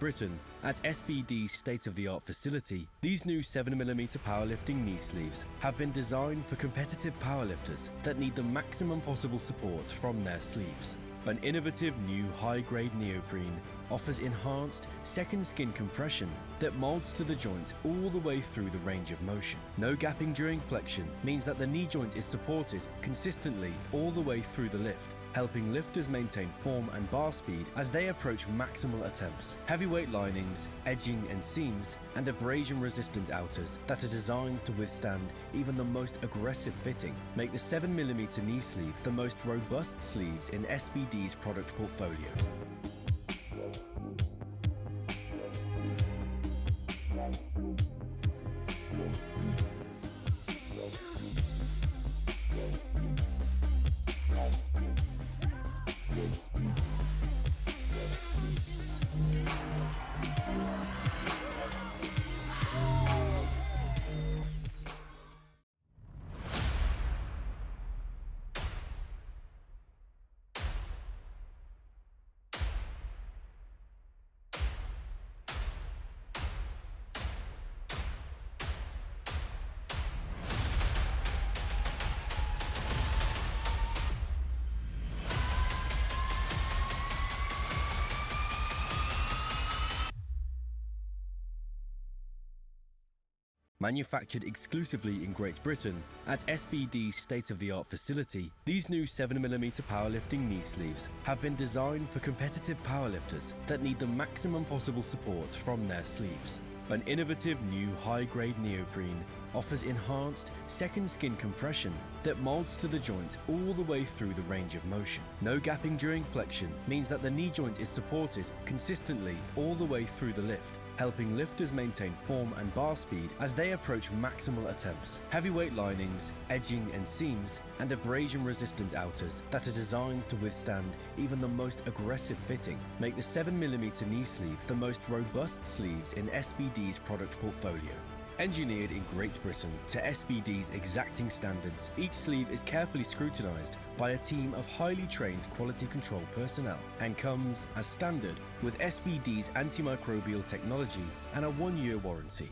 Britain, at SBD's state-of-the-art facility, these new 7mm powerlifting knee sleeves have been designed for competitive powerlifters that need the maximum possible support from their sleeves. An innovative new high-grade neoprene offers enhanced second skin compression that molds to the joint all the way through the range of motion. No gapping during flexion means that the knee joint is supported consistently all the way through the lift, helping lifters maintain form and bar speed as they approach maximal attempts. Heavyweight linings, edging and seams, and abrasion-resistant outers that are designed to withstand even the most aggressive fitting make the 7mm knee sleeve the most robust sleeves in SBD's product portfolio. Manufactured exclusively in Great Britain, at SBD's state-of-the-art facility, these new 7mm powerlifting knee sleeves have been designed for competitive powerlifters that need the maximum possible support from their sleeves. An innovative new high-grade neoprene offers enhanced second skin compression that molds to the joint all the way through the range of motion. No gapping during flexion means that the knee joint is supported consistently all the way through the lift, helping lifters maintain form and bar speed as they approach maximal attempts. Heavyweight linings, edging and seams, and abrasion-resistant outers that are designed to withstand even the most aggressive fitting make the 7mm knee sleeve the most robust sleeves in SBD's product portfolio. Engineered in Great Britain to SBD's exacting standards, each sleeve is carefully scrutinized by a team of highly trained quality control personnel and comes as standard with SBD's antimicrobial technology and a 1-year warranty.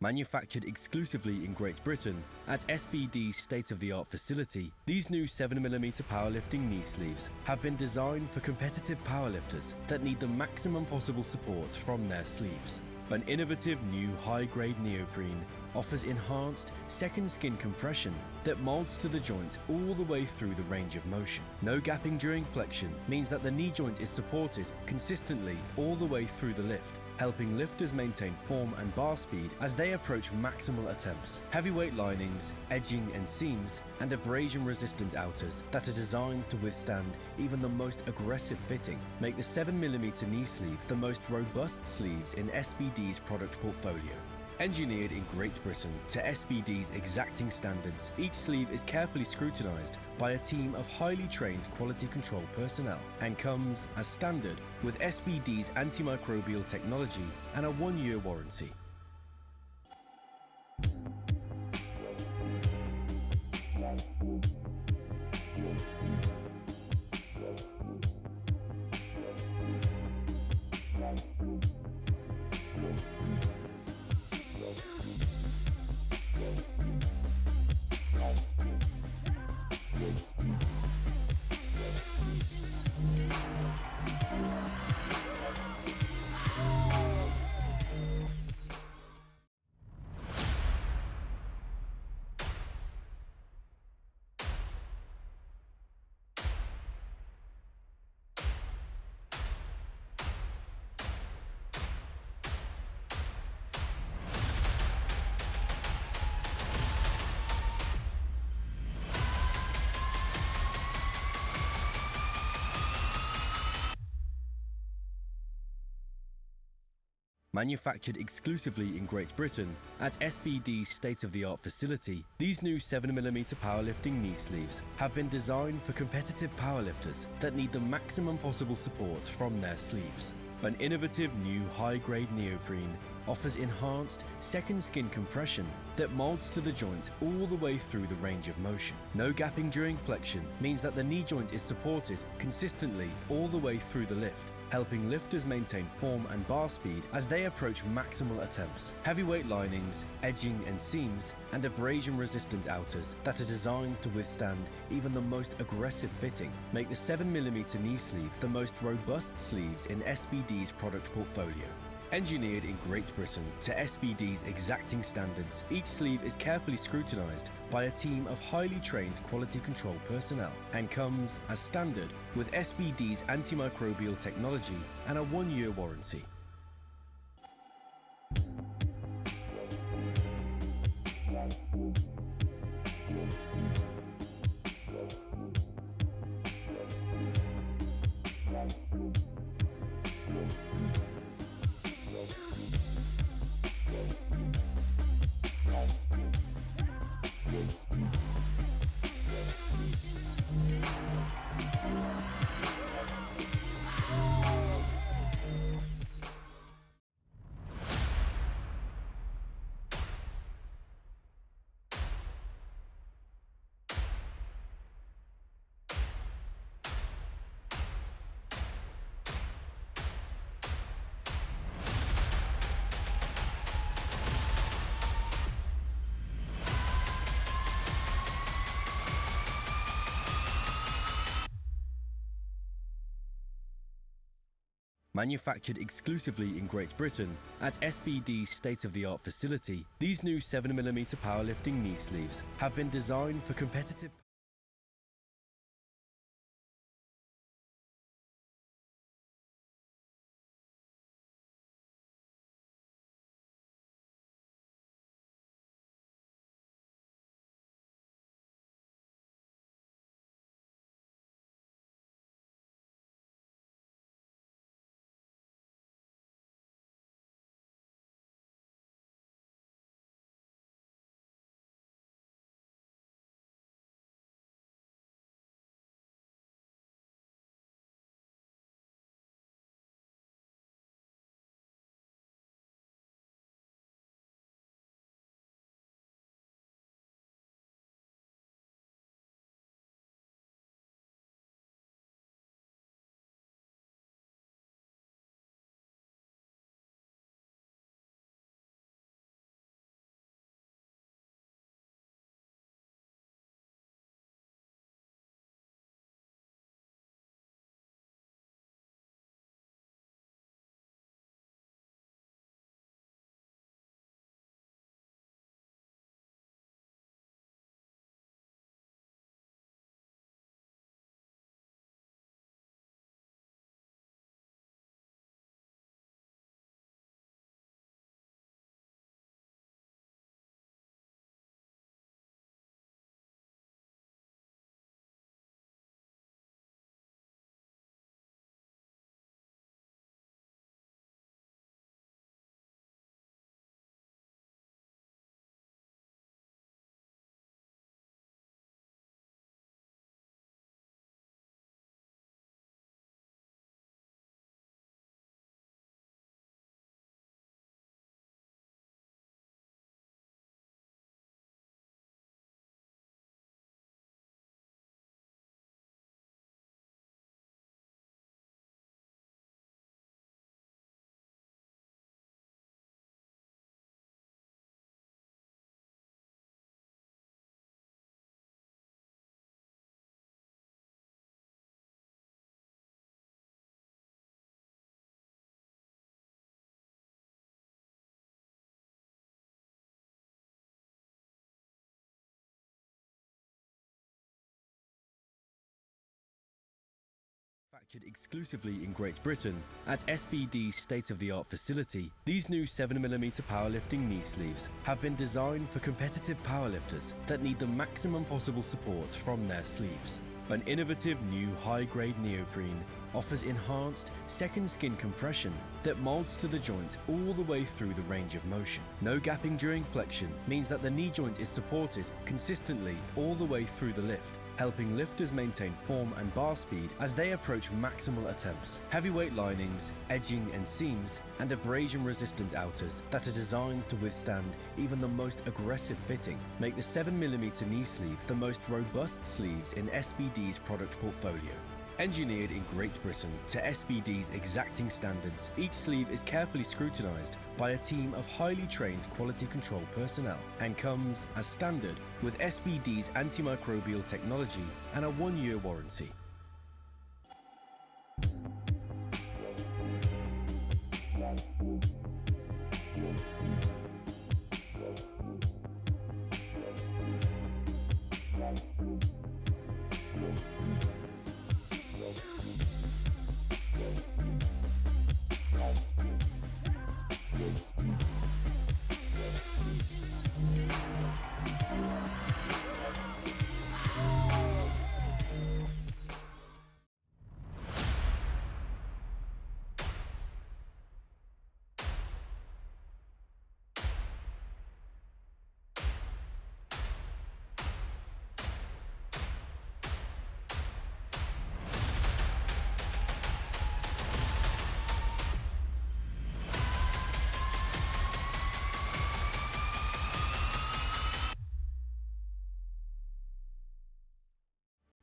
Manufactured exclusively in Great Britain, at SBD's state-of-the-art facility, these new 7mm powerlifting knee sleeves have been designed for competitive powerlifters that need the maximum possible support from their sleeves. An innovative new high-grade neoprene offers enhanced second skin compression that molds to the joint all the way through the range of motion. No gapping during flexion means that the knee joint is supported consistently all the way through the lift, helping lifters maintain form and bar speed as they approach maximal attempts. Heavyweight linings, edging and seams, and abrasion-resistant outers that are designed to withstand even the most aggressive fitting make the 7mm knee sleeve the most robust sleeves in SBD's product portfolio. Engineered in Great Britain to SBD's exacting standards, each sleeve is carefully scrutinized by a team of highly trained quality control personnel and comes as standard with SBD's antimicrobial technology and a 1-year warranty. Manufactured exclusively in Great Britain at SBD's state-of-the-art facility, these new 7mm powerlifting knee sleeves have been designed for competitive powerlifters that need the maximum possible support from their sleeves. An innovative new high-grade neoprene offers enhanced second skin compression that molds to the joint all the way through the range of motion. No gapping during flexion means that the knee joint is supported consistently all the way through the lift, helping lifters maintain form and bar speed as they approach maximal attempts. Heavyweight linings, edging and seams, and abrasion-resistant outers that are designed to withstand even the most aggressive fitting make the 7mm knee sleeve the most robust sleeves in SBD's product portfolio. Engineered in Great Britain to SBD's exacting standards, each sleeve is carefully scrutinized by a team of highly trained quality control personnel and comes as standard with SBD's antimicrobial technology and a 1-year warranty. Manufactured exclusively in Great Britain at SBD's state-of-the-art facility, these new 7mm powerlifting knee sleeves have been designed for competitive Manufactured exclusively in Great Britain at SBD's state-of-the-art facility, these new 7mm powerlifting knee sleeves have been designed for competitive powerlifters that need the maximum possible support from their sleeves. An innovative new high-grade neoprene offers enhanced second skin compression that molds to the joint all the way through the range of motion. No gapping during flexion means that the knee joint is supported consistently all the way through the lift, helping lifters maintain form and bar speed as they approach maximal attempts. Heavyweight linings, edging and seams, and abrasion-resistant outers that are designed to withstand even the most aggressive fitting make the 7mm knee sleeve the most robust sleeves in SBD's product portfolio. Engineered in Great Britain to SBD's exacting standards, each sleeve is carefully scrutinized by a team of highly trained quality control personnel and comes as standard with SBD's antimicrobial technology and a 1-year warranty.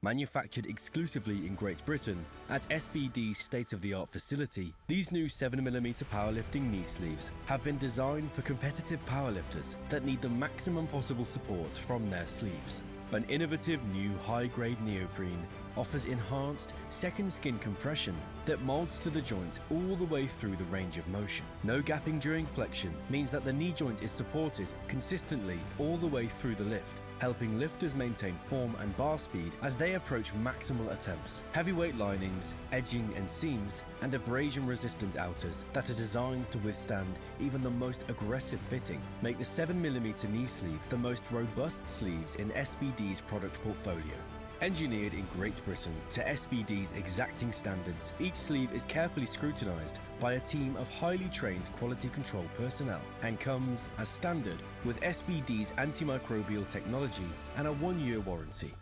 Manufactured exclusively in Great Britain at SBD's state-of-the-art facility, these new 7mm powerlifting knee sleeves have been designed for competitive powerlifters that need the maximum possible support from their sleeves. An innovative new high-grade neoprene offers enhanced second skin compression that molds to the joint all the way through the range of motion. No gapping during flexion means that the knee joint is supported consistently all the way through the lift, helping lifters maintain form and bar speed as they approach maximal attempts. Heavyweight linings, edging and seams, and abrasion-resistant outers that are designed to withstand even the most aggressive fitting make the 7mm knee sleeve the most robust sleeves in SBD's product portfolio. Engineered in Great Britain to SBD's exacting standards, each sleeve is carefully scrutinized by a team of highly trained quality control personnel and comes as standard with SBD's antimicrobial technology and a 1-year warranty.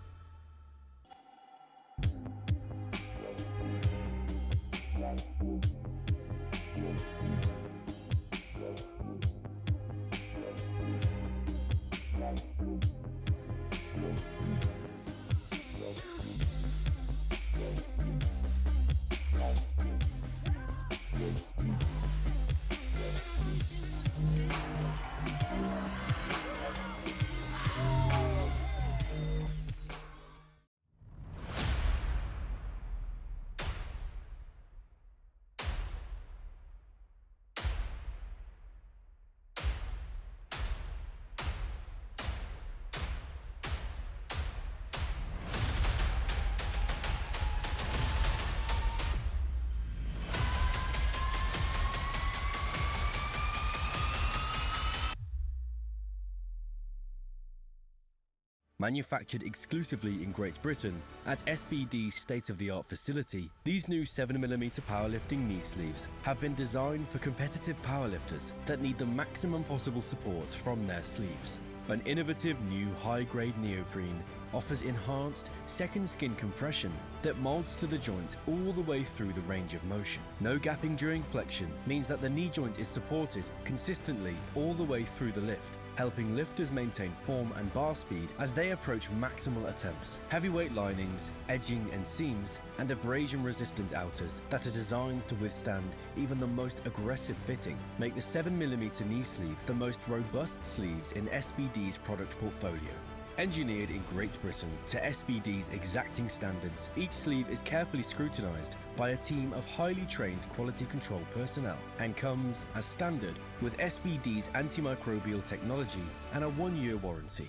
Manufactured exclusively in Great Britain at SBD's state-of-the-art facility, these new 7mm powerlifting knee sleeves have been designed for competitive powerlifters that need the maximum possible support from their sleeves. An innovative new high-grade neoprene offers enhanced second skin compression that molds to the joint all the way through the range of motion. No gapping during flexion means that the knee joint is supported consistently all the way through the lift, helping lifters maintain form and bar speed as they approach maximal attempts. Heavyweight linings, edging and seams, and abrasion-resistant outers that are designed to withstand even the most aggressive fitting make the 7mm knee sleeve the most robust sleeves in SBD's product portfolio. Engineered in Great Britain to SBD's exacting standards, each sleeve is carefully scrutinized by a team of highly trained quality control personnel and comes as standard with SBD's antimicrobial technology and a 1-year warranty.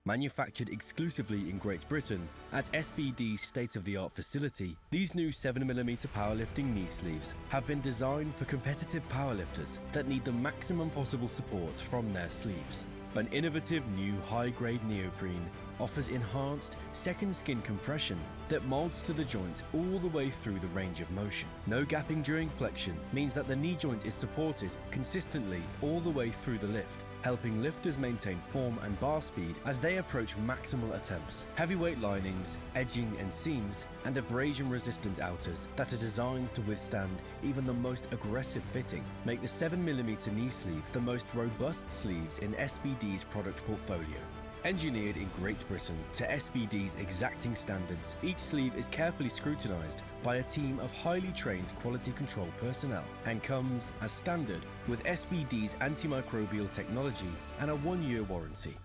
Manufactured exclusively in Great Britain at SBD's state-of-the-art facility, these new 7mm powerlifting knee sleeves have been designed for competitive powerlifters that need the maximum possible support from their sleeves. An innovative new high-grade neoprene offers enhanced second skin compression that molds to the joint all the way through the range of motion. No gapping during flexion means that the knee joint is supported consistently all the way through the lift, helping lifters maintain form and bar speed as they approach maximal attempts. Heavyweight linings, edging and seams, and abrasion-resistant outers that are designed to withstand even the most aggressive fitting make the 7mm knee sleeve the most robust sleeves in SBD's product portfolio. Engineered in Great Britain to SBD's exacting standards, each sleeve is carefully scrutinised by a team of highly trained quality control personnel and comes as standard with SBD's antimicrobial technology and a 1-year warranty.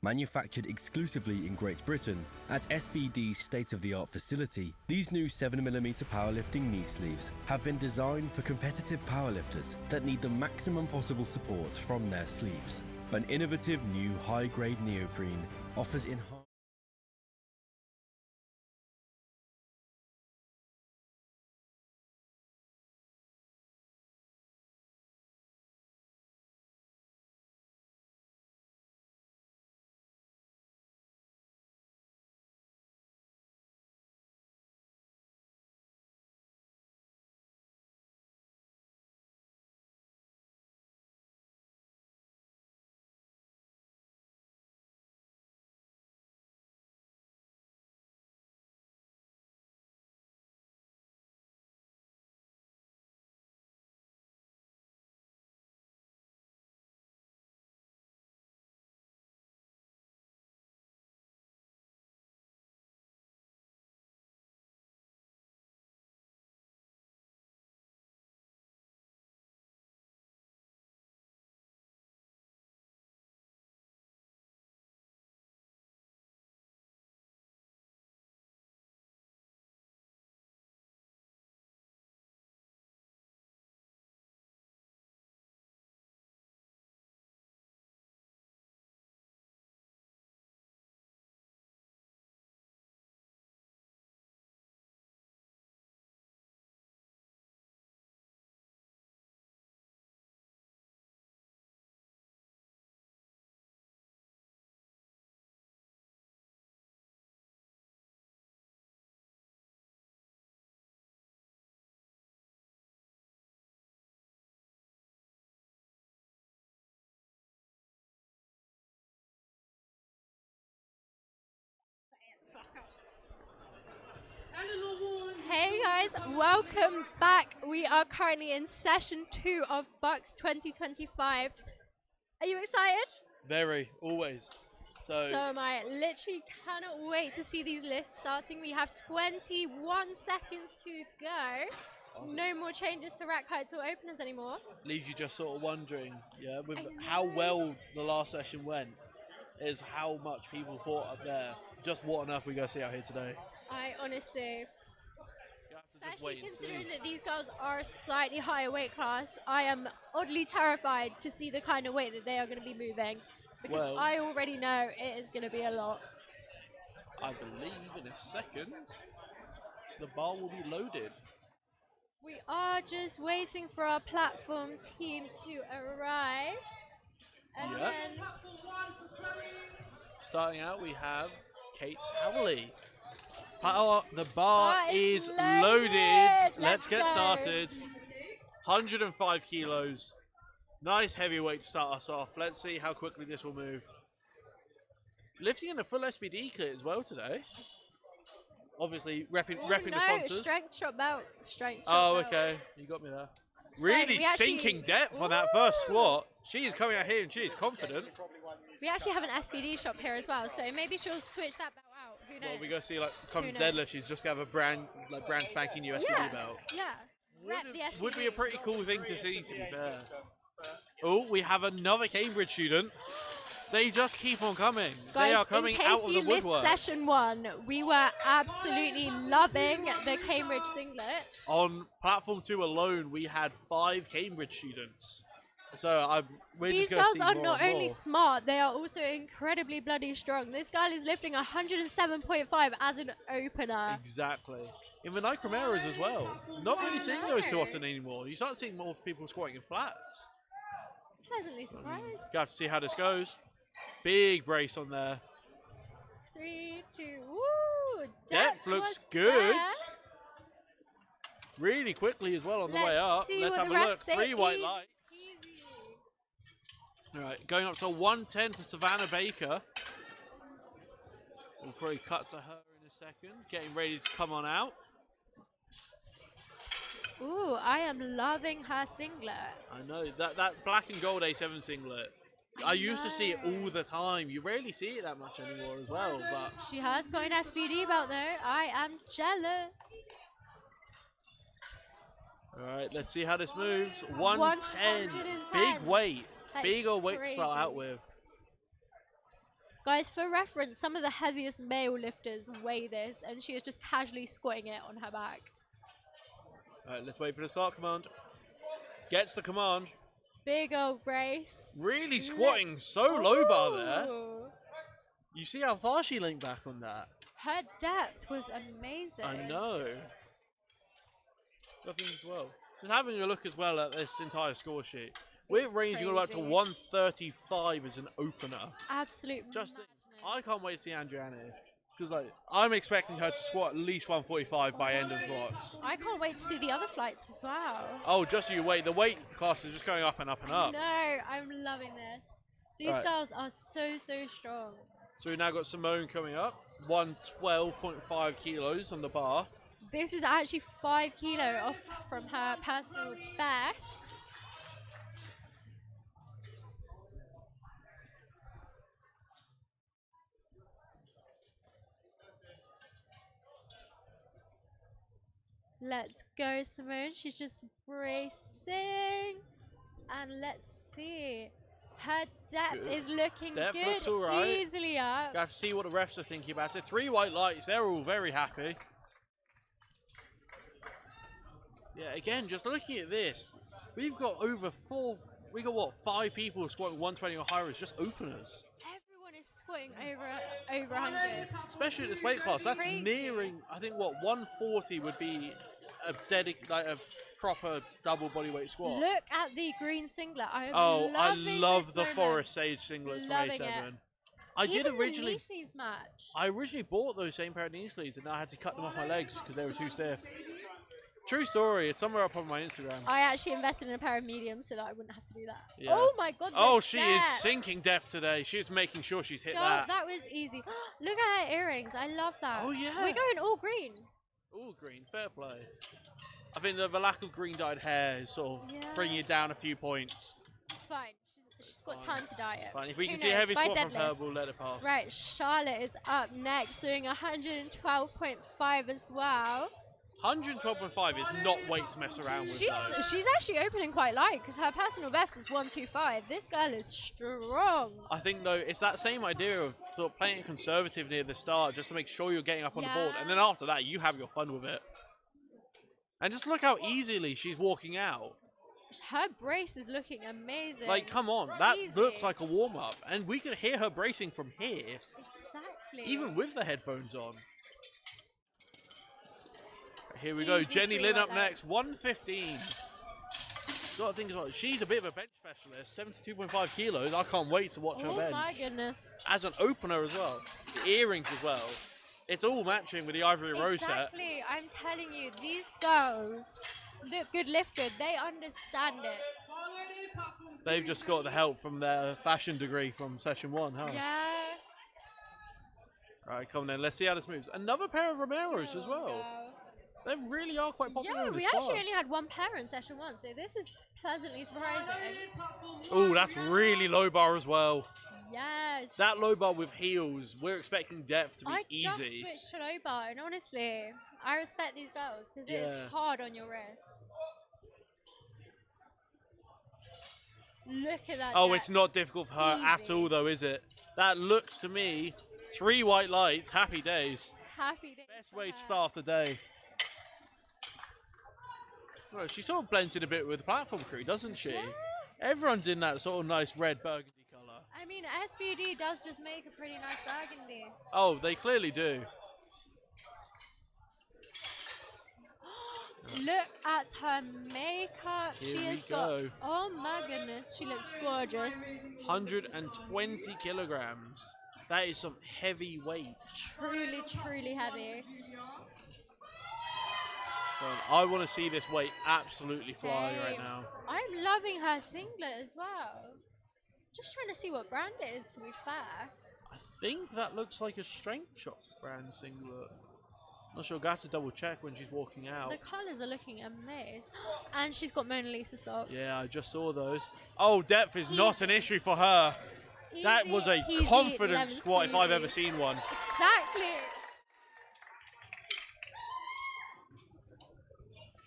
Manufactured exclusively in Great Britain at SBD's state-of-the-art facility, these new 7mm powerlifting knee sleeves have been designed for competitive powerlifters that need the maximum possible support from their sleeves. An innovative new high-grade neoprene offers enhanced Hey guys, welcome back. We are currently in session 2 of BUCS 2025. Are you excited? Very, always. So am I. Literally cannot wait to see these lifts starting. We have 21 seconds to go. No more changes to rack heights or openers anymore. Leaves you just sort of wondering, yeah, with how well the last session went, is how much people thought up there. Just what on earth we going to see out here today. I honestly, You have to just especially wait and considering see. that these girls are a slightly higher weight class, I am oddly terrified to see the kind of weight that they are going to be moving. Because Well, I already know it is going to be a lot. I believe in a second the bar will be loaded. We are just waiting for our platform team to arrive. And Yep. then Starting out, we have Kate Howley. The bar is loaded. loaded. Let's Let's get go. started. 105 kilos. Nice heavyweight to start us off. Let's see how quickly this will move. Lifting in a full SBD kit as well today. Obviously, repping the sponsors. Strength shot belt. Okay. You got me there. Really sinking depth on that first squat. She is coming out here and she is confident. We actually have an SBD shop here as well, so maybe she'll switch that belt out. Who knows? Well, we go see like come Deadlift. She's just gonna have a brand spanking new SBD belt. Yeah. Rep the SBD. Would be a pretty cool thing to see, to be fair. Oh, we have another Cambridge student. They just keep on coming. Guys, they are coming out of the woodwork. In case you missed session 1, we were absolutely loving the Cambridge singlets. On platform 2 alone, we had 5 Cambridge students. So these girls are not only smart, they are also incredibly bloody strong. This girl is lifting 107.5 as an opener. Exactly. In the Nicromeras as well. Not really seeing those too often anymore. You start seeing more people squatting in flats. Pleasantly surprised. Got to see how this goes. Big brace on there. 3, 2, woo! Depth looks good. Really quickly as well on the way up. Let's have a look. 3 white lights. Alright, going up to 110 for Savannah Baker. We'll probably cut to her in a second. Getting ready to come on out. Ooh, I am loving her singlet. I know, that black and gold A7 singlet. I used to see it all the time. You rarely see it that much anymore as well. But she has got an SBD belt though. I am jealous. Alright, let's see how this moves. 110. Big weight. Bigger weight to start out with. Guys, for reference, some of the heaviest male lifters weigh this, and she is just casually squatting it on her back. Alright, let's wait for the start command. Gets the command. Big old brace. Really squatting so low bar there. You see how far she linked back on that? Her depth was amazing. I know. Looking as well. Just having a look as well at this entire score sheet. We're ranging all up to 135 as an opener. Absolute Just I can't wait to see Andriana. Because I'm expecting her to squat at least 145 by end of squats. I can't wait to see the other flights as well. Oh, just you wait. The weight class is just going up and up and up. No, I'm loving this. These girls are so strong. So we've now got Simone coming up. 112.5 kilos on the bar. This is actually 5 kilo off from her personal best. Let's go, Simone. She's just bracing. And let's see. Her depth is looking good. Looks all right. Easily up. Got to see what the refs are thinking about it. 3 white lights. They're all very happy. Yeah, again, just looking at this. We've got over 5 people squatting 120 or higher as just openers. Everyone is squatting over 100. Especially at this weight class. That's nearing, I think, 140 would be a proper double bodyweight squat. Look at the green singlet. I love the Forest Sage singlets from A7. I originally bought those same pair of knee sleeves and I had to cut them off my legs because they were too stiff. True story. It's somewhere up on my Instagram. I actually invested in a pair of mediums so that I wouldn't have to do that. Yeah. Oh my god. Oh, she is sinking depth today. She's making sure she's hit that. That was easy. Look at her earrings. I love that. Oh yeah. We're going all green. All green. Fair play. I think the lack of green dyed hair is sort of bringing it down a few points. It's fine. She's got time to dye it. Fine. If we can see a heavy squat from her, we'll let it pass. Right. Charlotte is up next doing 112.5 as well. 112.5 is not weight to mess around with. She's actually opening quite light because her personal best is 125. This girl is strong. I think though it's that same idea of sort of playing it conservative near the start just to make sure you're getting up on the board, and then after that you have your fun with it. And just look how easily she's walking out. Her brace is looking amazing. Like, come on, that looked like a warm up, and we could hear her bracing from here. Exactly. Even with the headphones on. Here we go, Jenny Lynn up next, 115. got to think as well, she's a bit of a bench specialist, 72.5 kilos. I can't wait to watch her bench. Oh my goodness. As an opener as well. The earrings as well. It's all matching with the Ivory Rose set. Exactly. I'm telling you, these girls look good lifted. They understand it. They've just got the help from their fashion degree from session 1, huh? Yeah. Right, come on then. Let's see how this moves. Another pair of Romeros as well. Go. They really are quite popular in this we class. actually only had one pair in session 1, so this is pleasantly surprising. Oh, that's really low bar as well. Yes. That low bar with heels, we're expecting depth to be I easy. just switched to low bar, and honestly, I respect these girls because it's hard on your wrist. Look at that. Oh, depth. it's not difficult for her at all, though, is it? That looks to me 3 white lights. Happy days. Happy days. Best way to start the day. Well, she sort of blends in a bit with the platform crew, doesn't she? Yeah. Everyone's in that sort of nice red burgundy colour. I mean, SBD does just make a pretty nice burgundy. Oh, they clearly do. Look at her makeup. Here She has we go. got. Oh my goodness, she looks gorgeous. 120 kilograms. That is some heavy weight. Truly, truly heavy. I want to see this weight absolutely fly right Same. now. I'm loving her singlet as well. Just trying to see what brand it is, to be fair. I think that looks like a Strength Shop brand singlet. Not sure, got to double check when she's walking out. The colours are looking amazing. And she's got Mona Lisa socks. Yeah, I just saw those. Oh, depth is not an issue for her. That was a Easy, confident lemon squat if I've squeezy. ever seen one. Exactly.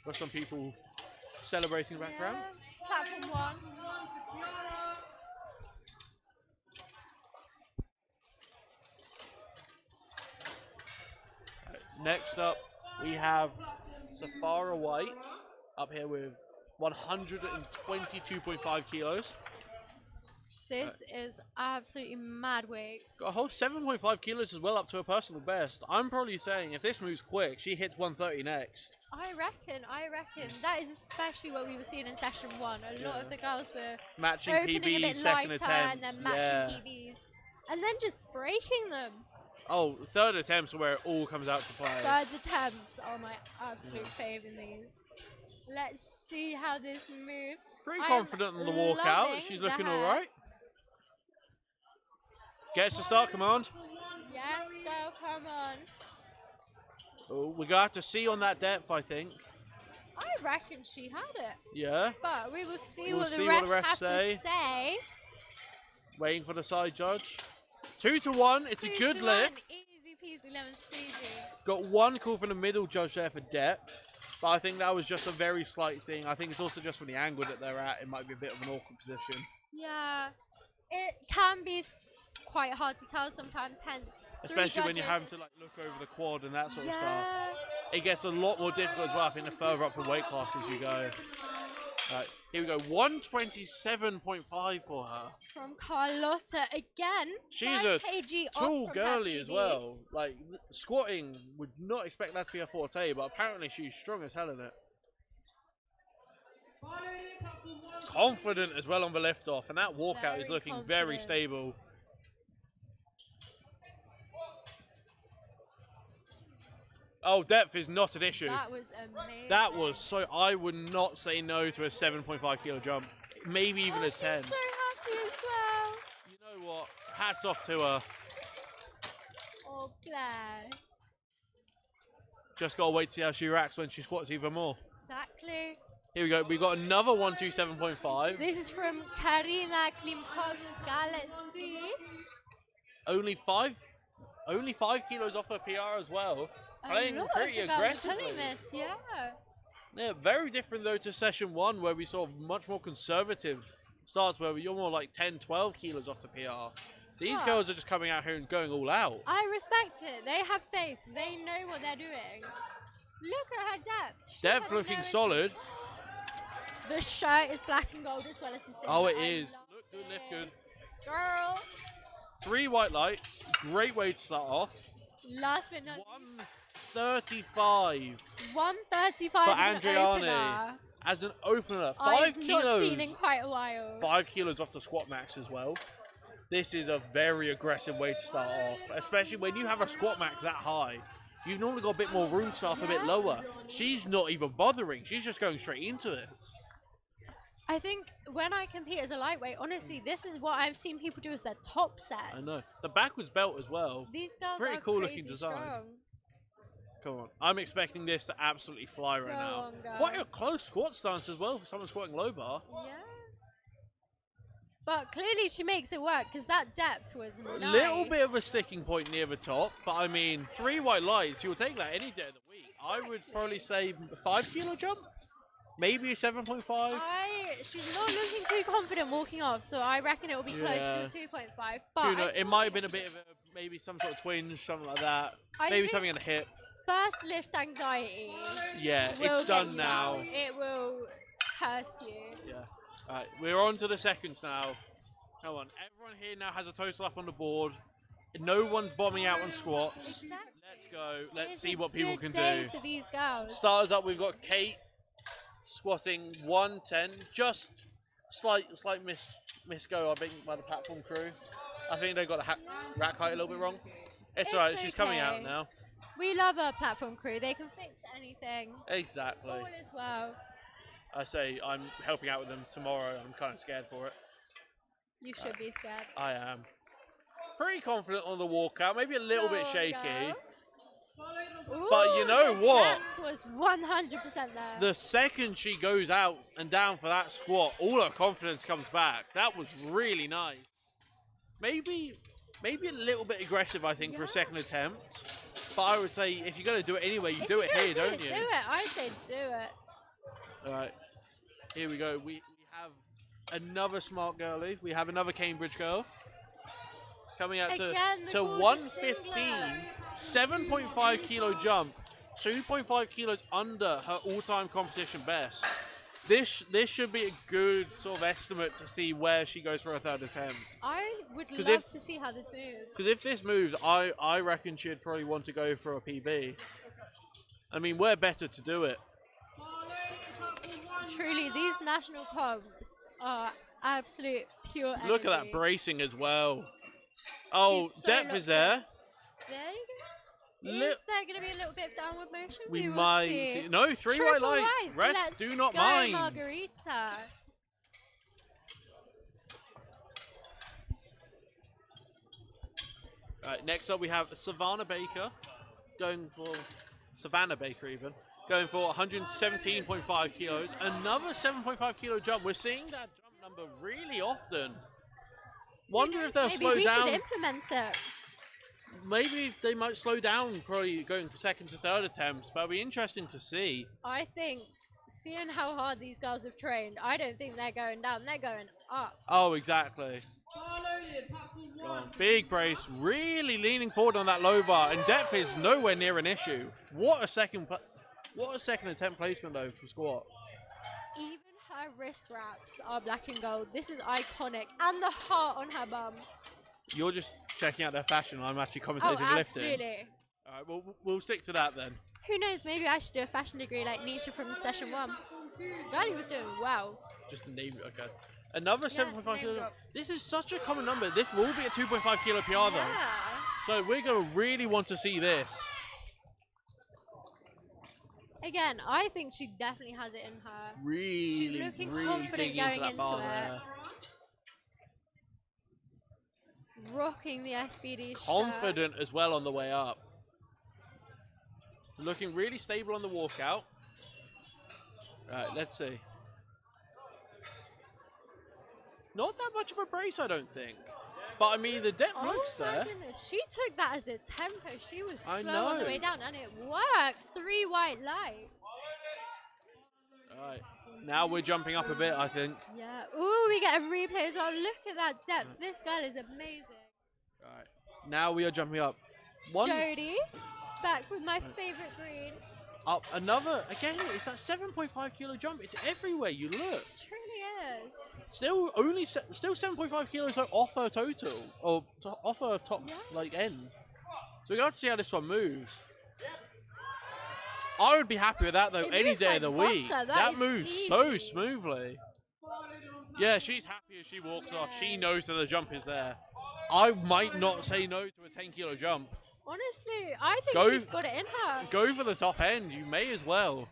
Got some people celebrating in the background. Yeah. Platform 1. Next up, we have Safara White up here with 122.5 kilos. This is absolutely mad weight. Got a whole 7.5 kilos as well up to her personal best. I'm probably saying if this moves quick, she hits 130 next. I reckon. That is especially what we were seeing in session 1. A lot of the girls were matching opening a PBs, bit second lighter attempts. and then matching PBs. And then just breaking them. Oh, third attempts are where it all comes out to play. Third attempts are my absolute fave in these. Let's see how this moves. Pretty confident on the walkout. She's looking alright. Gets the start command. Yes, girl, come on. Oh, we're going to have to see on that depth, I think. I reckon she had it. Yeah. But we will see, We'll what, see the what the refs refs have say. to say. Waiting for the side judge. 2 to 1. It's a good lift. Easy peasy, lemon squeezy. Got one call from the middle judge there for depth. But I think that was just a very slight thing. I think it's also just from the angle that they're at. It might be a bit of an awkward position. Yeah. It can be quite hard to tell sometimes, hence. Especially when you're having to like look over the quad and that sort of stuff. Yeah. It gets a lot more difficult as well, I think, the further up the weight classes you go. Right, here we go. 127.5 for her. From Carlotta again. She's 5 a kg off tall from girly her as PB. well. Like, squatting, would not expect that to be her forte, but apparently she's strong as hell in it. Confident as well on the lift off, and that walkout is looking very stable. Oh, depth is not an issue. That was amazing. That was so. I would not say no to a 7.5 kilo jump. Maybe even a 10. She's so happy as well. You know what? Hats off to her. Oh, bless. Just gotta wait to see how she reacts when she squats even more. Exactly. Here we go. We got another 127.5. This is from Karina Klimkovska. Let's see. Only 5 kilos off her PR as well. Playing A lot pretty of the girls are aggressively. pulling this, yeah. Yeah, very different though to session 1 where we saw much more conservative starts where you're more like 10, 12 kilos off the PR. These girls are just coming out here and going all out. I respect it. They have faith. They know what they're doing. Look at her depth. Depth looking solid. The shirt is black and gold as well as the singlet. Oh, it is. Look good, lift good. Girl. 3 white lights. Great way to start off. Last but not least. 135. 135 For is an Andriani. opener. as an opener. 5 I've kilos. not seen in quite a while. 5 kilos off the squat max as well. This is a very aggressive way to start off, especially when you have a squat max that high. You've normally got a bit more room to start off a bit lower. She's not even bothering. She's just going straight into it. I think when I compete as a lightweight, honestly, this is what I've seen people do as their top set. I know. The backwards belt as well. These girls Pretty are cool crazy looking design. strong. Come on. I'm expecting this to absolutely fly right Go now. on, girl. Quite a close squat stance as well for someone squatting low bar. Yeah. But clearly she makes it work because that depth was A nice. little bit of a sticking point near the top, but I mean, 3 white lights, you'll take that any day of the week. I would probably say a 5 kilo jump? Maybe a 7.5? She's not looking too confident walking off, so I reckon it will be close to 2.5. But Who knows? It might have been a bit of maybe some sort of twinge, something like that. Maybe something in the hip. First lift anxiety. Yeah, it's done now. It will curse you. Yeah. Alright, we're on to the seconds now. Come on, everyone here now has a total up on the board. No one's bombing out on squats. Exactly. Let's go. Let's see It's what a people good can day do. for these girls. Starters up, we've got Kate squatting 110. Just slight miss go, I think, by the platform crew. I think they got the rack height a little bit wrong. It's alright, she's coming out now. We love our platform crew. They can fix anything. Exactly. All is well. I say I'm helping out with them tomorrow. I'm kind of scared for it. You should be scared. I am. Pretty confident on the walkout. Maybe a little bit shaky. Ooh, But you know what? That was 100% there. The second she goes out and down for that squat, all her confidence comes back. That was really nice. Maybe a little bit aggressive, I think, for a second attempt. But I would say if you're going to do it anyway, you do it here, don't you? Do it. I say do it. All right. Here we go. We have another smart girlie. We have another Cambridge girl. Coming out to 115. 7.5 kilo jump. 2.5 kilos under her all-time competition best. This should be a good sort of estimate to see where she goes for her third attempt. I would love to see how this moves. Because if this moves, I reckon she'd probably want to go for a PB. I mean, we're better to do it. Truly, these national comps are absolute pure energy. Look at that bracing as well. Oh, So depth is there. There you go. Is there going to be a little bit of downward motion? We will might see. see. No, 3 white lights. Rest, Let's do not go, mind. Margarita. Right, next up we have Savannah Baker going for going for 117.5 kilos. Another 7.5 kilo jump. We're seeing that jump number really often. Wonder if they'll slow down. Maybe we should implement it. Maybe they might slow down, probably going for second to third attempts, but it'll be interesting to see. I think, seeing how hard these girls have trained, I don't think they're going down, they're going up. Oh, exactly. Big brace, really leaning forward on that low bar, and depth is nowhere near an issue. What a second attempt placement though for squat. Even her wrist wraps are black and gold. This is iconic, and the heart on her bum. You're just checking out their fashion. I'm actually commentating lifting. Absolutely. All right, well, we'll stick to that then. Who knows? Maybe I should do a fashion degree like Nisha from session 1. Girlie was doing well. Just the name, okay. Another 7.5 kilo. drop. This is such a common number. This will be a 2.5 kilo PR though. Yeah. So we're gonna really want to see this. Again, I think she definitely has it in her. Really, She's looking really confident digging going into that bar into there. Rocking the SBD Confident as well on the way up. Looking really stable on the walkout. Right, let's see. Not that much of a brace, I don't think. But I mean, the depth looks there. Goodness. She took that as a tempo. She was I slow know. on the way down, and it worked. 3 white lights. Alright, now we're jumping up a bit, I think. Yeah. Ooh, we get a replay as well. Look at that depth. This girl is amazing. Alright, now we are jumping up. Jodie, back with my favorite green. Up another, again, it's that 7.5 kilo jump. It's everywhere you look. Truly is. Still 7.5 kilos off her total, or off her top like end. So we got to see how this one moves. I would be happy with that though It any moves day like of the butter. week. That That is moves so easy. smoothly. Yeah, she's happy as she walks off. She Yes. knows that the jump is there. I might not say no to a 10-kilo jump. Honestly, I think Go- she's got it in her. Go for the top end. You may as well.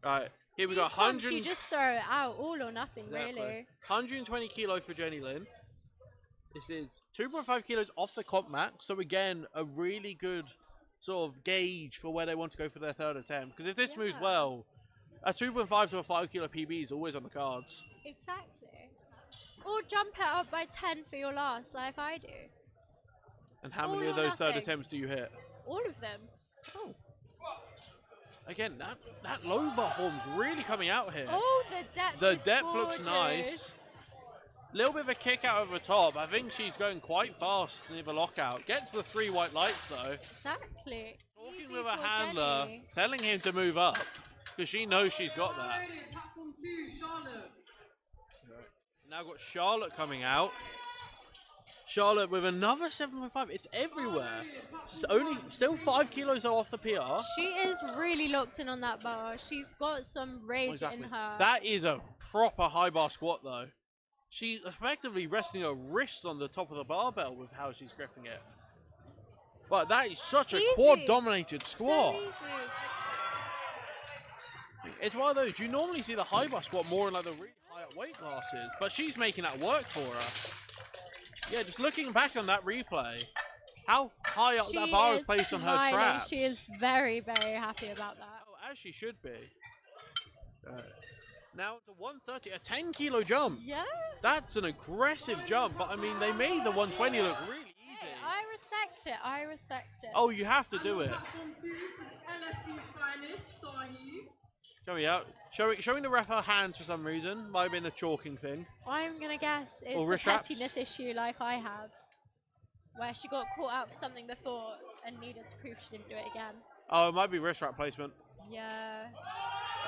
Right, here we These got comps, 100. you just throw it out, all or nothing, Exactly. really. 120 kilo for Jenny Lynn. This is 2.5 kilos off the comp max. So again, a really good sort of gauge for where they want to go for their third attempt. Because if this moves Yeah. well, a 2.5 to a 5 kilo PB is always on the cards. Exactly. Or jump it up by 10 for your last, like I do. And how All many of or those third nothing. attempts do you hit? All of them. Oh. Again, that low bar form's really coming out here. Oh, the depth The is depth looks gorgeous. nice. Little bit of a kick out over the top. I think she's going quite fast near the lockout. Gets the 3 white lights though. Exactly. Talking Easy with her for handler, Jenny. telling him to move up because she knows she's got that. Now got Charlotte coming out. Charlotte with another 7.5. It's everywhere. It's only still 5 kilos off the PR. She is really locked in on that bar. She's got some rage in her. That is a proper high bar squat though. She's effectively resting her wrists on the top of the barbell with how she's gripping it. But that is such a Easy. quad-dominated squat. So easy. It's one of those, you normally see the high bar squat more in like the really high up weight classes, but she's making that work for her. Yeah, just looking back on that replay, how high up that bar is placed on her smiling. traps. She is very, very happy about that. Oh, as she should be. Now it's a 130, a 10 kilo jump. Yeah. That's an aggressive jump, but I mean, they made the 120 look really easy. Hey, I respect it. I respect it. Oh, you have to do it. Coming out. Showing the ref her hands for some reason. Might have been the chalking thing. I'm going to guess it's Or a wrist wraps? pettiness issue like I have. Where she got caught out for something before and needed to prove she didn't do it again. Oh, it might be wrist wrap placement. Yeah.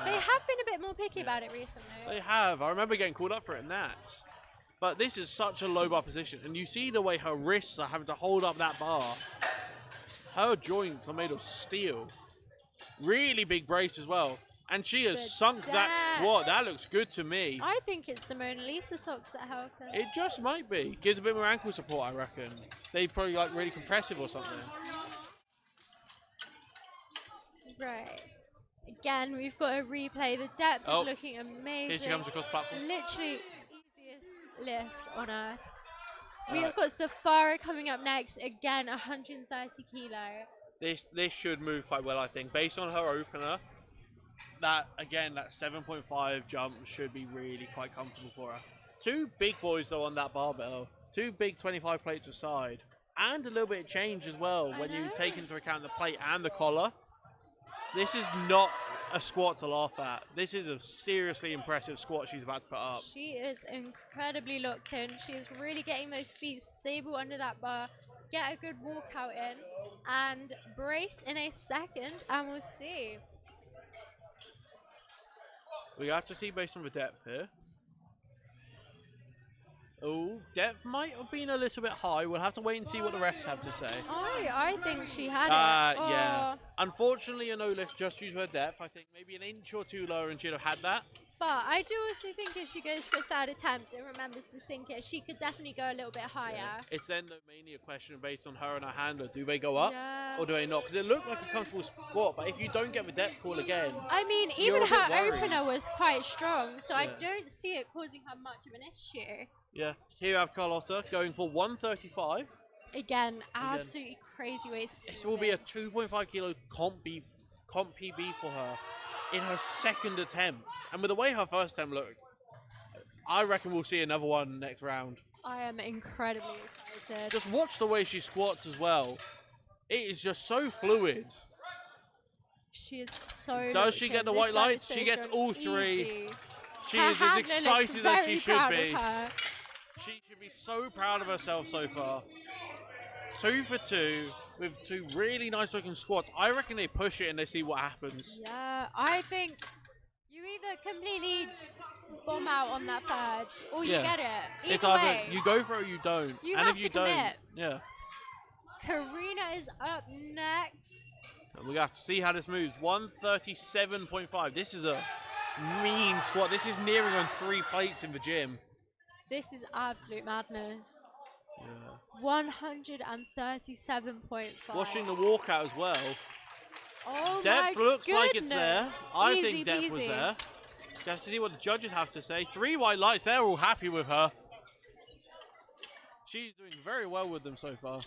They have been a bit more picky about it recently. They have. I remember getting called up for it in Nats. But this is such a low bar position. And you see the way her wrists are having to hold up that bar. Her joints are made of steel. Really big brace as well. And she has sunk that squat. That looks good to me. I think it's the Mona Lisa socks that help her. It just might be. Gives a bit more ankle support, I reckon. They probably like really compressive or something. Right. Again, we've got a replay. The depth is looking amazing. Here she comes across the platform. Literally easiest lift on earth. We have got Safari coming up next. Again, 130 kilo. This should move quite well, I think. Based on her opener, that 7.5 jump should be really quite comfortable for her. 2 big boys though on that barbell. 2 big 25 plates aside. And a little bit of change as well when you take into account the plate and the collar. This is not a squat to laugh at. This is a seriously impressive squat she's about to put up. She is incredibly locked in. She is really getting those feet stable under that bar. Get a good walkout in and brace in a second and we'll see. We have to see based on the depth here. Oh, depth might have been a little bit high. We'll have to wait and see what the refs have to say. I think she had it. Yeah. Unfortunately, a no lift just due to her depth. I think maybe an inch or 2 lower and she'd have had that. But I do also think if she goes for a third attempt and remembers to sink it, she could definitely go a little bit higher. Yeah. It's then mainly a question based on her and her handler. Do they go up Yeah. or do they not? Because it looked like a comfortable squat, but if you don't get the depth call again... I mean, you're even a bit her worried. opener was quite strong, so I Yeah. don't see it causing her much of an issue. Yeah. Here you have Carlotta going for 135. Again, absolutely crazy ways. This will be a 2.5 kilo comp PB for her in her second attempt. And with the way her first attempt looked, I reckon we'll see another one next round. I am incredibly excited. Just watch the way she squats as well. It is just so fluid. She is so. Does she get the white lights? She gets all 3. Easy. She Her is as handler looks excited as she very should proud be. of her. She should be so proud of herself so far. 2 for 2 with 2 really nice looking squats. I reckon they push it and they see what happens. Yeah, I think you either completely bomb out on that third or you get it. It's Either either way, you go for it or you don't. You and have if you to commit. don't, yeah. Karina is up next. And we got to see how this moves. 137.5. This is a mean squat. This is nearing on 3 plates in the gym. This is absolute madness. Yeah. 137.5. Watching the walkout as well. Oh Depth my looks goodness. like it's there. I Easy think depth was peasy. there. Just to see what the judges have to say. 3 white lights. They're all happy with her. She's doing very well with them so far.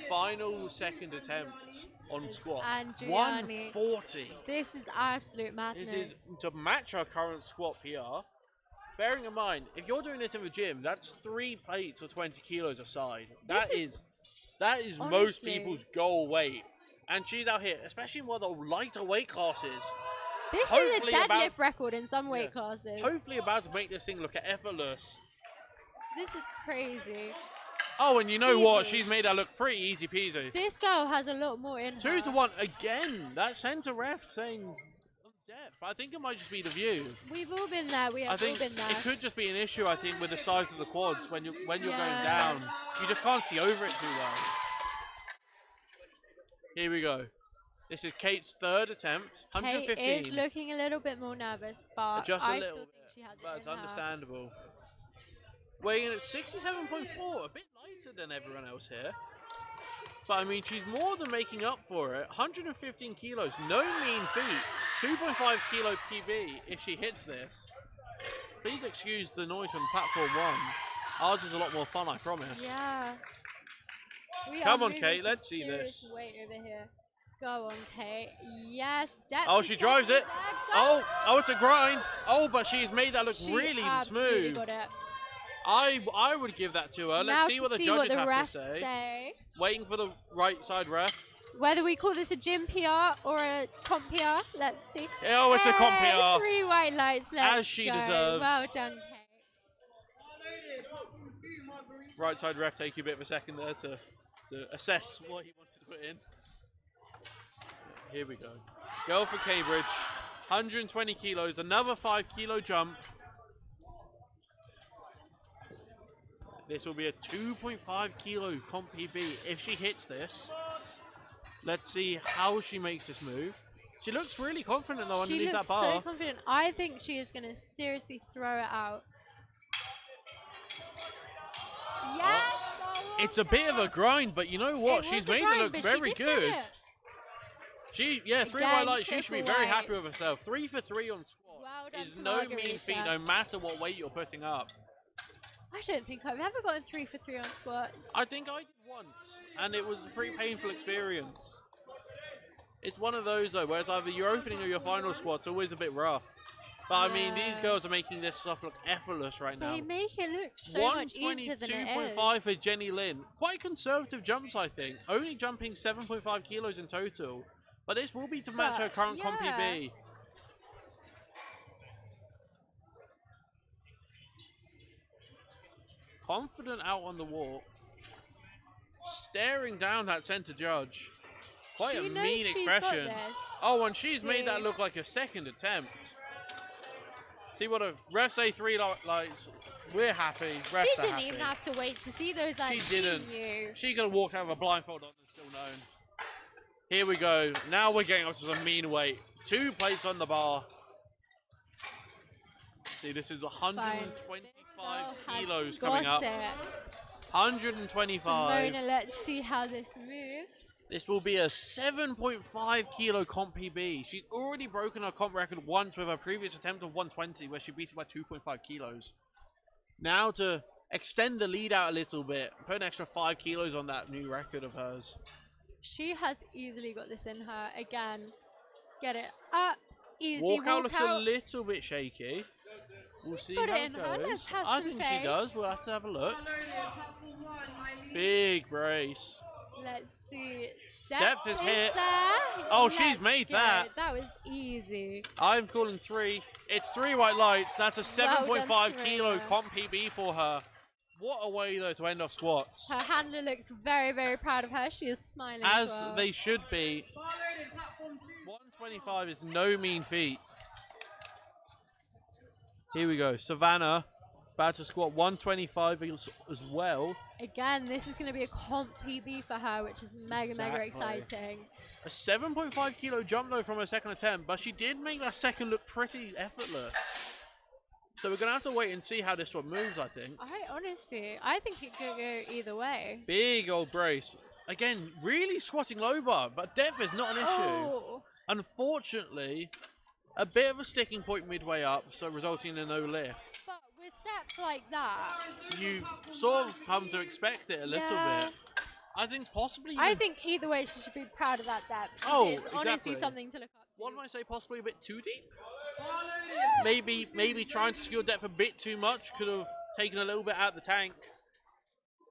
Final second attempt on squat. And 140. This is absolute madness. This is to match her current squat PR. Bearing in mind, if you're doing this in the gym, that's 3 plates or 20 kilos a side. That is honestly, most people's goal weight. And she's out here, especially in one of the lighter weight classes. This is a deadlift record in some weight classes. Hopefully about to make this thing look effortless. This is crazy. Oh, and you know Easy. what? She's made that look pretty easy peasy. This girl has a lot more in her. 2 to 1 again. That center ref saying depth. I think it might just be the view. We've all been there. We have all been there. It could just be an issue. I think with the size of the quads when you're going down, you just can't see over it too well. Here we go. This is Kate's 3rd attempt. 115. Kate is looking a little bit more nervous, but Just I a still little think bit, she has it but in it's her. understandable. Weighing in at 67.4, a bit lighter than everyone else here. But I mean, she's more than making up for it. 115 kilos, no mean feat. 2.5 kilo PB if she hits this. Please excuse the noise from platform 1. Ours is a lot more fun, I promise. Yeah. Come on, Kate, let's see this. Weight over here. Go on, Kate. Yes. Oh, she drives it. Oh, it's a grind. Oh, but she's made that look really smooth. Got it. I would give that to her. Let's see what the judges have to say. Waiting for the right side ref. Whether we call this a gym PR or a comp PR, let's see. Oh, it's a comp PR. 3 white lights. Let's As she go. deserves. Well done, Kate. Right side ref taking a bit of a second there to assess what he wanted to put in. Here we go. Go for Cambridge. 120 kilos. Another 5 kilo jump. This will be a 2.5 kilo comp PB if she hits this. Let's see how she makes this move. She looks really confident though underneath that bar. She looks so confident. I think she is going to seriously throw it out. Yes! It's a bit of a grind, but you know what? She's made it look very good. 3 white lights. She should be very happy with herself. 3 for 3 on squat is no mean feat, no matter what weight you're putting up. I don't think I've ever gotten 3 for 3 on squats. I think I did once, and it was a pretty painful experience. It's one of those though, where it's either your opening or your final squat's always a bit rough. But I mean, these girls are making this stuff look effortless right now. They make it look so much easier than it is. 122.5 for Jenny Lynn. Quite conservative jumps, I think. Only jumping 7.5 kilos in total. But this will be to match her current comp PB. Confident out on the walk. Staring down that centre judge. Quite a mean expression. Oh, and she's made that look like a second attempt. See what a ref say 3 lights. We're happy. Refs she didn't even have to wait to see those lights. She didn't. Knew. She could have walked out with a blindfold on and still known. Here we go. Now we're getting up to some mean weight. 2 plates on the bar. See, this is 125 kilos coming up. 125. Simona, let's see how this moves. This will be a 7.5 kilo comp PB. She's already broken her comp record once with her previous attempt of 120, where she beat it by 2.5 kilos. Now to extend the lead out a little bit, put an extra 5 kilos on that new record of hers. She has easily got this in her. Again, get it up. Easy walkout looks a little bit shaky. We'll see how it goes. I think she does. We'll have to have a look. Big brace. Let's see. Depth is hit. There. Oh, she's made that. That was easy. I'm calling 3. It's 3 white lights. That's a 7.5 kilo comp PB for her. What a way, though, to end off squats. Her handler looks very, very proud of her. She is smiling. As they should be. 125 is no mean feat. Here we go. Savannah about to squat 125 as well. Again, this is going to be a comp PB for her, which is mega exciting. A 7.5 kilo jump though from her second attempt, but she did make that second look pretty effortless. So we're going to have to wait and see how this one moves, I think. I think it could go either way. Big old brace. Again, really squatting low bar, but depth is not an issue. Unfortunately, a bit of a sticking point midway up, so resulting in no lift. But with depth like that, you sort of come to expect it a little bit. I think possibly. I think either way she should be proud of that depth. Oh, it's honestly something to look up to. One might say possibly a bit too deep. Maybe trying to secure depth a bit too much could have taken a little bit out of the tank.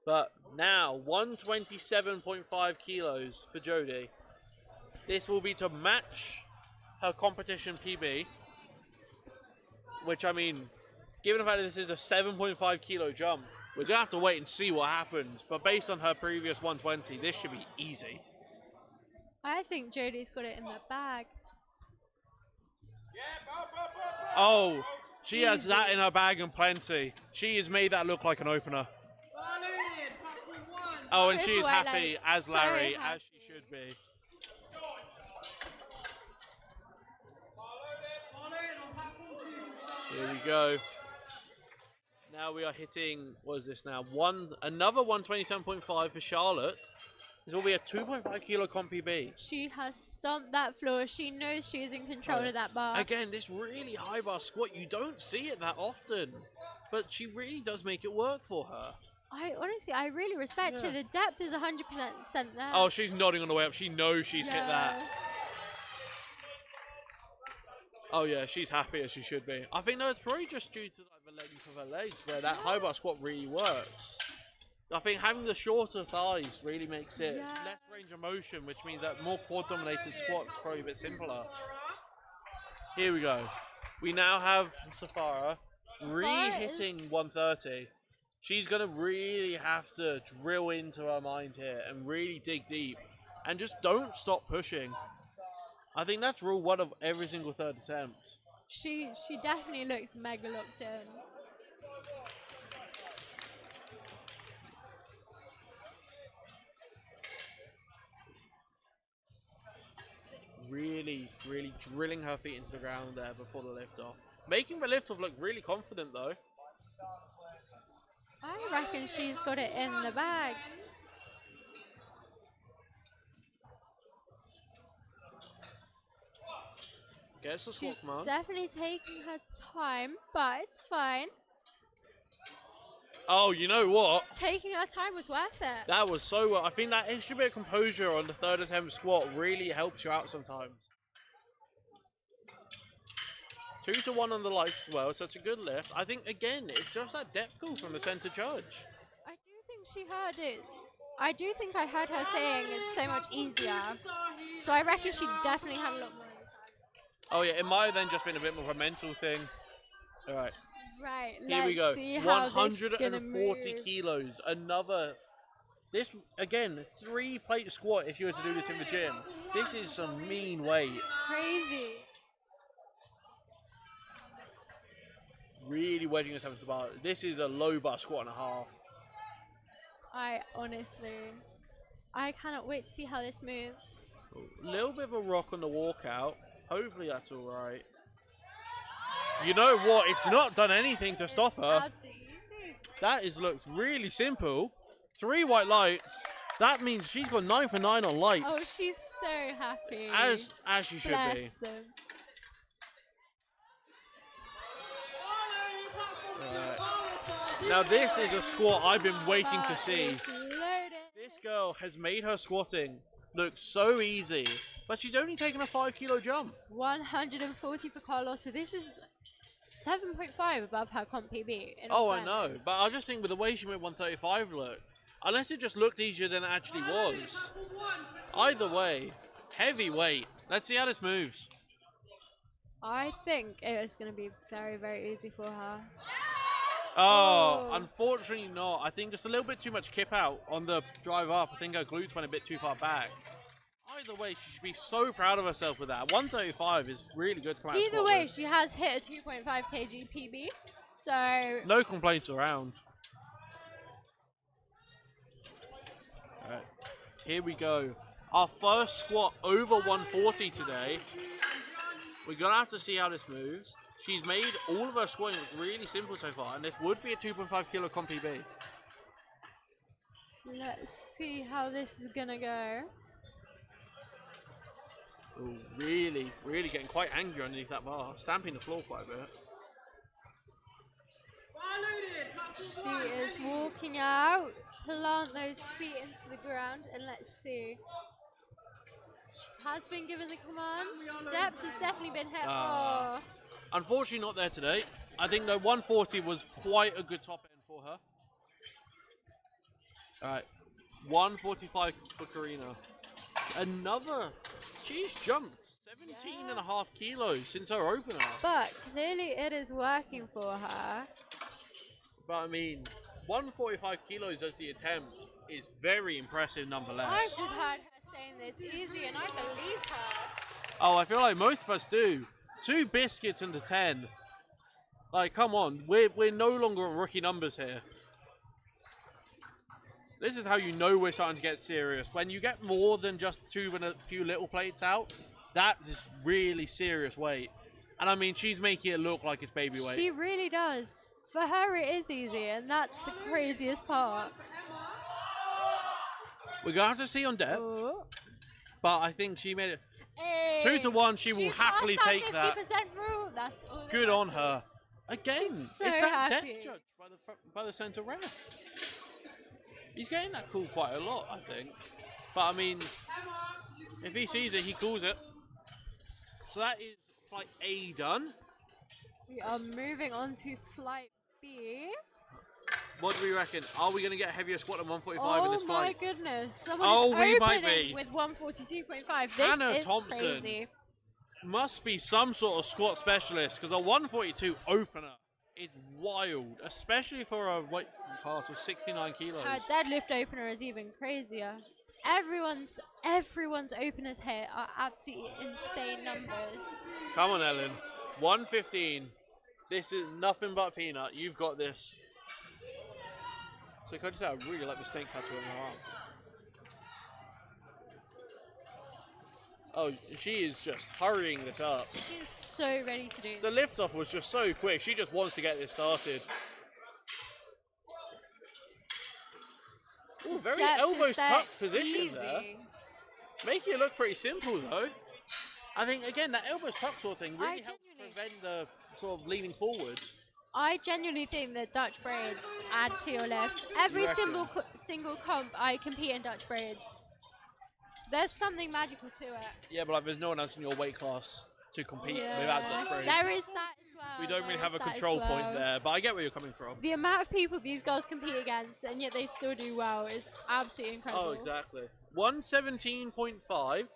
But now 127.5 kilos for Jodie. This will be to match her competition PB, which I mean, given the fact that this is a 7.5 kilo jump, we're going to have to wait and see what happens. But based on her previous 120, this should be easy. I think Jodie's got it in the bag. Oh, she has that in her bag and plenty. She has made that look like an opener. Oh, and she's happy as Larry, as she should be. Here we go. Now we are hitting, what is this now? Another 127.5 for Charlotte. This will be a 2.5 kilo comp PB. She has stomped that floor. She knows she is in control of that bar. Again, this really high bar squat, you don't see it that often. But she really does make it work for her. I really respect her. The depth is 100% there. Oh, she's nodding on the way up. She knows she's hit that. Oh yeah, she's happy as she should be. I think it's probably just due to like, the length of her legs where that high bar squat really works. I think having the shorter thighs really makes it less range of motion, which means that more quad dominated squats probably a bit simpler. Here we go. We now have Safara re-hitting 130. She's going to really have to drill into her mind here and really dig deep. And just don't stop pushing. I think that's rule one of every single third attempt. She definitely looks mega locked in. Really drilling her feet into the ground there before the lift off. Making the lift off look really confident though. I reckon she's got it in the bag. Gets the squat mark. Definitely taking her time, but it's fine. Oh, you know what? Taking her time was worth it. That was so well. I think that extra bit of composure on the third attempt squat really helps you out sometimes. 2-1 on the lights as well, so it's a good lift. I think, again, it's just that depth call from the center judge. I do think she heard it. I do think I heard her saying it's so much easier. So I reckon she definitely had a lot more. Oh yeah, it might have then just been a bit more of a mental thing. Alright. Right, here we go. 140 kilos. Another. This, again, 3-plate squat if you were to do this in the gym. This is some mean weight. Crazy. Really wedging yourself into the bar. This is a low bar squat and a half. I cannot wait to see how this moves. A little bit of a rock on the walkout. Hopefully that's alright. You know what? It's not done anything to stop her. That looks really simple. 3 white lights. That means she's got 9 for 9 on lights. Oh, she's so happy. As she should be. Them. Now this is a squat I've been waiting to see. This girl has made her squatting look so easy, but she's only taken a 5 kilo jump. 140 for Carlotta. This is 7.5 above her comp PB. Oh, I know, but I just think with the way she made 135 look, unless it just looked easier than it actually was. Either way, heavy weight. Let's see how this moves. I think it is going to be very, very easy for her. Oh, unfortunately not. I think just a little bit too much kip out on the drive up. I think her glutes went a bit too far back. Either way, she should be so proud of herself with that. 135 is really good to come out of Either squat way, with. she has hit a 2.5 kg PB, so... No complaints around. Alright, here we go. Our first squat over 140 today. We're going to have to see how this moves. She's made all of her squatting look really simple so far, and this would be a 2.5 kilo comp PB. Let's see how this is going to go. Ooh, really getting quite angry underneath that bar, stamping the floor quite a bit. She is walking out, plant those feet into the ground, and let's see. She has been given the command. Depth has definitely been hit. Oh. Unfortunately not there today. I think the 140 was quite a good top end for her. Alright, 145 for Karina. She's jumped 17.5 kilos since her opener. But clearly it is working for her. But I mean, 145 kilos as the attempt is very impressive nonetheless. I've just heard her saying that it's easy and I believe her. Oh, I feel like most of us do. 2 biscuits and a 10. Like, come on, we're no longer at rookie numbers here. This is how you know we're starting to get serious. When you get more than just 2 and a few little plates out, that is really serious weight. And I mean, she's making it look like it's baby weight. She really does. For her, it is easy, and that's the craziest part. We're going to have to see on depth. Ooh. But I think she made it. Hey, 2 to 1, she will happily take that. 50% rule. That's all Good on her. Again, She's so it's that happy. depth judge by the centre ref. He's getting that call quite a lot, I think. But I mean, if he sees it, he calls it. So that is flight A done. We are moving on to flight B. What do we reckon? Are we going to get a heavier squat than 145 in this Oh flight? my goodness. Someone Oh, is we might opening be. with 142.5. Hannah This is Thompson. crazy. Must be some sort of squat specialist, because a 142 opener is wild, especially for a weight class of 69 kilos. Her deadlift opener is even crazier. Everyone's openers here are absolutely insane numbers. Come on, Ellen. 115. This is nothing but peanut. You've got this. So can I just say, I really like the stink tattoo on her arm. Oh, she is just hurrying this up. She's so ready to do The this. lift off was just so quick. She just wants to get this started. Ooh, very Depth elbows is there, tucked position easy. there. Making it look pretty simple though. I think again that elbows tucked sort of thing really helps prevent the sort of leaning forward. I genuinely think that Dutch braids add to your lift. Every single comp I compete in Dutch braids. There's something magical to it. Yeah, but like there's no one else in your weight class to compete without Dutch braids. There is that as well. We don't really have a control point there, but I get where you're coming from. The amount of people these girls compete against and yet they still do well is absolutely incredible. Oh, exactly. 117.5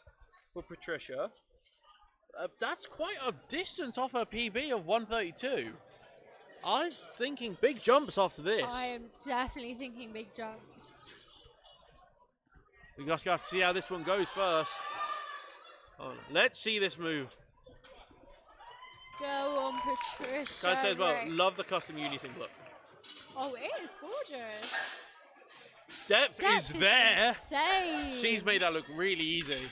for Patricia. That's quite a distance off her PB of 132. I'm thinking big jumps after this. I am definitely thinking big jumps. We just got to see how this one goes first. Oh, let's see this move. Go on, Patricia. Can I say as well, Right. love the custom uni singlet. Oh, it is gorgeous. Depth is there. Insane. She's made that look really easy.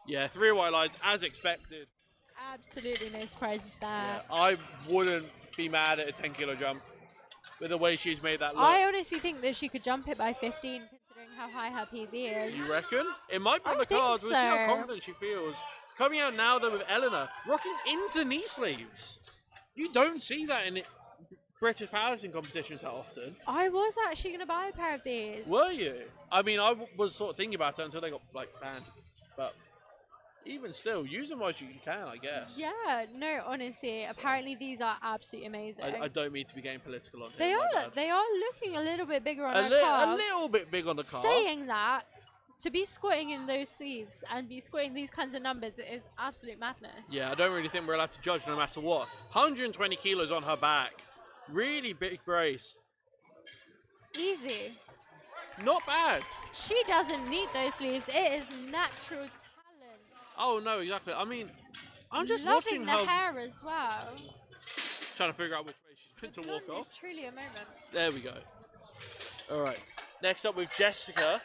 Yeah, 3 white lines as expected. Absolutely no surprises there. Yeah, I wouldn't be mad at a 10 kilo jump with the way she's made that look. I honestly think that she could jump it by 15 considering how high her PB is. You reckon? It might be on I the think cards. We'll see how so. confident she feels. Coming out now though with Eleanor, rocking into knee sleeves. You don't see that in British powerlifting competitions that often. I was actually going to buy a pair of these. Were you? I mean, I was sort of thinking about it until they got like banned. But even still, use them as you can, I guess. Yeah, no, honestly, apparently these are absolutely amazing. I don't mean to be getting political on They here. are looking a little bit bigger on her A calves. little bit big on the calf. Saying that, to be squatting in those sleeves and be squatting these kinds of numbers is absolute madness. Yeah, I don't really think we're allowed to judge no matter what. 120 kilos on her back. Really big brace. Easy. Not bad. She doesn't need those sleeves. It is natural talent. Oh, no, exactly. I mean, I'm just Loving watching the her. hair as well. Trying to figure out which way she's meant to walk off. It's truly a moment. There we go. All right. Next up with Jessica.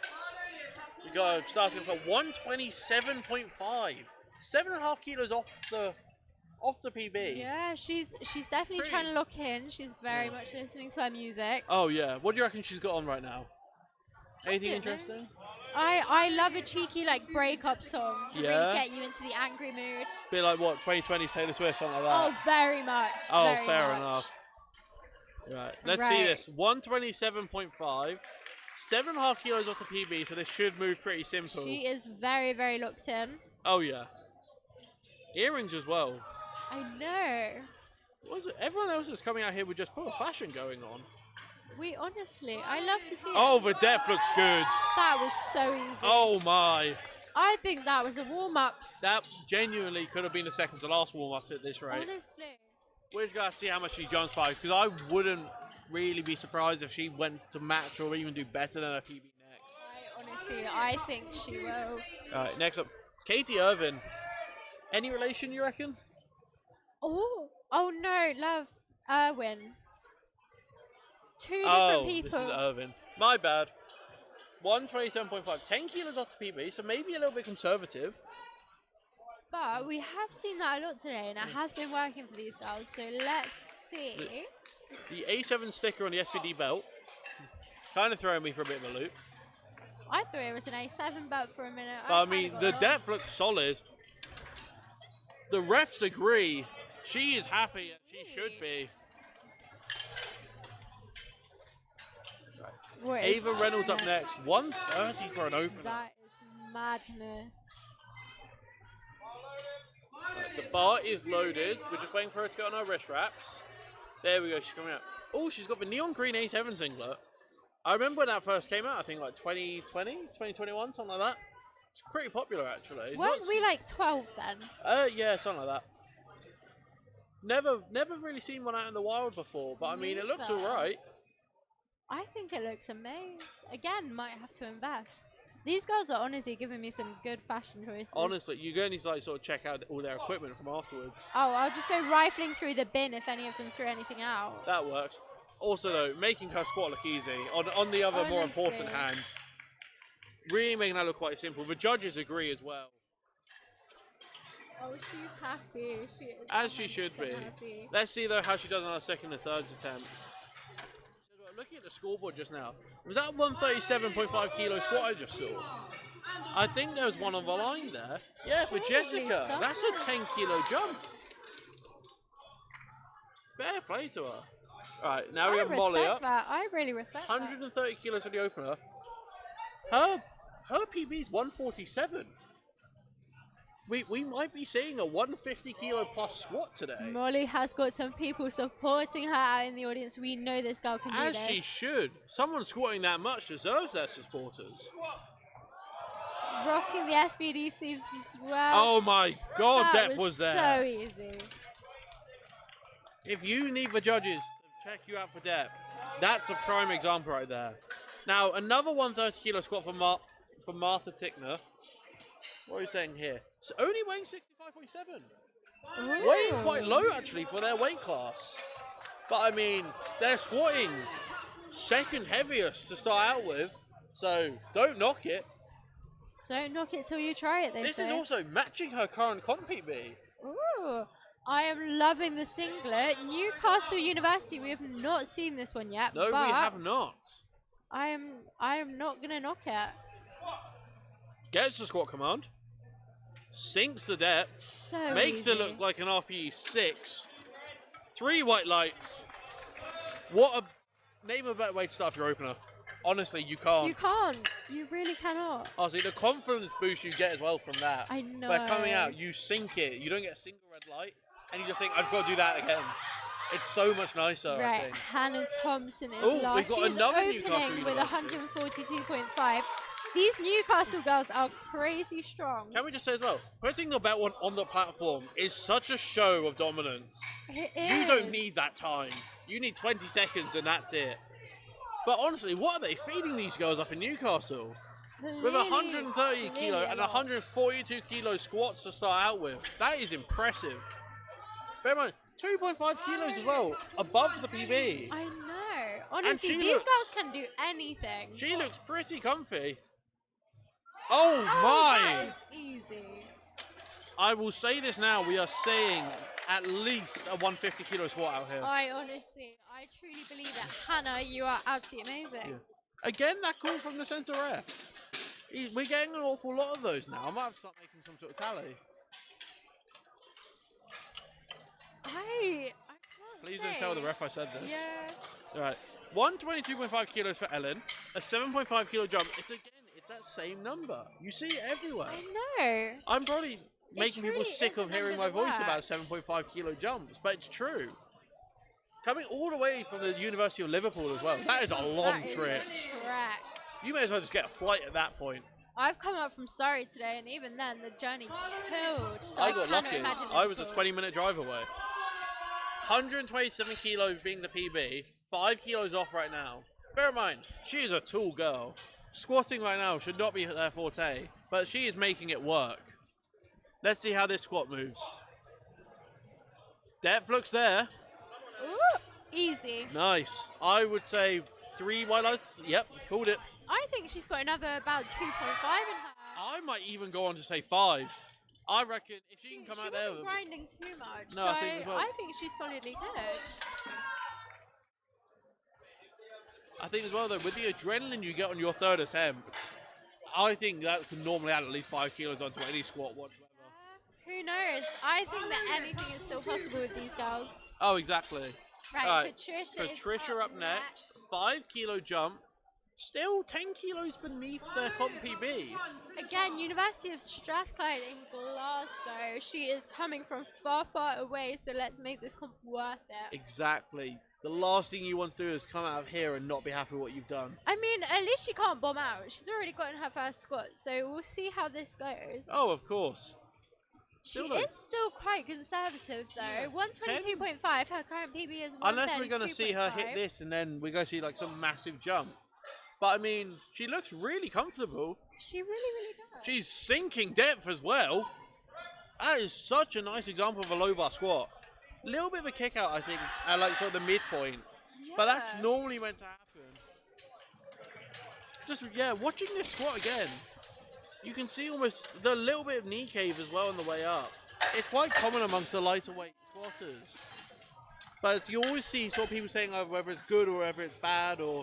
We go starting for 127.5. 7.5 kilos off the PB. Yeah, she's definitely trying to lock in. She's very much listening to her music. Oh yeah. What do you reckon she's got on right now? Anything interesting? I love a cheeky like breakup song to Yeah. really get you into the angry mood. Be like what, 2020's Taylor Swift, something like that. Oh, very much. Oh, very fair much. enough. Right, let's see this. 127.5. 7.5 kilos off the PB, so this should move pretty simple. She is very, very locked in. Oh yeah. Earrings as well. I know. What is it? Everyone else is coming out here with just poor fashion going on. We honestly, I love to see it. Oh, the depth looks good. That was so easy. Oh my. I think that was a warm-up. That genuinely could have been the second to last warm-up at this rate. Honestly. We're just going to see how much she jumps by, because I wouldn't really be surprised if she went to match or even do better than her PB next. I think she will. Alright, next up, Katie Irvin. Any relation, you reckon? Oh no, love. Irwin. Two different people. This is Irvin. My bad. 127.5. 10 kilos off the PB, so maybe a little bit conservative. But we have seen that a lot today, and it has been working for these girls. So let's see. The A7 sticker on the SPD belt. Kind of throwing me for a bit of a loop. I thought it was an A7 belt for a minute. But I mean, the depth looks solid. The refs agree. She is happy, and she should be. Right. Ava Reynolds up next. 130 for an opener. That is madness. The bar is loaded. We're just waiting for her to get on her wrist wraps. There we go. She's coming out. Oh, she's got the neon green A7 singlet. I remember when that first came out. I think like 2020, 2021, something like that. It's pretty popular actually. Weren't we like 12 then? Yeah, something like that. Never really seen one out in the wild before, but I mean, it looks alright. I think it looks amazing. Again, might have to invest. These girls are honestly giving me some good fashion choices. Honestly, you're going to like sort of check out all their equipment from afterwards. Oh, I'll just go rifling through the bin if any of them threw anything out. That works. Also though, making her squat look easy, on the other more important hand, really making that look quite simple. The judges agree as well. Oh, she's happy. She is as she should be. Happy. Let's see though how she does on her second and third attempt. Looking at the scoreboard just now, was that 137.5 kilo squat I just saw? I think there was one on the line there. Yeah, for Jessica. That's a 10 kilo jump. Fair play to her. Alright, now we have Molly up. I really respect 130 kilos for the opener. Her PB is 147. We might be seeing a 150 kilo plus squat today. Molly has got some people supporting her out in the audience. We know this girl can do this. As she should. Someone squatting that much deserves their supporters. Rocking the SPD sleeves as well. Oh my god, that depth was there. So easy. If you need the judges to check you out for depth, that's a prime example right there. Now, another 130 kilo squat for Martha Tickner. What are you saying here? It's only weighing 65.7. Weighing quite low, actually, for their weight class. But, I mean, they're squatting second heaviest to start out with. So, don't knock it. Don't knock it till you try it, This is also matching her current comp PB. Ooh, I am loving the singlet. Newcastle University, we have not seen this one yet. No, we have not. I am not going to knock it. Gets the squat command. Sinks the depth. So makes easy. it look like an RPE 6. 3 white lights. What a... Name a better way to start your opener. Honestly, you can't. You can't. You really cannot. Honestly, the confidence boost you get as well from that. I know. By coming out, you sink it. You don't get a single red light. And you just think, I just got to do that again. It's so much nicer, I Right, think. Hannah Thompson is Oh, last. we've got She's another opening Newcastle with University. 142.5. These Newcastle girls are crazy strong. Can we just say as well, putting the belt on the platform is such a show of dominance. It You is. don't need that time. You need 20 seconds and that's it. But honestly, what are they feeding these girls up in Newcastle? Clearly, With 130 kilo and a lot. 142 kilo squats to start out with. That is impressive. Bear in mind, 2.5 kilos as well, above the PB. I know. Honestly, these girls can do anything. She looks pretty comfy. Oh That my! is easy. I will say this now, we are seeing at least a 150 kilo squat out here. I truly believe that. Hannah, you are absolutely amazing. Yeah. Again, that call from the centre ref. We're getting an awful lot of those now. I might have to start making some sort of tally. I can't Please say. don't tell the ref I said this. Yeah. Alright, 122.5 kilos for Ellen, a 7.5 kilo jump. It's that same number. You see it everywhere. I know. I'm probably making people really sick is of a hearing number my that voice works. about 7.5 kilo jumps, but it's true. Coming all the way from the University of Liverpool as well. That is a long That is trip. a trek. You may as well just get a flight at that point. I've come up from Surrey today, and even then, the journey killed. So I got cannot lucky. imagine I was a Liverpool. 20-minute drive away. 127 kilos being the PB, 5 kilos off right now. Bear in mind, she is a tall girl. Squatting right now should not be her forte, but she is making it work. Let's see how this squat moves. Depth looks there. Ooh, easy. Nice. I would say 3 white lights. Yep, called it. I think she's got another about 2.5 in her. I might even go on to say 5. I reckon if she can come out there... She wasn't grinding too much, No, so I think as well. I think she's solidly good. I think as well, though, with the adrenaline you get on your third attempt, I think that can normally add at least 5 kilos onto any squat whatsoever. Who knows? I think that anything is still possible with these girls. Oh, exactly. Right, Alright, Patricia is up next. 5 kilo jump. Still 10 kilos beneath their comp PB. Again, University of Strathclyde in Glasgow. She is coming from far, far away, so let's make this comp worth it. Exactly. The last thing you want to do is come out of here and not be happy with what you've done. I mean, at least she can't bomb out. She's already gotten her first squat, so we'll see how this goes. Oh, of course. She is still quite conservative, though. 122.5, her current PB is 132.5. Unless we're going to see her hit this and then we're going to see like some massive jump. But I mean, she looks really comfortable. She really, really does. She's sinking depth as well. That is such a nice example of a low bar squat. A little bit of a kick out, I think, at like sort of the midpoint. Yeah. But that's normally meant to happen. Just, yeah, watching this squat again, you can see almost the little bit of knee cave as well on the way up. It's quite common amongst the lighter weight squatters. But you always see sort of people saying whether it's good or whether it's bad or...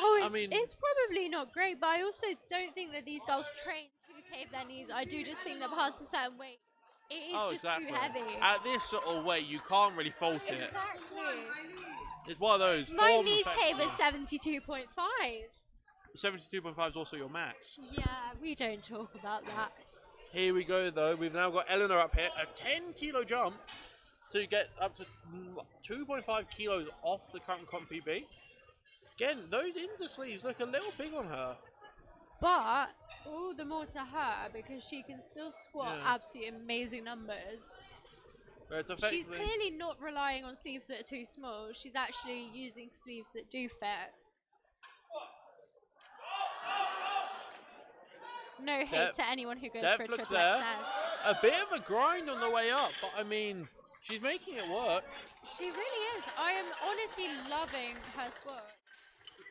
Oh, it's probably not great, but I also don't think that these girls train to cave their knees. I do just think that past a certain weight, it is just too heavy. At this sort of weight, you can't really fault it. Exactly. It's one of those. My knees cave is 72.5. 72.5 is also your max. Yeah, we don't talk about that. Here we go, though. We've now got Eleanor up here. A 10 kilo jump to get up to 2.5 kilos off the current comp PB. Again, those intersleeves look a little big on her. But all the more to her because she can still squat absolutely amazing numbers. She's clearly not relying on sleeves that are too small. She's actually using sleeves that do fit. No hate to anyone who goes for a triple XS. A bit of a grind on the way up, but I mean, she's making it work. She really is. I am honestly loving her squat.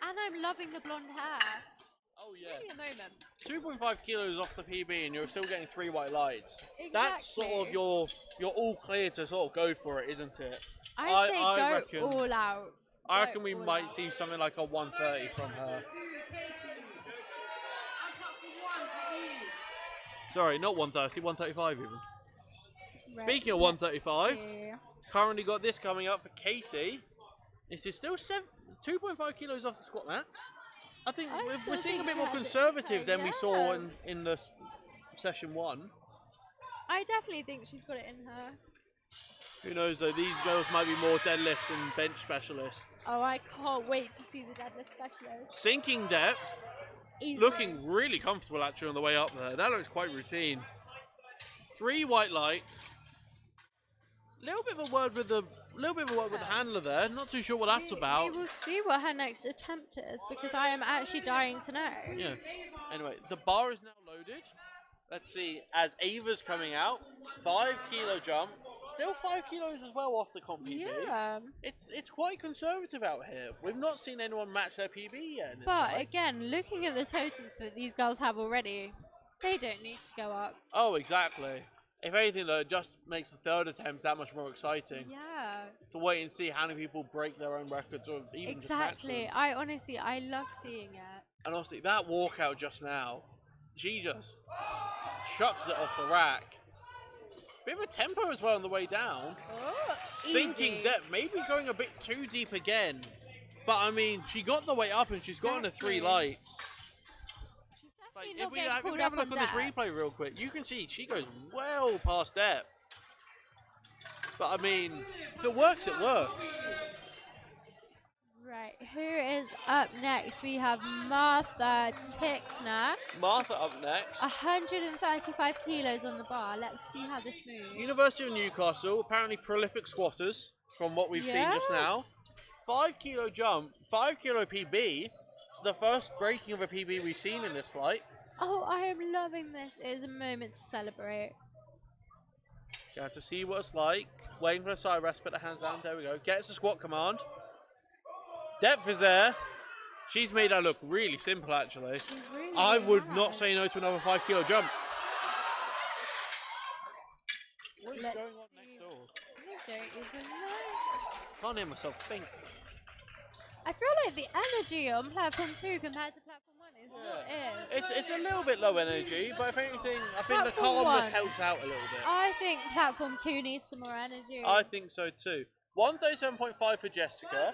And I'm loving the blonde hair. Oh yeah. Give me a moment. 2.5 kilos off the PB and you're still getting 3 white lights. Exactly. That's sort of you're all clear to sort of go for it, isn't it? I reckon, all out. I reckon we might see something like a 130 from her. Sorry, not 130, 135 even. Right. Speaking of 135, currently got this coming up for Katie. This is still 2.5 kilos off the squat max. I think we're seeing a bit more conservative than we saw in the session 1. I definitely think she's got it in her. Who knows though, these girls might be more deadlifts and bench specialists. Oh, I can't wait to see the deadlift specialist. Sinking depth. Easy. Looking really comfortable actually on the way up there. That looks quite routine. 3 white lights. Little bit of a word with the little bit of work with the handler there. Not too sure what that's about. We will see what her next attempt is because I am actually dying to know. Yeah. Anyway, the bar is now loaded. Let's see. As Ava's coming out, 5 kilo jump. Still 5 kilos as well off the comp PB. Yeah. It's quite conservative out here. We've not seen anyone match their PB yet. In this But fight. again, looking at the totals that these girls have already, they don't need to go up. Oh, exactly. If anything, though, it just makes the third attempt that much more exciting. Yeah. To wait and see how many people break their own records or even just match them. I love seeing it. And honestly, that walkout just now, she just chucked it off the rack. Bit of a tempo as well on the way down. Oh, Sinking easy. depth, maybe going a bit too deep again. But I mean, she got the way up and she's gotten the 3 lights. Like, if we have a look on this replay real quick, you can see she goes well past depth. But I mean, if it works, it works. Right, who is up next? We have Martha Tickner. Martha up next. 135 kilos on the bar. Let's see how this moves. University of Newcastle, apparently prolific squatters from what we've seen just now. 5 kilo jump, 5 kilo PB. It's the first breaking of a PB we've seen in this flight. Oh, I am loving this. It is a moment to celebrate. Got to see what it's like. Waiting for a side rest, put the hands down. There we go. Gets the squat command. Depth is there. She's made that look really simple, actually. Really I would not say no to another 5 kilo jump. What is going on next door? I don't even know. Can't hear myself think. I feel like the energy on platform 2 compared to platform 1 is not it. It's a little bit low energy, but if anything, I think the Platform calmness 1. helps out a little bit. I think platform 2 needs some more energy. I think so too. 137.5 for Jessica.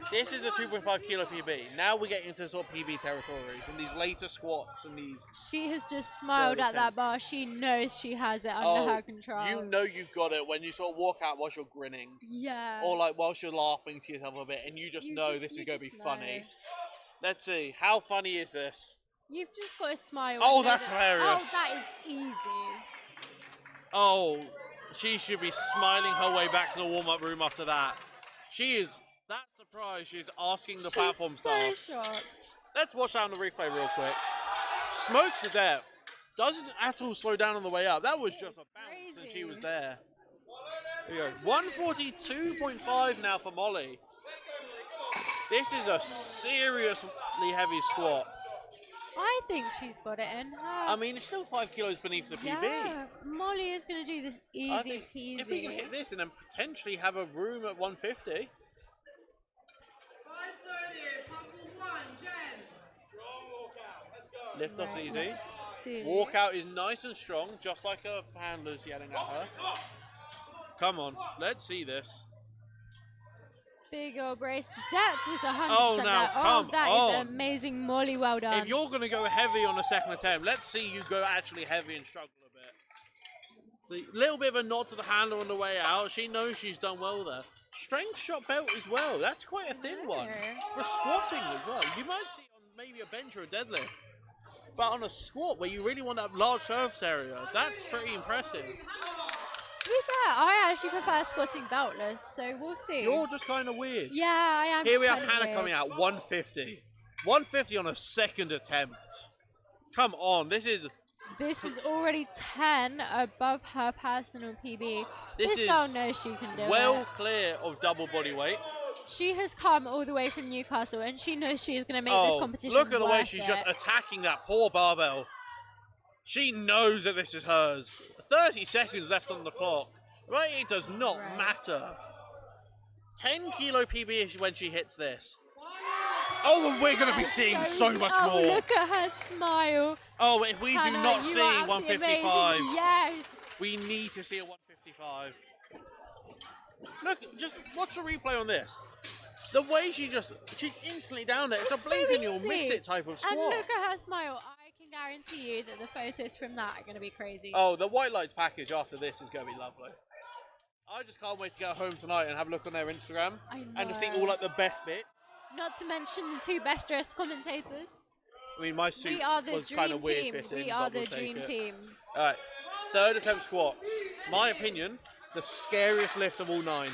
This is a 2.5 kilo PB. Now we're getting into sort of PB territories and these later squats and these. She has just smiled at that bar. She knows she has it under her control. You know you've got it when you sort of walk out whilst you're grinning. Yeah. Or like whilst you're laughing to yourself a bit and you just know this is going to be funny. Let's see. How funny is this? You've just got to smile. Oh, that's hilarious. Oh, that is easy. Oh, she should be smiling her way back to the warm-up room after that. She is that surprised. She's asking the platform staff. She's so shocked. Let's watch that on the replay real quick. Smokes to death. Doesn't at all slow down on the way up. That was just a bounce and she was there. Here we go. 142.5 now for Molly. This is a seriously heavy squat. I think she's got it in her. I mean, it's still 5 kilos beneath the PB. Yeah, Molly is going to do this easy I think peasy. if we can hit this and then potentially have a room at 150. Lift off's easy. Walkout is nice and strong, just like her handler's yelling at her. Come on, let's see this. Big old brace. Depth was 100%. Oh, now, come that on. is amazing, Molly. Well done. If you're going to go heavy on the second attempt, let's see you go actually heavy and struggle a bit. See, a little bit of a nod to the handler on the way out. She knows she's done well there. Strength shot belt as well. That's quite a thin one. For squatting as well. You might see it on maybe a bench or a deadlift. But on a squat where you really want that large surface area, that's pretty impressive. To be fair, I actually prefer squatting beltless, so we'll see. You're just kind of weird. Yeah, I am. Here we have Hannah coming out, 150. 150 on a second attempt. Come on, this is already 10 above her personal PB. This is girl knows she can do well it. clear of double body weight. She has come all the way from Newcastle, and she knows she is going to make this competition look at the way worth she's it. just attacking that poor barbell. She knows that this is hers. 30 seconds left on the clock. Right, it does not matter. 10 kilo PB when she hits this. Oh, and we're going to be seeing so much more. Look at her smile. Oh, if we Hannah, do not see 155, yes. we need to see a 155. Look, just watch the replay on this. The way she's instantly down there. It's a blink and you'll miss it type of squat. And look at her smile. I can guarantee you that the photos from that are going to be crazy. Oh, the white lights package after this is going to be lovely. I just can't wait to get home tonight and have a look on their Instagram. I know. And to see all like the best bits. Not to mention the 2 best dressed commentators. I mean, my suit was kind of weird fitting. We are the dream team. Alright, third attempt squats. My opinion, the scariest lift of all 9.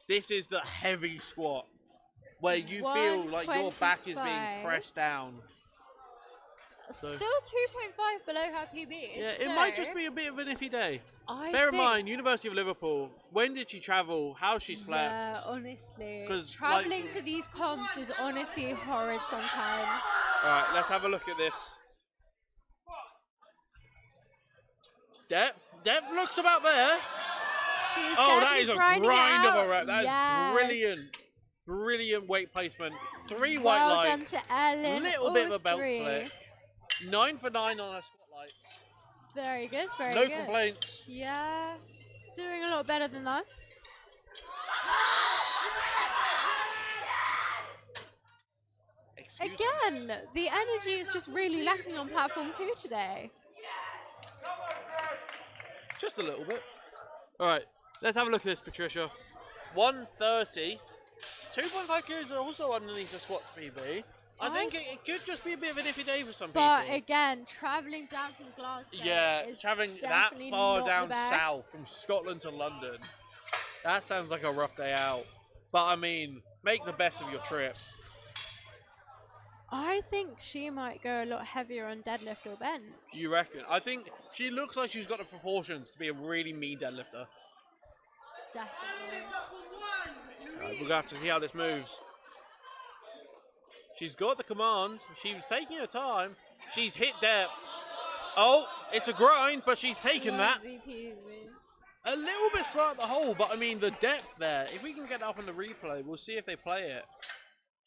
This is the heavy squat, where you feel like your back is being pressed down. So, still 2.5 below her PB. Yeah, so it might just be a bit of an iffy day. Bear in mind, University of Liverpool. When did she travel? How she slept? Yeah, honestly. Traveling to these comps is honestly horrid sometimes. Alright, let's have a look at this. Depth looks about there. That is a grind of a rep. That is brilliant. Brilliant weight placement. 3 white lights. Done to Ellen. Little bit of a belt flip. 9 for 9 on her squat lights. Very good, very good. No complaints. Yeah, doing a lot better than us. Again, the energy is just really lacking on platform 2 today. Just a little bit. Alright, let's have a look at this, Patricia. 130. 2.5 kilos are also underneath the squat PB. I think it could just be a bit of an iffy day for some people. But again, travelling down from Glasgow. Yeah, travelling that far down south from Scotland to London. That sounds like a rough day out. But I mean, make the best of your trip. I think she might go a lot heavier on deadlift or bench. You reckon? I think she looks like she's got the proportions to be a really mean deadlifter. Definitely. Right, we're going to have to see how this moves. She's got the command. She was taking her time. She's hit depth. Oh, it's a grind, but she's taken that. A little bit slow at the hole, but I mean, the depth there. If we can get up in the replay, we'll see if they play it.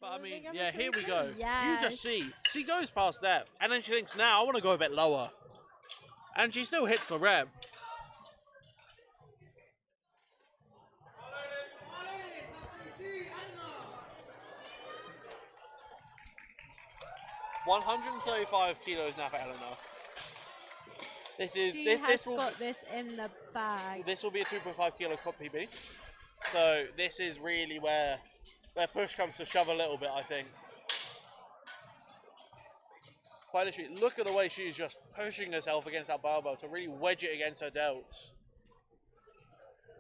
But I mean, yeah, here we go. Yes. You just see. She goes past depth, and then she thinks, now I want to go a bit lower. And she still hits the rep. $135 kilos now for Eleanor. This will got this in the bag. This will be a 2.5 kilo comp PB. So this is really where push comes to shove a little bit, I think. Quite literally, look at the way she's just pushing herself against that barbell to really wedge it against her delts.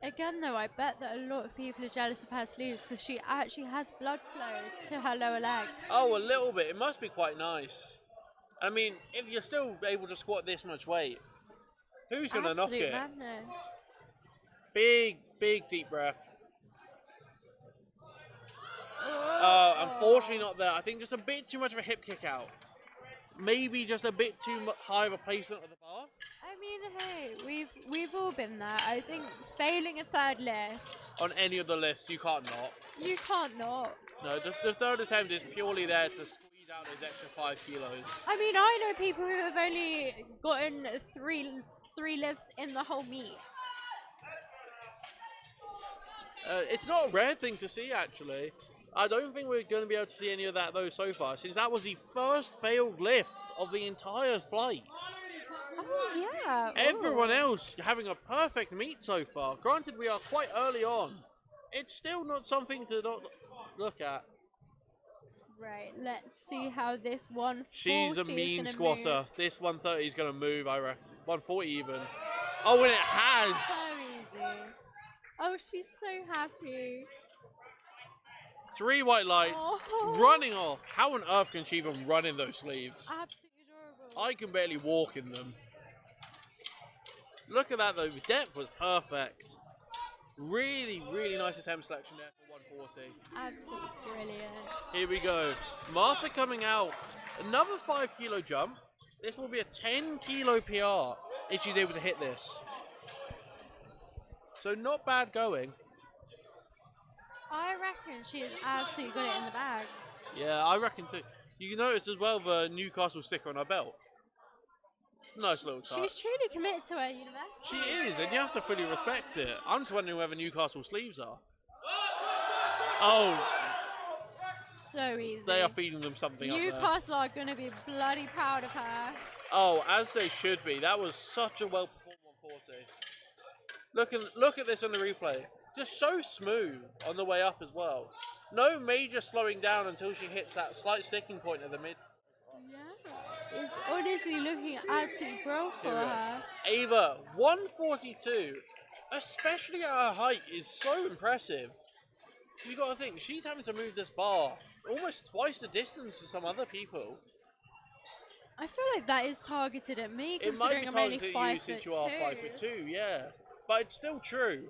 Again though, I bet that a lot of people are jealous of her sleeves because she actually has blood flow to her lower legs. Oh, a little bit. It must be quite nice. I mean, if you're still able to squat this much weight, who's going to knock it? Madness. Big deep breath. Unfortunately not there. I think just a bit too much of a hip kick out. Maybe just a bit too high of a placement of the bar. I mean, hey, we've all been there. I think failing a third lift on any of the lifts, you can't not. You can't not. No, the third attempt is purely there to squeeze out those extra 5 kilos. I mean, I know people who have only gotten three lifts in the whole meet. It's not a rare thing to see, actually. I don't think we're going to be able to see any of that, though, so far, since that was the first failed lift of the entire flight. Oh, yeah. Everyone else having a perfect meet so far. Granted, we are quite early on. It's still not something to not look at. Right, let's see how this 140 She's a mean squatter. Move. This 130 is going to move, I reckon. 140 even. Oh, and it has. So easy. Oh, she's so happy. 3 white lights, running off. How on earth can she even run in those sleeves? Absolutely adorable. I can barely walk in them. Look at that though, the depth was perfect. Really nice attempt selection there for 140. Absolutely brilliant. Here we go. Martha coming out. Another 5 kilo jump. This will be a 10 kilo PR if she's able to hit this. So not bad going. I reckon she's absolutely got it in the bag. Yeah, I reckon too. You can notice as well the Newcastle sticker on her belt. It's a nice little touch. She's truly committed to her university. She is, and you have to fully respect it. I'm just wondering where the Newcastle sleeves are. Oh. So easy. They are feeding them something up there. Newcastle are going to be bloody proud of her. Oh, as they should be. That was such a well-performed 140. Look at this on the replay. Just so smooth on the way up as well. No major slowing down until she hits that slight sticking point at the mid. Yeah, it's honestly looking absolutely bro for her. Ava, 142, especially at her height, is so impressive. You got to think, she's having to move this bar almost twice the distance to some other people. I feel like that is targeted at me, It might be considering I'm only targeted at you 5'2". since you are 5'2", yeah. But it's still true.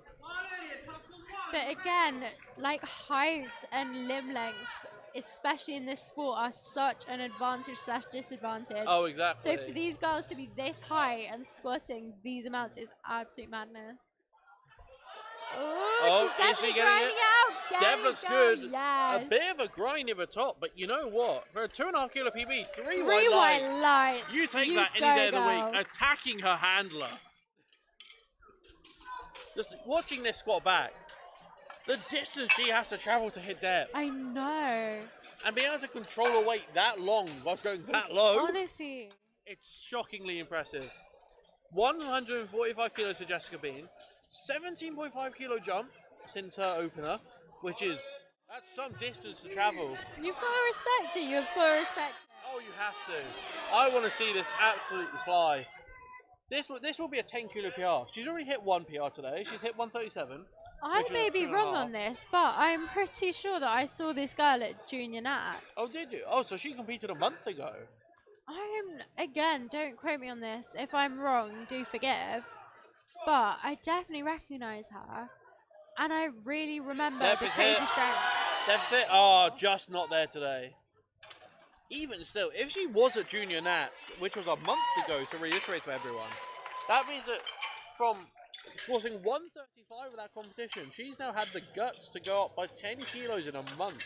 But again, like height and limb lengths, especially in this sport, are such an advantage/disadvantage. Oh, exactly. So for these girls to be this high and squatting these amounts is absolute madness. Oh, She's is she definitely getting grinding it? out. Dev looks good. Yes. A bit of a grind at the top, but you know what? For a 2.5 kilo PB, three white white lights. You take that any day of the week. Attacking her handler. Just watching this squat back. The distance she has to travel to hit depth. I know. And being able to control her weight that long whilst going that low. Honestly. It's shockingly impressive. 145 kilos to Jessica Bean. 17.5 kilo jump since her opener, which is, that's some distance to travel. You've got to respect it. You've got to respect it. Oh, you have to. I want to see this absolutely fly. This will be a 10 kilo PR. She's already hit one PR today. She's hit 137. I may be wrong on this, but I'm pretty sure that I saw this girl at Junior Nats. Oh, did you? Oh, so she competed a month ago. Again, don't quote me on this. If I'm wrong, do forgive. But I definitely recognise her. And I really remember the crazy strength. Deficit? Oh, just not there today. Even still, if she was at Junior Nats, which was a month ago, to reiterate to everyone, that means that from squatting 135 of that competition, she's now had the guts to go up by 10 kilos in a month.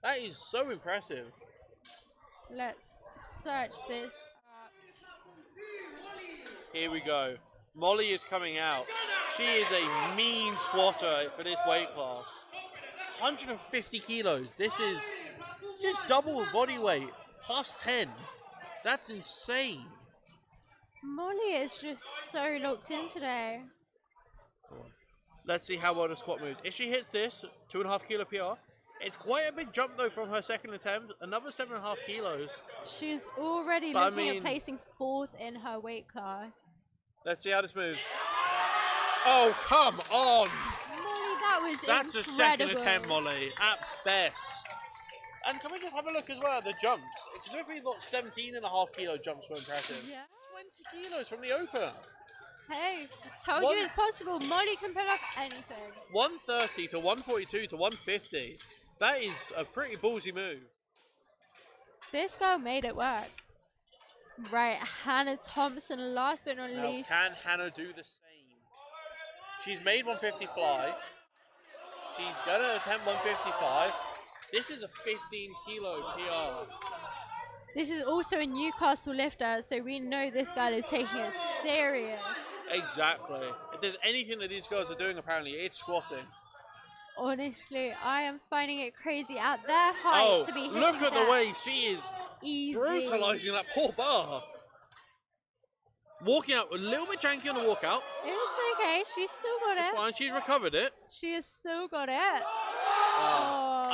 That is so impressive. Let's search this up. Here we go. Molly is coming out. She is a mean squatter for this weight class. 150 kilos. This is double body weight plus 10. That's insane. Molly is just so locked in today. Let's see how well the squat moves. If she hits this 2.5 kilo PR, it's quite a big jump though from her second attempt. Another 7.5 kilos. She's already looking at placing 4th in her weight class. Let's see how this moves. Oh, come on! Molly, That's incredible. a second attempt, Molly, at best. And can we just have a look as well at the jumps? It's we thought 17.5 kilo jumps were impressive. Yeah. 20 kilos from the opener. Hey, told you it's possible. Molly can pull off anything. 130 to 142 to 150. That is a pretty ballsy move. This girl made it work. Right, Hannah Thompson, last but not least. Can Hannah do the same? She's made 150 fly. She's going to attempt 155. This is a 15 kilo PR. This is also a Newcastle lifter, so we know this girl is taking it serious. Exactly. If there's anything that these girls are doing, apparently, it's squatting. Honestly, I am finding it crazy at their height to be hitting look at the way she is brutalizing that poor bar. Walking out a little bit janky on the walkout. It's okay. She's still got it. It's fine. She's recovered it. She has still got it.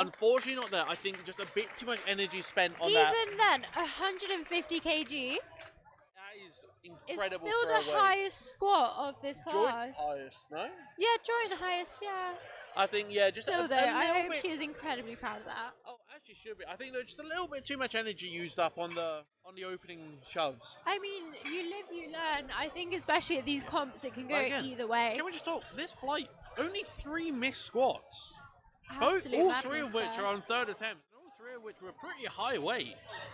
Unfortunately not there. I think just a bit too much energy spent on Even that. Even then, 150 kg. That is incredible. It's still the highest squat of this class. Joint highest, no? Yeah, joint highest, yeah. I think, yeah, just still a though, little I hope bit... she is incredibly proud of that. Oh, as she should be. I think there's just a little bit too much energy used up on the opening shoves. I mean, you live, you learn. I think especially at these comps, it can go either way. Can we just talk? This flight, only 3 missed squats. All 3 of which are on 3rd attempts, and all 3 of which were pretty high weights.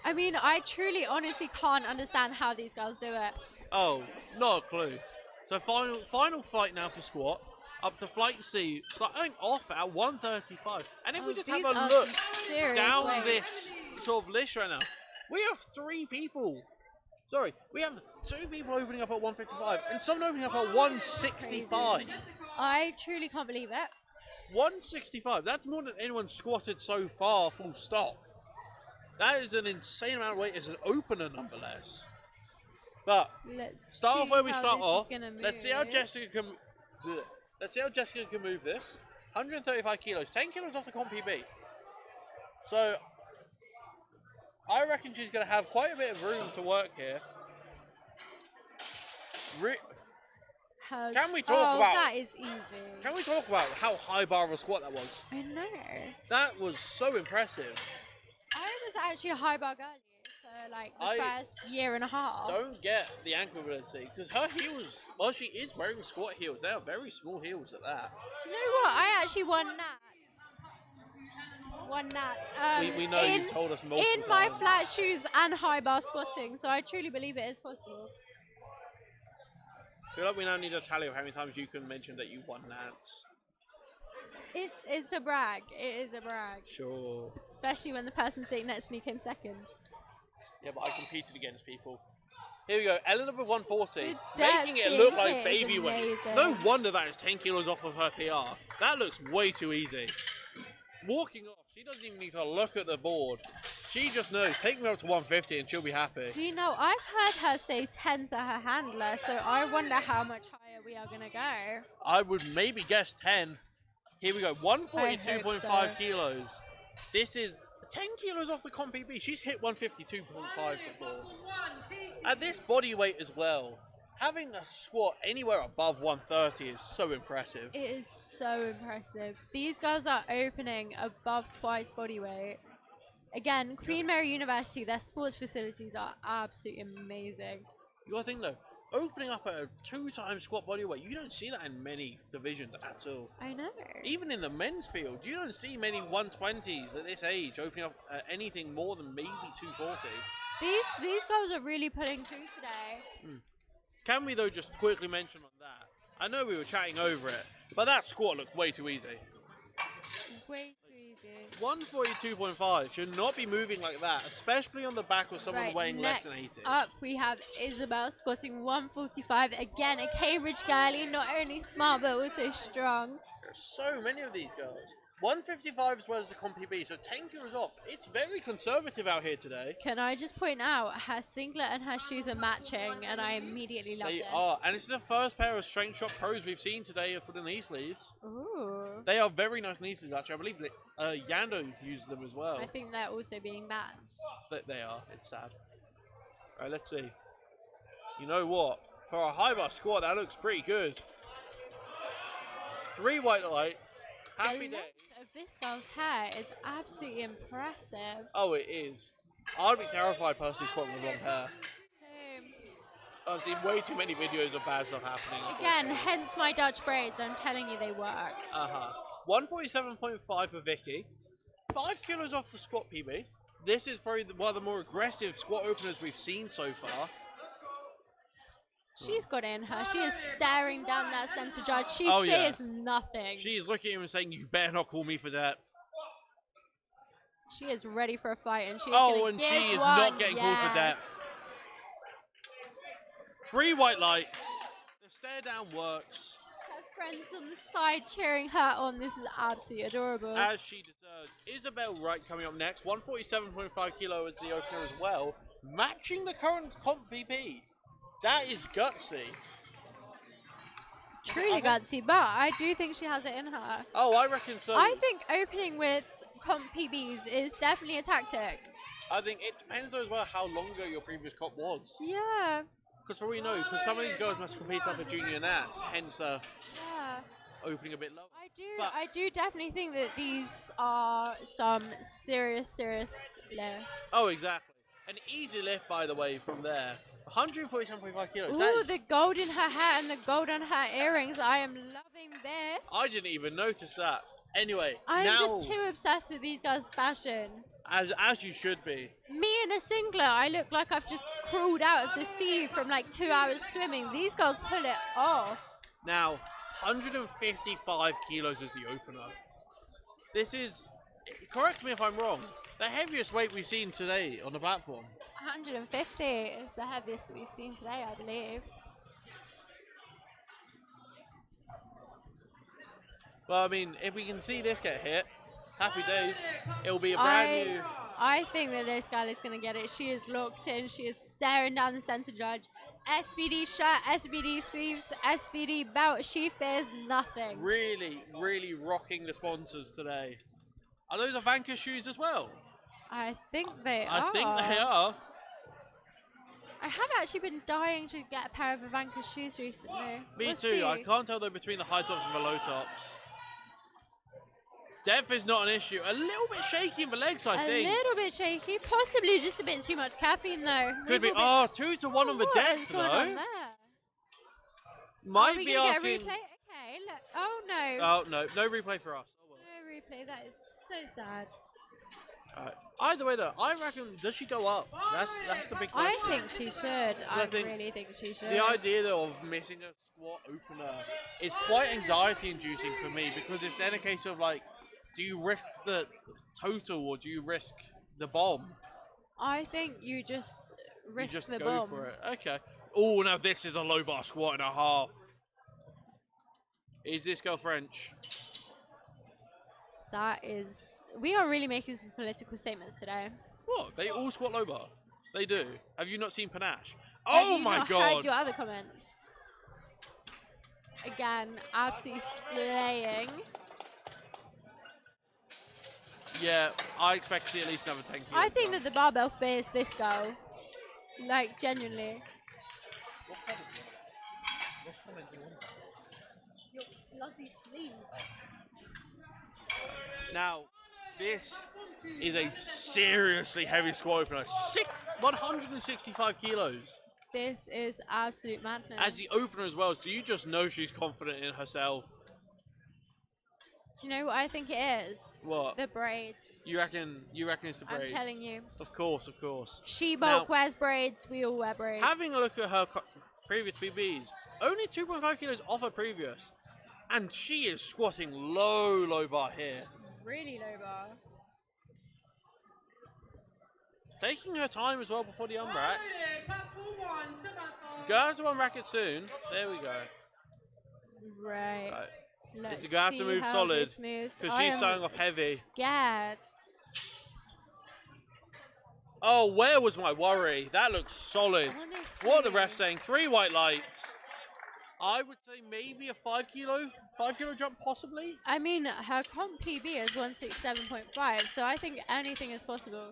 I mean, I truly, honestly can't understand how these girls do it. Oh, not a clue. So final flight now for squat, up to flight C, starting off at 135. And if we just have a look down this sort of list right now, we have 3 people. Sorry, we have 2 people opening up at 155 and someone opening up at 165. Crazy. I truly can't believe it. 165, that's more than anyone squatted so far, full stop. That is an insane amount of weight as an opener, nonetheless. But let's start off where we start off. Let's see how Jessica can. Let's see how Jessica can move this. 135 kilos, 10 kilos off the comp PB. So I reckon she's going to have quite a bit of room to work here. has... Can we talk about... that is easy. Can we talk about how high bar of a squat that was? I know. That was so impressive. I was actually a high bar girlie for like the first year and a half. Don't get the ankle mobility because her heels, well, she is wearing squat heels. They are very small heels at that. Do you know what? I actually won Nats. We know you've told us multiple times. In my flat shoes and high bar squatting, so I truly believe it is possible. I feel like we now need a tally of how many times you can mention that you won Nats. It's a brag. It is a brag. Sure. Especially when the person sitting next to me came second. Yeah, but I competed against people. Here we go, Ellen number 140, The making it look like depth baby is weight. amazing. No wonder that is 10 kilos off of her PR. That looks way too easy. Walking off, she doesn't even need to look at the board. She just knows, take me up to 150 and she'll be happy. Do you know, I've heard her say 10 to her handler, so I wonder how much higher we are going to go. I would maybe guess 10. Here we go, 142.5 kilos. This is 10 kilos off the comp PB. She's hit 152.5 before. At this body weight as well, having a squat anywhere above 130 is so impressive. It is so impressive. These girls are opening above twice body weight. Again, Queen Mary University, their sports facilities are absolutely amazing. You gotta think though, opening up at a 2x squat body weight, you don't see that in many divisions at all. I know. Even in the men's field, you don't see many 120s at this age opening up anything more than maybe 240. These girls are really putting through today. Can we though just quickly mention on that? I know we were chatting over it, but that squat looked way too easy. Way too easy. 142.5 should not be moving like that, especially on the back of someone weighing less than 80. Up we have Isabel squatting 145. Again, a Cambridge girlie, not only smart but also strong. There's so many of these girls. 155 as well as the comp PB, so 10 kilos off. It's very conservative out here today. Can I just point out, her singlet and her shoes are matching, and I immediately love this. They are, and it's the first pair of Strength Shop Pros we've seen today for the knee sleeves. Ooh. They are very nice knee sleeves, actually. I believe that Yando uses them as well. I think they're also being banned. But they are. It's sad. Alright, let's see. You know what? For a high bar squat, that looks pretty good. 3 white lights. Happy day. Of this girl's hair is absolutely impressive. Oh, it is. I'd be terrified personally squatting with long hair. Same. I've seen way too many videos of bad stuff happening. Again, hence my Dutch braids. I'm telling you, they work. 147.5 for Vicky. 5 kilos off the squat PB. This is probably one of the more aggressive squat openers we've seen so far. She's got it in her. She is staring down that centre judge. She fears nothing. She is looking at him and saying, "You better not call me for depth." She is ready for a fight, and she is she is not getting called for depth. 3 white lights. The stare down works. Her friends on the side cheering her on. This is absolutely adorable. As she deserves. Isabel Wright coming up next. 147.5 kilo as the opener as well. Matching the current comp PP. That is gutsy. Truly gutsy, but I do think she has it in her. Oh, I reckon so. I think opening with comp PBs is definitely a tactic. I think it depends as well how long ago your previous comp was. Yeah. Because for all we know, because some of these girls must compete up at junior nats, hence opening a bit lower. I do definitely think that these are some serious lifts. Oh, exactly. An easy lift, by the way, from there. 147.5 kilos. Ooh, the gold in her hair and the gold on her earrings. I am loving this. I didn't even notice that. Anyway, I'm just too obsessed with these girls' fashion. As you should be. Me in a singlet, I look like I've just crawled out of the sea from like 2 hours swimming. These girls pull it off. Now, 155 kilos is the opener. This is, correct me if I'm wrong, the heaviest weight we've seen today on the platform. 150 is the heaviest that we've seen today, I believe. Well, I mean, if we can see this get hit, happy days. It'll be a brand new... I think that this girl is going to get it. She is locked in. She is staring down the center judge. SBD shirt, SBD sleeves, SBD belt. She fears nothing. Really, really rocking the sponsors today. Are those Avanca shoes as well? I think they are. I think they are. I have actually been dying to get a pair of Ivanka's shoes recently. Me We'll too. see. I can't tell though between the high tops and the low tops. Depth is not an issue. A little bit shaky in the legs, I think. A little bit shaky. Possibly just a bit too much caffeine though. Could be. Oh, 2 to 1 on the What is depth going though. on there? Might Are we be gonna asking. get a replay? Okay. Look. Oh no. Oh no, no replay for us. Oh, well. No replay. That is so sad. Either way though, I reckon, does she go up? That's the big question. I think she should. I think really think she should. The idea though of missing a squat opener is quite anxiety inducing for me, because it's then a case of like, do you risk the total or do you risk the bomb? I think you just risk you just the go bomb. for it. Okay. Oh, now this is a low bar squat and a half. Is this girl French? That is. We are really making some political statements today. What? They all squat low bar. They do. Have you not seen Panache? Have Oh you my not god! heard your other comments? Again, absolutely slaying. Yeah, I expect to see at least another 10 kilos. I think that the barbell fears this girl. Like, genuinely. What comment do you want? Your bloody sleep. Now, this is a seriously heavy squat opener. 165 kilos. This is absolute madness. As the opener as well, do you just know she's confident in herself? Do you know what I think it is? What? The braids. You reckon it's the braids? I'm telling you. Of course, of course. She-Bulk wears braids, we all wear braids. Having a look at her previous PBs, only 2.5 kilos off her previous. And she is squatting low bar here. Really low bar. Taking her time as well before the unrack. Guys, to unrack it soon. There we go. Right. Let's going to have to move solid because she's starting off heavy. Scared. Oh, where was my worry? That looks solid. Honestly. What are the refs saying? 3 white lights. I would say maybe a 5 kilo jump possibly. I mean, her comp PB is 167.5, so I think anything is possible.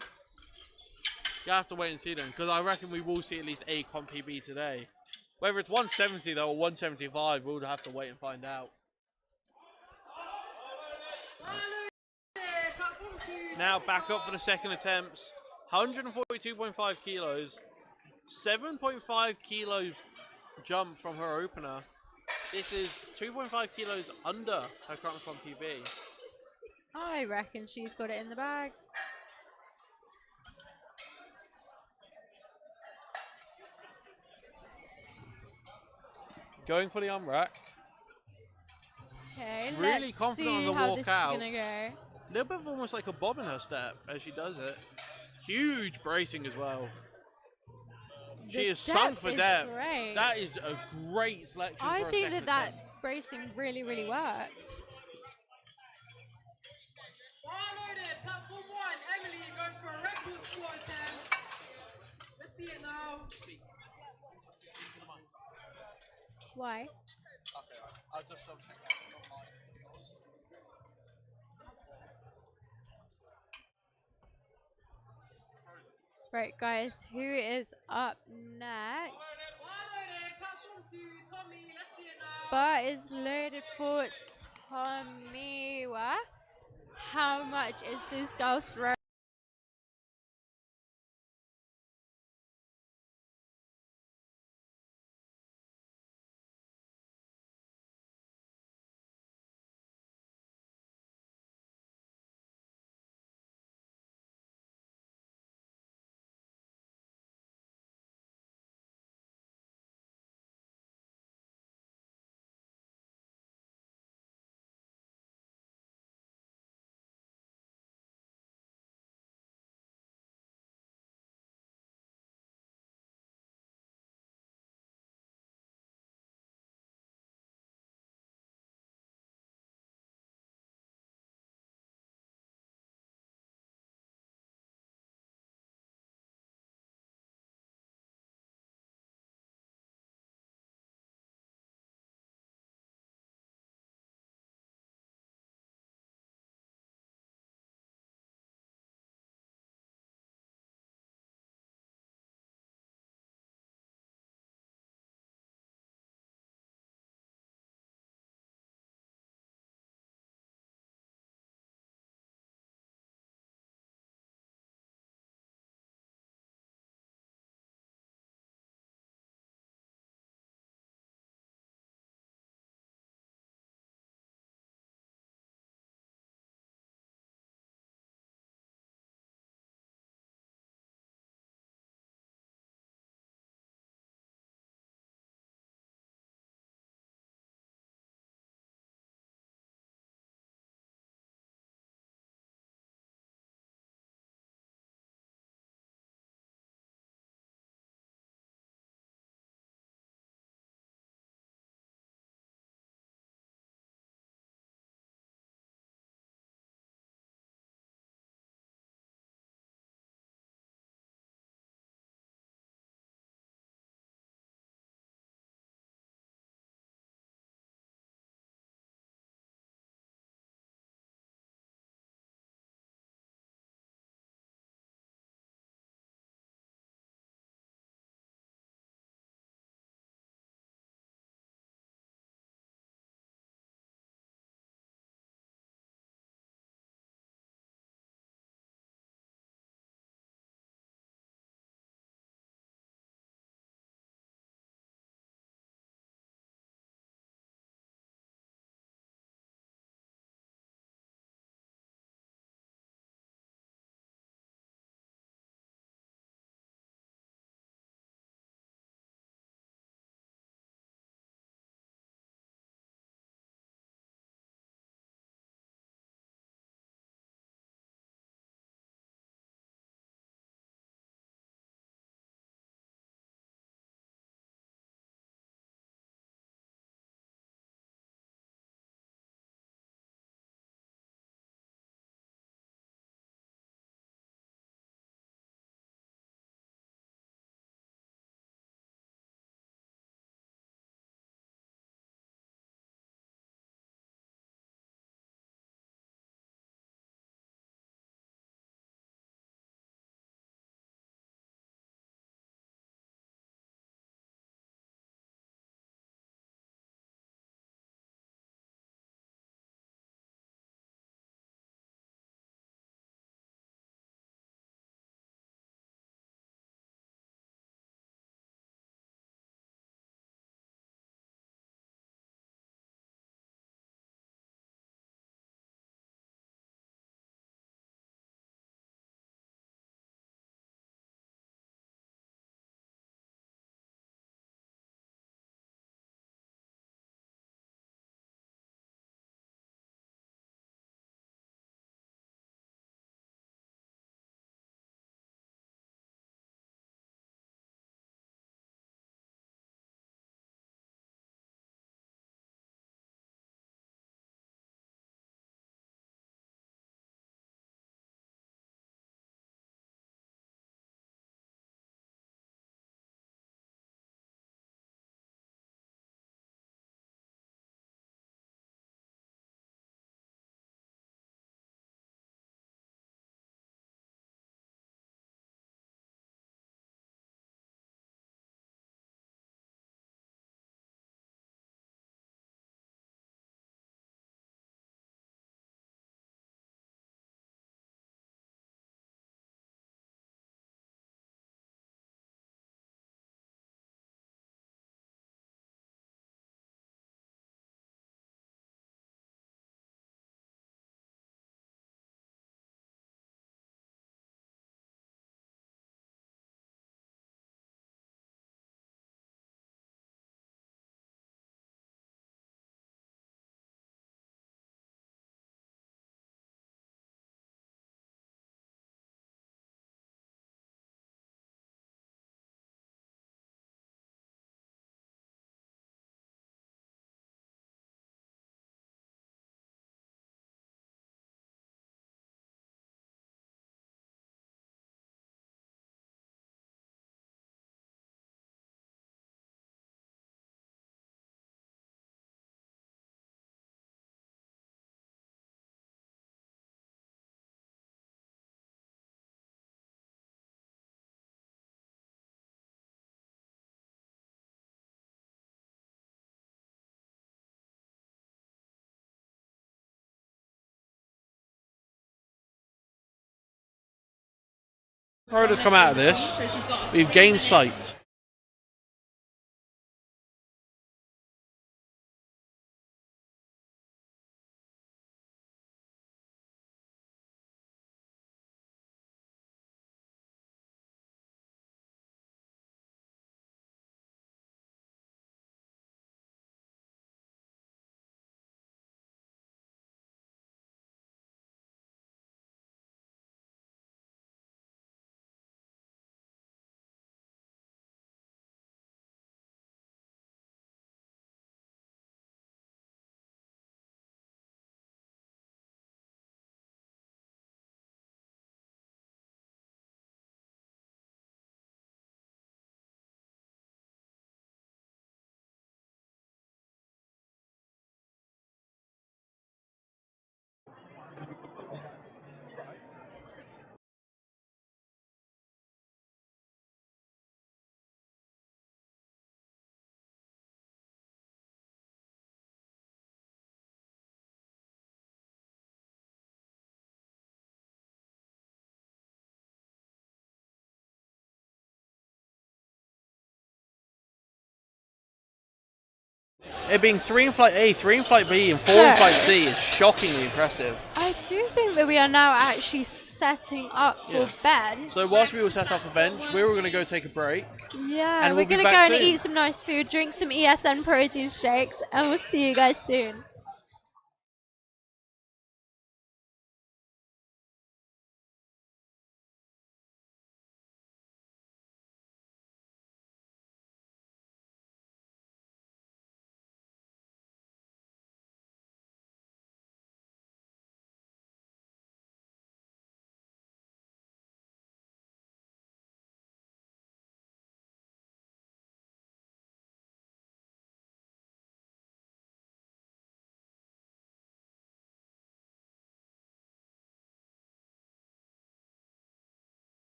You have to wait and see then, because I reckon we will see at least a comp PB today. Whether it's 170 though or 175, we'll have to wait and find out. Now back up for the second attempt. 142.5 kilos. 7.5 kilo jump from her opener. This is 2.5 kilos under her current comp PB. I reckon she's got it in the bag. Going for the unrack. Okay, Really let's confident see on the how walk this out. is gonna go. A little bit of almost like a bob in her step as she does it. Huge bracing as well. She is sunk for depth. Great. That is a great selection for I a think second that attempt. bracing really, really worked. Platform 1, Emily going for a record squat attempt. Let's see it now. Why? Okay, I'll just double check that. Right, guys, who is up next? Platform 2, Tommy, let's see it now. Bar is loaded for Tommy. How much is this girl throwing? Pro that's come out of this, we've gained sight. It being 3 in Flight A, 3 in Flight B, and 4 in Flight C is shockingly impressive. I do think that we are now actually setting up for bench. So whilst we were set up for bench, we were going to go take a break. Yeah, and we're we'll be going to go back and soon. eat some nice food, drink some ESN protein shakes, and we'll see you guys soon.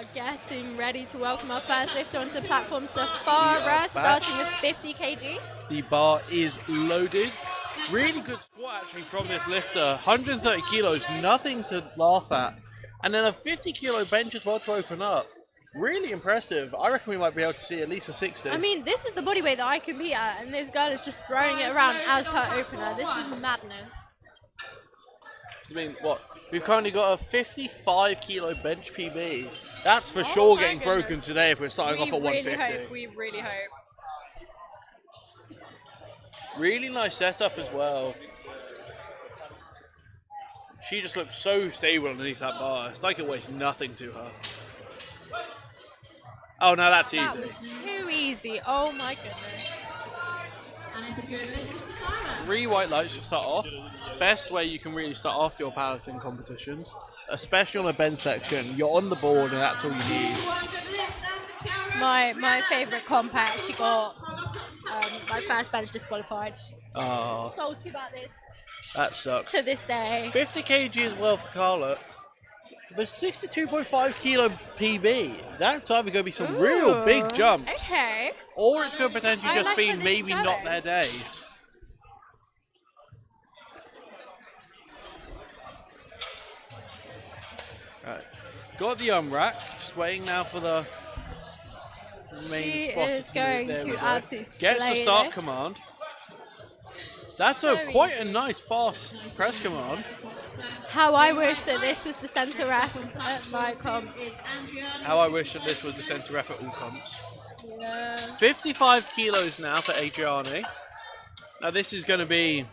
are getting ready to welcome our first lifter onto the platform, Safara, starting with 50 kg. The bar is loaded. Really good squat actually from this lifter. 130 kilos, nothing to laugh at. And then a 50 kilo bench as well to open up. Really impressive. I reckon we might be able to see at least a 60. I mean, this is the body weight that I compete at, and this girl is just throwing it around as her opener. This is madness. I mean, what? We've currently got a 55 kilo bench PB. That's for sure getting broken today if we're starting off at 150. We really hope. Really nice setup as well. She just looks so stable underneath that bar. It's like it weighs nothing to her. Oh, no, that's easy. That was too easy. Oh my goodness. 3 white lights to start off. Best way you can really start off your powerlifting competitions, especially on a bench section. You're on the board and that's all you need. My favourite comp, I actually got my first bench disqualified. Oh, Salty about this that sucks. to this day. 50 kg as well for Carla. But 62.5 kilo PB. That's either going to be some real big jumps. Okay. Or it could potentially just like be where this maybe is not going. their day. Right. Got the rack. Just waiting now for the main She spotter is to going move. There we to go. absolutely Gets the slay start this. command. That's So quite a easy. nice fast press command. How I wish that this was the centre rack at my comps. How I wish that this was the centre ref at all comps. Yeah. 55 kilos now for Adriani. Now this is going to be,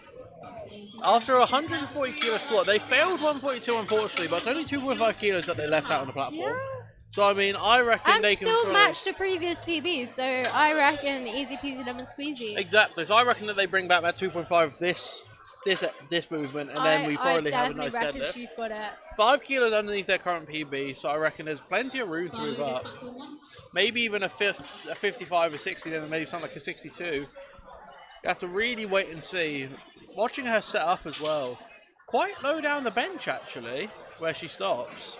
after a 140 kilo squat, they failed 142 unfortunately, but it's only 2.5 kilos that they left out on the platform. Yeah. So I mean, I reckon And they can still throw- matched the previous PB, so I reckon easy peasy lemon squeezy. Exactly, so I reckon that they bring back that 2.5 this movement, and then we probably have a nice I definitely reckon deadlift. she's got it. 5 kilos underneath their current PB, so I reckon there's plenty of room to move up. Maybe even a 55 or 60, then maybe something like a 62. You have to really wait and see. Watching her set up as well. Quite low down the bench actually, where she stops.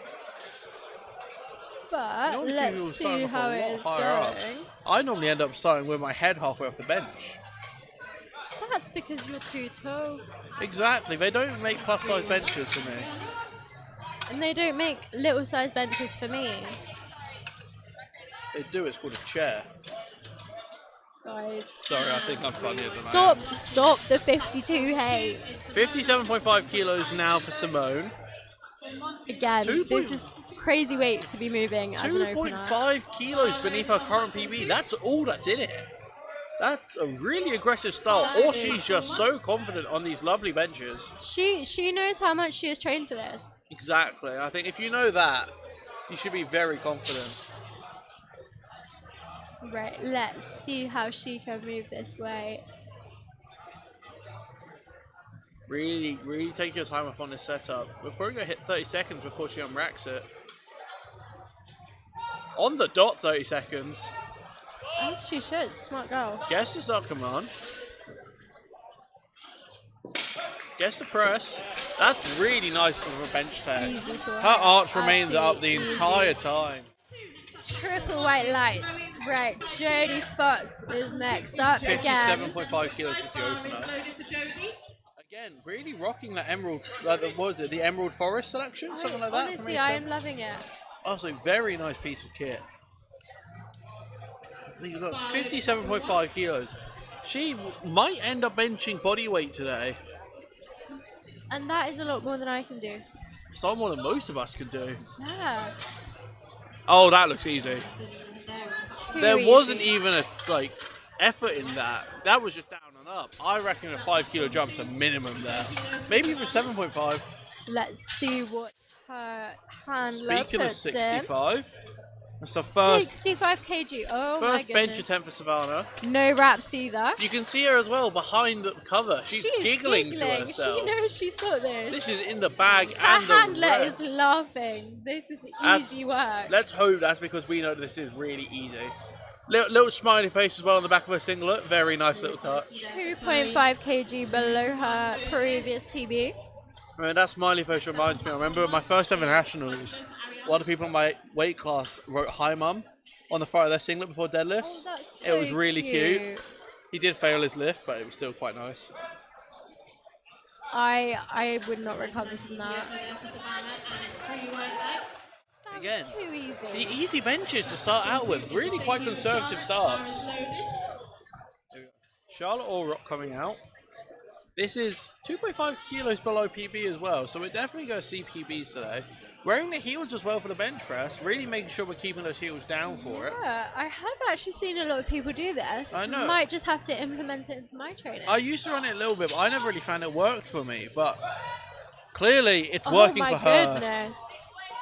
But Obviously we were let's starting see off a how lot it is higher up. going. I normally end up starting with my head halfway off the bench. That's because you're too tall. Exactly, they don't make plus size benches for me. And they don't make little size benches for me. They do, it's called a chair. Guys. Sorry, I think I'm funnier than I am. Stop the 52 hate. 57.5 kilos now for Simone. Again, 2. this is crazy weight to be moving as an opener. 2.5 kilos beneath her current PB. That's all that's in it. That's a really aggressive start. Or she's just so confident on these lovely benches. She knows how much she has trained for this. Exactly. I think if you know that, you should be very confident. Right, let's see how she can move this way. Really, really take your time up on this setup. We're probably going to hit 30 seconds before she unracks it. On the dot, 30 seconds. As she should, smart girl. Guess the start command. Guess the press. That's really nice from a bench tag. Easy for Her arch remains up the Absolutely entire easy. time. Triple white lights. Right, Jodie Fox is next up again. 57.5 kilos is the opener. Again, really rocking that emerald, what was it, the Emerald Forest selection? Something like that? from Honestly, I Eastern? am loving it. Honestly, very nice piece of kit. These are 57.5 kilos. She might end up benching body weight today. And that is a lot more than I can do. So more than most of us could do. Yeah. Oh, that looks easy. Too There wasn't easy. even a effort in that. That was just down and up. I reckon a 5 kilo jump's a minimum there. Maybe even 7.5. Let's see what her handler Speaking of puts in. 65, that's the first 65 kg. Oh my bench goodness. attempt for Savannah. No wraps either. You can see her as well behind the cover. She's giggling to herself. She knows she's got this. This is in the bag Her and the handler rest. is laughing. This is That's- easy work. Let's hope that's because we know this is really easy. Little smiley face as well on the back of her singlet. Very nice little touch. 2.5 kg below her previous PB. I mean, that smiley face reminds me. I remember my first ever nationals. A lot of people in my weight class wrote "Hi Mum" on the front of their singlet before deadlifts. Oh, that's It was so really cute. He did fail his lift, but it was still quite nice. I would not recover from that. Again, Too easy. the easy benches to start out with, really quite conservative starts. Charlotte Allrock coming out. This is 2.5 kilos below PB as well, so we're definitely going to see PBs today. Wearing the heels as well for the bench press, really making sure we're keeping those heels down for it. Yeah, I have actually seen a lot of people do this. I know. Might just have to implement it into my training. I used to run it a little bit, but I never really found it worked for me. But clearly, it's working for her. Oh my goodness.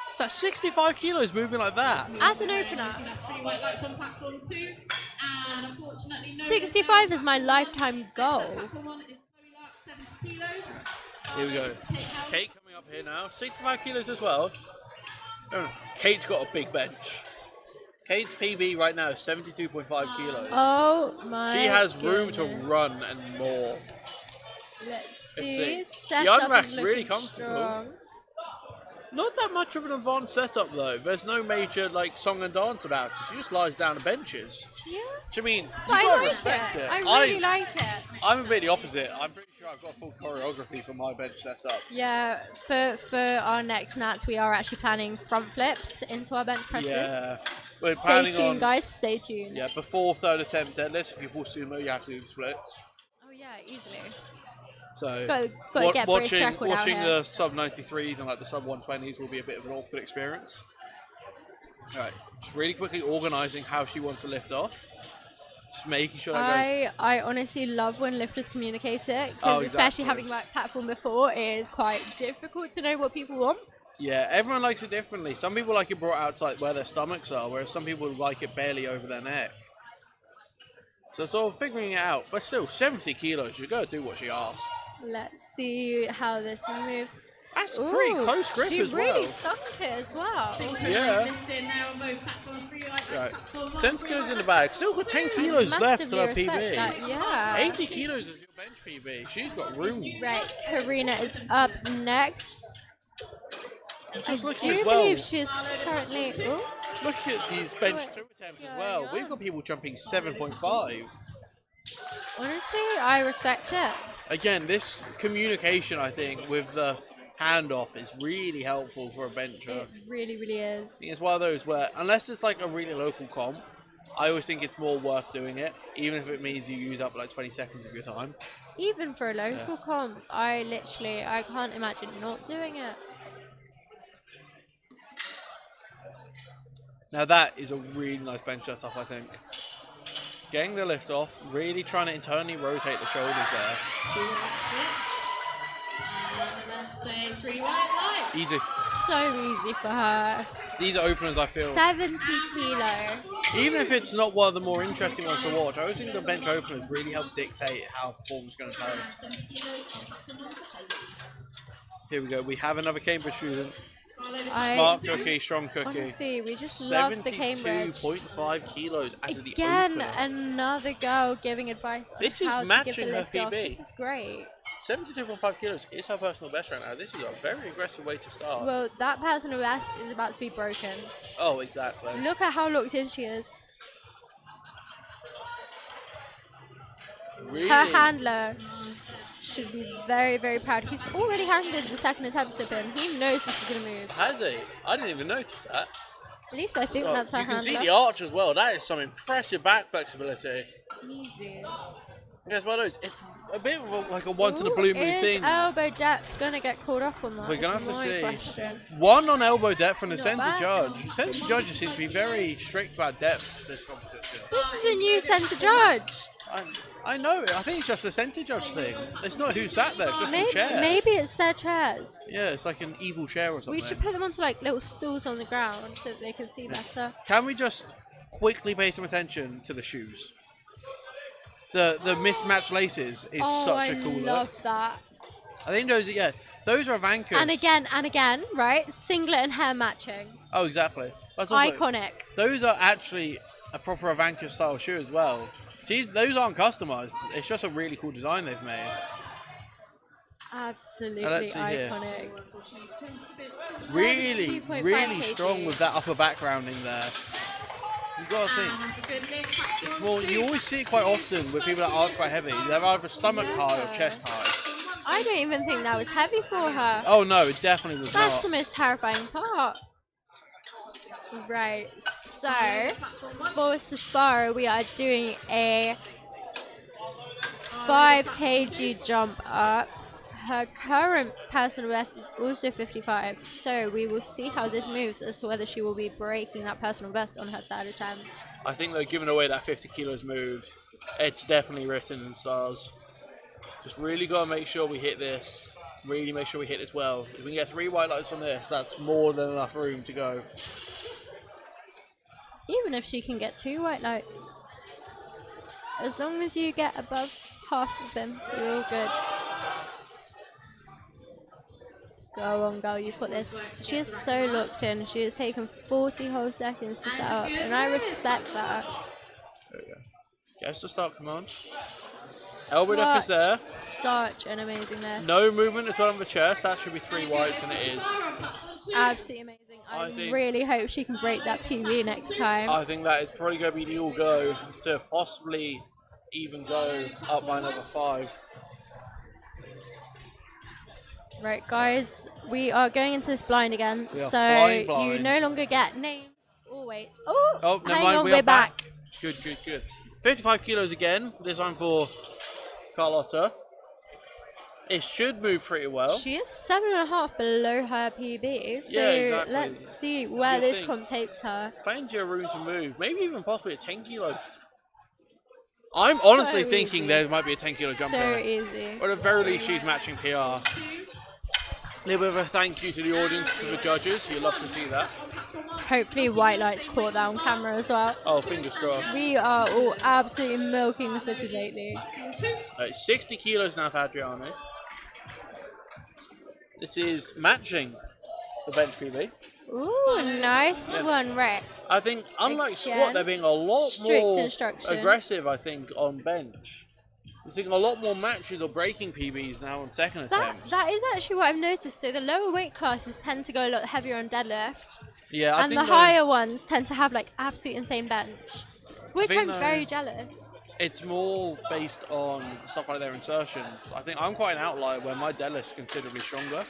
It's that 65 kilos moving like that. As an opener. 65 is my lifetime goal. Here we go. Kate coming up here now. 65 kilos as well. Oh, Kate's got a big bench. Kate's PB right now is 72.5 kilos. Oh my She has room to goodness. run and more. Let's see. The Setup unrack's is really looking comfortable. strong. Not that much of an advanced setup though. There's no major like song and dance about it. She just lies down and benches. Yeah. Which I mean, you But I gotta like respect it. I really like it. I'm a bit the opposite. I'm pretty sure I've got full choreography for my bench setup. Yeah, for our next nats, we are actually planning front flips into our bench presses. Yeah. We're Stay planning tuned, on, guys. Stay tuned. yeah, before third attempt deadlifts, if you pull sumo, you have to do the splits. Oh yeah, easily. So Got to get British watching record out here. the sub 93s and like the sub 120s will be a bit of an awkward experience. Alright, just really quickly organising how she wants to lift off. Just making sure that goes. I honestly love when lifters communicate it, because Oh, especially exactly. having worked platform before, it is quite difficult to know what people want. Yeah, everyone likes it differently. Some people like it brought out to like where their stomachs are, whereas some people like it barely over their neck. So sort of figuring it out, but still 70 kilos, you gotta do what she asked. Let's see how this moves. That's pretty close grip she as well. really sunk it as well. Yeah. Right. 10 kilos in the bag. Still got 10 kilos left to her Massively respect PB. that, yeah. 80 kilos is your bench PB. She's got room. Right, Karina is up next. Just I looking do as well. believe she is currently. Oh, Look at these bench 2 attempts as well. going We've on? got people jumping 7.5. honestly, I respect it. Again, this communication, I think, with the handoff is really helpful for a bencher. It really, really is. I think it's one of those where, unless it's like a really local comp, I always think it's more worth doing it, even if it means you use up like 20 seconds of your time. Even for a local comp, I can't imagine not doing it. Now that is a really nice bench setup, I think. Getting the lift off, really trying to internally rotate the shoulders there. Easy. So easy for her. These are openers, I feel. 70 kilo. Even if it's not one of the more interesting ones to watch, I always think the bench openers really help dictate how performance is going to go. Here we go. We have another Cambridge student. Smart cookie, strong cookie. Honestly, we just love the Cambridge. 72.5 kilos as the Again, opener. another girl giving advice on This is how to matching give the her lift off. PB. This is great. 72.5 kilos is her personal best right now. This is a very aggressive way to start. Well, that personal best is about to be broken. Oh, exactly. Look at how locked in she is. Really? Her handler should be very, very proud. He's already handled the second attempt of him. He knows this is going to move. Has he? I didn't even notice that. At least I think Oh, that's her you can handler. see the arch as well. That is some impressive back flexibility. Easy. Guess what? It's a bit of a once in a blue moon Is thing. elbow depth going to get called off on that? We're gonna Is have to my see. question. One on elbow depth from the Not centre bad. judge. Centre judges seem to be very strict about depth this competition. This is a new centre judge. I know. I think it's just a centre judge thing. It's not who sat there. It's just the chair. Maybe it's their chairs. Yeah, it's like an evil chair or something. We should put them onto like little stools on the ground so that they can see better. Can we just quickly pay some attention to the shoes? The mismatched laces is such a cool I love look. that. I think those are Vankers. And again, right? Singlet and hair matching. Oh, exactly. That's also, Iconic. those are actually a proper Avanker style shoe as well. Those aren't customized. It's just a really cool design they've made. Absolutely iconic. Really, 32.5 really kg. strong with that upper back rounding there. You've got to think. It's more, you always see it quite often with people that aren't quite heavy. They're either stomach high or chest high. I don't even think that was heavy for her. Oh no, it definitely was That's not. the most terrifying part. Right, so for Safari we are doing a 5 kg jump up. Her current personal best is also 55, so we will see how this moves as to whether she will be breaking that personal best on her third attempt. I think they're giving away that 50 kilos move. It's definitely written in stars. Just really got to make sure we hit this. Really make sure we hit this well. If we can get 3 white lights on this, that's more than enough room to go. Even if she can get 2 white lights. As long as you get above half of them, you're all good. Go on, girl, you've got this. She is so locked in. She has taken 40 whole seconds to set up, and I respect that. There we go. Guess to start, come on. Elbow depth is there. Such an amazing lift. No movement as well on the chest. That should be 3 whites, and it is. Absolutely amazing. I really hope she can break that PB next time. I think that is probably going to be the all go to possibly even go up by another 5. Right, guys, we are going into this blind again, We are so flying blind. you no longer get names or weights. Oh, never hang mind, on, we are we're back. Good, good, good. 55 kilos again, this time for Carlotta. It should move pretty well. She is 7.5 below her PB, so Yeah, exactly. let's see where this comp takes her. Plenty of room to move, maybe even possibly a 10 kilos. I'm honestly thinking easy. there might be a 10 kilo jump So there. easy. Or at the very least, she's matching PR. A little bit of a thank you to the audience, to the judges. You love to see that. Hopefully white lights caught that on camera as well. Oh, fingers crossed. We are all absolutely milking the footage lately. 60 kilos now for Adriano. This is matching the bench PB. Ooh, nice one, right. I think, unlike Again, squat, they're being a lot strict more instruction. aggressive, I think, on bench. We're seeing a lot more matches or breaking PBs now on second attempts. That is actually what I've noticed. So the lower weight classes tend to go a lot heavier on deadlift. Yeah, I and think the higher ones tend to have like absolute insane bench. Which I'm very jealous. It's more based on stuff like their insertions. I think I'm quite an outlier where my deadlift's considerably stronger.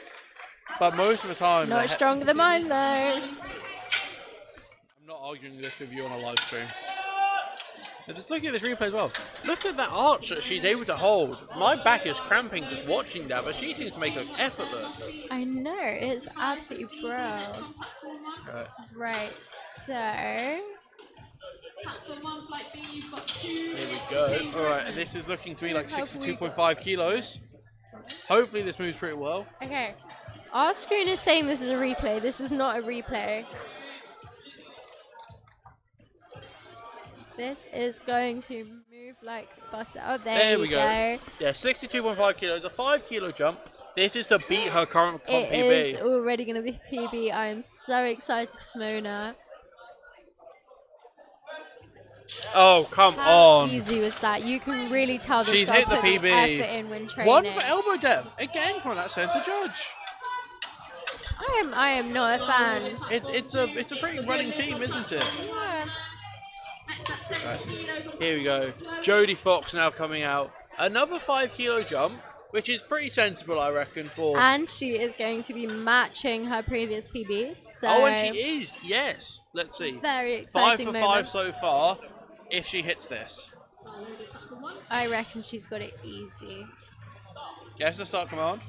But most of the time... Not stronger than mine though. I'm not arguing this with you on a live stream. Now just look at this replay as well. Look at that arch that she's able to hold. My back is cramping just watching that, but she seems to make it look effortless. I know, it's absolutely bro. Right, so... Here we go. Alright, and this is looking to me like 62.5 kilos. Hopefully this moves pretty well. Okay, our screen is saying this is a replay. This is not a replay. This is going to move like butter. Oh, there we go. Yeah, 62.5 kilos, a 5 kilo jump. This is to beat her current comp PB. It is already going to be PB. I am so excited for Simona. Oh, come on. How easy was that? You can really tell this She's girl hit the put PB. the effort in when training. 1 for elbow depth. Again from that centre judge. I am not a fan. It's a pretty running team, isn't it? Yeah. Right. Here we go. Jodie Fox now coming out. Another 5 kilo jump, which is pretty sensible, I reckon, for... And she is going to be matching her previous PB. So oh, and she is. Yes. Let's see. Very exciting 5 for moment. 5 so far, if she hits this. I reckon she's got it easy. Yes, the start command.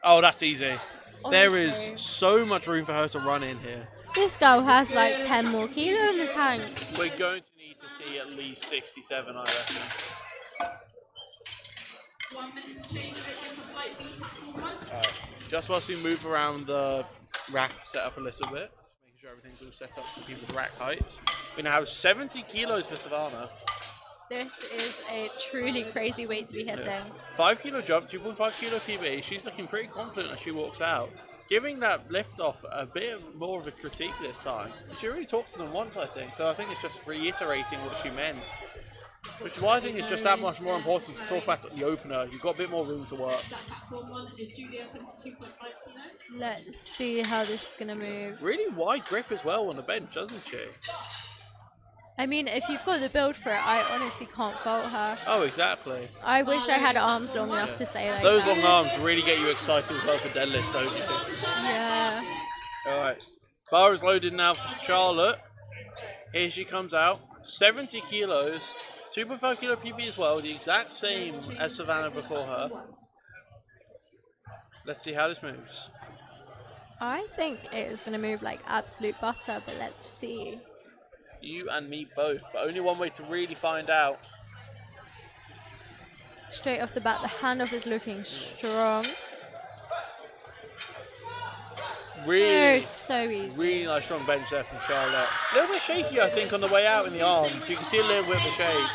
Oh, that's easy. Honestly. There is so much room for her to run in here. This girl has like 10 more kilo in the tank. We're going to need to see at least 67, I reckon. Alright, just whilst we move around the rack setup a little bit, making sure everything's all set up for people's rack heights. We now have 70 kilos for Savannah. This is a truly crazy weight to be hitting. Yeah. 5 kilo jump, 2.5 kilo PB. She's looking pretty confident as she walks out. Giving that lift off a bit more of a critique this time. She already talked to them once, I think. So I think it's just reiterating what she meant. Which is why I think it's just that much more important to talk about the opener. You've got a bit more room to work. Let's see how this is gonna move. Really wide grip as well on the bench, doesn't she? I mean, if you've got the build for it, I honestly can't fault her. Oh, exactly. I wish I had arms long enough to say like Those that. long arms really get you excited as well for deadlifts, don't you? Yeah. Alright. Bar is loaded now for Charlotte. Here she comes out. 70 kilos. 2.5 kilo PB as well. The exact same as Savannah before her. Let's see how this moves. I think it is going to move like absolute butter, but let's see. You and me both, but only one way to really find out. Straight off the bat, the handoff is looking strong. Really, so easy. really nice strong bench there from Charlotte. A little bit shaky, I think, on the way out in the arms. You can see a little bit of a shake.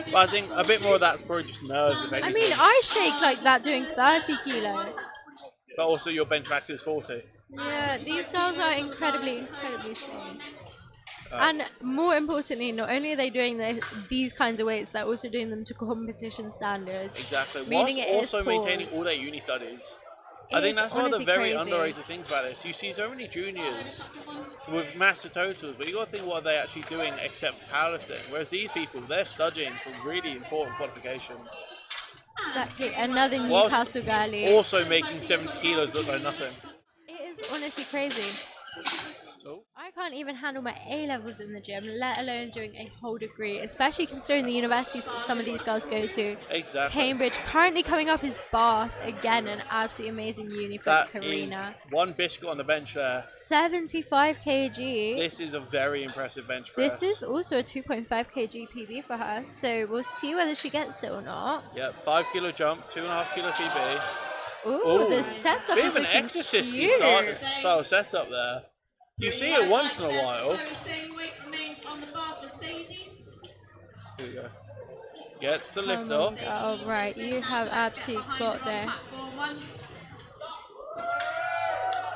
But I think a bit more of that's probably just nerves, if anything. I mean, I shake like that doing 30 kilos. But also your bench max is 40. Yeah, these girls are incredibly strong. And more importantly, not only are they doing these kinds of weights, they're also doing them to competition standards. Exactly. Meaning Whilst it also is maintaining paused. all their uni studies. I think that's one of the very underrated things about this. You see so many juniors with massive totals, but you got to think what are they actually doing except for powerlifting. Whereas these people, they're studying for really important qualifications. Exactly. Another Newcastle girlie. Also making 70 kilos look like nothing. It is honestly crazy. Oh. I can't even handle my A-levels in the gym, let alone doing a whole degree, especially considering the universities that some of these girls go to. Exactly. Cambridge. Currently coming up is Bath. Again, an absolutely amazing uni for Karina. That is one biscuit on the bench there. 75 kg. This is a very impressive bench press. This is also a 2.5 kg PB for her, so we'll see whether she gets it or not. Yeah, 5 kilo jump, 2.5 kilo PB. Ooh, the setup bit is of an looking exorcist cute. style setup there. You see it once in a while. Here we go. Gets the lift off. Oh, right, you have absolutely got this.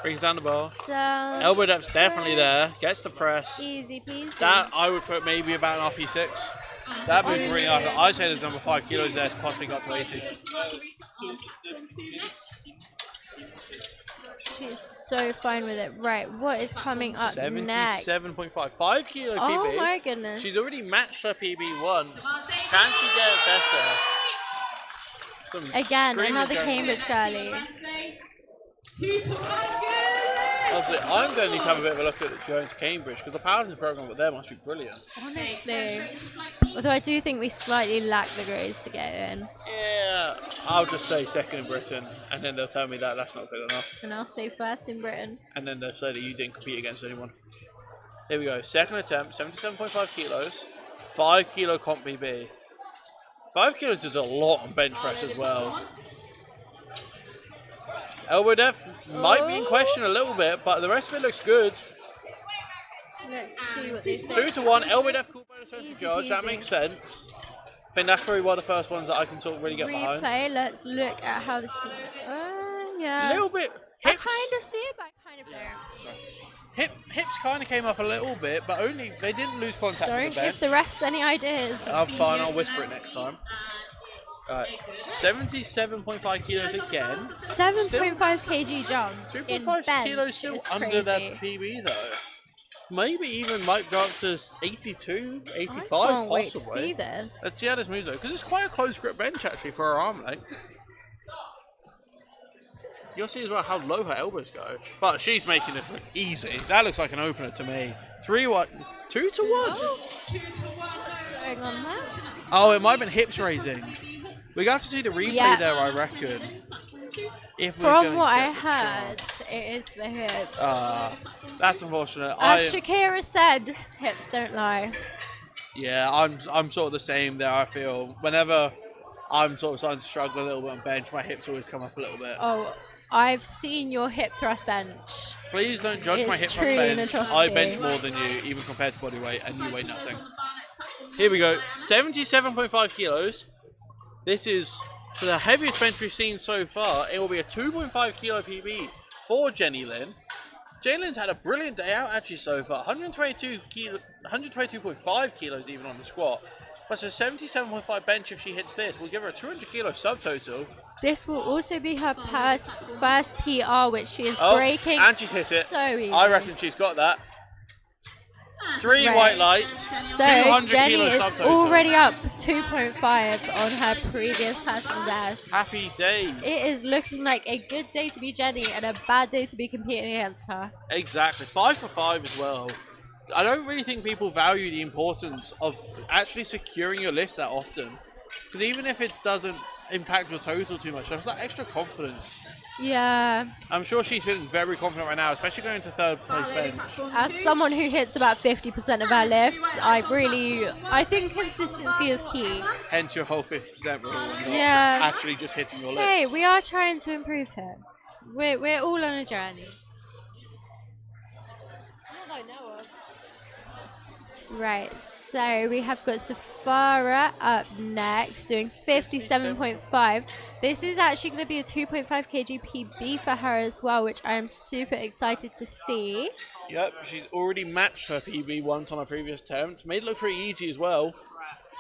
Brings down the bar. Down. Elbow depth's definitely there. Gets the press. Easy peasy. That I would put maybe about an RP6. That moves really nice. I'd say there's number 5 kilos there to possibly got to 80. She's so fine with it. Right, what is coming up next? 77.5. 5 kilo PB. Oh my goodness. She's already matched her PB once. Can she get it better? Again, another Cambridge girlie. Honestly, I'm going to need to have a bit of a look at going to Cambridge because the powerlifting program up there must be brilliant. Honestly. Although I do think we slightly lack the grades to get in. Yeah, I'll just say second in Britain and then they'll tell me that that's not good enough. And I'll say first in Britain. And then they'll say that you didn't compete against anyone. Here we go, second attempt, 77.5 kilos, 5 kilo comp PB. 5 kilos is a lot on bench press as well. Elbow depth might be in question a little bit, but the rest of it looks good. Let's see what they say. 2 to 1, elbow depth called by the central judge, that makes sense. I think that's probably one of the first ones that I can sort of really get behind. Replay, let's look at how this yeah. A little bit. Hips. I kind of see it, but I kind of don't. Sorry. Hips kind of came up a little bit, but only they didn't lose contact with the bench. Don't give the refs any ideas. I'm fine, I'll whisper it next time. Right, 77.5 kilos again. 7.5 kg jump. 2.5 kilos still under that PB though. Maybe even might go up to 82, 85 I can't possibly. wait to see this. Let's see how this moves though, because it's quite a close grip bench actually for her arm length. You'll see as well how low her elbows go. But she's making this look easy. That looks like an opener to me. 3-1, 2 to 1. Oh. What's going on there? Oh, it might have been hips raising. We have to see the replay there, I reckon. If From what I heard, it is the hips. That's unfortunate. As Shakira said, hips don't lie. Yeah, I'm sort of the same there, I feel. Whenever I'm sort of starting to struggle a little bit on bench, my hips always come up a little bit. Oh, I've seen your hip thrust bench. Please don't judge my hip thrust bench. I bench more than you, even compared to body weight, and you weigh nothing. Here we go, 77.5 kilos. This is for the heaviest bench we've seen so far. It will be a 2.5 kilo PB for Jenny Lynn. Jenny Lynn's had a brilliant day out actually so far. 122.5 kilos even on the squat. But so 77.5 bench if she hits this. We'll give her a 200 kilo subtotal. This will also be her first PR, which she is Oh, breaking. and she's hit it. So easy. I reckon she's got that. 3 white lights, So 200 Jenny kilo is subtotal. already up 2.5 on her previous personal best. Happy day. It is looking like a good day to be Jenny and a bad day to be competing against her. Exactly. 5 for 5 as well. I don't really think people value the importance of actually securing your lifts that often. Because even if it doesn't impact your total too much, there's that extra confidence. Yeah. I'm sure she's feeling very confident right now, especially going to third place bench. As someone who hits about 50% of her lifts, I think consistency is key. Hence your whole 50% rule, not Yeah. actually just hitting your lifts. Hey, we are trying to improve here. We're all on a journey. Not that I know of. Right, so we have got Safara up next, doing 57.5. This is actually going to be a 2.5 kg PB for her as well, which I am super excited to see. Yep, she's already matched her PB once on her previous attempt. Made it look pretty easy as well.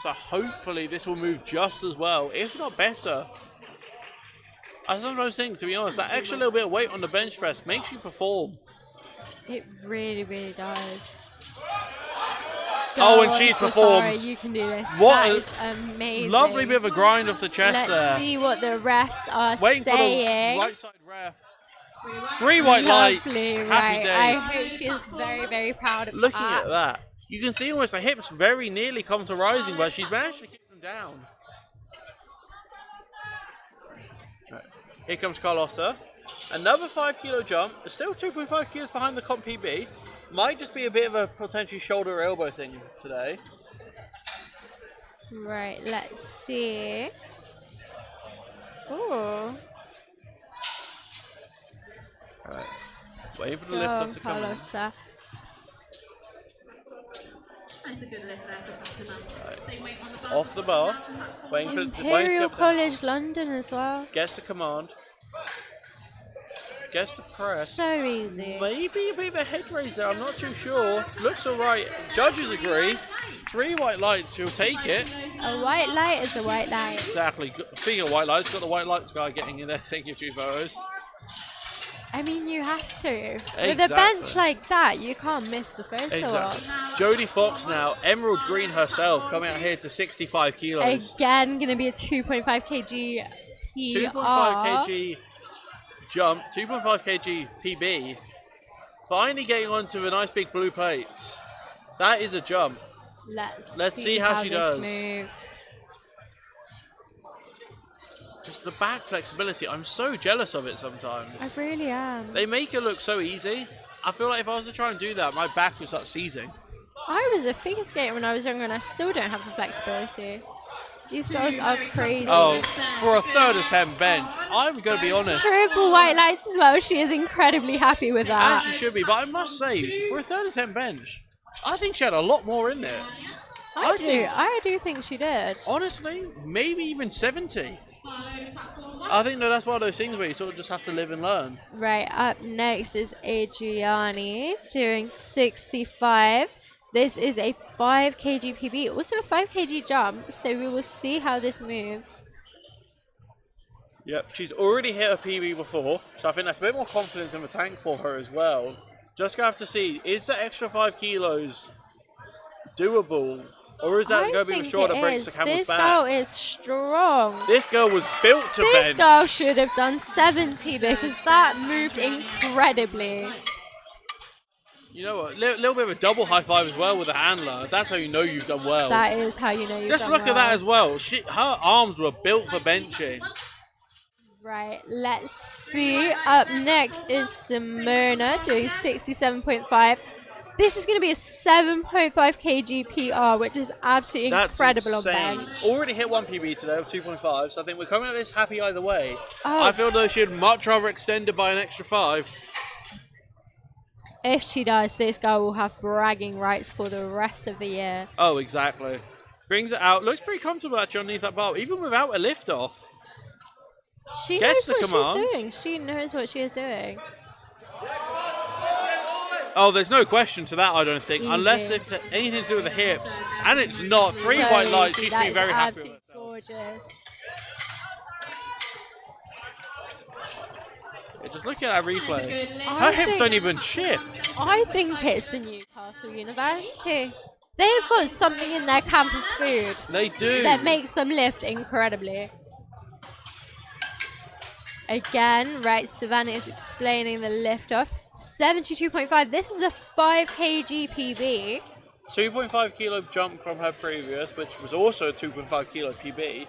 So hopefully this will move just as well, if not better. I sometimes think, to be honest, that extra little bit of weight on the bench press makes you perform. It really, really does. Oh, and she's performed. You can do this. What that a is amazing. Lovely bit of a grind off the chest there. Let's see what the refs are Waiting saying. for the right side ref. 3 white lights. Lovely, Happy right. days. I hope she is very, very proud of Looking that. at that, you can see almost the hips very nearly come to rising, but she's managed to keep them down. Right. Here comes Carlotta. Another 5 kilo jump. Still 2.5 kilos behind the comp PB. Might just be a bit of a potentially shoulder or elbow thing today. Right, let's see. Ooh. Right. Waiting for the lift off to come in. Carlotta. That's a good lift there. It's off the bar. Waiting to Imperial get College London as well. Gets the command. Gets the press. So easy. Maybe a bit of a head raise there, I'm not too sure. Looks alright. Judges agree. 3 white lights, she'll take it. A white light is a white light. Exactly. Speaking of white lights, got the white lights guy getting in there taking a few photos. I mean, you have to. With a Exactly. bench like that, you can't miss the photo Exactly. op. Jodie Fox now, Emerald Green herself, coming out here to 65 kilos. Again, going to be a 2.5 kg PR. 2.5 kg jump, 2.5 kg PB. Finally getting onto a nice big blue plates. That is a jump. Let's see how she this does. moves. Just the back flexibility, I'm so jealous of it sometimes. I really am. They make it look so easy. I feel like if I was to try and do that, my back would start seizing. I was a figure skater when I was younger and I still don't have the flexibility. These girls are crazy. Oh, for a third attempt bench, I'm going to be honest. Triple white lights as well. She is incredibly happy with As that. she should be, but I must say, for a third attempt bench, I think she had a lot more in there. I do think she did. Honestly, maybe even 70. I think that's one of those things where you sort of just have to live and learn. Right, up next is Adriani doing 65. This is a 5 kg PB, also a 5 kg jump, so we will see how this moves. Yep, she's already hit a PB before, so I think that's a bit more confidence in the tank for her as well. Just gonna have to see, is the extra 5 kilos doable, or is that going to be the short that breaks the camel's back? This girl is strong. This girl was built to This bench. girl should have done 70 because that moved incredibly. You know what? Little bit of a double high five as well with the handler. That's how you know you've done well. That is how you know you've Just done look well. at that as well. Her arms were built for benching. Right, let's see. Up next is Simona doing 67.5. This is going to be a 7.5 kg PR, which is absolutely incredible on bench. Already hit one PB today of 2.5, so I think we're coming at this happy either way. Oh. I feel though she'd much rather extend it by an extra 5. If she does, this girl will have bragging rights for the rest of the year. Oh, exactly. Brings it out. Looks pretty comfortable actually underneath that bar, even without a lift off. She Gets knows the what command. she's doing. She knows what she is doing. Oh, there's no question to that, I don't think. Easy. Unless it's anything to do with the hips. And it's not. 3 So white lights. easy. She should be That very is happy with absolutely herself. gorgeous. Yeah, just looking at that replay. I Her hips think- don't even shift. I think it's the Newcastle University. They've got something in their campus food They do. that makes them lift incredibly. Again, right, Savannah is explaining the lift off. 72.5. This is a 5 kg PB. 2.5 kilo jump from her previous, which was also a 2.5 kilo PB.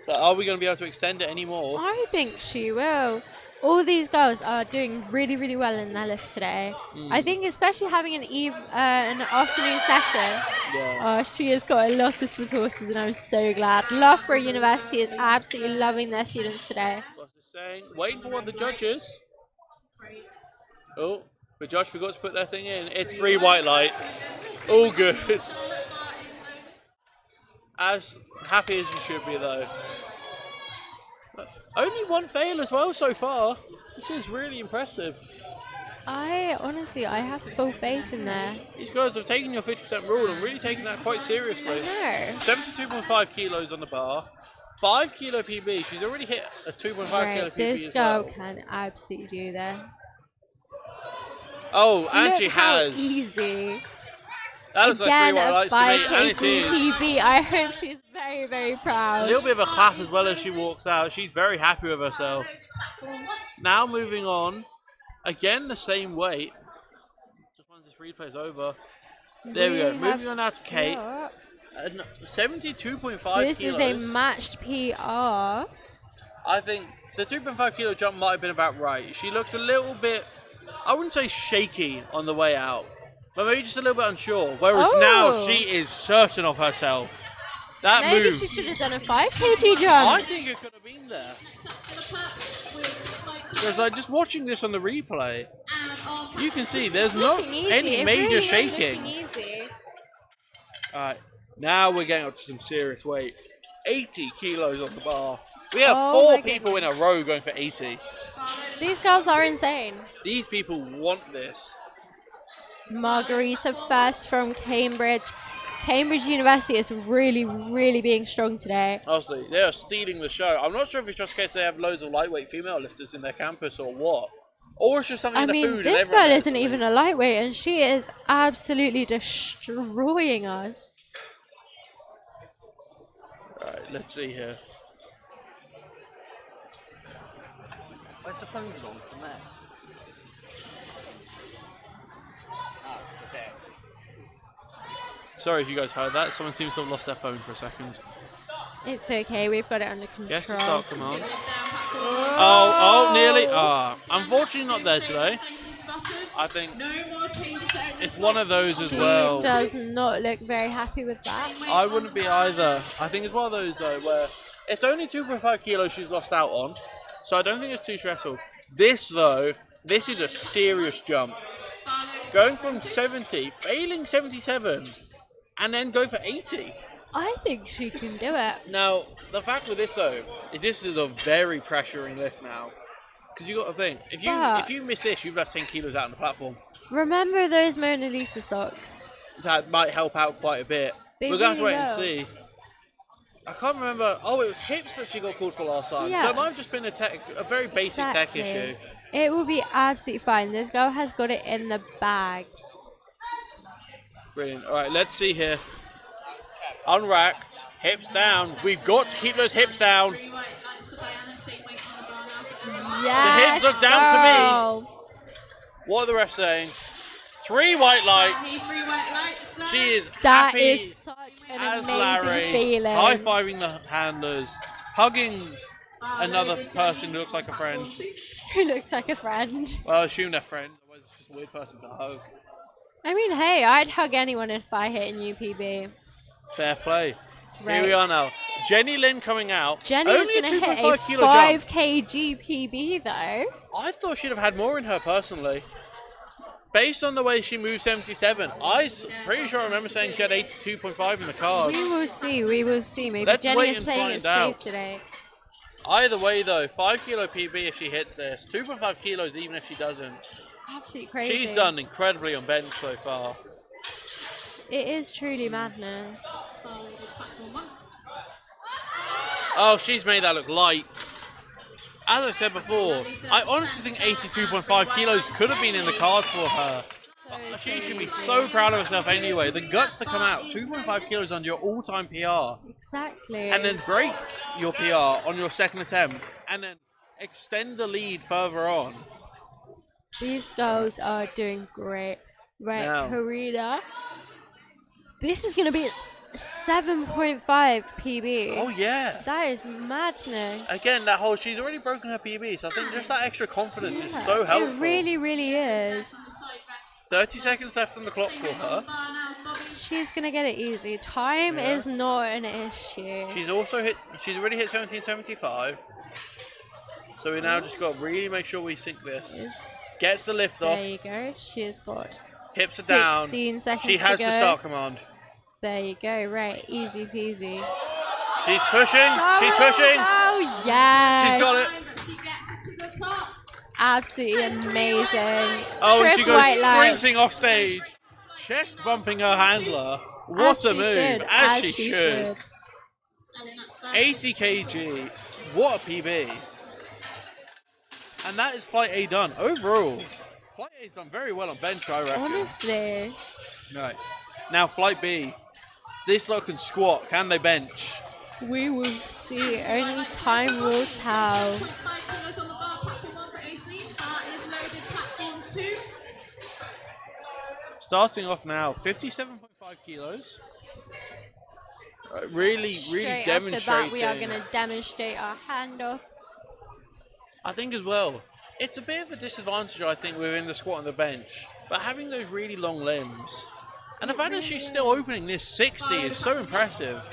So are we going to be able to extend it anymore? I think she will. All these girls are doing really, really well in their lifts today. I think especially having an afternoon session. Yeah. She has got a lot of supporters and I'm so glad. Loughborough University is absolutely loving their students today. What's it saying? Waiting for one of the judges. Oh, the judge forgot to put their thing in. It's 3 white lights. All good. As happy as you should be though. Only 1 fail as well so far. This is really impressive. I have full faith in there. These guys have taken your 50% rule and really taken that quite seriously. I know. 72.5 kilos on the bar. 5 kilo PB. She's already hit a 2.5 kilo PB This as girl well. can absolutely do this. Oh, and Look she how has. easy. That looks like 3 white lights to me, and it is. PB. I hope she's very, very proud. A little bit of a clap as well as she walks out. She's very happy with herself. Now moving on. Again, the same weight. Just once this replay is over. There we go. Moving on now to Kate. 72.5 This kilos. is a matched PR. I think the 2.5 kilo jump might have been about right. She looked a little bit, I wouldn't say shaky on the way out, but maybe just a little bit unsure. Whereas now she is certain of herself. That Maybe move. she should have done a 5 kg jump. I think it could have been there. Because like just watching this on the replay, you can see there's not any major shaking. Alright, now we're getting up to some serious weight. 80 kilos on the bar. We have 4 people in a row going for 80. These girls are insane. These people want this. Margarita first from Cambridge. Cambridge University is really, really being strong today. Honestly, they are stealing the show. I'm not sure if it's just because they have loads of lightweight female lifters in their campus or what. Or it's just something in the food. This girl isn't even a lightweight and she is absolutely destroying us. Right, let's see here. Where's the phone gone from there? Oh, is it? Sorry if you guys heard that. Someone seems to have lost their phone for a second. It's okay, we've got it under control. Yes, to start command. Oh, nearly. Unfortunately not there today. I think it's one of those as well. She does not look very happy with that. I wouldn't be either. I think it's one of those though where it's only 2.5 kilos she's lost out on. So I don't think it's too stressful. This though, this is a serious jump. Going from 70, failing 77, and then go for 80. I think she can do it. Now, the fact with this though, is this is a very pressuring lift now. Because you got to think, if you miss this, you've left 10 kilos out on the platform. Remember those Mona Lisa socks? That might help out quite a bit. We're going to wait and see. I can't remember. Oh, it was hips that she got called for last time. Yeah. So it might have just been a very basic tech issue. It will be absolutely fine. This girl has got it in the bag. Brilliant. All right, let's see here. Unracked, hips down. We've got to keep those hips down. Yes, the hips look down to me. What are the refs saying? 3 white lights. She is That happy is such an as amazing Larry. feeling. High-fiving the handlers. Hugging another person who looks like a friend. Who looks like a friend. Well, I assume they're friends. Otherwise it's just a weird person to hug. I mean, hey, I'd hug anyone if I hit a new PB. Fair play. Right. Here we are now. Jenny Lynn coming out. Jenny Only is going to hit a 2.5 kilo 5 jump. kg PB, though. I thought she'd have had more in her personally. Based on the way she moved 77, I'm pretty sure I remember saying she had 82.5 in the cards. We will see, we will see. Maybe Let's Jenny wait is and playing find it out. safe today. Either way though, 5 kilo PB if she hits this, 2.5 kilos even if she doesn't. Absolutely crazy. She's done incredibly on bench so far. It is truly madness. Oh, she's made that look light. As I said before, I honestly think 82.5 kilos could have been in the cards for her. She should be so proud of herself anyway. The guts to come out 2.5 kilos under your all-time PR. Exactly. And then break your PR on your second attempt. And then extend the lead further on. These girls are doing great. Right, Now. Karina. This is going to be 7.5 PB. Oh, yeah. That is madness. Again, that whole, she's already broken her PB, so I think just that extra confidence is so helpful. It really, really is. 30 seconds left on the clock for her. She's going to get it easy. Time is not an issue. She's already hit 1775. So we now just got to really make sure we sink this. Gets the lift off. There you go. She's got Hips are down. 16 seconds She has to go. the start command. There you go. Right. Easy peasy. She's pushing. She's pushing. Oh, yeah. She's got it. Absolutely amazing. Oh, and she Triple goes white light. sprinting off stage. Chest bumping her handler. What a move. As she should. 80 kg. What a PB. And that is Flight A done. Overall, Flight A's done very well on bench, I reckon. Honestly. Right. Now Flight B. This lot can squat. Can they bench? We will see. Only time will tell. Starting off now, 57.5 kilos. Really Straight demonstrating. after that, we are going to demonstrate our handoff. I think as well, it's a bit of a disadvantage, I think, within the squat and the bench. But having those really long limbs, and the fact that she's still opening this 60 is so impressive.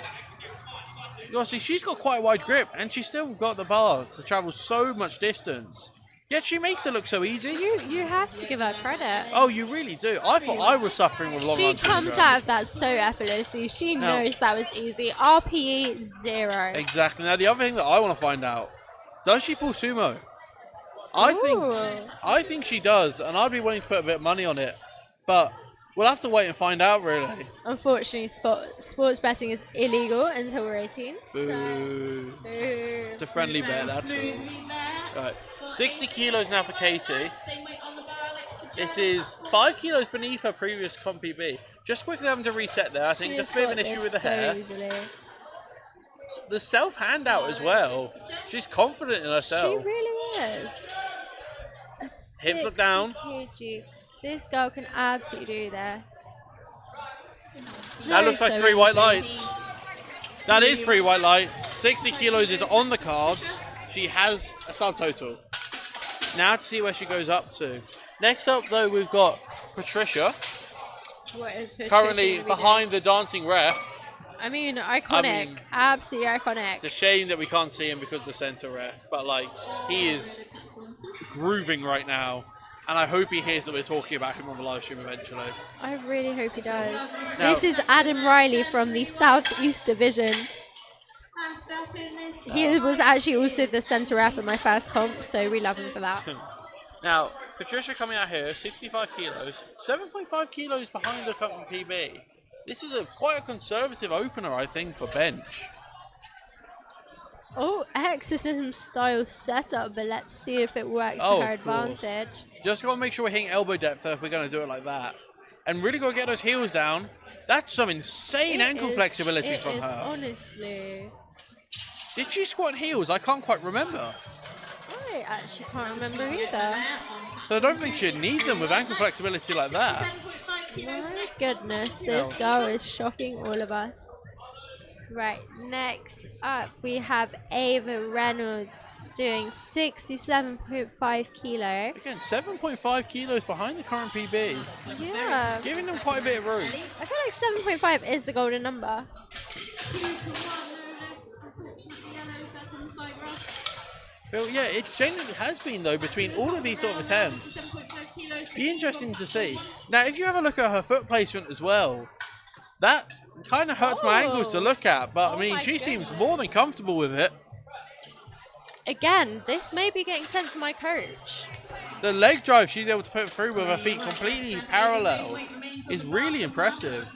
You see, she's got quite a wide grip, and she's still got the bar to travel so much distance. Yet she makes it look so easy. You have to give her credit. Oh, you really do. I thought I was suffering with long She run comes syndrome. out of that so effortlessly. She knows that was easy. RPE 0. Exactly. Now, the other thing that I want to find out, does she pull sumo? I think she does, and I'd be willing to put a bit of money on it. But we'll have to wait and find out, really. Unfortunately, sports betting is illegal until we're 18. Boo. So, It's a friendly bet, that's all. Right. 60 kilos now for Katie. This is 5 kilos beneath her previous comp PB. Just quickly having to reset there, I think. Just a bit of an issue with the hair. Easily. The self handout as well. She's confident in herself. She really is. Hips look down. kg. This girl can absolutely do this. That looks like 3 white lights. That is 3 white lights. 60 kilos is on the cards. She has a subtotal. Now to see where she goes up to. Next up, though, we've got Patricia. What is Patricia Currently behind the dancing ref. I mean, iconic. Absolutely iconic. It's a shame that we can't see him because of the center ref. But, like, he is grooving right now. And I hope he hears that we're talking about him on the live stream eventually. I really hope he does. Now, this is Adam Riley from the Southeast Division. He was actually also the centre ref in my first comp, so we love him for that. Now, Patricia coming out here, 65 kilos, 7.5 kilos behind the company PB. This is quite a conservative opener, I think, for bench. Oh, exorcism style setup, but let's see if it works to her of course. advantage. Just got to make sure we're hitting elbow depth if we're going to do it like that. And really got to get those heels down. That's some insane ankle flexibility from her. Honestly. Did she squat heels? I can't quite remember. I actually can't remember either. But I don't think she'd need them with ankle flexibility like that. My goodness, this girl is shocking all of us. Right, next up we have Ava Reynolds doing 67.5 kilo. Again, 7.5 kilos behind the current PB. Yeah. Giving them quite a bit of room. I feel like 7.5 is the golden number. Yeah, it genuinely has been, though, between all of these sort of attempts. Be interesting to see. Now, if you have a look at her foot placement as well, that kind of hurts my ankles to look at, but I mean, she seems more than comfortable with it. again, this may be getting sent to my coach. The leg drive she's able to put through with her feet completely parallel is really impressive.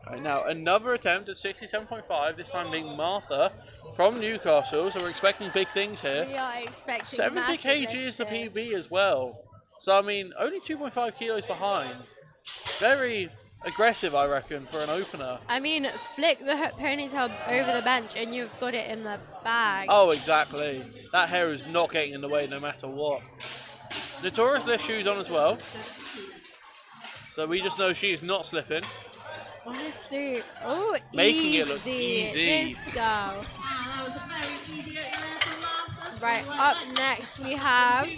Right, now, another attempt at 67.5, this time being Martha from Newcastle, so we're expecting big things here. We are expecting 70 kg is the PB as well. So, I mean, only 2.5 kilos behind. Very aggressive, I reckon, for an opener. I mean, flick the ponytail over the bench and you've got it in the bag. Oh, exactly. That hair is not getting in the way no matter what. Notorious left shoes on as well. So we just know she is not slipping. Honestly, oh, Making it look easy. This girl. Right, up next we have...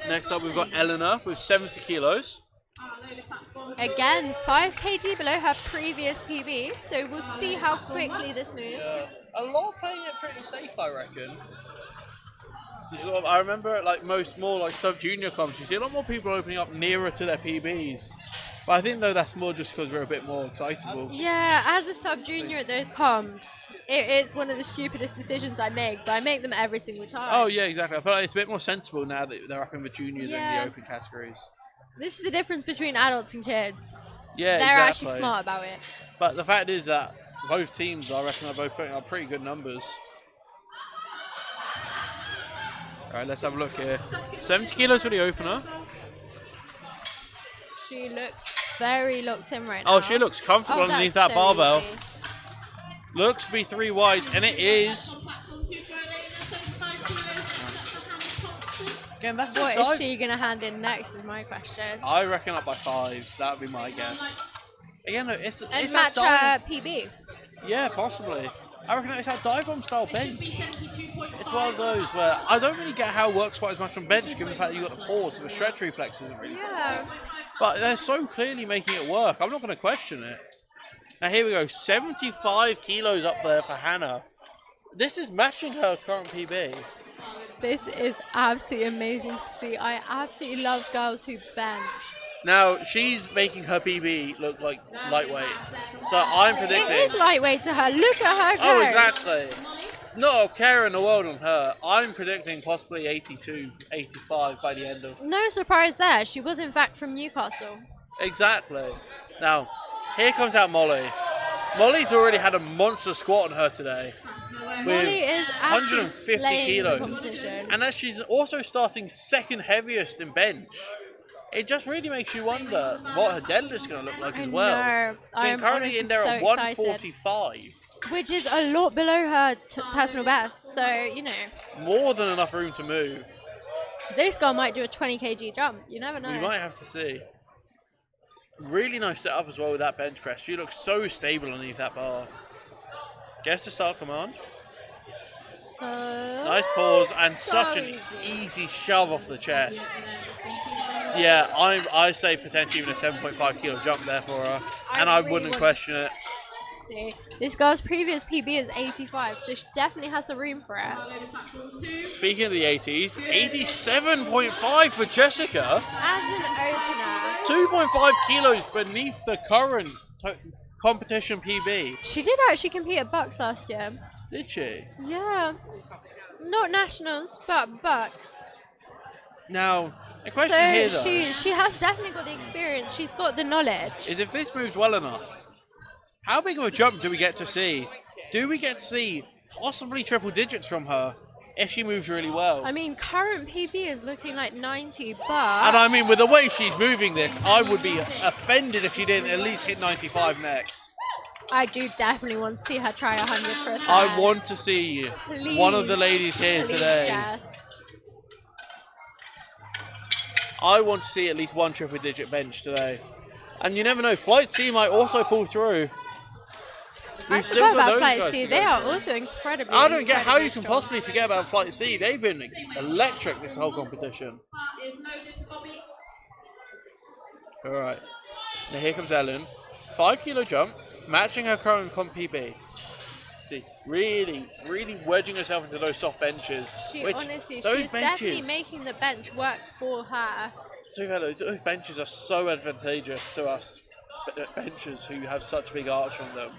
Next up we've got Eleanor with 70 kilos. Again, 5 kg below her previous PB, so we'll see how quickly this moves. Yeah. A lot of playing it pretty safe, I reckon. I remember at like more like sub-junior comps, you see a lot more people opening up nearer to their PBs. But I think though that's more just because we're a bit more excitable. Yeah, as a sub-junior at those comps, it's one of the stupidest decisions I make, but I make them every single time. Oh yeah, exactly. I feel like it's a bit more sensible now that they're up in the juniors and the open categories. This is the difference between adults and kids. Yeah, They're exactly. actually smart about it. But the fact is that both teams, I reckon, are both putting up pretty good numbers. Alright, let's have a look here. 70 kilos for the opener. She looks very locked in right now. Oh, she looks comfortable underneath that so barbell. easy. Looks to be 3 wides, and it is. Again, that's What is she going to hand in next is my question. I reckon up by 5. That would be my guess. Again, it's And that match her PB. Yeah, possibly. I reckon it's that dive bomb style bench. It's one of those where I don't really get how it works quite as much on bench, given the fact that you've got the pause, so the stretch reflex isn't really Yeah. But they're so clearly making it work. I'm not going to question it. Now here we go. 75 kilos up there for Hannah. This is matching her current PB. This is absolutely amazing to see. I absolutely love girls who bench. Now, she's making her PB look like lightweight. So I'm predicting... It is lightweight to her. Look at her go. Oh, exactly. Not a care in the world on her. I'm predicting possibly 82, 85 by the end of... No surprise there. She was, in fact, from Newcastle. Exactly. Now, here comes out Molly. Molly's already had a monster squat on her today. Molly is 150 kilos. The and as she's also starting second heaviest in bench, it just really makes you wonder what her deadlift's going to look like as well. I'm currently in there so at 145. Which is a lot below her personal best, so, you know. More than enough room to move. This girl might do a 20 kg jump, you never know. We might have to see. Really nice setup as well with that bench press. She looks so stable underneath that bar. Guess to start command. So nice pause and such an easy shove off the chest. Yeah, I say potentially even a 7.5 kilo jump there for her, and I wouldn't question it. See, this girl's previous PB is 85, so she definitely has the room for it. Speaking of the 80s, 87.5 for Jessica. As an opener, 2.5 kilos beneath the current competition PB. She did actually compete at BUCS last year. Did she? Yeah. Not nationals, but BUCS. Now, a question here though. She has definitely got the experience. She's got the knowledge. Is if this moves well enough, how big of a jump do we get to see? Do we get to see possibly triple digits from her if she moves really well? I mean, current PB is looking like 90, but... And I mean, with the way she's moving this, I would be offended if she didn't at least hit 95 next. I do definitely want to see her try 100 for a third. I want to see one of the ladies here today. Jess. I want to see at least one triple digit bench today. And you never know, Flight C might also pull through. I forgot about Flight C. They are also incredibly. I don't get how you can possibly forget about Flight C. They've been electric this whole competition. Alright. Now here comes Ellen. 5 kilo jump, matching her current comp PB. See, really wedging herself into those soft benches. Honestly, she's definitely making the bench work for her. So those benches are so advantageous to us benchers who have such big arch on them.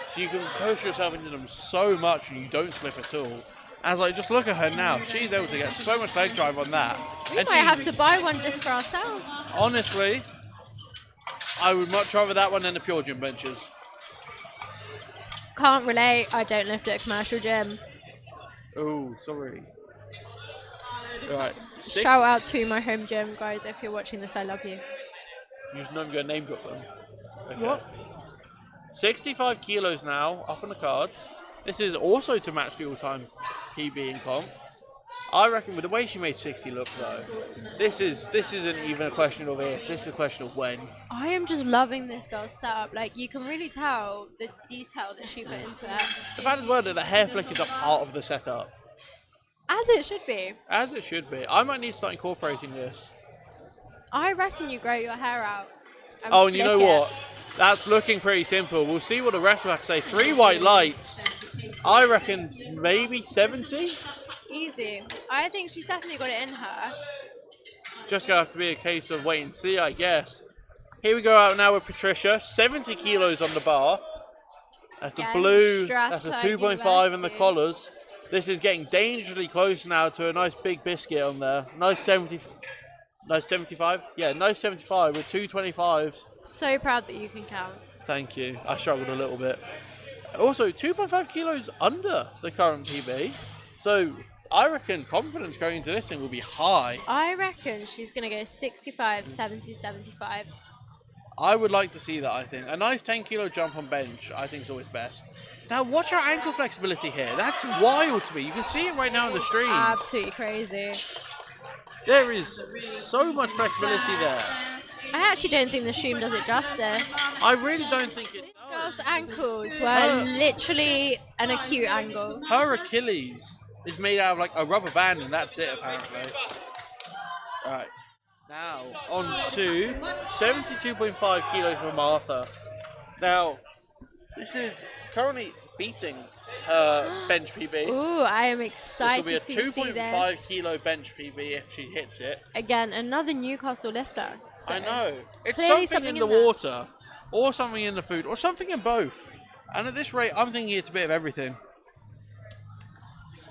So you can push yourself into them so much and you don't slip at all. As like, just look at her now. She's able to get so much leg drive on that. We And might have to buy one just for ourselves. Honestly, I would much rather that one than the pure gym benches. Can't relate. I don't lift at a commercial gym. Oh, sorry. Right. Shout out to my home gym, guys. If you're watching this, I love you. You're just not going to name drop them. Okay. What? 65 kilos now, up on the cards. This is also to match the all-time PB in comp. I reckon with the way she made 60 look though, this isn't even a question of if, this is a question of when. I am just loving this girl's setup. Like, you can really tell the detail that she put into it. The fact as well that the hair flick is a part of the setup. As it should be. As it should be. I might need to start incorporating this. I reckon you grow your hair out. And you know what? That's looking pretty simple. We'll see what the rest will have to say. 3 white lights. I reckon maybe 70? Easy. I think she's definitely got it in her. Just going to have to be a case of wait and see, I guess. Here we go out now with Patricia. 70 kilos on the bar. That's a blue. That's a 2.5 in the collars. This is getting dangerously close now to a nice big biscuit on there. Nice 70. Nice 75? Yeah, nice 75 with 225s. So proud that you can count. Thank you. I struggled a little bit. Also, 2.5 kilos under the current PB. So, I reckon confidence going into this thing will be high. I reckon she's going to go 65, 70, 75. I would like to see that, I think. A nice 10 kilo jump on bench, I think is always best. Now, watch her ankle flexibility here. That's wild to me. You can see it right now in the stream. Absolutely crazy. There is so much flexibility there. I actually don't think the stream does it justice. I really don't think it does. Girl's ankles were literally an acute angle. Her Achilles is made out of like a rubber band and that's it apparently. Right. Now, on to 72.5 kilos for Martha. Now, this is currently beating her bench PB. Ooh, I am excited to this will be a see this. 2.5 kilo bench PB if she hits it. Again, another Newcastle lifter. So I know. It's clearly something in the water, or something in the food, or something in both. And at this rate, I'm thinking it's a bit of everything.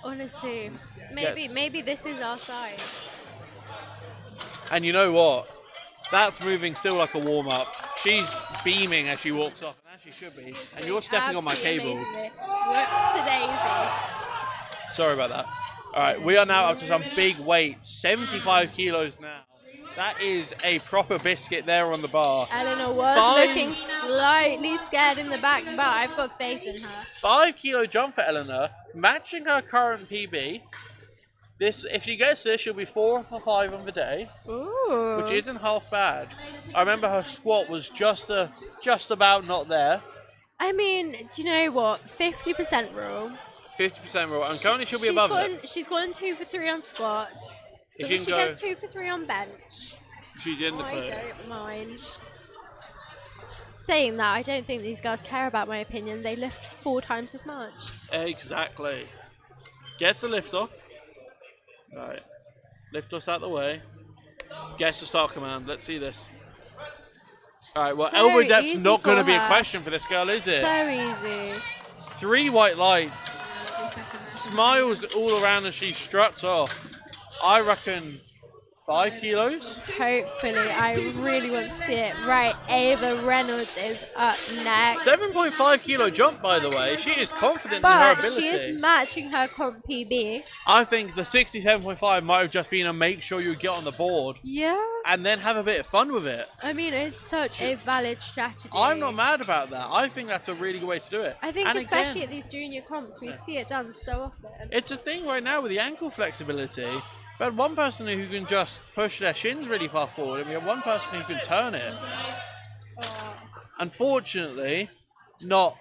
Honestly, maybe this is our side. And you know what? That's moving still like a warm-up. She's beaming as she walks off, and as she should be. And you're stepping on my cable. Whoops-a-daisy. Sorry about that. All right, we are now up to some big weight, 75 kilos now. That is a proper biscuit there on the bar. Eleanor was looking slightly scared in the back, but I've got faith in her. 5 kilo jump for Eleanor, matching her current PB. This, if she gets this, she'll be 4 for 5 on the day. Ooh. Which isn't half bad. I remember her squat was just about not there. I mean, do you know what? 50% rule. 50% rule, and currently she'll be above it. She's gone 2 for 3 on squats. So If she she gets 2 for 3 on bench. She's in the I put. don't mind. Saying that, I don't think these girls care about my opinion. They lift 4 times as much. Exactly. Gets the lift off. Right. Lift us out the way. Gets the start command. Let's see this. Alright, well, So elbow depth's easy not going to for be a her. question for this girl, is it? So easy. 3 white lights. Smiles all around as she struts off. I reckon 5 kilos. Hopefully, I really want to see it. Right, Ava Reynolds is up next. 7.5 kilo jump, by the way. She is confident in her But ability. she is matching her comp PB. I think the 67.5 might have just been a make sure you get on the board Yeah. and then have a bit of fun with it. I mean, it's such a valid strategy. I'm not mad about that. I think that's a really good way to do it. I think And especially again, at these junior comps, we see it done so often. it's a thing right now with the ankle flexibility. We had one person who can just push their shins really far forward, and we have one person who can turn it. Unfortunately, not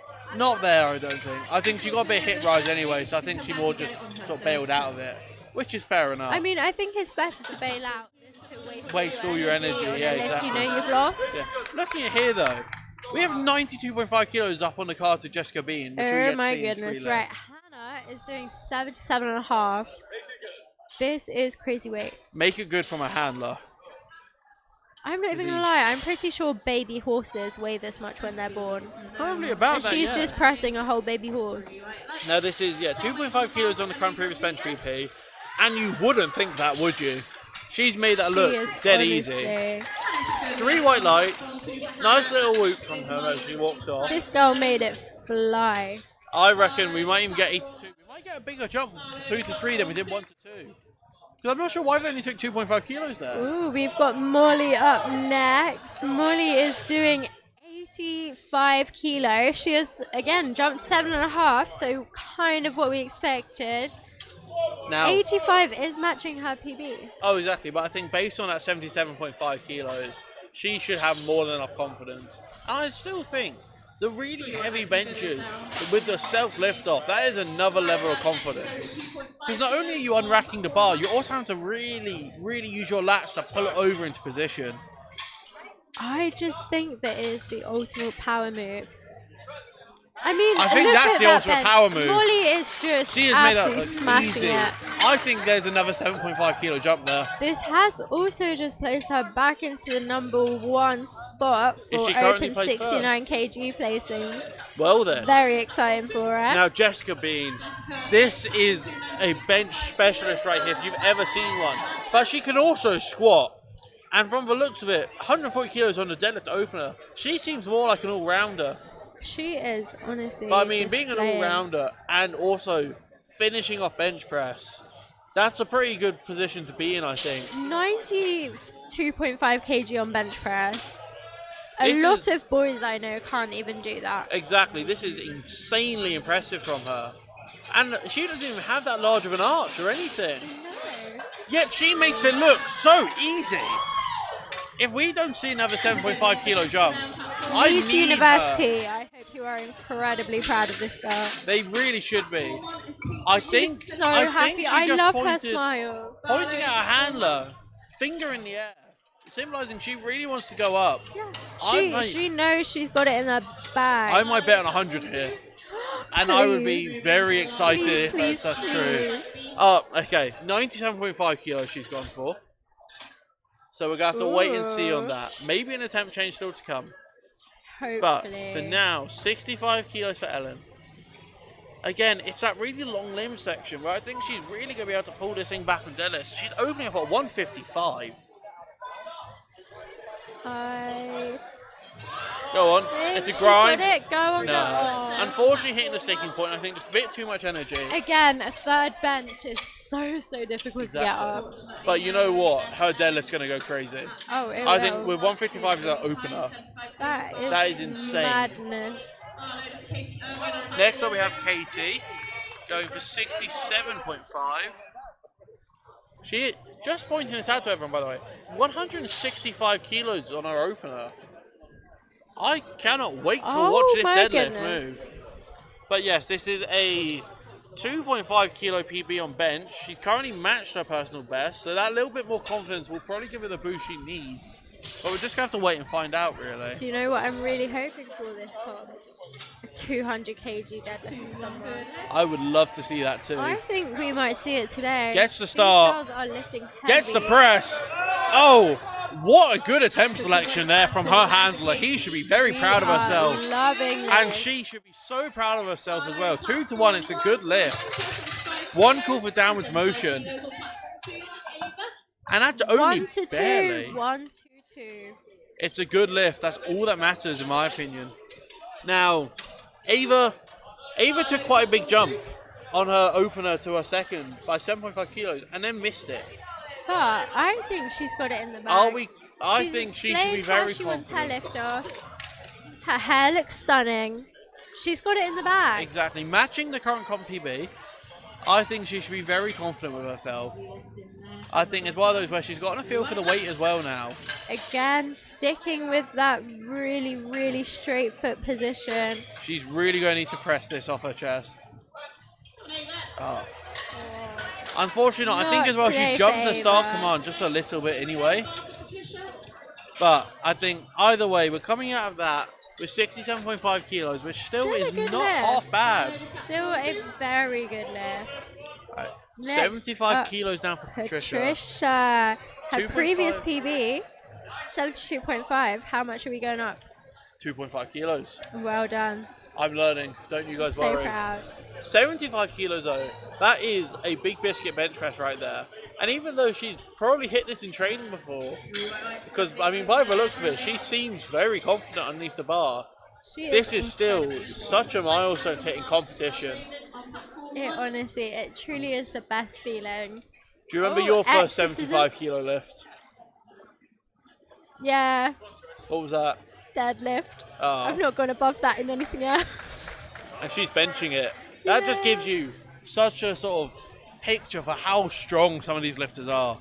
there, I don't think. I think she got a bit of hip rise anyway, so I think she more just sort of bailed out of it, which is fair enough. I mean, I think it's better to bail out than to Waste all your energy, on yeah, a lift exactly. you know you've lost. Yeah. Looking at here, though, we have 92.5 kilos up on the card to Jessica Bean. Which we Oh get my to see in goodness, 3 right. left. Hannah is doing 77.5. This is crazy weight. Make it good from a handler. I'm not even gonna lie, I'm pretty sure baby horses weigh this much when they're born. Probably about And that, she's yeah. just pressing a whole baby horse. Now this is, 2.5 kilos on the current previous bench PP. And you wouldn't think that, would you? She's made that look dead easy. 3 white lights. Nice little whoop from her as she walks off. This girl made it fly. I reckon we might even get 82. We might get a bigger jump, 2 to 3 than we did 1 to 2. Because I'm not sure why they only took 2.5 kilos there. Ooh, we've got Molly up next. Molly is doing 85 kilos. She has, again, jumped 7.5, so kind of what we expected. Now, 85 is matching her PB. Oh, exactly. But I think based on that 77.5 kilos, she should have more than enough confidence. And I still think the really heavy benches with the self lift off, that is another level of confidence. Because not only are you unracking the bar, you also have to really use your lats to pull it over into position. I just think that is the ultimate power move. I mean, I think that's the ultimate power move. Molly is just She has made that look smashing easy. it. I think there's another 7.5 kilo jump there. This has also just placed her back into the #1 spot for she currently open placed 69 kg placings. Well then. Very exciting for her. Now Jessica Bean, this is a bench specialist right here if you've ever seen one. But she can also squat. And from the looks of it, 140 kilos on the deadlift opener. She seems more like an all-rounder. She is, honestly. But I mean, just being an slaying. all-rounder and also finishing off bench press, that's a pretty good position to be in, I think. 92.5 kg on bench press. A This lot is- of boys I know can't even do that. Exactly, this is insanely impressive from her. And she doesn't even have that large of an arch or anything. No. Yet she makes it look so easy. If we don't see another 7.5 kilo jump, I Leeds need University, her. I hope you are incredibly proud of this girl. They really should be. I think She's so I happy. think she I just love her pointed, smile. pointing at her handler, finger in the air, symbolising she really wants to go up. Yeah. She knows she's got it in her bag. I might bet on 100 here. And I would be very excited Please, if that's please. true. Oh, okay. 97.5 kilos she's gone for. So we're going to have to wait and see on that. Maybe an attempt change still to come. Hopefully. But for now, 65 kilos for Ellen. Again, it's that really long limb section where I think she's really going to be able to pull this thing back on deadlift. She's opening up at 155. Go on. It's a She's grind. got it. Go on, No. go on. Unfortunately, hitting the sticking point, I think just a bit too much energy. Again, a third bench is so difficult to get up. But you know what? Her deadlift's going to go crazy. Oh, it I will. think with 155 as an opener. That is insane. madness. Next up we have Katie going for 67.5. She, just pointing this out to everyone by the way, 165 kilos on her opener. I cannot wait to watch this my deadlift goodness. move. But yes, this is a 2.5 kilo PB on bench. She's currently matched her personal best, so that little bit more confidence will probably give her the boost she needs. But we're just going to have to wait and find out, really. Do you know what I'm really hoping for this pod? A 200 kg deadlift from someone. I would love to see that too. I think we might see it today. Gets the These start. girls are lifting heavy. Gets the press. Oh, what a good attempt selection there from her handler. He should be very proud of herself. Loving this. And she should be so proud of herself as well. 2 to 1, it's a good lift. One call for downwards motion. And that's only 1 to 2. barely. 1 to 2. It's a good lift. That's all that matters in my opinion. Now, Ava took quite a big jump on her opener to her second by 7.5 kilos and then missed it. But I think she's got it in the bag. I think she should be very She's explained how she confident. wants her lift off. Her hair looks stunning. She's got it in the bag. Exactly. Matching the current comp PB, I think she should be very confident with herself. I think it's one of those where she's gotten a feel for the weight as well now. Again, sticking with that really straight foot position. She's really going to need to press this off her chest. Oh. Unfortunately not. I think as well she jumped the start command just a little bit anyway. But I think either way, we're coming out of that with 67.5 kilos, which still a is good not lift. half bad. Still a very good lift. Right. Next 75 up, kilos down for Patricia. Patricia. Her 2.5. previous PB, 72.5. How much are we going up? 2.5 kilos. Well done. I'm learning. Don't you guys So worry. proud. 75 kilos though. That is a big biscuit bench press right there. And even though she's probably hit this in training before, because I mean by the looks of it, she seems very confident underneath the bar. This is still such a milestone to hit in competition. It truly is the best feeling. Do you remember your first 75 kilo lift? Yeah. What was that? Deadlift. Oh. I've not gone above that in anything else. And she's benching it. That just gives you such a sort of picture for how strong some of these lifters are.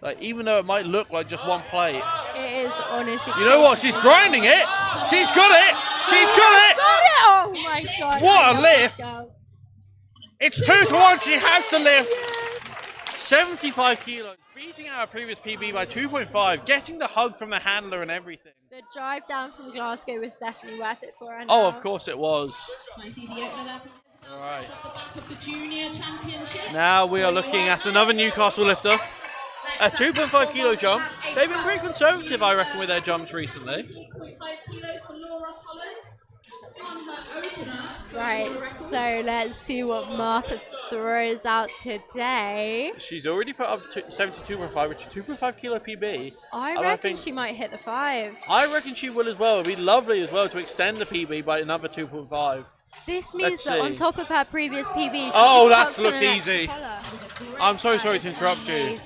Like, even though it might look like just one plate. It is honestly. You know what? She's grinding it. She's got it. She's got it. Oh my god. What a lift. It's 2-1. She has the lift. 75 kilos. Beating our previous PB by 2.5. Getting the hug from the handler and everything. The drive down from Glasgow was definitely worth it for her. Oh, of course it was. All right. Now we are looking at another Newcastle lifter. A 2.5 kilo jump. They've been pretty conservative, I reckon, with their jumps recently. Right, so let's see what Martha throws out today. She's already put up 72.5, which is 2.5 kilo PB. I reckon she might hit the 5. I reckon she will as well. It'd be lovely as well to extend the PB by another 2.5. This means that on top of her previous PB, she that's looked easy. I'm so sorry to interrupt you.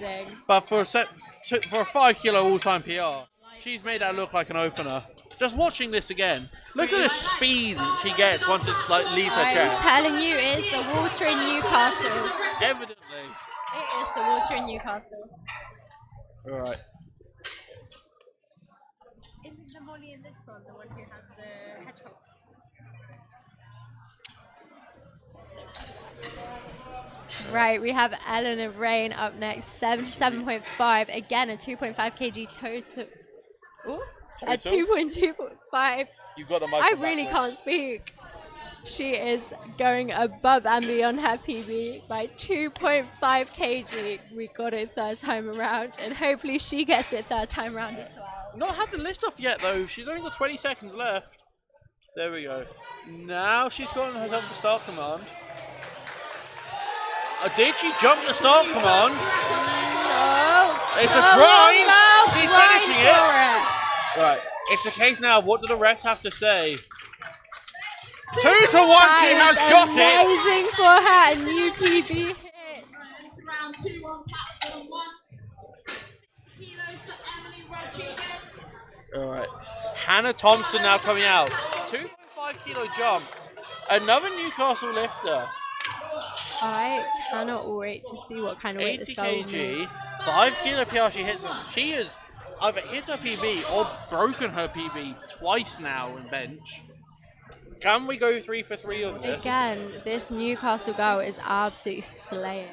But for a 5 kilo all-time PR, she's made that look like an opener. Just watching this again, look at the speed she gets once it leaves her chest. I'm telling you, it is the water in Newcastle. Evidently. It is the water in Newcastle. All right. Isn't the Molly in this one the one who has the hedgehogs? Right, we have Ellen of Rain up next, 77.5. Again, a 2.5 kg total. Ooh. A 2.25. You got the microphone. I really can't speak. She is going above and beyond her PB by 2.5 kg. We got it third time around, and hopefully she gets it third time around as well. Not had the lift off yet though. She's only got 20 seconds left. There we go. Now she's gotten herself the start command. Did she jump the start command? No. It's a grind. No, She's finishing it. Right, it's a case now of what do the refs have to say? 2-1, she has got it! Amazing for her, a new PB hit. Round 2 on platform 1. Kilos for Emily Rodriguez. Alright, Hannah Thompson now coming out. 2.5 kilo jump. Another Newcastle lifter. I cannot wait to see what kind of weight 80 this girl will kg, 5 kilo PR she hits. She has either hit her PB or broken her PB twice now in bench. Can we go 3 for 3 on this? Again, this Newcastle girl is absolutely slaying.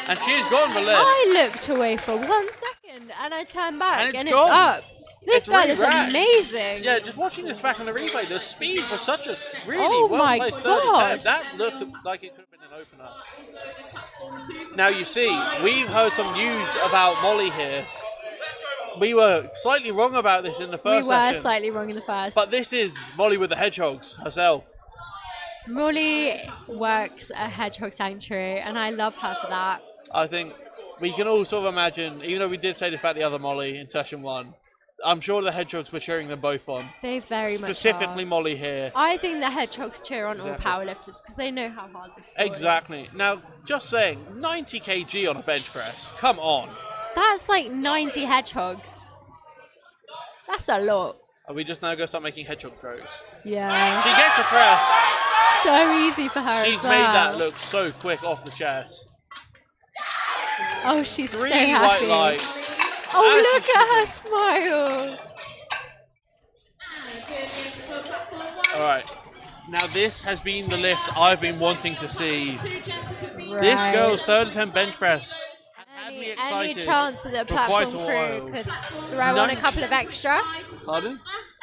And she has gone the lift. I looked away for 1 second and I turned back and it's gone. up. This girl really is racked. amazing. Yeah, just watching this back on the replay, the speed for such a really well-placed third attempt, that looked like it could have been an opener. Now you see, we've heard some news about Molly here. We were slightly wrong about this in the first session. We were slightly wrong in the first. But this is Molly with the hedgehogs herself. Molly works a hedgehog sanctuary and I love her for that. I think we can all sort of imagine, even though we did say this about the other Molly in session 1, I'm sure the hedgehogs were cheering them both on. They very much Specifically are. Molly here. I think the hedgehogs cheer on all powerlifters because they know how hard this is. Exactly. Now, just saying, 90 kg on a bench press. Come on. That's like 90 hedgehogs. That's a lot. Are we just now going to start making hedgehog jokes? Yeah. She gets the press. So easy for her She's as well. made that look so quick off the chest. Oh, she's 3 so happy. white lights. Oh, look at her smile. Alright. Now this has been the lift I've been wanting to see. Right. This girl's third attempt bench press had me excited Any chance that the for quite platform a crew while. could throw on a couple of extra? Pardon?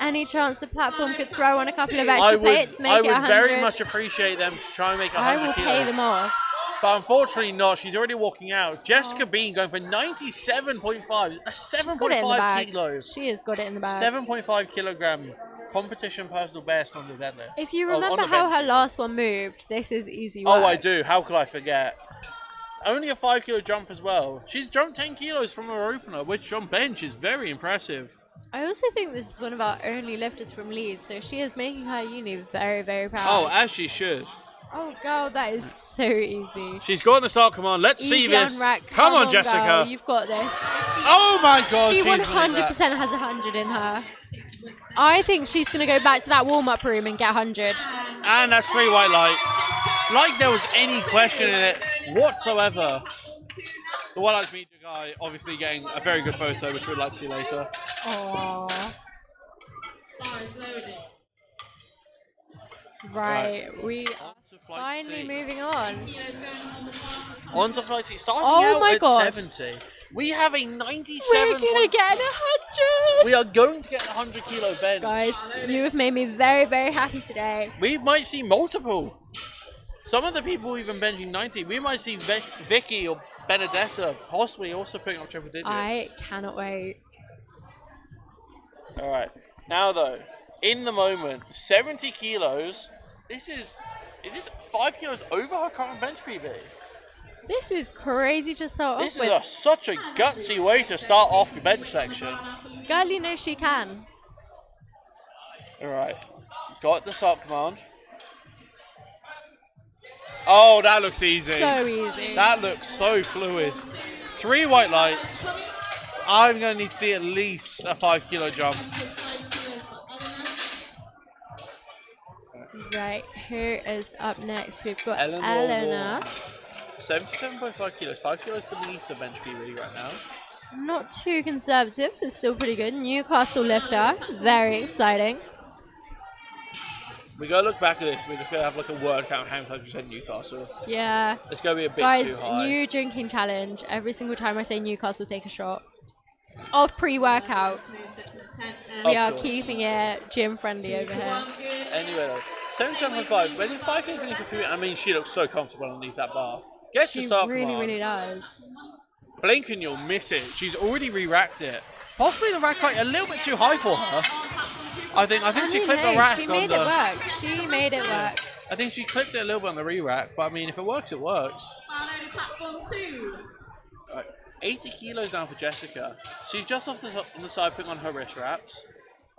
Any chance the platform could throw on a couple of extra plates, make I it 100? would very much appreciate them to try and make 100 I will kilos. pay them off. But unfortunately not. She's already walking out. Jessica Bean going for 97.5. A 7.5 kilos. She has got it in the bag. 7.5 kilogram competition personal best on the deadlift. If you On remember the how bench. her last one moved, this is easy work. Oh, I do. How could I forget? Only a 5 kilo jump as well. She's jumped 10 kilos from her opener, which on bench is very impressive. I also think this is one of our only lifters from Leeds, so she is making her uni very, very proud. Oh, as she should. Oh, girl, that is so easy. She's got the start command. Let's see this. Come on, Jessica. Girl, you've got this. Oh my God. She she's 100% winning that. has 100 in her. I think she's going to go back to that warm-up room and get 100. And that's 3 white lights. Like there was any question in it whatsoever. The White Lights media guy obviously getting a very good photo, which we'd like to see later. Aww. Right, we are finally moving on. On to flight C. Starting Oh out my at God. 70. We have a 97. We're going to get 100! We are going to get a 100 kilo bench. Guys, you have made me very, very happy today. We might see multiple. Some of the people even benching 90. We might see Vicky or Benedetta possibly also putting up triple digits. I cannot wait. Alright. Now though, in the moment, 70 kilos. Is this 5 kilos over her current bench PB? This is crazy to start This off with. is such a gutsy way to start off the bench section. Girlie knows she can. Alright. Got the start command. Oh, that looks easy. So easy. That looks so fluid. 3 white lights. I'm going to need to see at least a 5 kilo jump. Right, who is up next? We've got Eleanor. Eleanor. 77.5 kilos. 5 kilos beneath the bench PB right now. Not too conservative, but still pretty good. Newcastle lifter. Very exciting. We gotta look back at this. We're just gonna have like a word count how many times we said Newcastle. Yeah. It's gonna be a bit Guys, too high. new drinking challenge. Every single time I say Newcastle, take a shot. Of pre-workout. We are course. keeping it gym friendly over here. Anyway, though, 77.5. When 5 kilos beneath the PB, I mean, she looks so comfortable underneath that bar. Gets to She start really, command. really does. Blink and you'll miss it. She's already re-racked it. Possibly the rack height a little bit too high for her. I think she clipped the rack she on made the. it work. She made it work. I think she clipped it a little bit on the re-rack, but I mean, if it works, it works. Right, 80 kilos down for Jessica. She's just off on the side putting on her wrist wraps.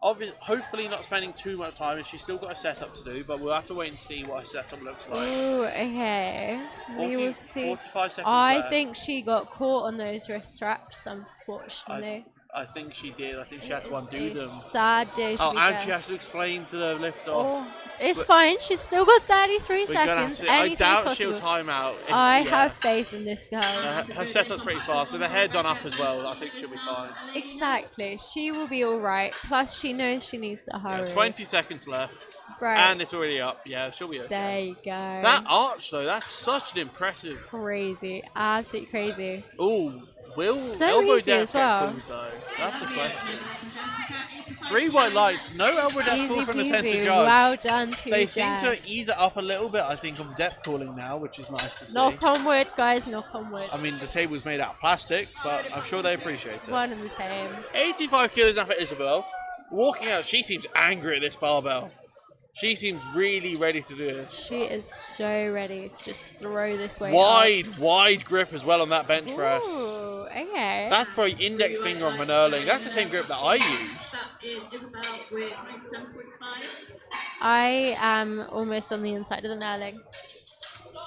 Hopefully not spending too much time, and she's still got a setup to do, but we'll have to wait and see what her setup looks like. Ooh, okay. We will see. 45 seconds I left. think she got caught on those wrist straps, unfortunately. I think she did. I think she had to undo them. Sad day. Oh, and she has to explain to the lift off. Oh, it's But- fine. She's still got 33 We're gonna have seconds. to. I Anything's doubt she'll possible. time out. I have faith in this girl. Her setup's pretty fast. With her hair done up as well, I think she'll be fine. Exactly. She will be all right. Plus, she knows she needs to hurry. 20 seconds left. Right. And it's already up. Yeah, she'll be okay. There you go. That arch, though, that's such an impressive. Crazy. Absolutely crazy. Ooh, will So elbow easy death as well. get called, though? That's a question. 3 white lights, no elbow death Easy call from the centre peasy. judge. Well done to They seem to Jess. ease it up a little bit, I think, on depth calling now, which is nice to see. Knock on wood, guys. Knock on wood. I mean, the table's made out of plastic, but I'm sure they appreciate it. One and the same. 85 kilos now for Isabel. Walking out, she seems angry at this barbell. She seems really ready to do this. She is so ready to just throw this weight Wide grip as well on that bench up. press. Ooh, okay. That's probably index finger on Van Erling. That's the same grip that I use. I am almost on the inside of the knurling.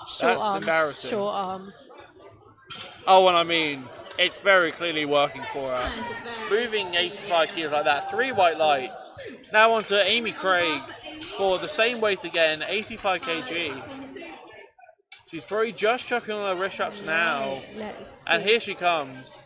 Short That's arms. embarrassing. Short arms. Oh, and I mean, it's very clearly working for her. Moving 85 kilos like that. 3 white lights. Now on to Amy Craig for the same weight again, 85 kg. She's probably just chucking on her wrist straps now. Let's see. And here she comes.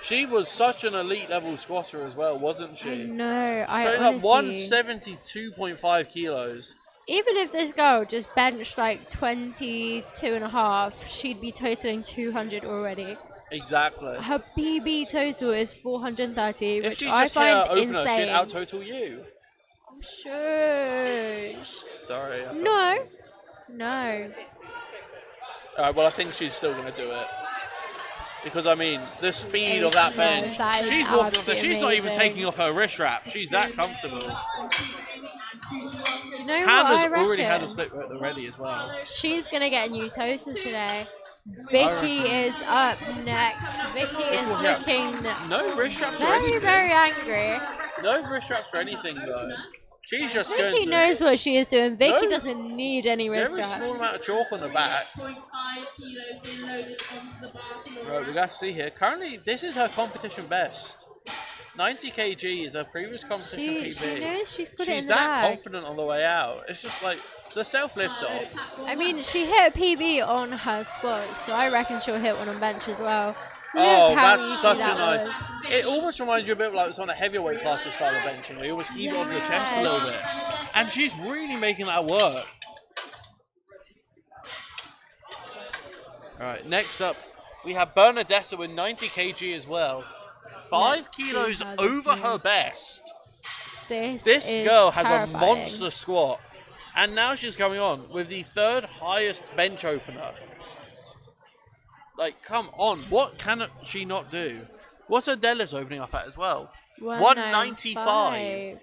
She was such an elite level squatter as well, wasn't she? No, I Putting up honestly... 172.5 kilos. Even if this girl just benched like 22 and a half, she'd be totaling 200 already. Exactly. Her PB total is 430, If which she I just hit her find opener, she'd insane. out total you. Shush. Sorry. No. No. Alright, well, I think she's still going to do it. Because, I mean, the speed of that bench. That is She's walking off there. absolutely She's not even amazing. taking off her wrist wrap. She's that comfortable. Do you know what I Hannah's reckon? already had a slip ready as well. She's going to get a new total today. Vicky is up next. Vicky is looking No wrist straps or very, anything. very angry. No wrist straps or anything, though. She's just going Vicky to... knows what she is doing. Vicky No. doesn't need any wrist Very straps. small amount of chalk on the back. Right, we got to see here. Currently, this is her competition best. 90 kg is her previous competition PB. She knows she's put it in She's the that bag. confident on the way out. It's just like the self lift off. I mean, she hit a PB on her squats, so I reckon she'll hit one on bench as well. Oh, Look how that's easy such a that nice. was. It almost reminds you a bit like it's on a heavyweight class style of benching, where you almost heave it off your chest a little bit. And she's really making that work. Alright, next up, we have Bernadetta with 90 kg as well. 5 Let's see kilos how this over her moves. best. This is girl has terrifying. a monster squat. And now she's coming on with the 3rd highest bench opener. Like, come on. What can she not do? What's her deadlift opening up at as well? 195.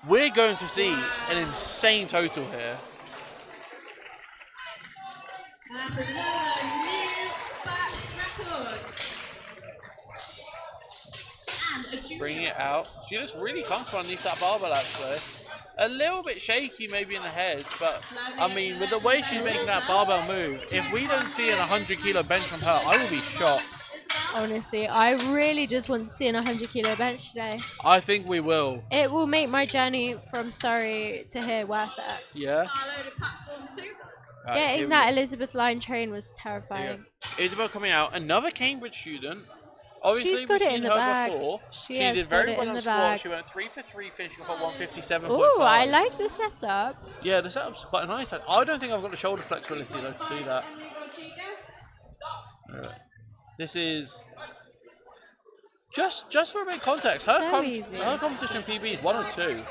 We're going to see an insane total here. That's another new BUCS record. And a junior. Bring it out. She just really comfortable underneath that barbell, actually. A little bit shaky maybe in the head, but I mean, with the way she's making that barbell move, if we don't see an 100 kilo bench from her, I will be shocked. Honestly, I really just want to see an 100 kilo bench today. I think we will. It will make my journey from Surrey to here worth it. Yeah. Carlo to platform 2. Right, Getting that Elizabeth line train was terrifying. Isabel coming out, another Cambridge student. Obviously, She's got we've it seen in the her bag. before. She She has did got very it well in on the squat. bag. She went 3 for 3, finishing off at 157.5. Ooh, I like the setup. Yeah, the setup's quite nice. I don't think I've got the shoulder flexibility though to do that. Alright. This is just for a bit of context. Her So easy. her competition PB is 102,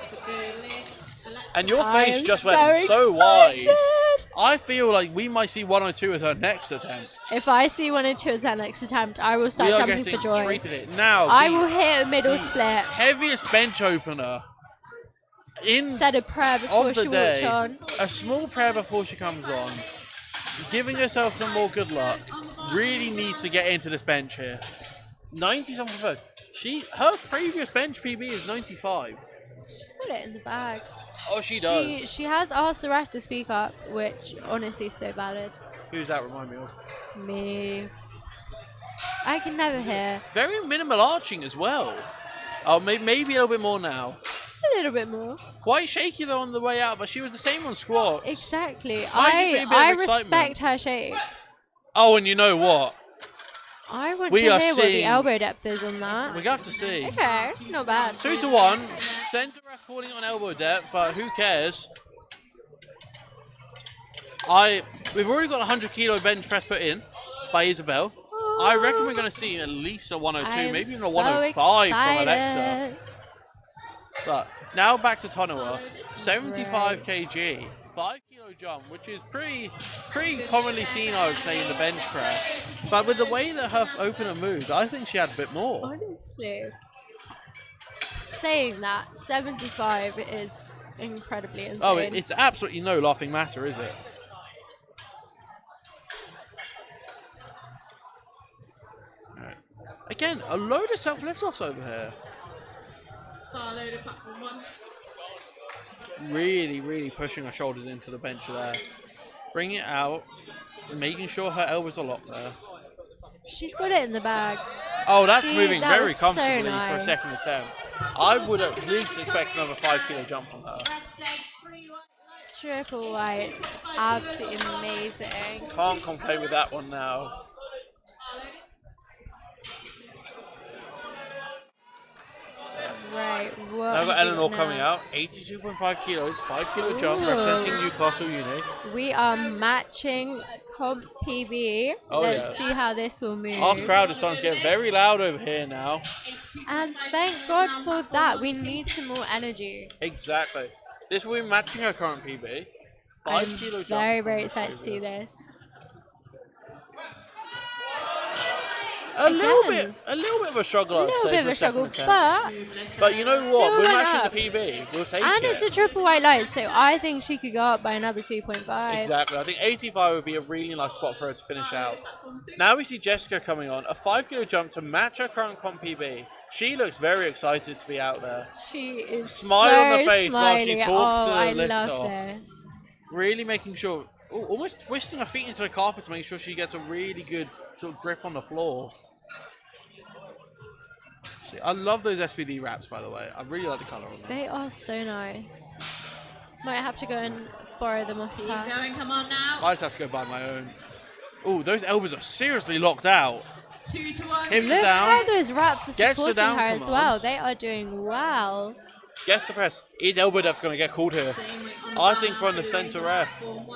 and your I face am just went so excited. wide. I feel like we might see 102 as her next attempt. If I see 102 as that next attempt, I will start We are jumping getting for joy. treated it now. I the- will hit a middle the split. Heaviest bench opener in Said a prayer before of the she day. walked on. A small prayer before she comes on. Giving herself some more good luck. Really needs to get into this bench here. 90 something first. Her previous bench PB is 95. She's got it in the bag. Oh, she does. She has asked the ref to speak up, which honestly is so valid. Who's that remind me of? Me. I can never hear. Very minimal arching as well. Oh, maybe a little bit more now. A little bit more. Quite shaky though on the way out, but she was the same on squats. Exactly. Might just be a bit I of excitement. respect her shake. Oh, and you know what? I want We to are hear what the seeing- elbow depth is on that. We're going to have to see. Okay, not bad. 2-1. Centre ref calling on elbow depth, but who cares? We've already got a 100 kilo bench press put in by Isabel. I reckon we're going to see at least a 102, I am maybe even a so 105 from Alexa. excited. But now back to Tonawa, 75 kg, 5 kilo jump, which is pretty commonly seen, I would say, in the bench press. But with the way that her opener moved, I think she had a bit more. Honestly. Saying that, 75 is incredibly insane. Oh, it's absolutely no laughing matter, is it? Right. Again, a load of self-lift-offs over here. Carlo to platform 1. Really pushing her shoulders into the bench there. Bring it out, making sure her elbows are locked there. She's got it in the bag. Oh, that's See, moving that very was so comfortably for a nice. second attempt. I would at least expect another 5 kilo jump from her. Triple white. Absolutely amazing. Can't complain with that one now. Right, what Now I've got have we Eleanor got coming now? out, 82.5 kilos, 5 kilo jump, Ooh. representing Newcastle Uni. We are matching comp PB. Oh, Let's yeah. see how this will move. Our crowd is starting to get very loud over here now. And thank God for that. We need some more energy. Exactly. This will be matching her current PB. 5 I'm kilo jump. very, very excited to see this. A little bit of a struggle, I'd A little say, bit for of the a struggle, second but attempt. But you know what? still We're went matching up. the PB. We'll take And it. it's a triple white light, so I think she could go up by another 2.5. Exactly. I think 85 would be a really nice spot for her to finish out. Now we see Jessica coming on. A 5 kilo jump to match her current comp PB. She looks very excited to be out there. She is Smile so on the face while she smiley. talks Oh, to the I lift love off. this. Really making sure, almost twisting her feet into the carpet to make sure she gets a really good sort of grip on the floor. See, I love those SPD wraps, by the way. I really like the colour on them. They are so nice. Might have to go and borrow them off her. Going, come on now. I just have to go buy my own. Oh, those elbows are seriously locked out. 2 to 1. Hips are Look down. how those wraps are Gets the supporting down her as command. well. They are doing well. Gets the press. Is elbow depth going to get called here? I think from the centre ref.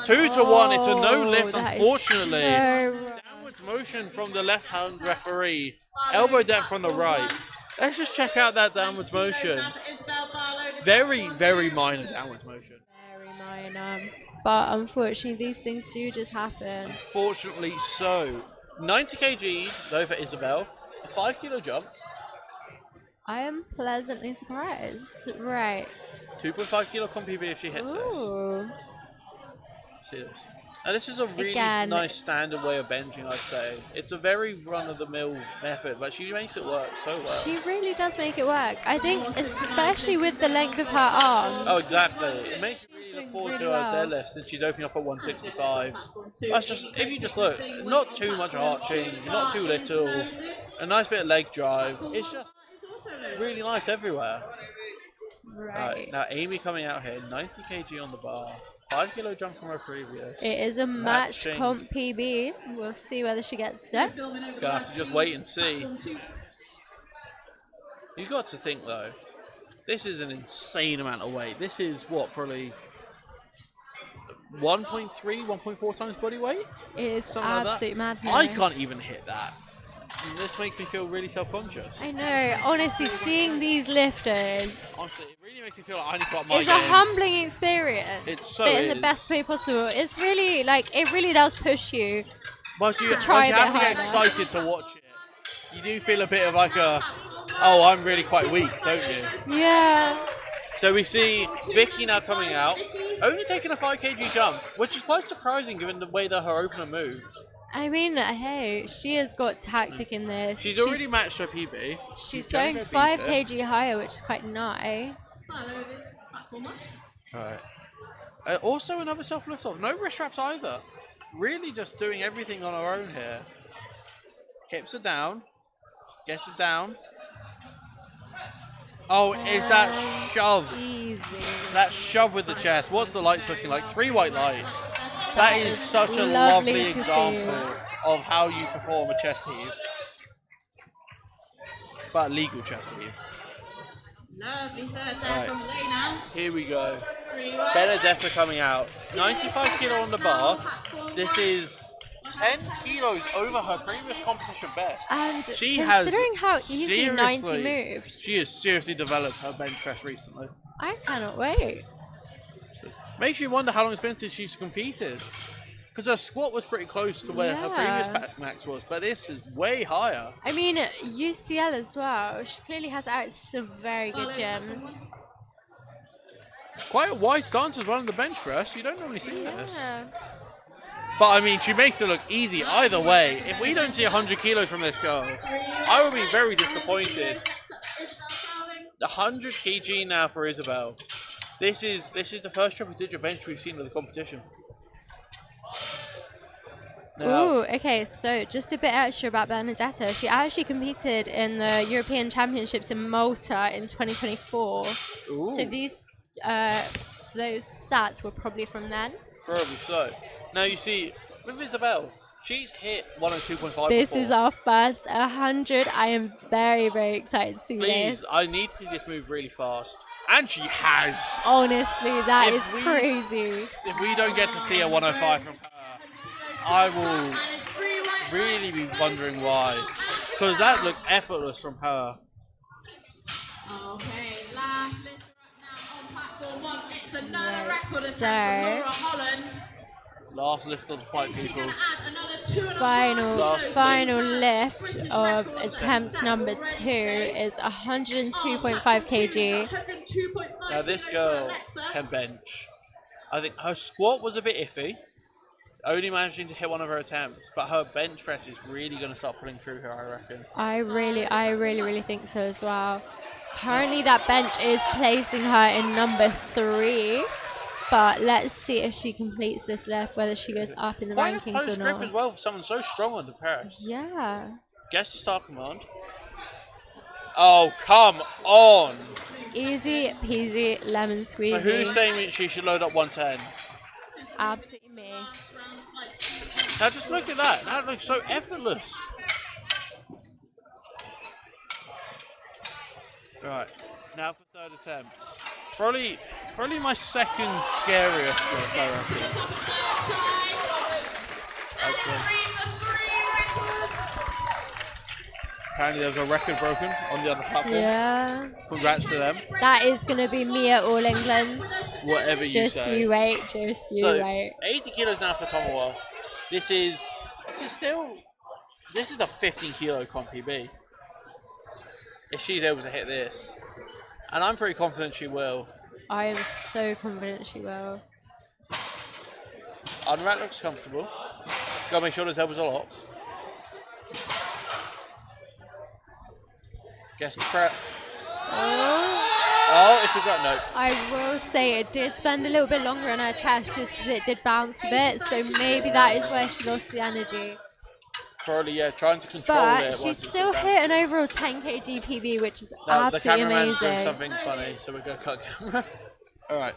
2 to 1. It's a no lift, that is unfortunately. so rough. Downwards motion from the left hand referee. Elbow depth from the right. Let's just check out that downwards motion. Very, very minor downwards motion. Very minor. But unfortunately, these things do just happen. Fortunately so. 90 kg though for Isabel. A 5 kilo jump. I am pleasantly surprised. Right. 2.5 kilo comp PB if she hits this. Ooh. See this. And this is a really Again. nice standard way of benching, I'd say. It's a very run-of-the-mill method, but she makes it work so well. She really does make it work. I think especially with the length of her arms. Oh, exactly. It makes you really doing look forward really to her well. deadlift since she's opening up at 165. That's just, if you just look, not too much arching, not too little, a nice bit of leg drive. It's just really nice everywhere. Right. Now Amy coming out here, 90 kg on the bar. 5 kilo jump from her previous. It is a match Matching. comp PB. We'll see whether she gets it. Gonna have to just wait and see. You got to think though, this is an insane amount of weight. This is what, probably 1.3, 1.4 times body weight? It is Something like that. absolute madness. I can't even hit that. And this makes me feel really self-conscious. I know. Honestly, seeing these lifters Honestly, it really makes me feel like I need to up my is game. a humbling experience. It so but in the is. best way possible. It's really like it really does push you. But you, try you a have bit to get harder. excited to watch it. You do feel a bit of like a, oh, I'm really quite weak, don't you? Yeah. So we see Vicky now coming out, only taking a 5 kg jump, which is quite surprising given the way that her opener moved. I mean, hey, she has got tactic in this. She's already matched her PB. She's gonna going go beat 5 it. kg higher, which is quite nice. Alright. Also another self lift off. No wrist wraps either. Really just doing everything on her own here. Hips are down. Gets it down. Oh, is that shove? Easy. That shove with the chest. What's the lights looking like? 3 white lights. That is such a lovely lovely to example of how you perform a chest heave. But legal chest heave. Lovely third there Right. from Elena. Here we go. Benedetta coming out. 95 kilo on the bar. This is 10 kilos over her previous competition best. And She has considering how easy 90 seriously- moved, She has seriously developed her bench press recently. I cannot wait. Makes you wonder how long it's been since she's competed. Because her squat was pretty close to where her previous Yeah. max was, but this is way higher. I mean, UCL as well. She clearly has out some very good gyms. Quite a wide stance as well in the bench press. You don't normally see this. Yeah. But I mean, she makes it look easy either way. If we don't see 100 kilos from this girl, I will be very disappointed. 100 kg now for Isabel. This is the first triple digit bench we've seen in the competition. Now, Ooh, okay, so just a bit extra about Benedetta. She actually competed in the European Championships in Malta in 2024. ooh, So these, so those stats were probably from then. probably so. Now you see, with Isabel, she's hit 102.5 This before. is our first 100. I am very, very excited to see Please, this. I need to see this move really fast. And she has. Honestly, that If is we- crazy. If we don't get to see a 105 from her, I will really be wondering why. Because that looked effortless from her. Okay, last lift right now on platform 1. It's another Right, record attempt so- from Laura Holland. Last lift of the fight, people. Final lift of attempt number 2 is 102.5 kg. Now this girl can bench. I think her squat was a bit iffy, only managing to hit one of her attempts, but her bench press is really going to start pulling through here, I reckon. I really think so as well. Currently that bench is placing her in number 3, but let's see if she completes this lift, whether she goes up in the Quite a rankings close or grip not. as well for someone so strong on the press. Yeah. Guess the start command. Oh, come on! Easy peasy lemon squeezy. So who's saying that she should load up 110? Absolutely me. Now just look at that. That looks so effortless. Right, now for third attempt. Probably my second scariest lift, I reckon. Apparently there was a record broken on the other platform. Yeah. Congrats to them. That is going to be me at All England. Whatever you Just say. you wait, just you wait. 80 kilos now for Tomawa. This is a 15 kilo comp PB. If she's able to hit this. And I'm pretty confident she will. I am so confident she will. Unwrap looks comfortable. Gotta make sure those elbows are locked. Guess the press. Oh, it's a gut note. I will say it did spend a little bit longer on her chest just because it did bounce a bit, so maybe that is where she lost the energy. Probably, yeah, trying to control it. But she still hit an overall 10 kg PB, which is the absolutely cameraman's doing amazing. something funny, so we're going to cut camera. Alright.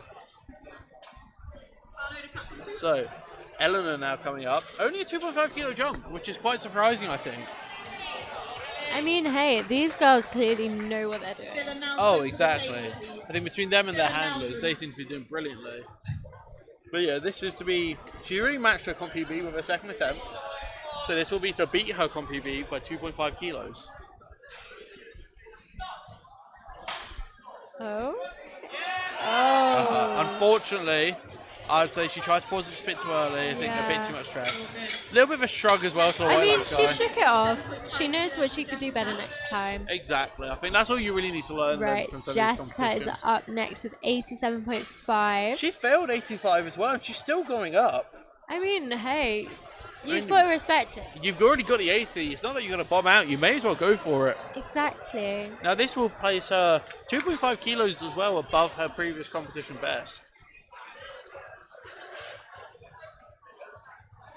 So, Eleanor now coming up. Only a 2.5 kilo jump, which is quite surprising, I think. I mean, hey, these girls clearly know what they're doing. Oh, exactly. I think between them and their handlers, they seem to be doing brilliantly. But yeah, this is to be... She already matched her comp PB with her second attempt. So this will be to beat her comp PB by 2.5 kilos. Oh? Oh. Unfortunately, I'd say she tried to pause it just a bit too early. I think a bit too much stress. A little bit of a shrug as well. I mean, she shook it off. She knows what she could do better next time. Exactly. I think that's all you really need to learn. Right, from some Jessica of these is competitions. up next with 87.5. She failed 85 as well, and she's still going up. I mean, hey, you've got to respect it. You've already got the 80. It's not that you're going to bomb out. You may as well go for it. Exactly. Now this will place her 2.5 kilos as well above her previous competition best.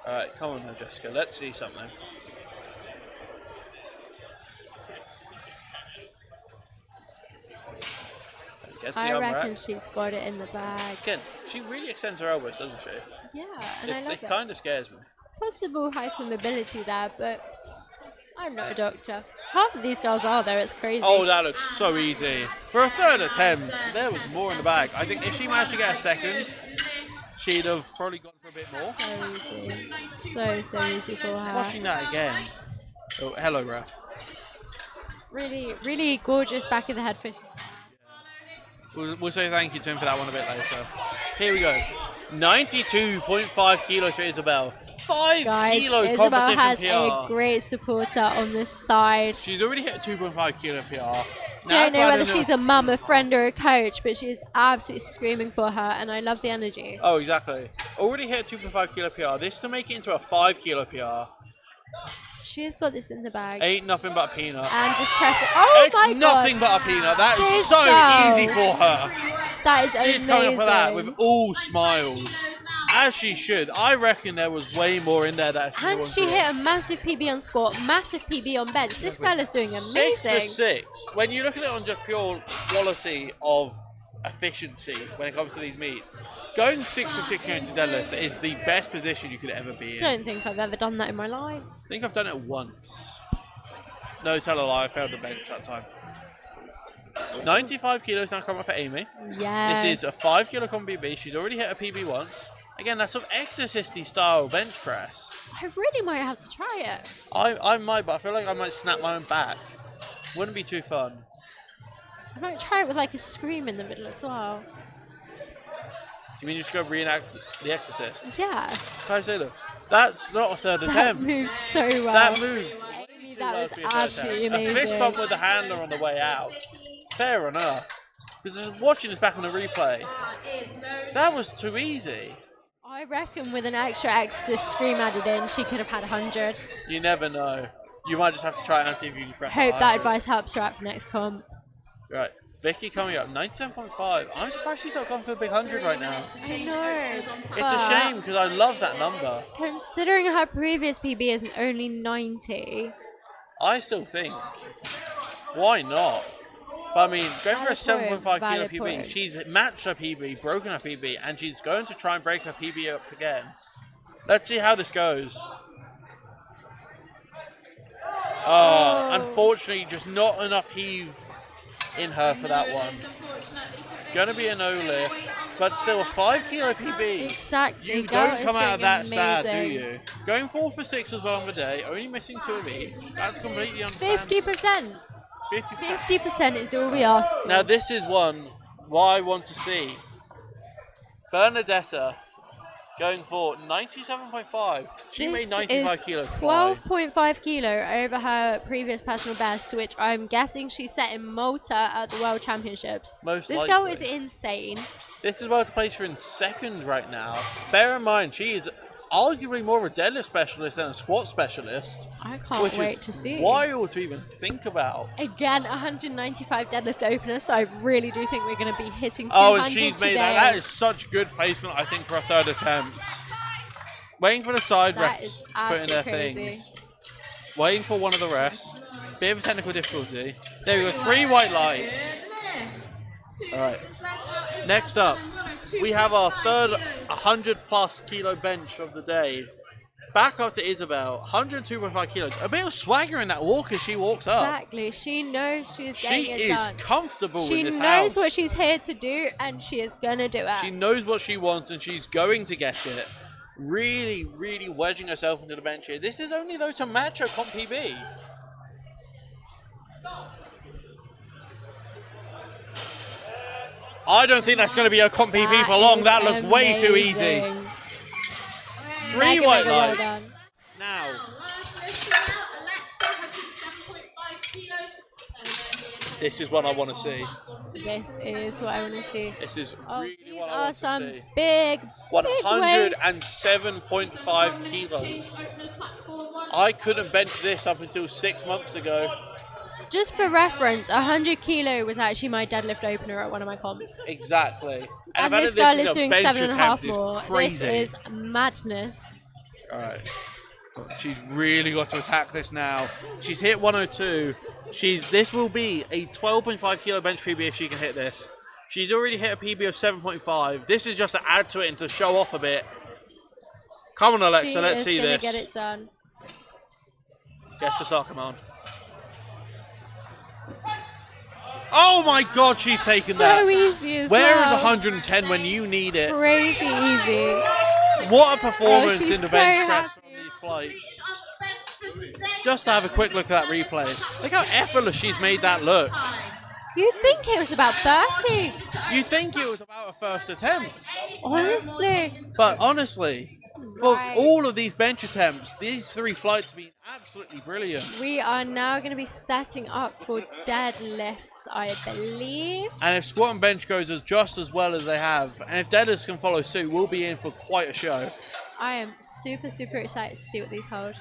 Alright, come on now, Jessica. Let's see something. I reckon she's got it in the bag. Again, she really extends her elbows, doesn't she? Yeah, and I love it. It kind of scares me. Possible hypermobility there, but I'm not a doctor. Half of these girls are though, it's crazy. Oh, that looks so easy. For a third attempt, there was more in the bag. I think if she managed to get a second, she'd have probably gone for a bit more. So easy. So easy for her. Watching that again. Oh, hello, Raf. Really gorgeous back of the head fish. We'll say thank you to him for that one a bit later. Here we go. 92.5 kilos for Isabel. 5 kilo Isabel competition has PR. a great supporter on this side. She's already hit a 2.5 kilo PR. Don't know whether she's a mum, a friend, or a coach, but she's absolutely screaming for her, and I love the energy. Oh, exactly. Already hit a 2.5 kilo PR. This to make it into a 5 kilo PR. She's got this in the bag. Ain't nothing but a peanut. And just press it. Oh it's my god! nothing but a peanut. That is This so girl. easy for her. That is amazing. She's coming up with that with all smiles. As she should. I reckon there was way more in there that And she hit a massive PB on squat, massive PB on bench. This girl is doing amazing. 6 for 6. When you look at it on just pure quality of efficiency when it comes to these meets, going 6 for 6 here into deadlift is the best position you could ever be in. I don't think I've ever done that in my life. I think I've done it once. No, tell a lie, I failed the bench that time. 95 kilos now coming up for Amy. Yes. This is a 5 kilo comp PB. She's already hit a PB once. Again, that's some exorcisty style bench press. I really might have to try it. I might, but I feel like I might snap my own back. Wouldn't be too fun. I might try it with like a scream in the middle as well. You mean just go reenact The Exorcist? Yeah. Can I say though? That's not a third That attempt. moved so well. That moved. Amy, too that well was to be a third absolutely attempt. amazing. A fist bump with the handler on the way out. Fair enough. Because just watching this back on the replay, that was too easy. I reckon with an extra Exorcist scream added in, she could have had 100. You never know. You might just have to try it and see if you can press Hope 100. that advice helps her out for next comp. Right. Vicky coming up, 97.5. I'm surprised she's not gone for a big 100 right now. I know. It's a shame because I love that number. Considering her previous PB is only 90. I still think, why not? But I mean, going for a 7.5 kilo Valid PB, point. she's matched her PB, broken her PB, and she's going to try and break her PB up again. Let's see how this goes. Unfortunately, just not enough heave in her for that one. Gonna be a no lift, but still a 5 kilo PB. Exactly. You Girl don't is come out of doing that sad, do amazing. you? Going 4 for 6 as well on the day, only missing 2 of each. That's completely understandable. 50%. 50%. 50% is all we ask for. Now this is one what I want to see. Bernadetta going for 97.5. She made 95 kilos fly. 12.5 kilo over her previous personal best, which I'm guessing she set in Malta at the World Championships. Most This likely. girl is insane. This is well to place her in second right now. Bear in mind, she is arguably more of a deadlift specialist than a squat specialist. I can't which wait is to see. wild to even think about. Again, 195 deadlift opener, so I really do think we're going to be hitting 200 Oh, and she's today. made that. That is such good placement, I think, for a third attempt. Waiting for the side That refs is to put in their absolutely crazy. things. Waiting for one of the refs. Bit of a technical difficulty. There we go, 3 white lights. Alright. Next up, we have our third 100 plus kilo bench of the day. Back up to Isabel, 102.5 kilos. A bit of swagger in that walk as she walks up. Exactly. She knows she's getting She it is done. comfortable She in this knows house. what she's here to do, and she is going to do it. She knows what she wants and she's going to get it. Really, really wedging herself into the bench here. This is only though to match her comp PB. I don't think that's going to be a comp PB for long. That looks way too easy. amazing. 3 Mega, white mega well lights. done. Now, this is what I want to see. This is what I want to see. This is Oh, really these what I are want to some see. big, big weights. 107.5 kilos. I couldn't bench this up until 6 months ago. Just for reference, 100 kilo was actually my deadlift opener at one of my comps. Exactly. And I've this added girl this is as a doing bench 7.5 attempt is more. crazy. This is madness. Alright. She's really got to attack this now. She's hit 102. This will be a 12.5 kilo bench PB if she can hit this. She's already hit a PB of 7.5. This is just to add to it and to show off a bit. Come on, Alexa, let's see this. She is going to get it done. Guess to start command. Oh my god, she's taken that. So easy as Where well. is 110 when you need it? Crazy easy. What a performance she's in the so bench press happy. from these flights. Just to have a quick look at that replay. Look how effortless she's made that look. You'd think it was about 30. You think it was about a first attempt. Honestly. But honestly, for Right. all of these bench attempts, these 3 flights have been absolutely brilliant. We are now going to be setting up for deadlifts, I believe. And if squat and bench goes just as well as they have, and if deadlifts can follow suit, we'll be in for quite a show. I am super, super excited to see what these hold.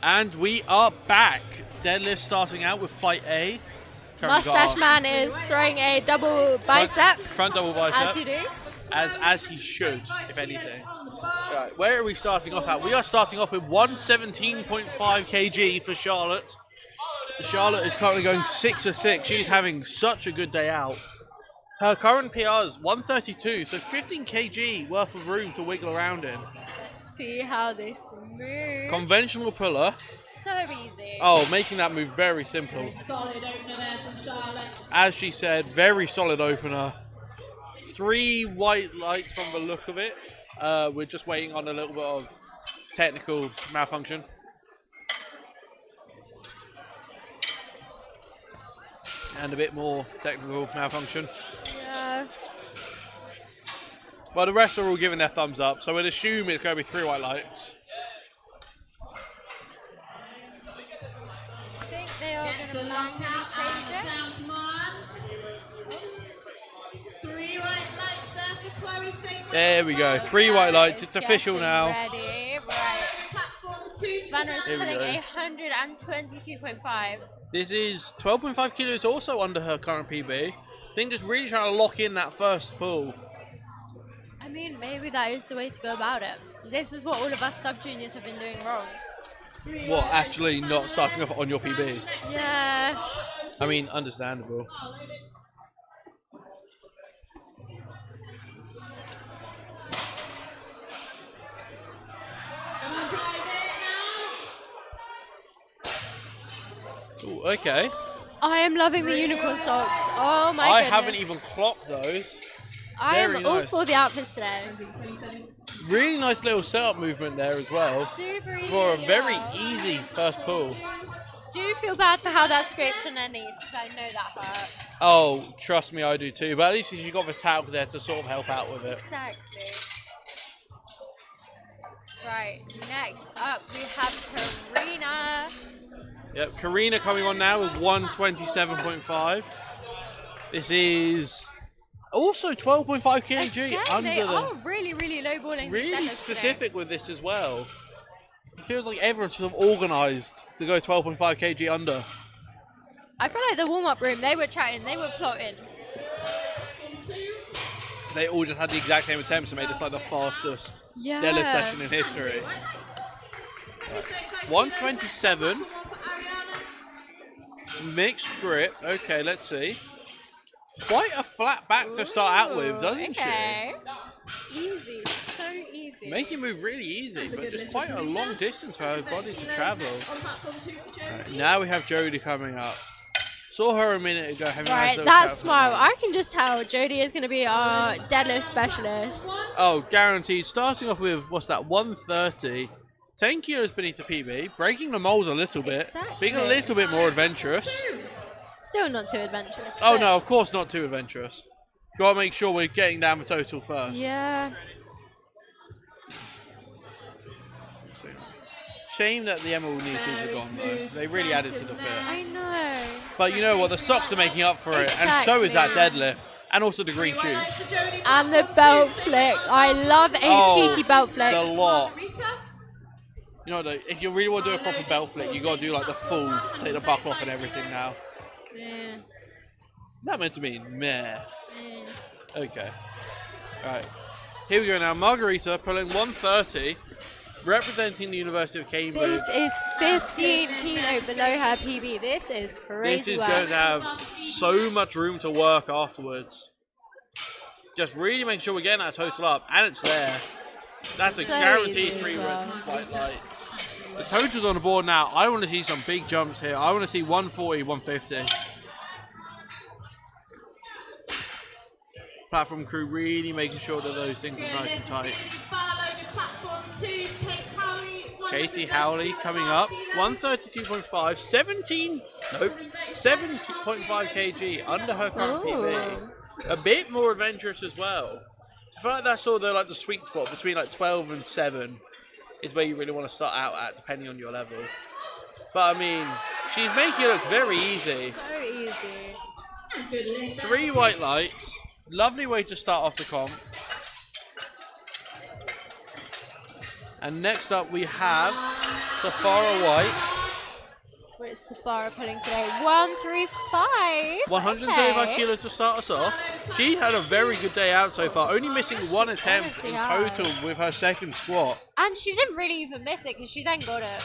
And we are back. Deadlift starting out with fight A. Mustache Man is throwing a double bicep. Front double bicep. As you do. As he should, if anything. Right, where are we starting off at? We are starting off with 117.5 kg for Charlotte. Charlotte is currently going 6 of 6. She's having such a good day out. Her current PR is 132, so 15 kg worth of room to wiggle around in. Let's see how this moves. Conventional puller. So easy. Oh, making that move very simple. Solid opener there from Charlotte. As she said, very solid opener. 3 white lights from the look of it. We're just waiting on a little bit of technical malfunction. And a bit more technical malfunction. Yeah. Well, the rest are all giving their thumbs up, so we'd assume it's going to be 3 white lights. I think they are going to Long manually out change it. down commands. 3 white lights there for Chloe Saint. There we go, 3 white lights. It's official Getting now. Ready. Right. Platform 2. Savannah is Here we pulling go. 122.5. This is 12.5 kilos, also under her current PB. I think just really trying to lock in that first pull. I mean, maybe that is the way to go about it. This is what all of us sub-juniors have been doing wrong. What, actually not starting off on your PB? Yeah. I mean, understandable. Ooh, okay. I am loving the unicorn socks. Oh my I goodness. haven't even clocked those. I am very all nice. for the outfits today. Really nice little setup movement there as well. Super easy. For a very yeah. easy first pull. Do feel bad for how that scraped on their knees, because I know that hurt. Oh, trust me, I do too. But at least you got the talc there to sort of help out with it. Exactly. Right, next up we have Karina. Yep, Karina coming on now with 127.5. This is also 12.5 kg Again, under they the. are really, really low balling. Really specific with this as well. It feels like everyone's sort of organised to go 12.5 kg under. I feel like the warm-up room, they were chatting, they were plotting. They all just had the exact same attempts and made this like the fastest Yeah. deadlift session in history. 127. Mixed grip. Okay, let's see. Quite a flat back to start out with, doesn't okay. Easy, so easy. she? Making move really easy, but just quite a long distance for her body to travel. Right, now we have Jodie coming up. Saw her a minute ago having a nice Right, little that chat. smile. I can just tell Jodie is going to be our deadlift specialist. Oh, guaranteed. Starting off with, what's that, 130. 10 kilos beneath the PB, breaking the mold a little bit, being a Exactly. little bit more adventurous. Still not too adventurous. Oh but- no, of course not too adventurous. Got to make sure we're getting down the total first. Yeah. Shame that the emerald knee sleeves are gone though. They really added to the fit. I know. But you know what, the socks are making up for it, and so is that deadlift, and also the green shoes. And the belt flick. I love a cheeky belt flick. The lot. You know, if you really want to do a proper belt flick, you got to do like the full, take the buckle off and everything now. Yeah. Is that meant to mean meh? Yeah. Okay. Alright. Here we go now. Margarita pulling 130, representing the University of Cambridge. This is 15 kilo below her PB. This is crazy. This is work. going to have so much room to work afterwards. Just really make sure we're getting that total up, and it's there. That's a So guaranteed easy as 3 well. white lights. The total's on the board now. I want to see some big jumps here. I want to see 140, 150. Platform crew really making sure that those things are nice and tight. Katie Howley coming up, 132.5, 7.5 kg under her current PB. A bit more adventurous as well. I feel like that's sort of the sweet spot between like 12 and 7 is where you really want to start out at, depending on your level. But I mean, she's making it look very easy. So easy. 3 white lights. Lovely way to start off the comp. And next up we have Safara White. What is Safara pulling today? 135. 135 Okay. kilos to start us off. She's had a very good day out so far, only missing one attempt in total with her second squat. And she didn't really even miss it because she then got it.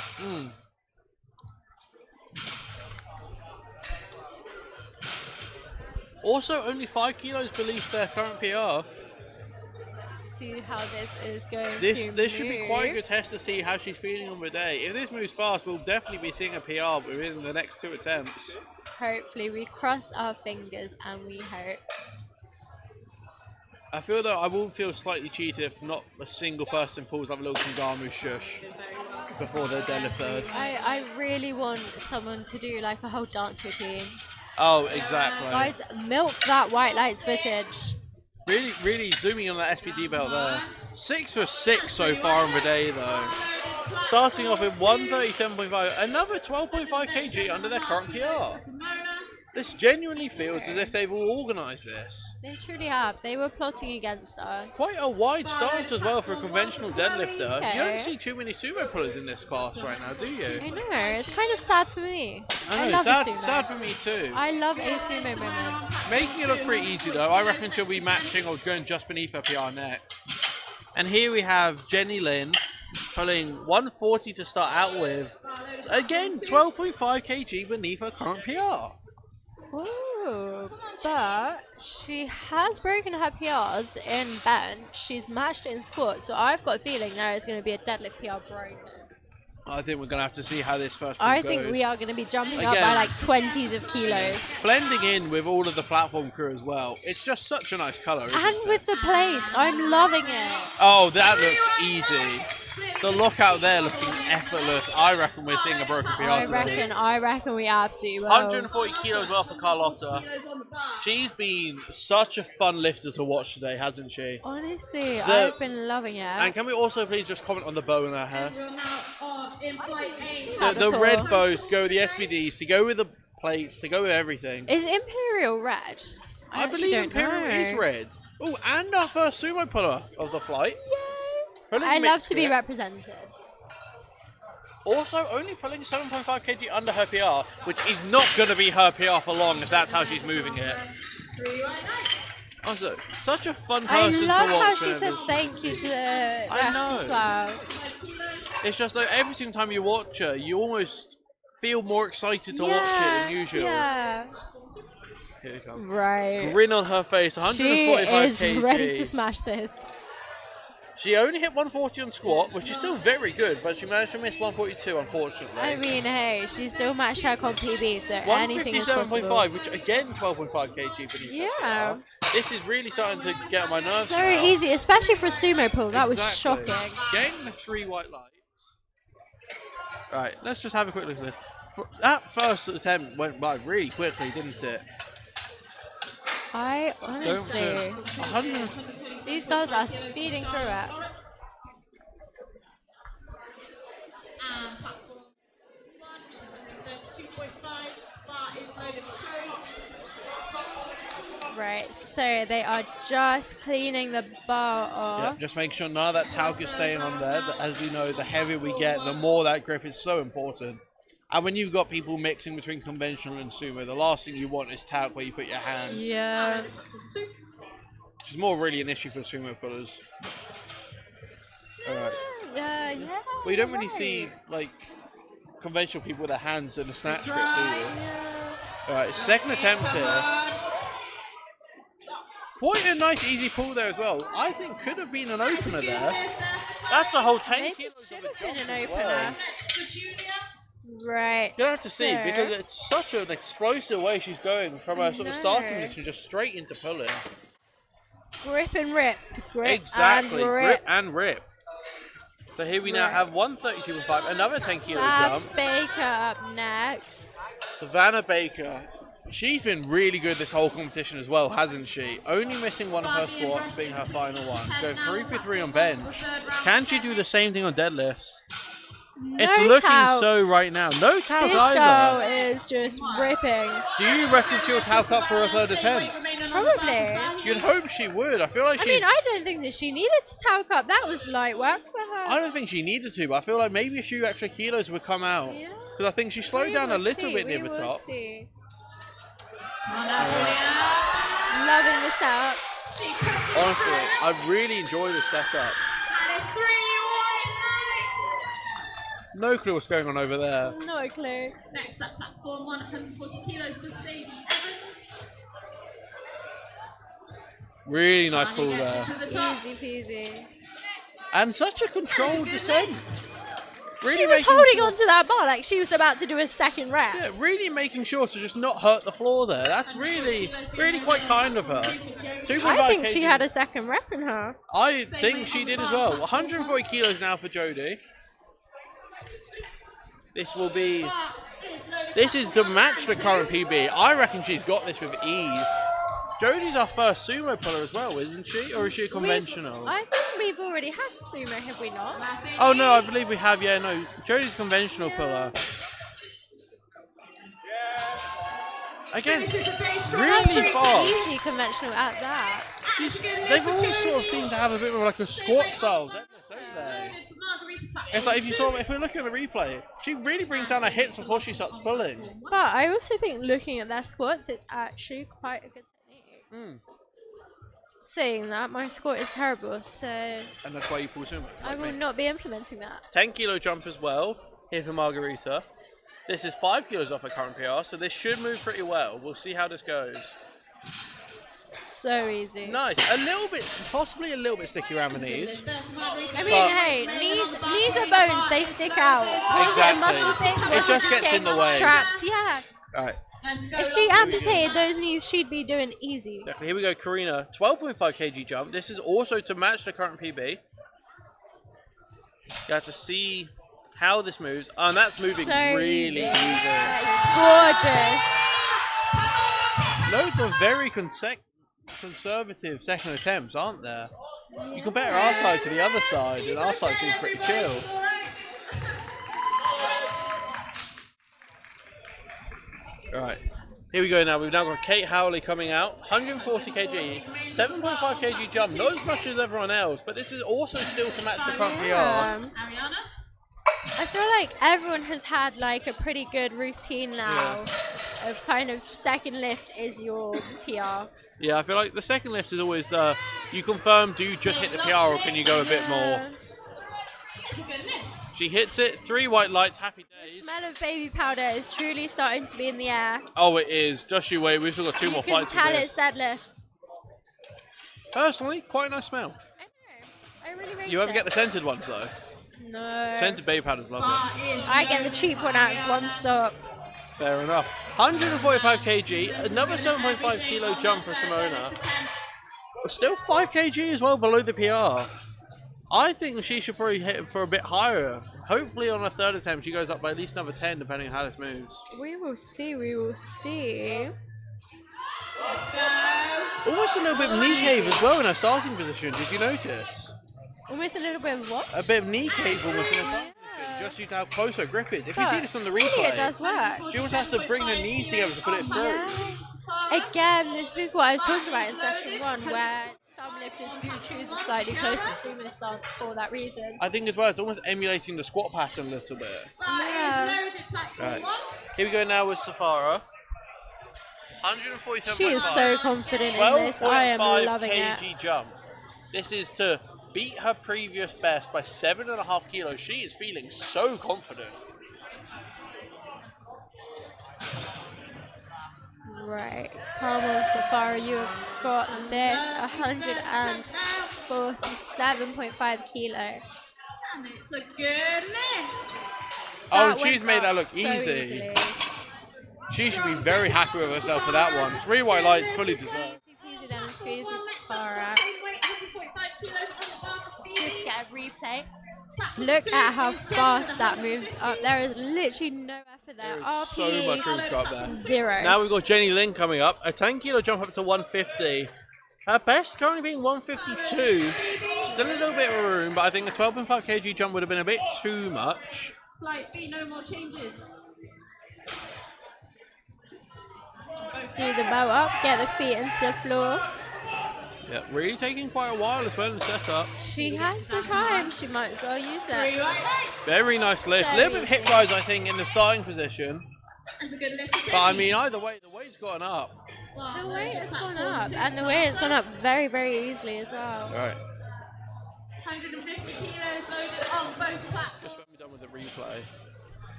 Also, only 5 kilos beneath their current PR. Let's see how this is going This should be quite a good test to see how she's feeling on the day. If this moves fast, we'll definitely be seeing a PR within the next 2 attempts. Hopefully, we cross our fingers and we hope. I feel that I will feel slightly cheated if not a single person pulls up a little Kangaroo shush before their deadlift third. I really want someone to do like a whole dance routine. Oh, exactly. Guys, milk that white lights footage. Really zooming on that SPD belt there. 6 for 6 so far on the day though. Starting off with 137.5, another 12.5 kg under their current PR. This genuinely feels as if they've all organised this. They truly have. They were plotting against us. Quite a wide stance as well for a conventional deadlifter. Okay. You don't see too many sumo pullers in this class right now, do you? I know. It's kind of sad for me. I know, love a sumo. sad for me too. I love a sumo moment. Making it look pretty easy though. I reckon she'll be matching or going just beneath her PR next. And here we have Jenny Lynn pulling 140 to start out with. Again, 12.5 kg beneath her current PR. Ooh, but she has broken her PRs in bench. She's matched it in squat, so I've got a feeling there is going to be a deadlift PR broken. I think we're going to have to see how this first pull I goes. think we are going to be jumping up by like 20s of kilos. Blending in with all of the platform crew as well. It's just such a nice colour, isn't And it? with the plates, I'm loving it. Oh, that looks easy. The lockout there looking effortless. I reckon we're seeing a broken PR today. I reckon we absolutely will. 140 kilos well for Carlotta. She's been such a fun lifter to watch today, hasn't she? Honestly, I've been loving it. And can we also please just comment on the bow in her hair? That The before. red bows to go with the SPDs, to go with the plates, to go with everything. Is Imperial red? I actually believe don't Imperial know. is red. Oh, and our first sumo puller of the flight. Pulling I love mixed to be grip. represented. Also, only pulling 7.5 kg under her PR, which is not going to be her PR for long if that's how she's moving it. Also, such a fun I person love to watch. how she says whenever thank you to the I refs know. as well. It's just like every single time you watch her, you almost feel more excited to watch it than usual. Yeah. Here we come. Right. Grin on her face, She 145 is kg. ready to smash this. She only hit 140 on squat, which is still very good, but she managed to miss 142, unfortunately. I mean, hey, she still matched her comp PB, so anything is possible. 157.5, which again 12.5 kg beneath Yeah. her PR. This is really starting to get on my nerves So now. easy, especially for a sumo pull. That was Exactly. shocking. Getting the 3 white lights. Right, let's just have a quick look at this. That first attempt went by really quickly, didn't it? I Going honestly, to 100. these girls are speeding through it. Right, so they are just cleaning the bar off. Yeah, just make sure none of that talc is staying on there. As we know, the heavier we get, the more that grip is so important. And when you've got people mixing between conventional and sumo, the last thing you want is talc where you put your hands. Yeah. Which is more really an issue for sumo pullers. Alright. Yeah. Well, you don't really see, like, conventional people with their hands in a snatch grip, do you? Yeah. Alright, second attempt here. Quite a nice easy pull there as well. I think could have been an opener there. That's a whole 10 Maybe kilos should of a have been jump an as well. opener. Right. You'll have to see, so- because it's such an explosive way she's going from a sort of starting position just straight into pulling. Grip and rip. Grip Exactly, and rip. grip and rip. So here we now Right. have 132.5, another 10 kilo Sav jump. Baker up next. Savannah Baker, she's been really good this whole competition as well, hasn't she? Only missing one of her squats, being her final one. Going 3 for 3 on bench. Can she do the same thing on deadlifts? No It's looking tout. so right now. No talc This girl either. is just ripping. Do you reckon she'll talc up for her third attempt? Probably. You'd hope she would. I feel like I mean, I don't think that she needed to talc up. That was light work for her. I don't think she needed to, but I feel like maybe a few extra kilos would come out. Yeah. Because I think she slowed down a little bit near the top. See. Loving the setup. Honestly, I really enjoy this setup. No clue what's going on over there. No clue. Next up, platform 140 kilos for Sadie Evans. Really nice pull there. Easy peasy. And such a controlled descent. Really She was making holding sure- onto that bar like she was about to do a second rep. Yeah, really making sure to just not hurt the floor there. That's really quite kind of her. 2.5 I think she kg. had a second rep in her. I think she did as well. 140 kilos now for Jodie. This is to match the current PB. I reckon she's got this with ease. Jodie's our first sumo puller as well, isn't she? Or is she a conventional? I think we've already had sumo, have we not? Oh no, I believe we have, yeah, no. Jodie's conventional puller. Again, really fast. Easy conventional at that. They've all sort of seemed to have a bit of like a squat style deadlift, don't they? It's like if we're looking at the replay, she really brings down her hips before she starts pulling. But I also think looking at their squats, it's actually quite a good technique. Saying that, my squat is terrible, so And that's why you pull sumo. I will not be implementing that. 10 kilo jump as well, here for Margarita. This is 5 kilos off her current PR, so this should move pretty well. We'll see how this goes. So easy. Nice. A little bit, possibly a little bit sticky around the knees. I mean, hey, knees are bones, they stick out. Exactly. It just gets in the way. Trapped, yeah. Alright. If she amputated those knees, she'd be doing easy. Exactly. Here we go, Karina. 12.5 kg jump. This is also to match the current PB. You have to see how this moves. Oh, and that's moving So really easy. Gorgeous. Loads of very conservative second attempts, aren't there? You compare our side to the other side, and our side seems pretty chill. Right, here we go now. We've now got Kate Howley coming out. 140 kg, 7.5 kg jump. Not as much as everyone else, but this is also still to match the current PR. I feel like everyone has had like a pretty good routine now of kind of second lift is your PR. Yeah, I feel like the second lift is always the, you confirm, do you just hit the PR or can you go a bit more? She hits it, 3 white lights, happy days. The smell of baby powder is truly starting to be in the air. Oh, it is. Just you wait, we've still got 2 more fights. You can tell it's deadlifts. Personally, quite a nice smell. I know. I really rate You ever it. get the scented ones though? No. Scented baby powder's lovely. I get the cheap one out of one stop. Fair enough. 145 kg, another 7.5 kilo jump for Simona. Still 5 kg as well below the PR. I think she should probably hit for a bit higher. Hopefully on a third attempt she goes up by at least another 10 depending on how this moves. We will see, we will see. Almost a little bit of knee cave as well in her starting position, did you notice? Almost a little bit of what? A bit of knee cave almost in her starting position, just due to how close her grip is. If you see this on the Really, it replay, does work. she almost has to bring her knees together to put it through. Yeah. Again, this is what I was talking about in session 1, where some lifters do choose a slightly closer sumo stance for that reason. I think as well, it's almost emulating the squat pattern a little bit. Yeah. Right. Here we go now with Safara. 147.5. She is so confident in this. I am 12.5 loving kg it. jump. This is to beat her previous best by 7.5 kilos. She is feeling so confident. Right. Come on, Safari, you have got this. 147.5 kilo. And it's a good lift. Oh, and That she's went made that up look so easy. easily. She should be very happy with herself for that one. 3 white lights, fully deserved. Easy lemon squeeze with Safara. Just get a replay. Look at how fast that moves up. There is literally no effort there. There is so much room to go up there. 0. Now we've got Jenny Lynn coming up. A 10 kilo jump up to 150. Her best currently being 152. Still a little bit of room, but I think a 12.5 kg jump would have been a bit too much. Flight B, no more changes. Do the bow up, get the feet into the floor. Yeah, really taking quite a while as well in the setup. She has the time, she might as well use it. Very nice lift. A So little bit of hip easy. rise, I think, in the starting position. That's a good lift. But I mean, either way, the weight's gone up. The weight has gone up, and the weight has gone up very, very easily as well. All right, 150 kilos loaded on both platforms. just when we're done with the replay.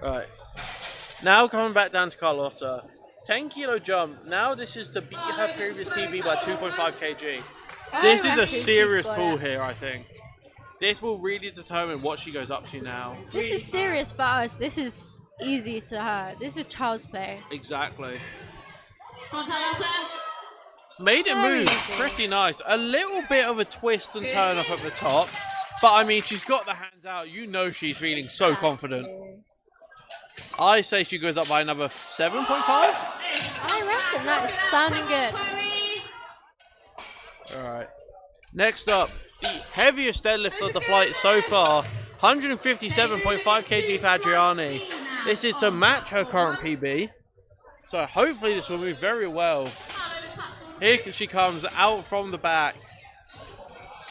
All right, now coming back down to Carlotta. 10 kilo jump. Now this is to beat her previous PB by 2.5 kg. This is a serious pull here, I think. This will really determine what she goes up to now. This is serious for us. This is easy to her. This is child's play. Exactly. Made it move pretty nice. A little bit of a twist and turn up at the top. But I mean, she's got the hands out. You know she's feeling so confident. I say she goes up by another 7.5. I reckon that is sounding good. Alright. Next up, the heaviest deadlift of the flight so far. 157.5 kg for Adriani. This is to match her current PB. So hopefully this will move very well. Here she comes out from the back.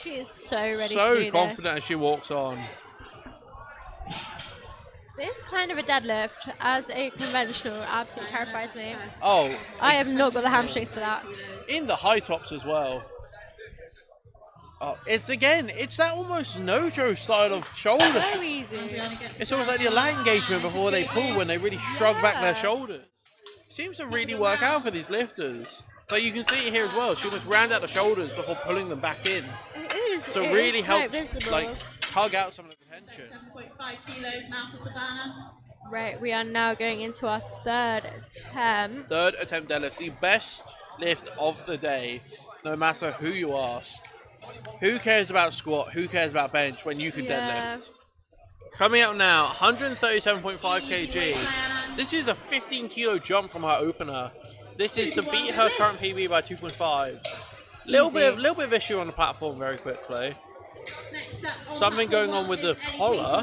She is so ready to do So confident this. as she walks on. This kind of a deadlift as a conventional absolutely terrifies me. Oh, I have not got the hamstrings for that. in the high tops as well. Oh, it's that almost Nojo style of shoulder. So easy. It's almost like the lat engagement before they pull when they really shrug back their shoulders. Seems to really work out for these lifters. So you can see it here as well. She almost round out the shoulders before pulling them back in. It is. So it really is quite helps visible. like tug out some of the tension. 7.5 kilos now for Savannah. Right, we are now going into our third attempt. Third attempt deadlift, the best lift of the day, no matter who you ask. Who cares about squat? Who cares about bench when you can Yeah. deadlift? Coming out now, 137.5 kg. This is a 15 kilo jump from her opener. This is to beat her current PB by 2.5. Little bit of issue on the platform very quickly. Next up, Something going on with the collar.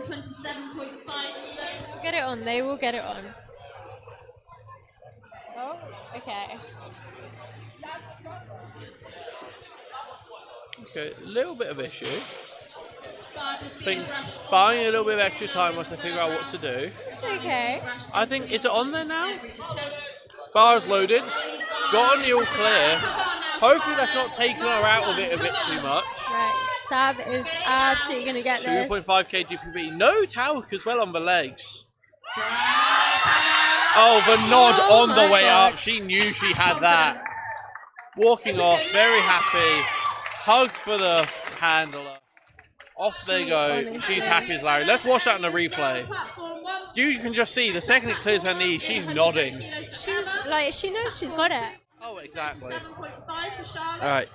127.5 kilos. Get it on, they will get it on. Oh, okay. Okay, a little bit of issue. Think buying a little bit of extra time whilst I figure out what to do. It's okay. I think, is it on there now? Bars loaded. Got on the all clear. Hopefully that's not taking her out of it a bit too much. Right, Sav is absolutely going to get this. 2.5 kg PB. No talc as well on the legs. Oh, the nod Oh on the my way God. up. She knew she had that. Walking off, very happy. Hug for the handler. Off they go. Honestly. She's happy as Larry. Let's watch that in the replay. Platform 1. You can just see the second it clears her knee, she's nodding. She's like, she knows she's got it. Oh, exactly. 7.5 for Charlotte. All right.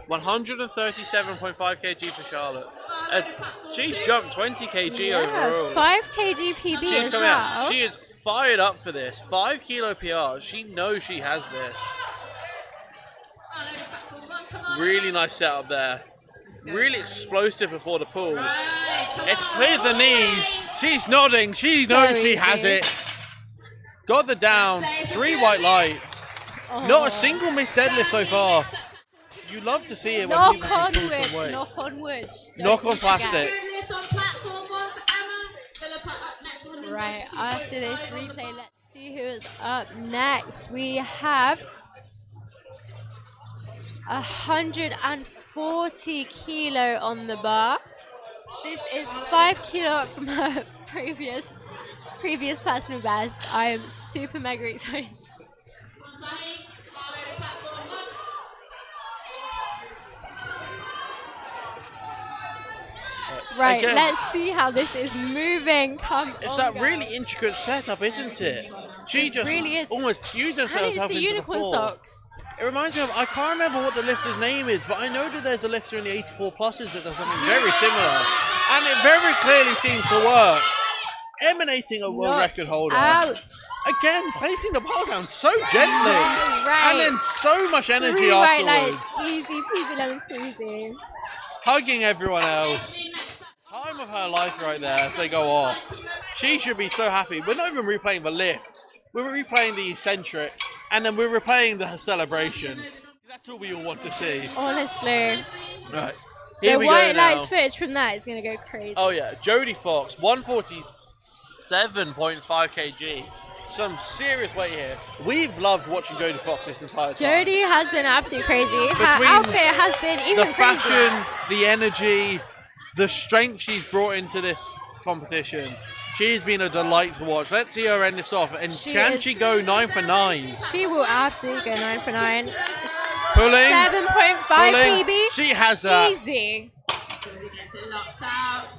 137.5 kg for Charlotte. She's jumped 20 kg overall. 5 kg PB She's as coming out. well. She is fired up for this. 5 kilo PR. She knows she has this. Platform 1, come on. Really nice setup there. Really explosive before the pull. It's cleared the knees. She's nodding. She knows she has easy. it. Got the down. 3 white lights. Not a single missed deadlift so far. You love to see it when Knock people on can pull wood, some weight. knock on wood. Knock Don't on plastic. Lift on platform 1 for Emma. Philippa up next on the Right, after this replay, let's see who is up next. We have 140 kilo on the bar. This is 5 kilo up from her previous personal best. I am super mega excited. Right, Again, let's see how this is moving. Come it's on, that girl. really intricate setup, isn't it? She just really is. almost fused And herself it's into the the unicorn floor. socks. It reminds me of, I can't remember what the lifter's name is, but I know that there's a lifter in the 84 pluses that does something very similar. And it very clearly seems to work. Emanating a world Knocked record holder. out. Again, placing the bar down so gently. Right. And then so much energy 3 white afterwards. lights. Easy peasy lemon squeezy. Hugging everyone else. Time of her life right there as they go off. She should be so happy. We're not even replaying the lift. We're replaying the eccentric, and then we're replaying the celebration. That's all we all want to see. Honestly. Right. Here The we go white now. lights footage from that is going to go crazy. Oh yeah, Jodie Fox, 147.5 kg. Some serious weight here. We've loved watching Jodie Fox this entire time. Jodie has been absolutely crazy. Her Between outfit has been even the crazier. fashion, the energy, the strength she's brought into this competition. She's been a delight to watch. Let's see her end this off. And can she go 9 for 9? She will absolutely go 9 for 9. Pulling. 7.5 PB. She has that. Easy.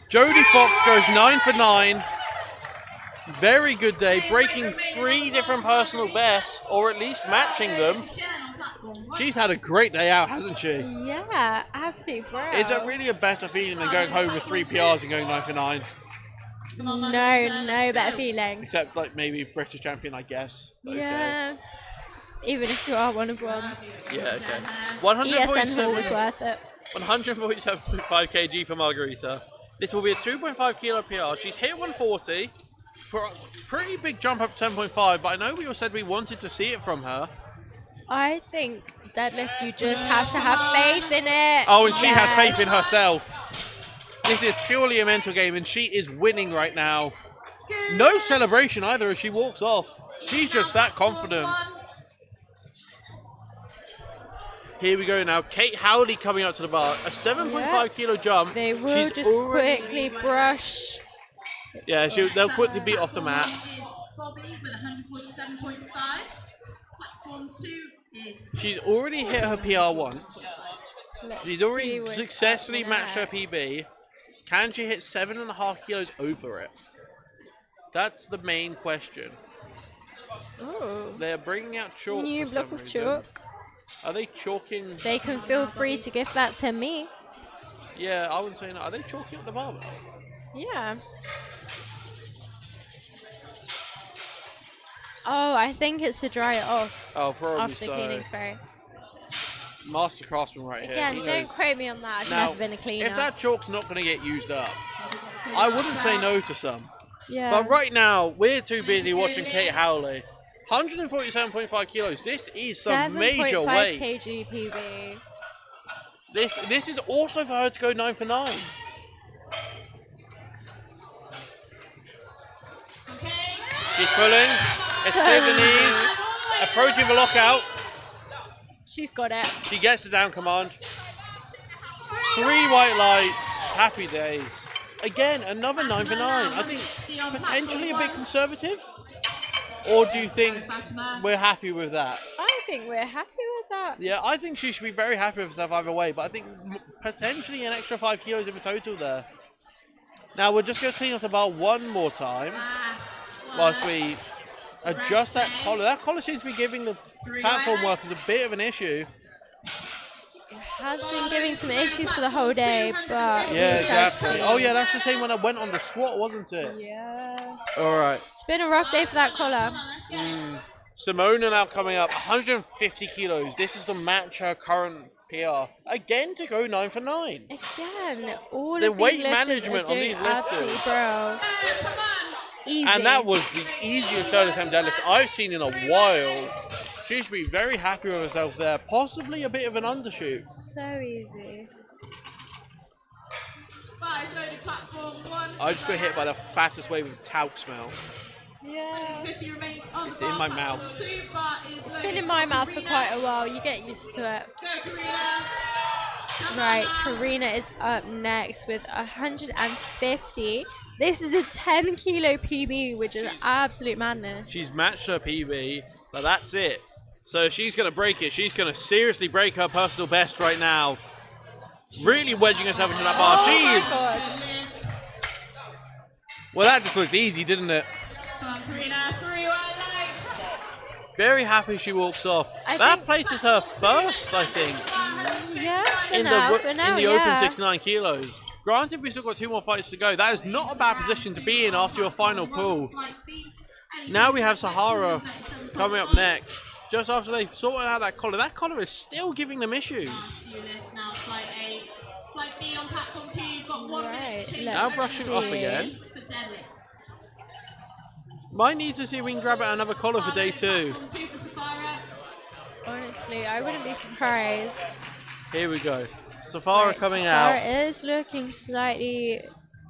Jodie Fox goes 9 for 9. Very good day, breaking 3 different personal bests, or at least matching them. She's had a great day out, hasn't she? Yeah, absolutely, bro. Is it really a better feeling than going home with 3 PRs and going 9 for 9? No better feeling. Except like maybe British champion, I guess. Okay. Yeah. Even if you are one of them. Yeah, okay. ESN Hall was worth it. 147.5 kg for Margarita. This will be a 2.5 kilo PR. She's hit 140. For a pretty big jump up to 10.5, but I know we all said we wanted to see it from her. I think deadlift, you just have to have faith in it. Oh, and she has faith in herself. This is purely a mental game, and she is winning right now. No celebration either as she walks off. She's just that confident. Here we go now. Kate Howley coming up to the bar. A 7.5 kilo jump. They will just quickly brush. Yeah, they'll quickly beat off the mat. She's already hit her PR once. She's already successfully matched her PB. Can she hit 7.5 kilos over it? That's the main question. Oh. They're bringing out chalk. New for block some of reason. chalk. Are they chalking? They can feel free to give that to me. Yeah, I wouldn't say no. Are they chalking up the barbell? Yeah. Oh, I think it's to dry it off. Oh, probably after so. the cleaning spray. Master craftsman right here. Again, He don't knows. quote me on that. I've Now, never been a cleaner. If that chalk's not going to get used up, I wouldn't say no to some. Yeah. But right now, we're too busy watching Kate Howley. 147.5 kilos. This is some major 7.5 weight. kg PB. This is also for her to go 9 for 9. She's pulling. It's clear the knees. Approaching the lockout. She's got it. She gets the down command. 3 white lights. Happy days. Again, another 9 for 9. I think potentially a bit conservative. Or do you think we're happy with that? I think we're happy with that. Yeah, I think she should be very happy with herself either way, but I think potentially an extra 5 kilos in the total there. Now we're just going to clean off the bar one more time whilst we adjust that collar. That collar seems to be giving the platform workers a bit of an issue. It has been giving some issues for the whole day, but yeah, exactly. Oh yeah, that's the same when I went on the squat, wasn't it? Yeah. All right. It's been a rough day for that collar. Simona now coming up, 150 kilos. This is to match her current PR. Again to go 9 for 9. Again, all The of weight these lifters management are on doing these lifters. absolutely bro. Easy. And that was the easiest third attempt deadlift I've seen in a while. She should be very happy with herself there. Possibly a bit of an undershoot. So easy. I just got hit by the fattest wave of talc smell. Yeah. It's in my mouth. It's been in my mouth for quite a while. You get used to it. Right, Karina is up next with 150. This is a 10 kilo PB, which is absolute madness. She's matched her PB, but that's it. So if she's going to break it, she's going to seriously break her personal best right now. Really wedging herself into that bar. Oh my God. Well, that just looked easy, didn't it? Very happy she walks off. That places her first, I think, Yeah, in the open 69 kilos. Granted, we've still got 2 more fights to go. That is not a bad position to be in after your final pull. Now we have Sahara coming up next. Just after they've sorted out that collar. That collar is still giving them issues. Right, Now brushing off again. Might need to see if we can grab out another collar for day 2. Honestly, I wouldn't be surprised. Here we go. Safara coming out. Safara is looking slightly...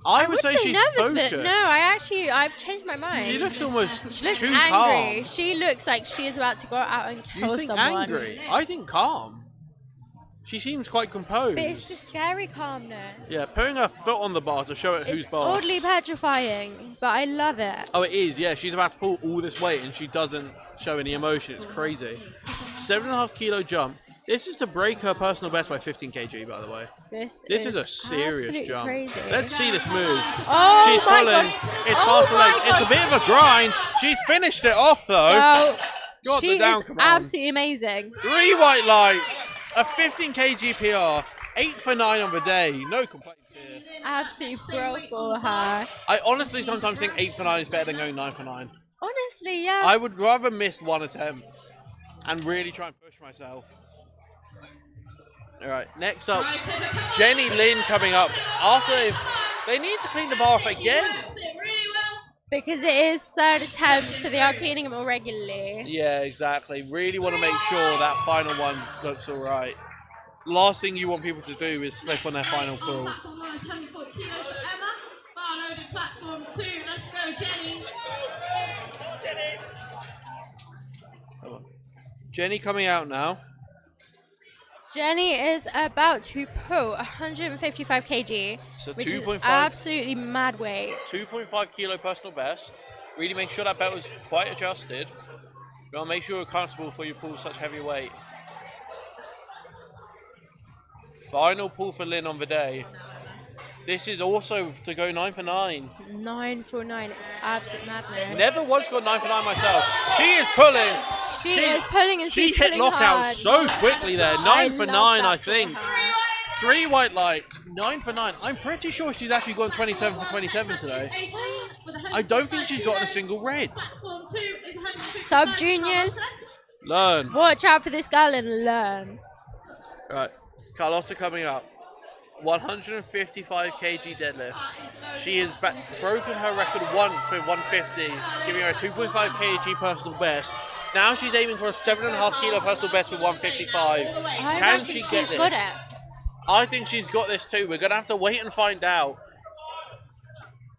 I would say she's nervous, focused. but no, I've changed my mind. She looks almost She looks too angry. calm. She looks like she is about to go out and kill You think someone. angry? I think calm. She seems quite composed. But it's just scary calmness. Yeah, putting her foot on the bar to show it who's It's boss. oddly petrifying, but I love it. Oh, it is, yeah. She's about to pull all this weight and she doesn't show any emotion. It's crazy. 7.5 kilo jump. This is to break her personal best by 15 kg, by the way. This is a serious absolutely jump. Crazy. Let's see this move. Oh She's my pulling. God. It's Oh past the my leg. It's a God. bit of a grind. She's finished it off, though. Well, Got she the down, is come on. absolutely amazing. 3 white lights. A 15 kg PR. 8 for 9 on the day. No complaints here. Absolutely broke for her. I honestly sometimes think 8 for 9 is better than going 9 for 9. Honestly, yeah. I would rather miss one attempt and really try and push myself. Alright, next up, Jenny Lynn coming up. After they need to clean the bar off again. Because it is third attempt, so they are cleaning them all regularly. Yeah, exactly. Really want to make sure that final one looks alright. Last thing you want people to do is slip on their final pull. Jenny coming out now. Jenny is about to pull 155 kg, So which is 2.5 absolutely mad weight. 2.5 kilo personal best. Really make sure that belt was quite adjusted. You want to make sure you're comfortable before you pull such heavy weight. Final pull for Lynn on the day. This is also to go 9 for 9. 9 for 9, absolute madness. Never once got 9 for 9 myself. She is pulling. She is pulling and she she's hit pulling lockout hard. so quickly there. 9 for love 9, that I for think. her. 3 white lights, 9 for 9. I'm pretty sure she's actually gone 27 for 27 today. I don't think she's gotten a single red. Sub juniors, Learn. watch out for this girl and learn. Right, Carlotta coming up. 155 kg deadlift. She has broken her record once with 150, giving her a 2.5 kg personal best. Now she's aiming for a 7.5 kilo personal best with 155. Can she get this? Got it. I think she's got this too. We're going to have to wait and find out.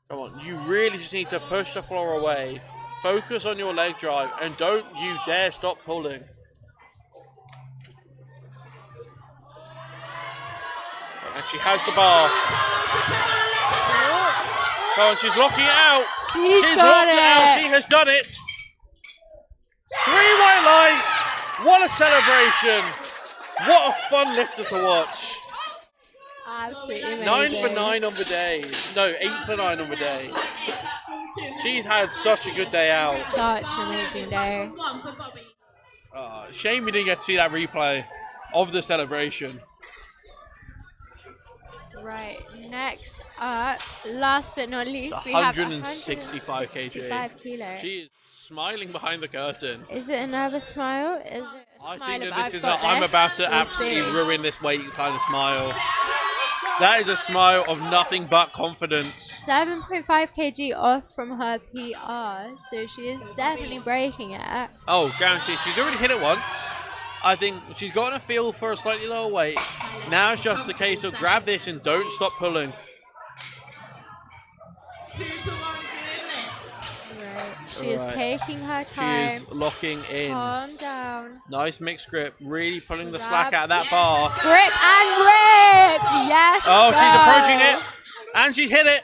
Come on, you really just need to push the floor away. Focus on your leg drive and don't you dare stop pulling. And she has the bar. Come on, she's locking it out. She's locked got it out. it. She has done it. 3 white lights. What a celebration. What a fun lifter to watch. Absolutely amazing. 9 for 9 on the day. No, 8 for 9 on the day. She's had such a good day out. Such an amazing day. Shame we didn't get to see that replay of the celebration. Right, next up, last but not least, we have 165 kg. 165 kilos. She is smiling behind the curtain. Is it a nervous smile? Is it a I smile think of that I've this is got I'm this? about to We'll absolutely see. ruin this weight kind of smile. That is a smile of nothing but confidence. 7.5 kg off from her PR, so she is definitely breaking it. Oh, guaranteed. She's already hit it once. I think she's gotten a feel for a slightly lower weight. Now it's just a case of grab this and don't stop pulling. Right, she is Alright. taking her She time. is locking in. Calm down. Nice mixed grip. Really pulling the Grab. slack out of that bar. Grip and rip! Yes! Oh, she's girl. approaching it. And she hit it.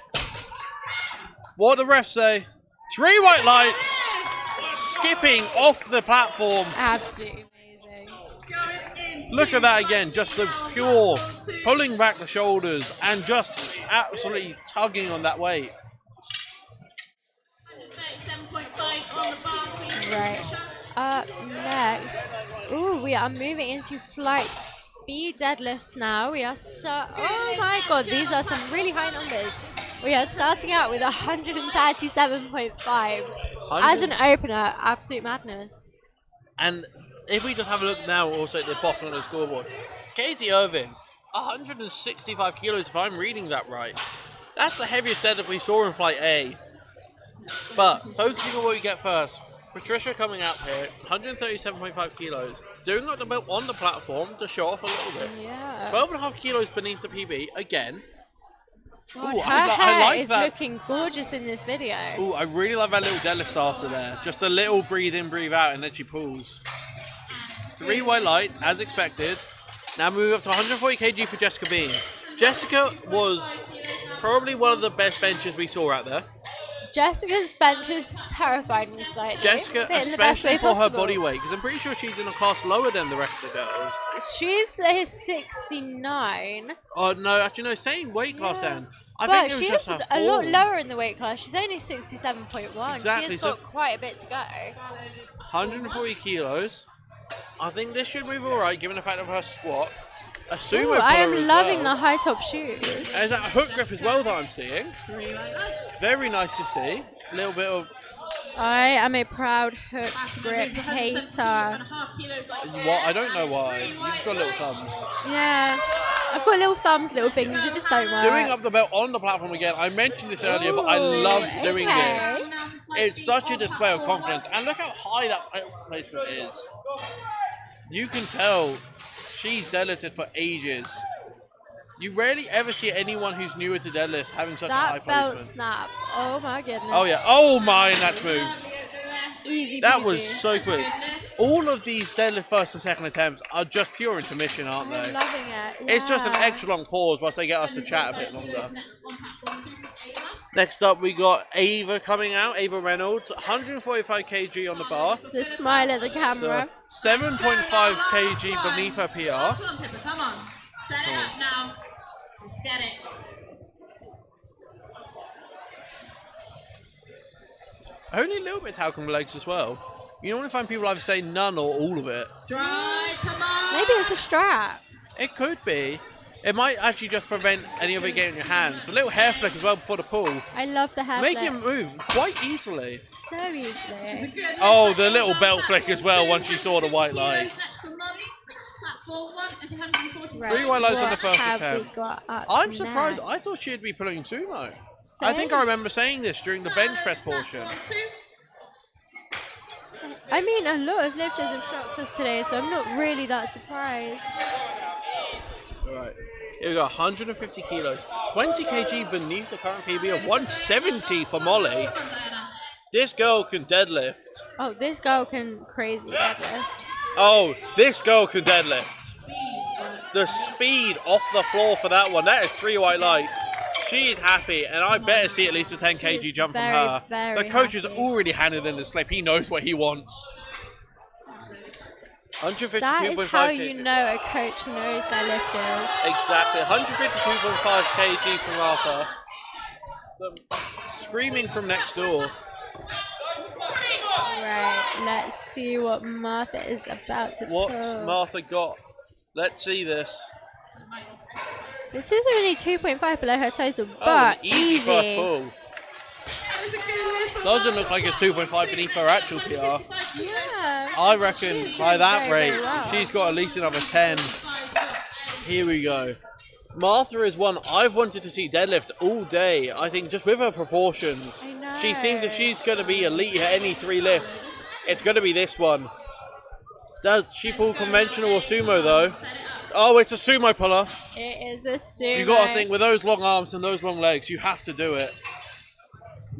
What do the refs say? 3 white lights. Skipping off the platform. Absolutely amazing. Look at that again. Just the pure pulling back the shoulders and just absolutely tugging on that weight. Right. Up next. Ooh, we are moving into flight B deadlifts now. We are oh my god, these are some really high numbers. We are starting out with 137.5. As an opener, absolute madness. And if we just have a look now also at the bottom of the scoreboard. Katie Irving, 165 kilos if I'm reading that right. That's the heaviest deadlift we saw in Flight A. But focusing on what we get first, Patricia coming out here, 137.5 kilos, doing up the belt on the platform to show off a little bit. Yeah. 12.5 kilos beneath the PB again. God, Ooh, her I hair like is that. looking gorgeous in this video. Ooh, I really love that little deadlift starter there. Just a little breathe in, breathe out, and then she pulls. 3 white lights, as expected. Now move up to 140 kg for Jessica Bean. Jessica was probably one of the best benches we saw out there. Jessica's bench is terrifying me slightly. Jessica, but in the best way especially for her possible. body weight, because I'm pretty sure she's in a class lower than the rest of the girls. She's a 69. Oh, no, actually, no, same weight class Yeah. then. I But think it was she just is her a lot form. lower in the weight class. She's only 67.1. Exactly, She has so- got quite a bit to go. 140 kilos. I think this should move alright, given the fact of her squat. A sumo Ooh, I puller am as loving well. the high top shoes. There's that hook grip as well that I'm seeing. Very nice to see. A little bit of I am a proud hook grip hater. what I don't know why. You just got little thumbs. Yeah, I've got little thumbs, little fingers. It just don't work. Doing up the belt on the platform again. I mentioned this earlier, but I love doing okay. this. It's such a display of confidence, and look how high that placement is. You can tell she's deadlifted for ages. You rarely ever see anyone who's newer to deadlifts having such a high That belt placement. snap. Oh my goodness. Oh yeah. Oh my, and that's moved. Easy That peasy. was so quick. All of these deadlift first and second attempts are just pure intermission, aren't I'm they? loving it. It's just an yeah. extra long pause whilst they get us to chat a bit longer. Next up, we got Ava coming out, Ava Reynolds, 145 kg on the bar. The smile at the So camera. 7.5 kg beneath her PR. Come on, Pippa, come on. Set it up now. Let's get it. Only a little bit talcum legs as well. You normally find people either say none or all of it. Dry, come on. Maybe it's a strap. It could be. It might actually just prevent any of it getting in your hands. A little hair flick as well before the pull. I love the hair Make flip. him move quite easily. So easily. Oh, the little belt flick as well once you saw the white lights. Right, 3 white lights on the what first have we attempt. got up I'm surprised. next? I thought she'd be pulling sumo. I think I remember saying this during the bench press portion. I mean, a lot of lifters have shocked us today, so I'm not really that surprised. Alright. Here we go, 150 kilos. 20 kg beneath the current PB of 170 for Molly. This girl can deadlift. Oh, this girl can crazy deadlift. Oh, this girl can deadlift. The speed off the floor for that one. That is 3 white lights. She is happy, and I better see at least a 10 She kg is jump from very, her. very The coach has happy. already handed in the slip. He knows what he wants. 152.5 That is how kg. you know a coach knows their lifters. Exactly, 152.5 kg from Martha. Screaming from next door. Right, let's see what Martha is about to What's pull. Martha got? Let's see this. This is only 2.5 below her total, Oh, but an easy first pull. Doesn't look like it's 2.5 beneath her actual PR. Yeah. I reckon She's by doing that very, rate, very well. she's got at least another 10. Here we go. Martha is one I've wanted to see deadlift all day. I think just with her proportions, I know. she seems if she's going to be elite at any 3 lifts, it's going to be this one. Does she pull conventional or sumo though? Oh, it's a sumo puller. It is a sumo. You got to think with those long arms and those long legs, you have to do it.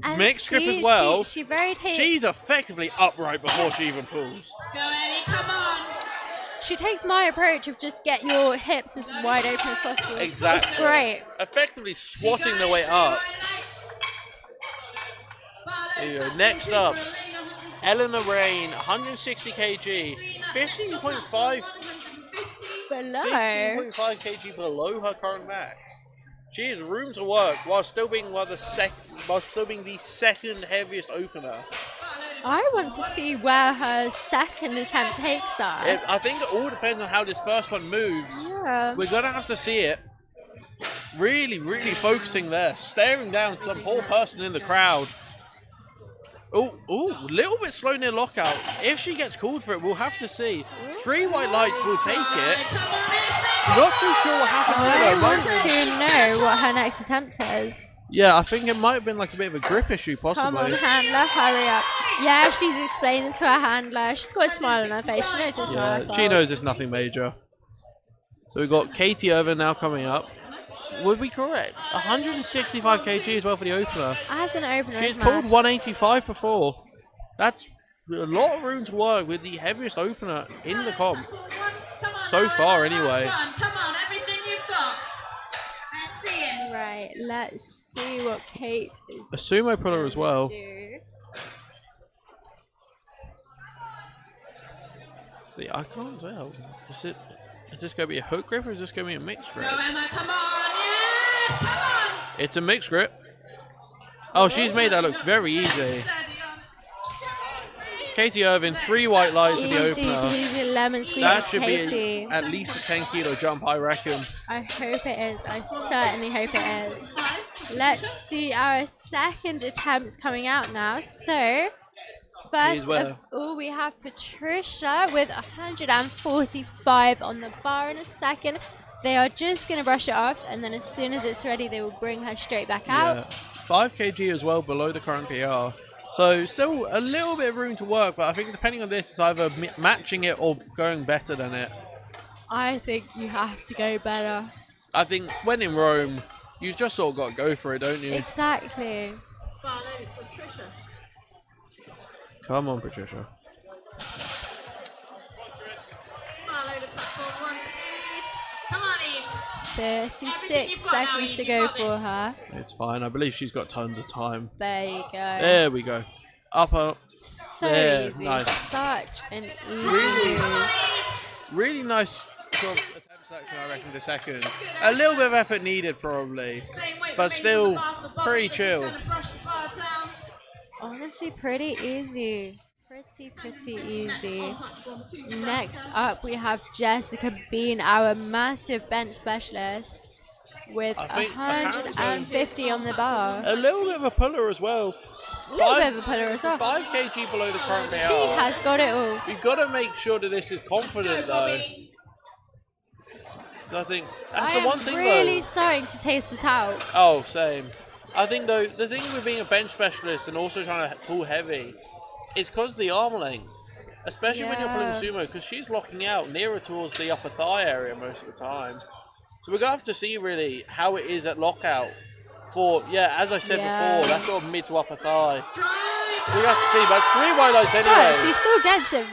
And Mixed grip see, as well. She very She's effectively upright before she even pulls. Go, Eddie, come on. She takes my approach of just get your hips as wide open as possible. Exactly. It's great. Effectively squatting the way up. Here you go. Next up, Eleanor Rain, 160 kg, 15.5 Below. 15.5 kg below her current max. She has room to work while still being the second heaviest opener. I want to see where her second attempt takes us. I think it all depends on how this first one moves. Yeah. We're gonna have to see it. Really, really focusing there, staring down some poor person in the crowd. Oh, a little bit slow near lockout. If she gets called for it, we'll have to see. 3 white lights will take it. Not too sure what happened I there. want to know what her next attempt is. Yeah, I think it might have been like a bit of a grip issue, possibly. Come on, handler, hurry up. Yeah, she's explaining to her handler. She's got a smile on her face. She knows it's not her fault. She knows it's nothing major. So we've got Katie Irvin now coming up. Would be correct. 165 kg as well for the opener. As an opener, She's pulled 185 before. That's a lot of room to work with the heaviest opener in the comp. So far, anyway. Come on, everything you've got. Let's see it. Right, let's see what Kate is A sumo puller as well. do. See, I can't tell. Is this going to be a hook grip or is this going to be a mixed grip? Go, Emma, come on. Yeah, come on. It's a mixed grip. Oh, she's made that look very easy. Katie Irvin, 3 white lights for the Easy opener. peasy lemon squeeze, That should Katie. be at least a 10 kilo jump, I reckon. I hope it is. I certainly hope it is. Let's see our second attempt coming out now. So, first of all, we have Patricia with 145 on the bar in a second. They are just going to brush it off, and then as soon as it's ready, they will bring her straight back out. Yeah. 5 kg as well below the current PR. So still a little bit of room to work, but I think depending on this, it's either matching it or going better than it. I think you have to go better. I think when in Rome, you've just sort of got to go for it, don't you? Exactly. Come on, Patricia. Come on, Eve. 36 seconds to go for her. It's fine. I believe she's got tons of time. There you go. There we go. Up. So Yeah, easy. nice. Such an easy Really, move. really nice sort of attempt selection, I reckon, the second. A little bit of effort needed, probably. But still, pretty chill. Honestly, pretty easy. Pretty easy. Next up, we have Jessica Bean, our massive bench specialist, with I think 150 on the bar. A little bit of a puller as well. A little bit of a puller as well. 5 kg below the current PR. She has got it all. You've got to make sure that this is confident, though. I think that's the one thing, I'm really though. starting to taste the talc. Oh, same. I think, though, the thing with being a bench specialist and also trying to pull heavy is because the arm length. Especially when you're pulling sumo, because she's locking out nearer towards the upper thigh area most of the time. So we're going to have to see, really, how it is at lockout. For, yeah, as I said before, that's sort of mid to upper thigh. We have to see, but 3 white lights anyway. But she still gets it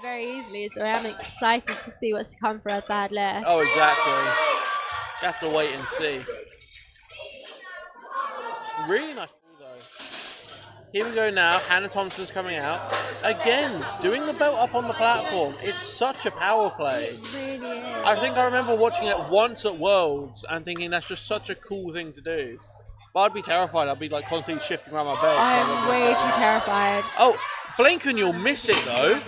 very easily, so I am excited to see what's to come for her third lift. Oh, exactly. You have to wait and see. Really nice pull, though. Here we go now. Hannah Thompson's coming out. Again, doing the belt up on the platform. It's such a power play. It really is. I think I remember watching it once at Worlds and thinking that's just such a cool thing to do. But I'd be terrified. I'd be like constantly shifting around my belt. I'm way too terrified. Oh, blink and you'll miss it though.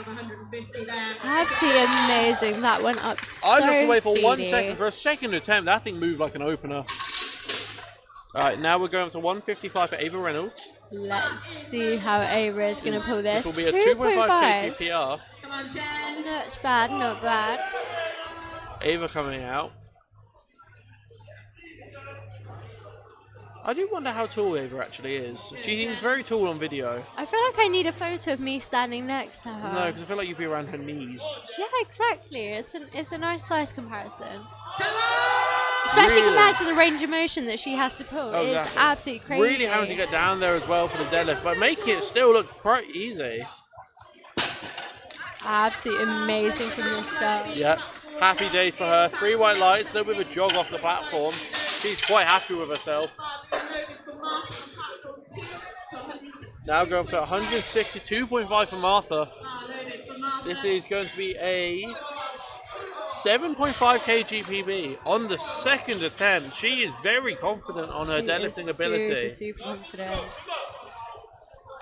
Absolutely amazing. That went up so I looked away for speedy. 1 second. For a second attempt, that thing moved like an opener. Alright, now we're going to 155 for Ava Reynolds. Let's see how Ava is going to pull this. This will be a 2.5 kg PR. Come on, Jen. Not bad, not bad. Ava coming out. I do wonder how tall Ava actually is. She seems very tall on video. I feel like I need a photo of me standing next to her. No, because I feel like you'd be around her knees. Yeah, exactly. It's a nice size comparison. Especially Really? compared to the range of motion that she has to pull. Oh, It's exactly. absolutely crazy. Really having to get down there as well for the deadlift, but making it still look quite easy. Absolutely amazing from this girl. Yeah, happy days for her. 3 white lights, a little bit of a jog off the platform. She's quite happy with herself. Now going up to 162.5 for Martha. This is going to be a 7.5 kg PB on the second attempt. She is very confident on her deadlifting ability. Super confident.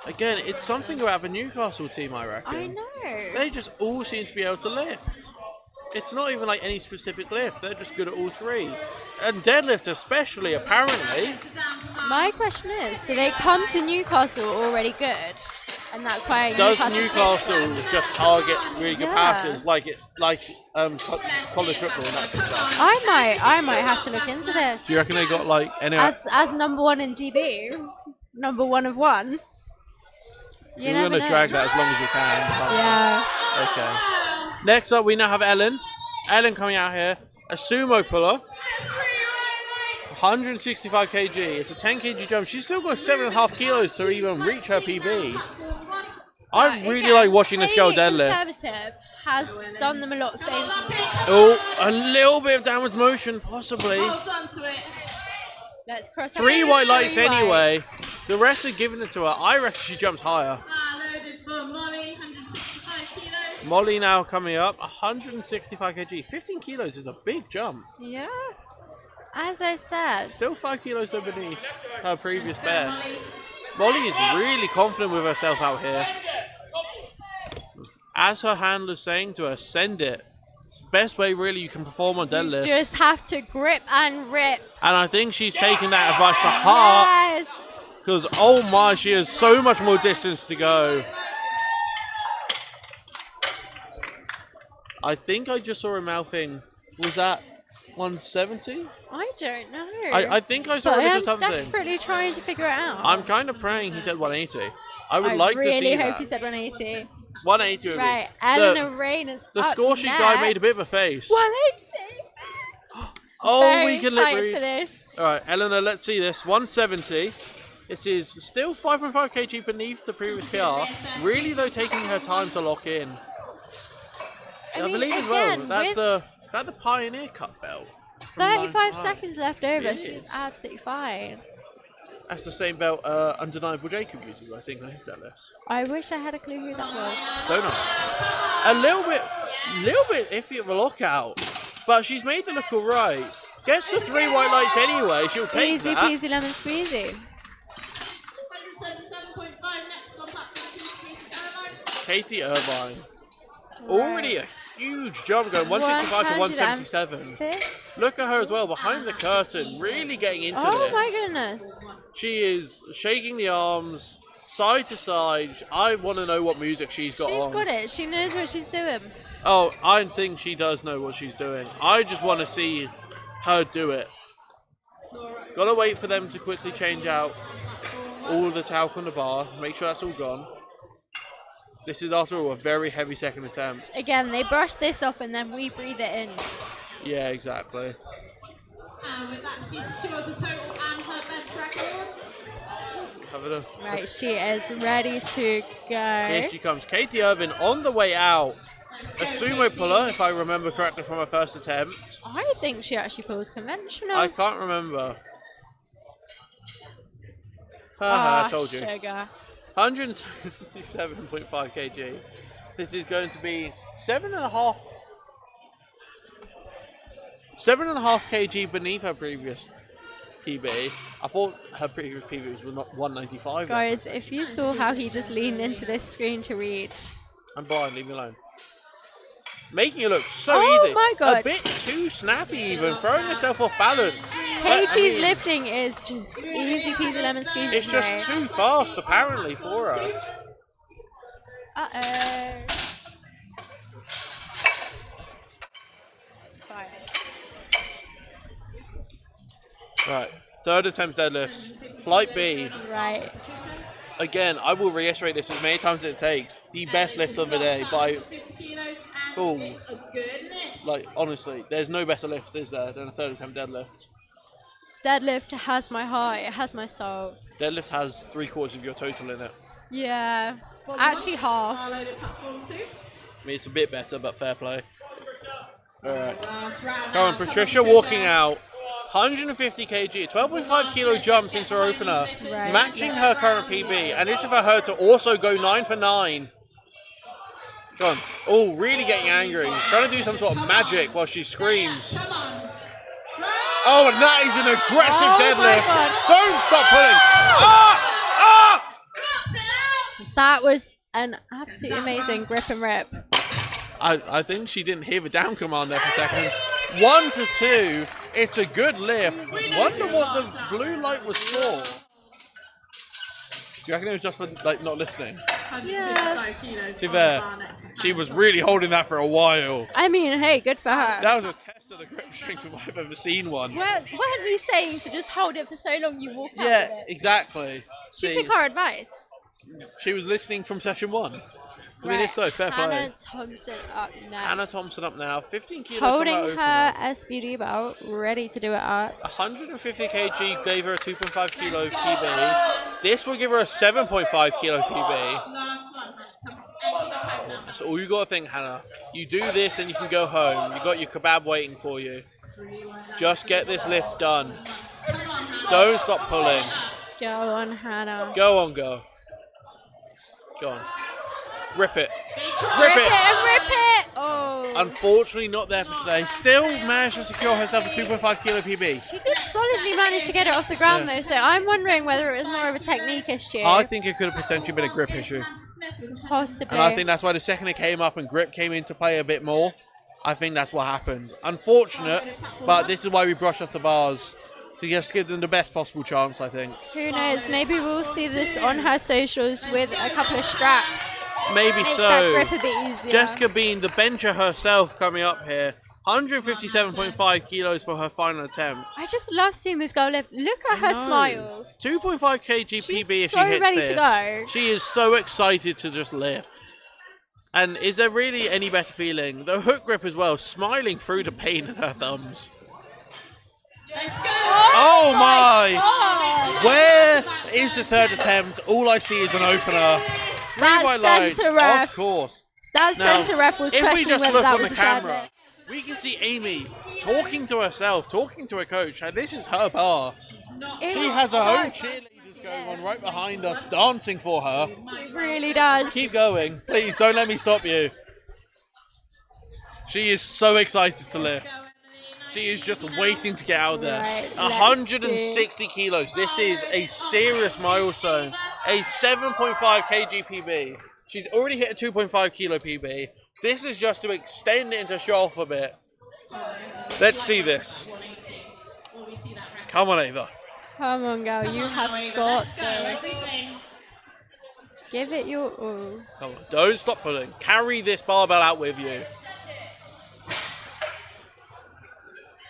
Again, it's something about the Newcastle team, I reckon. I know. They just all seem to be able to lift. It's not even like any specific lift. They're just good at all 3. And deadlift especially, apparently. My question is, do they come to Newcastle already good? and that's why Does Newcastle Newcastle just target really good passes like college football and that sort of stuff? I might have to look into this. Do you reckon they got like any? As number 1 in GB, number 1 of 1. You're gonna drag that as long as you can. Yeah. Okay. Next up, we now have Ellen. Ellen coming out here, a sumo puller. 165 kg. It's a 10 kg jump. She's still got 7.5 kilos to even reach her PB. I really like watching this girl deadlift. Conservative has done them a lot of things. Oh, a little bit of downwards motion, possibly. Let's cross 3 white lights anyway. The rest are giving it to her. I reckon she jumps higher. Molly now coming up, 165 kg. 15 kilos is a big jump. Yeah. As I said. Still 5 kilos beneath her previous best. Molly is really confident with herself out here. As her handler's saying to her, send it. It's the best way really you can perform on deadlift. You just have to grip and rip. And I think she's taking that advice to heart. Yes. Because, oh my, she has so much more distance to go. I think I just saw her mouthing, was that 170? I don't know. I think I saw a little something. I'm desperately trying to figure it out. I'm kind of praying he said 180. I would like to see that. I really hope he said 180. 180 would be. Right, Eleanor Rain is The up score sheet next. guy made a bit of a face. 180. Oh, Very we can tight lip read. for this. All right, Eleanor, let's see this. 170. This is still 5.5 kg beneath the previous PR. Really, though, taking her time to lock in. I mean, believe as well. again, Is that the Pioneer Cup belt? 35 seconds left over. It She's is. absolutely fine. That's the same belt Undeniable Jacob uses, I think, on his deadlift. I wish I had a clue who that was. Don't know. A little bit iffy of a lockout, but she's made the look alright. Gets the 3 white lights anyway. She'll take Easy that. peasy lemon squeezy. 177.5 next on that. Katie Irvine. Already a huge jump going 165 to 177. Look at her as well behind the curtain, really getting into this. Oh my goodness. She is shaking the arms side to side. I want to know what music she's got on. She's got it. She knows what she's doing. Oh, I think she does know what she's doing. I just want to see her do it. Gotta wait for them to quickly change out all of the talc on the bar. Make sure that's all gone. This is after all a very heavy second attempt. Again, they brush this off and then we breathe it in. Yeah, exactly. And with that, she's secured the total and her bench records. Have a look. Right, she is ready to go. Here she comes. Katie Irvine on the way out. A sumo puller, if I remember correctly from her first attempt. I think she actually pulls conventional. I can't remember. Haha, I told you. Sugar. 177.5 kg. This is going to be 7.5 kg beneath her previous PB. I thought her previous PB was 195. Guys, if you saw how he just leaned into this screen to reach. I'm blind, leave me alone. Making it look so Oh easy. my God. A bit too snappy even, throwing herself off balance. Katie's lifting is just easy peasy lemon squeezy. It's just too fast apparently for her. Uh-oh. It's fine. Right, third attempt deadlifts. Flight B. Right. Again, I will reiterate this as many times as it takes. The best lift of the day by full. Like, honestly, there's no better lift, is there, than a third attempt deadlift. Deadlift has my heart, it has my soul. Deadlift has 3/4 of your total in it. Yeah. Actually half. I mean, it's a bit better, but fair play. Alright. Come on, Patricia walking out. 150 kg, 12.5 kilo jumps into her opener, Right. matching her current PB, and this is for her to also go 9 for 9. Come on. Oh, really getting angry. Trying to do some sort of magic while she screams. Oh, and that is an aggressive Oh my deadlift. God. Don't stop pulling. That was an absolutely amazing grip and rip. I think she didn't hear the down command there for a second. 1 to 2. It's a good lift. Wonder what the blue light was for. Do you reckon it was just for like not listening? Yeah. To be fair, she was really holding that for a while. I mean, hey, good for her. That was a test of the grip strength if I've ever seen one. Weren't we saying to just hold it for so long you walk out Yeah, with it? exactly. She See, took our advice. she was listening from session 1. I mean, Right, if so, fair play. Hannah Thompson up next. Hannah Thompson up now, 15 kilos Holding from her opener. SBD belt, ready to do it up. 150 kg gave her a 2.5 kilo PB. This will give her a 7.5 kilo PB. That's all you got to think, Hannah. You do this, then you can go home. You got your kebab waiting for you. Just get this lift done. Don't stop pulling. Go on, Hannah. Go on, go. Go on. Rip it. Rip it and rip it! Oh. Unfortunately, not there for today. Still managed to secure herself a 2.5 kilo PB. She did solidly manage to get it off the ground though, so I'm wondering whether it was more of a technique issue. I think it could have potentially been a grip issue. Possibly. And I think that's why the second it came up and grip came into play a bit more, I think that's what happened. Unfortunate, but this is why we brush off the bars. To just give them the best possible chance, I think. Who knows? Maybe we'll see this on her socials with a couple of straps. Maybe Make so. that grip a bit easier. Jessica being the bencher herself coming up here. 157.5 kilos for her final attempt. I just love seeing this girl lift. Look at her smile. 2.5 kg PB She's if so she hits ready this. to go. She is so excited to just lift. And is there really any better feeling? The hook grip as well, smiling through the pain in her thumbs. Oh my! God. Where is the third attempt? All I see is an opener. 3 That white lights, centre ref. of course. That Now, centre ref was if we questioning just whether look that on was the a third camera, lift. we can see Amy talking to herself, talking to her coach. And this is her bar. It She was has her so own cheerleaders going on right behind us, dancing for her. It really does. Keep going. Please, don't let me stop you. She is so excited to lift. She is just waiting to get out there. Right, 160 kilos. This is a serious milestone. A 7.5 kg PB. She's already hit a 2.5 kilo PB. This is just to extend it into show off a bit. Let's see this. Come on, Ava. Come on, girl. You have got this. Give it your all. Come on. Don't stop pulling. Carry this barbell out with you.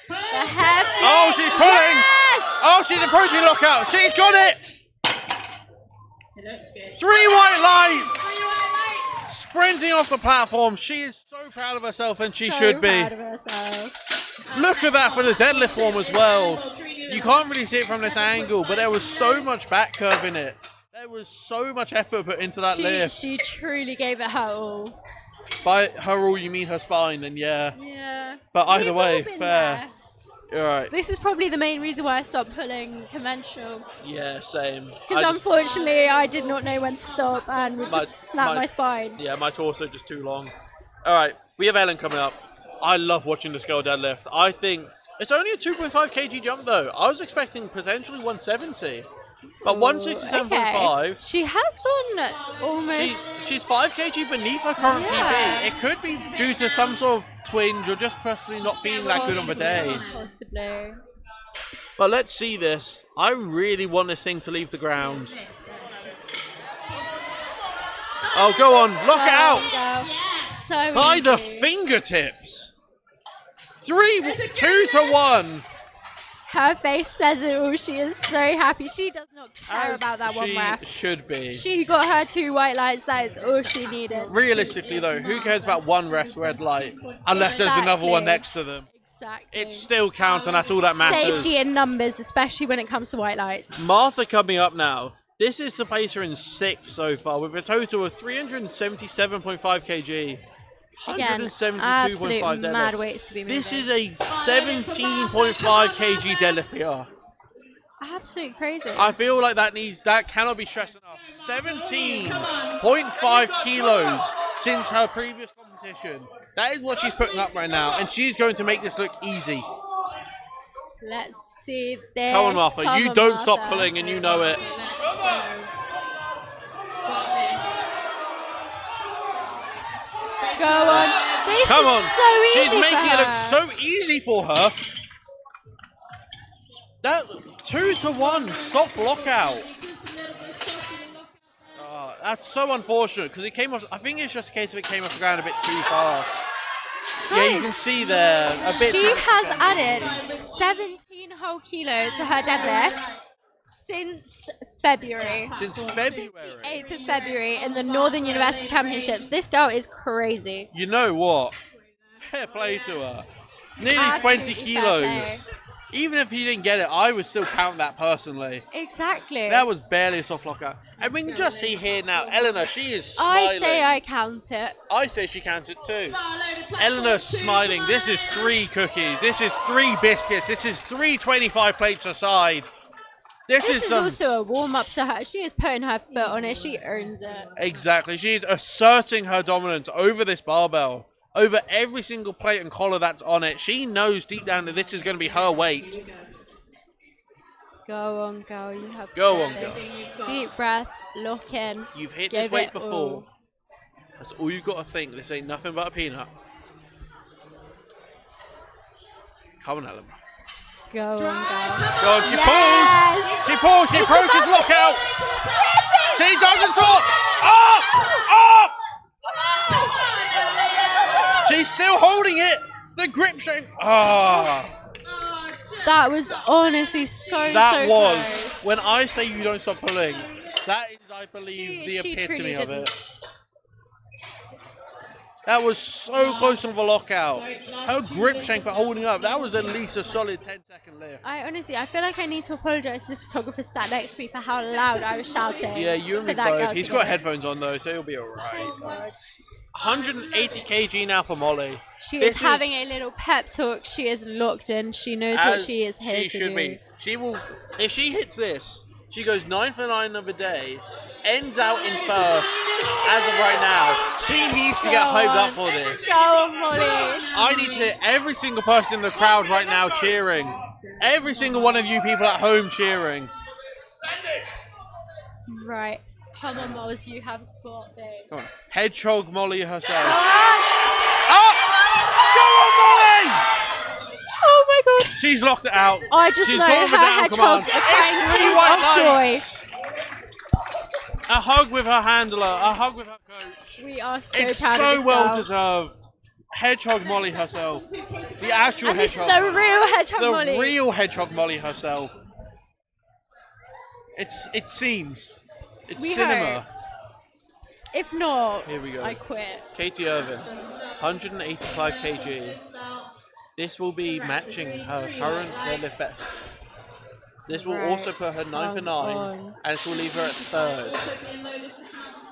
The heft. Oh, she's pulling. Yes! Oh, she's approaching lockout. She's got it. 3 white lights. Sprinting off the platform. She is so proud of herself, and she should be. Proud of herself. Look at that for the deadlift form as well. You can't really see it from this angle, but there was so much back curve in it. There was so much effort put into that lift. She truly gave it her all. By her all, you mean her spine, and yeah. Yeah. But either We've way, all been fair. there. You're right. This is probably the main reason why I stopped pulling conventional. Yeah, same. Because unfortunately, I did not know when to stop and would just snap my spine. Yeah, my torso just too long. All right, we have Ellen coming up. I love watching this girl deadlift. I think it's only a 2.5 kg jump though. I was expecting potentially 170, but 167.5. Okay. She has gone almost. She's 5 kg beneath her current Yeah. PB. It could be due to some sort of twinge or just possibly not feeling that good on the day. Possibly. But let's see this. I really want this thing to leave the ground. Oh, go on. Lock it out. So By easy. the fingertips. 2 to 1. Her face says it all. She is so happy. She does not care about that one ref. She should be. She got her 2 white lights. That is all she needed. Realistically, though, who cares about one ref's red light unless there's another one next to them? Exactly. It still counts, and that's all that matters. Safety in numbers, especially when it comes to white lights. Martha coming up now. This is to place her in 6th so far with a total of 377.5 kg. Again, 172.5 absolute deadlift. mad weights to be moving. This is a 17.5 kg deadlift PR. Absolute crazy. I feel like that cannot be stressed enough. 17.5 kilos since her previous competition. That is what she's putting up right now, and she's going to make this look easy. Let's see this. Come on, Martha. Come You on, don't stop Martha. pulling, and you know it. Go on. This Come is on. so easy She's making for it look her. so easy for her. That 2 to 1 soft lockout. That's so unfortunate because it came off. I think it's just a case of it came off the ground a bit too fast. Yeah, you can see there a bit. She has added 17 whole kilo to her deadlift since February. Since February. 8th of February in the Northern University Championships. This girl is crazy. You know what? Fair play to her. Nearly Absolutely 20 fair kilos. play. Even if you didn't get it, I would still count that personally. Exactly. That was barely a soft lockout. And we can just see here now, Eleanor, she is smiling. I say I count it. I say she counts it too. Eleanor's smiling. This is 3 cookies. This is 3 biscuits. This is 3 25 plates aside. This is also a warm-up to her. She is putting her foot on it. She earns it. Exactly. She's asserting her dominance over this barbell. Over every single plate and collar that's on it. She knows deep down that this is going to be her weight. Go on, girl. You have Go on, this. girl. Deep breath. Look in. You've hit Give this weight it before. all. That's all you've got to think. This ain't nothing but a peanut. Come on, Eleanor. Go on, girl. Go on, she Yes! pulls. She pulls. She It's approaches about to lockout. be She doesn't talk. Up! Up! She's still holding it. The grip strength. Ah. That was honestly so That was. close. When I say you don't stop pulling, that is, I believe, the She epitome truly of didn't. it. That was so close of a lockout. Her grip strength for holding up, that was at least a solid 10-second lift. I feel like I need to apologise to the photographer sat next to me for how loud I was shouting. Yeah, you and me for that girl both. He's to got get it. headphones on though, so he'll be alright. 180 kg now for Molly. She This is having a little pep talk. She is locked in. She knows what as she is here she to should do. be. She will, if she hits this, she goes 9 for 9 of a day, ends out in first as of right now. She needs to get hyped up for this. Go on, Molly. I need to hear every single person in the crowd right now cheering. Every single one of you people at home cheering. Right. Come on, Moz, you have got this. Come on. Hedgehog Molly herself. Ah! Up! Go on, Molly! Oh my god. She's locked it out. I just She's know gone her with down command. hedgehogs are crying It's 3 tears white of joy. lights. A hug with her handler. A hug with her coach. We are so It's proud of so this well girl. deserved. Hedgehog Molly herself. The actual And this is hedgehog. the real hedgehog The Molly. real hedgehog Molly herself. It's scenes. It's We cinema. hope. If not, Here we go. I quit. Katie Irvin, 185 kg. This will be matching her current deadlift best. This will Right. also put her 9 for Come 9, on. and it will leave her at third.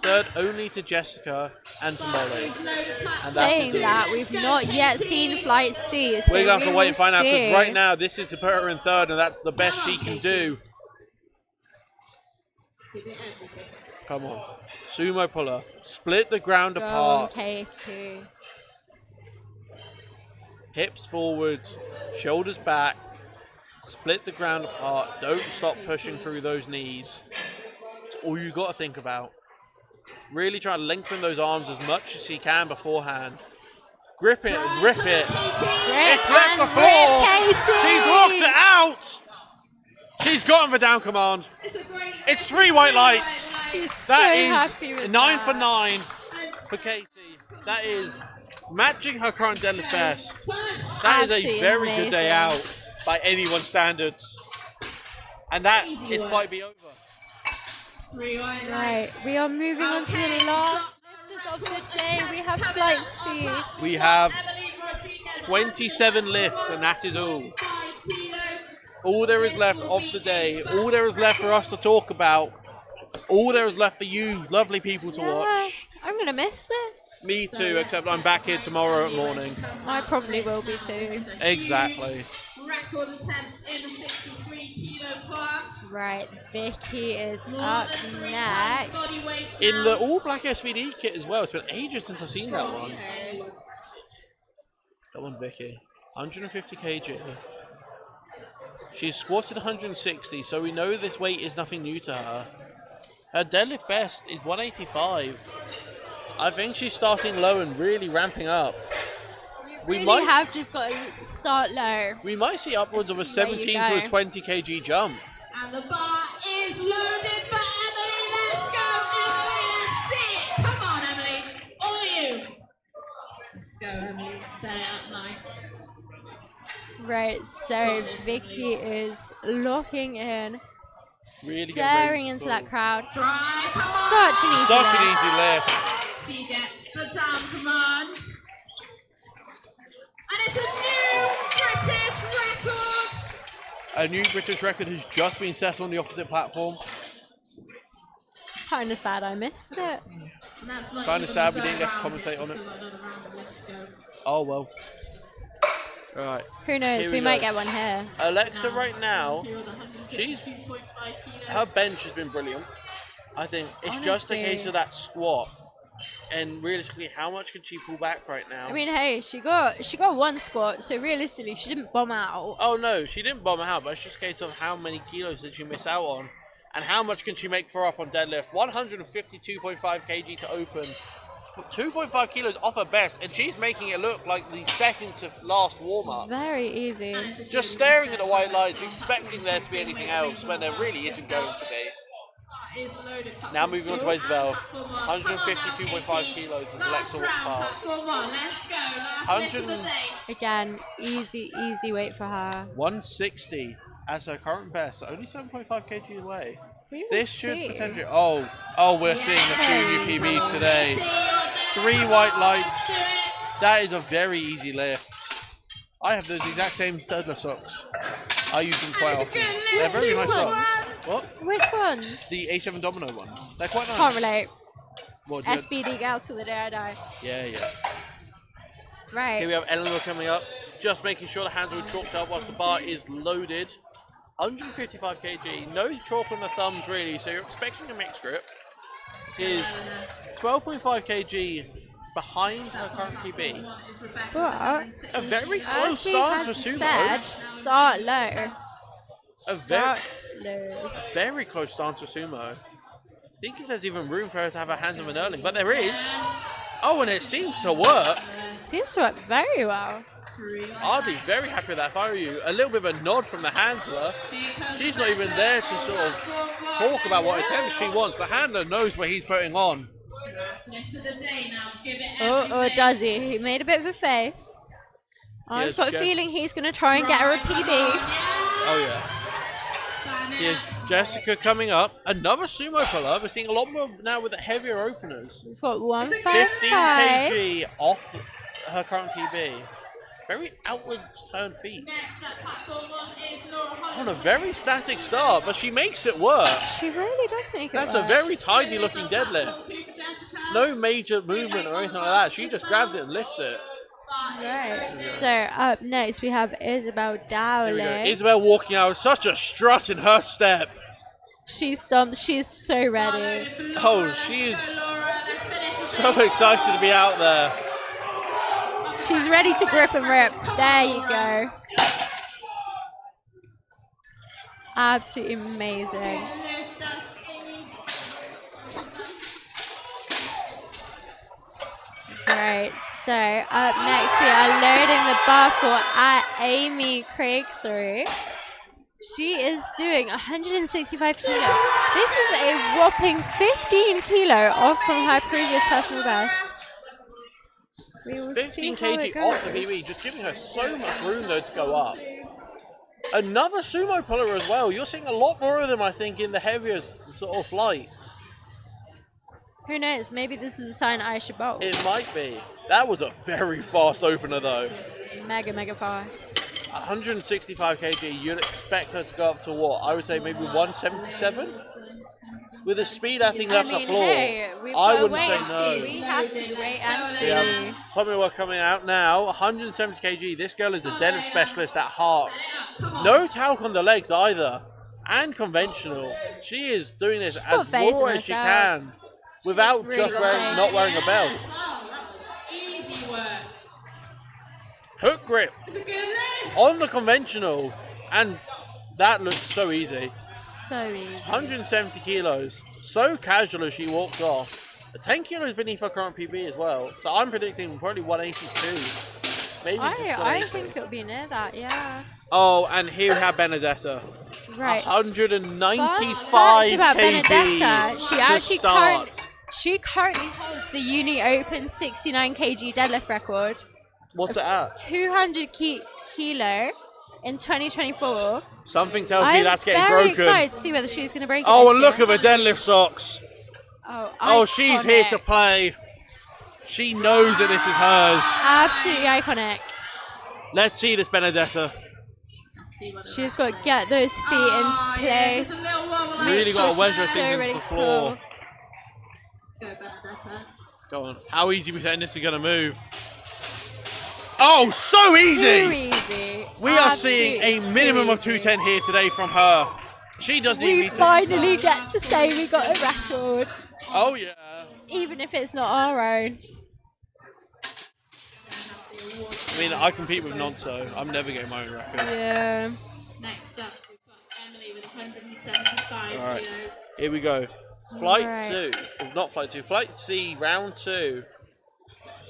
Third only to Jessica and to Molly. And Saying is it. that, we've not yet seen Flight C. So We're going to have to we wait and will find out, because see. right now this is to put her in third, and that's the best she can do. Come on. Sumo puller. Split the ground Go on, apart. Katie. Hips forwards. Shoulders back. Split the ground apart. Don't stop pushing through those knees. It's all you got to think about. Really try to lengthen those arms as much as you can beforehand. Grip it, rip it. It's left the floor. She's locked it out. She's gotten the down command. It's 3 white lights. She's so That is happy with 9 that. for 9 for Katie. That is matching her current deadlift best. That is a Absolutely very good day amazing. out by anyone's standards. And that is fight be over. Right, we are moving on to the last lifters of the day. We have Flight C. We have 27 lifts, and that is all. All there is left of the day, all there is left for us to talk about, all there is left for you lovely people to watch. I'm going to miss this. Me too, except I'm back here tomorrow morning. I probably will be too. Exactly. Record attempt in the 63 kilo class. Right, Vicky is up next. Body weight In the all black SPD kit as well. It's been ages since I've seen that one. Come on, Vicky. 150 kg. She's squatted 160, so we know this weight is nothing new to her. Her deadlift best is 185. I think she's starting low and really ramping up. We really have just got to start low. We might see upwards of a There you 17 to a go. 20 kg jump. and the bar is loaded for Emily. Let's go, Emily. Right, so Vicky is looking in, Really staring into that crowd. Such an easy Such lift. an easy lift. She gets the down command. And it's a new British record. A new British record has just been set on the opposite platform. Kind of sad I missed it. Kind of sad we didn't get to commentate on it. Oh well. Right. Who knows? Here We we might go. get one here. Alexa right now, her bench has been brilliant. I think it's just a Honestly. case of that squat. And realistically, how much can she pull back right now? I mean, hey, she got one squat, so realistically, she didn't bomb out. Oh no, she didn't bomb out, but it's just a case of how many kilos did she miss out on, and how much can she make for up on deadlift. 152.5 kg to open, 2.5 kilos off her best, and she's making it look like the second to last warm up. Very easy. Just staring at the white lights, expecting there to be anything else when there really isn't going to be. Now moving on to Isabel, 152.5 kilos as Alexa walks past. 100. Again, easy weight for her. 160 as her current best, only 7.5 kg away. We will This should see. potentially. Oh, we're seeing the 2 new PBs today. 3 white lights. That is a very easy lift. I have those exact same Deadlift socks. I use them quite often. They're very nice socks. What? Which ones? The A7 Domino ones. They're quite nice. Can't relate. What, do you- SBD gals to the day I die. Yeah. Right. Here we have Eleanor coming up. Just making sure the hands are chalked up whilst the bar is loaded. 155 kg. No chalk on the thumbs really, so you're expecting a mixed grip. This is 12.5 kg behind her current PB. But A very as close we stance for have sumo. said, start low. A Start low. very close stance for sumo. I think if there's even room for her to have her hands on an Erling, but there is. Oh, and it seems to work. Seems to work very well. I'd be very happy with that if I were you. A little bit of a nod from the handler. She's not even there to sort of talk about what attempts she wants. The handler knows what he's putting on. Oh, does he? He made a bit of a face. I've Yes, got a Jess. feeling he's going to try and get her a PB. Oh yeah. Here's Jessica coming up. Another sumo puller. We're seeing a lot more now with the heavier openers. We've got 15 155. kg off her current PB. Very outward turned feet. On a very static start, but she makes it work. She really does make it That's work. a very tidy looking deadlift. No major movement or anything like that. She just grabs it and lifts it. Right. So up next we have Isabel Here we go. Dowling. Isabel walking out with such a strut in her step. She stomps. She's so ready. Oh, she is so excited to be out there. She's ready to grip and rip. There you go. Absolutely amazing. Right, so up next we are loading the bar for Amy Craig, She is doing 165 kilo. This is a whopping 15 kilo off from her previous personal best. We will see 15 how it kg off the goes. PB, just giving her so much room though to go up. Another sumo puller as well. You're seeing a lot more of them, I think, in the heavier sort of flights. Who knows? Maybe this is a sign I should bowl. It might be. That was a very fast opener though. Mega fast. 165 kg, you'd expect her to go up to what? I would say maybe 177? With the speed that thing left the floor, hey, we've I got to wouldn't say wait. no. We have to wait and see. Yeah, Tommy Were coming out now, 170 kg. This girl is a deadlift specialist at heart. No talc on the legs either, and conventional. She is doing this got as faith in raw as she herself. can, without Really just got faith. not wearing a belt. Hook grip on the conventional, and that looks so easy. So easy. 170 kilos, so casual as she walks off. 10 kilos beneath her current PB as well. So I'm predicting probably 182. Maybe just I 180. think it'll be near that, yeah. Oh, and here we have Benedetta. Right. 195 Fun fact about kg Benedetta, to she currently holds the Uni Open 69 kg deadlift record. What's it at? 200 kilo in 2024. Something tells me that's getting very broken. excited to see whether she's going to break it. Oh, this and look year. at her deadlift socks. Oh, she's here to iconic. play. She knows that this is hers. Absolutely iconic. Let's see this Benedetta. She's got to get those feet into place. Really got to wedge her she's things into ready the to floor. pull. Go on. How easy we saying this is going to move? Oh, so easy! Too easy. We are seeing a Absolutely minimum of too easy. 210 here today from her. She doesn't even We need to. finally get to say we got a record, Oh, yeah. even if it's not our own. I mean, I compete with Nonso. I'm never getting my own record. Yeah. Next up, we've got Emily with 175 All right. kilos. Here we go. Flight Right. 2. Well, not Flight 2. Flight C, round 2.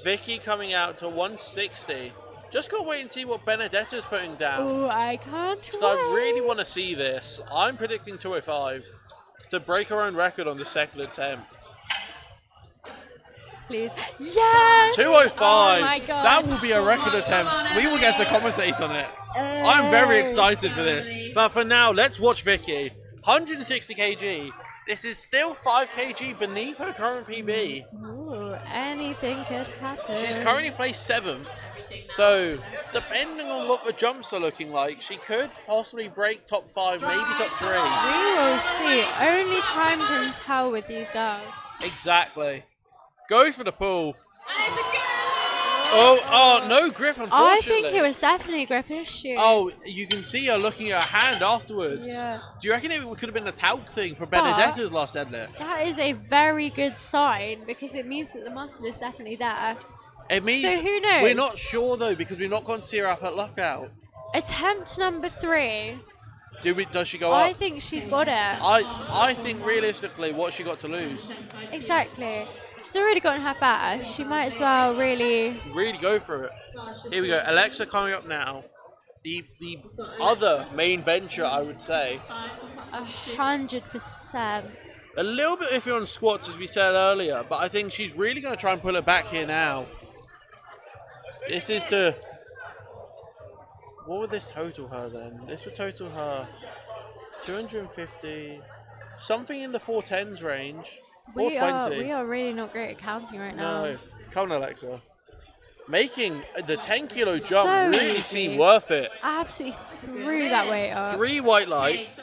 Vicky coming out to 160. Just gotta wait and see what Benedetta's putting down. Oh, I can't Because I really wait. want to see this. I'm predicting 205 to break her own record on the second attempt. Please. Yes! 205. Oh my God. That will be a record attempt. We will get to commentate on it. I'm very excited for this. But for now, let's watch Vicky. 160 kg. This is still 5 kg beneath her current PB. Ooh, anything could happen. She's currently placed 7th. So, depending on what the jumps are looking like, she could possibly break top 5, maybe top 3. We will see. Only time can tell with these girls. Exactly. Goes for the pull. Oh, no grip, unfortunately. I think it was definitely a grip issue. Oh, you can see her looking at her hand afterwards. Yeah. Do you reckon it could have been a talc thing for Benedetta's last deadlift? That is a very good sign because it means that the muscle is definitely there. It means So who knows? We're not sure though because we've not gone to see her up at lockout. Attempt number 3. Does she go I up? think she's got it. I think realistically, what she got to lose? Exactly. She's already gotten her fast. She might as well really. Really go for it. Here we go. Alexa coming up now. The other main bencher, I would say. 100%. A little bit iffy on squats, as we said earlier, but I think she's really going to try and pull it back here now. This is to... What would this total her then? This would total her 250, something in the 410s range. 420. We are really not great at counting right now. No. Come on, Alexa. Making the 10 kilo jump So really easy. seem worth it. Absolutely threw that weight up. 3 white lights.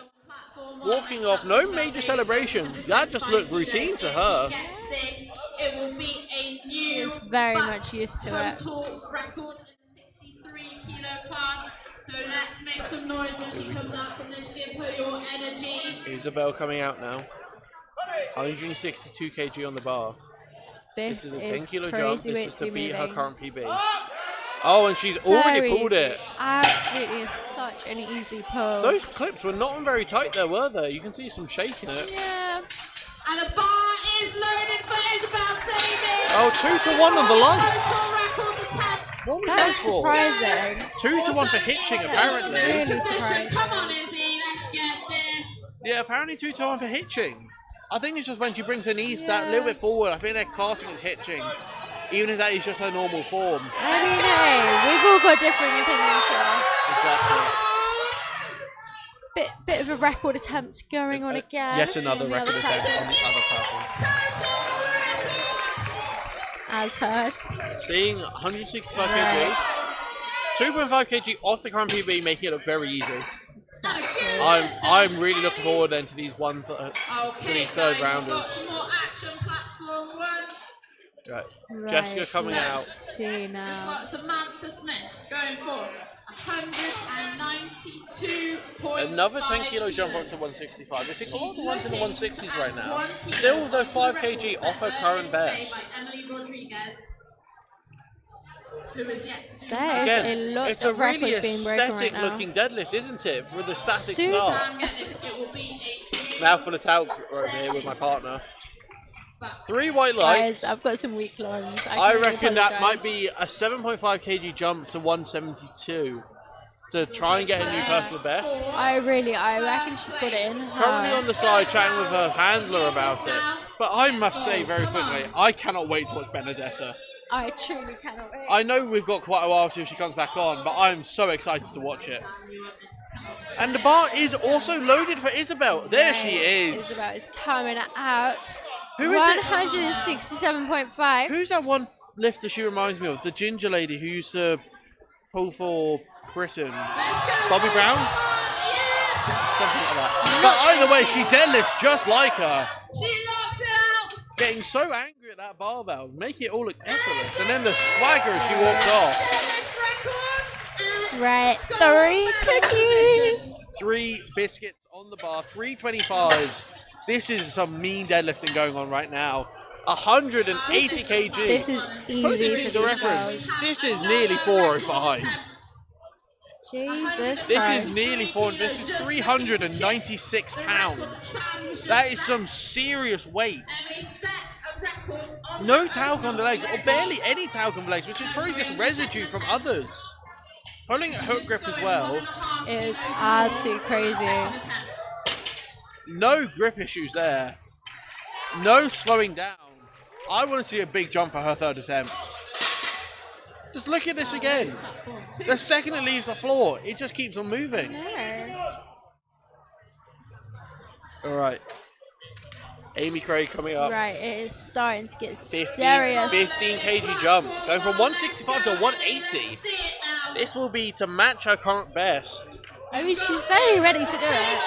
Walking off, no major celebration. That just looked routine to her. It will be a new She's very much used to it. total record in the 63 kilo class. So let's make some noise when she comes up and let's give her your energy. Isabel coming out now. 162 kg on the bar. This is a 10 kilo jump. crazy This is to weight beat her moving. current PB. Oh, and she's So already pulled easy. it. Absolutely, is such an easy pull. Those clips were not very tight there, were they? You can see some shaking it. Yeah. And the bar is loaded for Isabel Davis. Oh, 2-1 on the lights. Total record attempt. What was That's that for? surprising. 2-1 for hitching, apparently. Really surprising. Come on, Izzy, let's get this. Yeah, apparently 2-1 for hitching. I think it's just when she brings her knees that little bit forward. I think they're classing as hitching, even if that is just her normal form. I mean, hey, we've all got different opinions here. Exactly. Bit of a record attempt going on again. Yet another on the record other attempt platform. on the other platform. As heard. Seeing 165 Right. kg, 2.5 kg off the current PB, making it look very easy. Exactly. I'm really looking forward then to these to these third guys, rounders. we've got some more action platform 1. Right. Right, Jessica coming out. let's see We've now. got Samantha Smith going for 192.5 Another 10 kilo jump up kilos. to 165. We're seeing a lot of the ones in the 160s right now. Still, though, 5 kg off her current best. By Emily Rodriguez, who is yet to do There is Again, a lot it's a of really records being broken right aesthetic now. looking deadlift, isn't it? For the static Super. start. it will be a Now full of talc right here with my partner. 3 white lights. Guys, I've got some weak lungs. I can reckon that apologise. might be a 7.5 kg jump to 172 to try and get a new personal best. I reckon she's got it in her. Currently on the side chatting with her handler about it. But I must say very quickly, I cannot wait to watch Benedetta. I truly cannot wait. I know we've got quite a while till she comes back on, but I'm so excited to watch it. And the bar is also loaded for Isabel. There she is. Isabel is coming out. Who is it? 167.5. Who's that one lifter she reminds me of? The ginger lady who used to pull for Britain. Bobby Brown? Something like that. But either way, she deadlifts just like her. She knocks it out. Getting so angry at that barbell, making it all look effortless. And then the swagger as she walks off. Right, 3 cookies. 3 biscuits on the bar, 325s. This is some mean deadlifting going on right now. 180 kg. This is easy. Put this for into these reference. girls. This is nearly 405. Jesus This Christ. is nearly 400. This is 396 pounds. That is some serious weight. No talc on the legs, or barely any talc on the legs, which is probably just residue from others. Holding a hook grip as well. It's absolutely crazy. No grip issues there. No slowing down. I want to see a big jump for her third attempt. Just look at this again. The second it leaves the floor, it just keeps on moving. No. All right. Amy Craig coming up. Right, it is starting to get 15 serious. kg jump. Going from 165 to 180. This will be to match her current best. I mean, she's very ready to do it.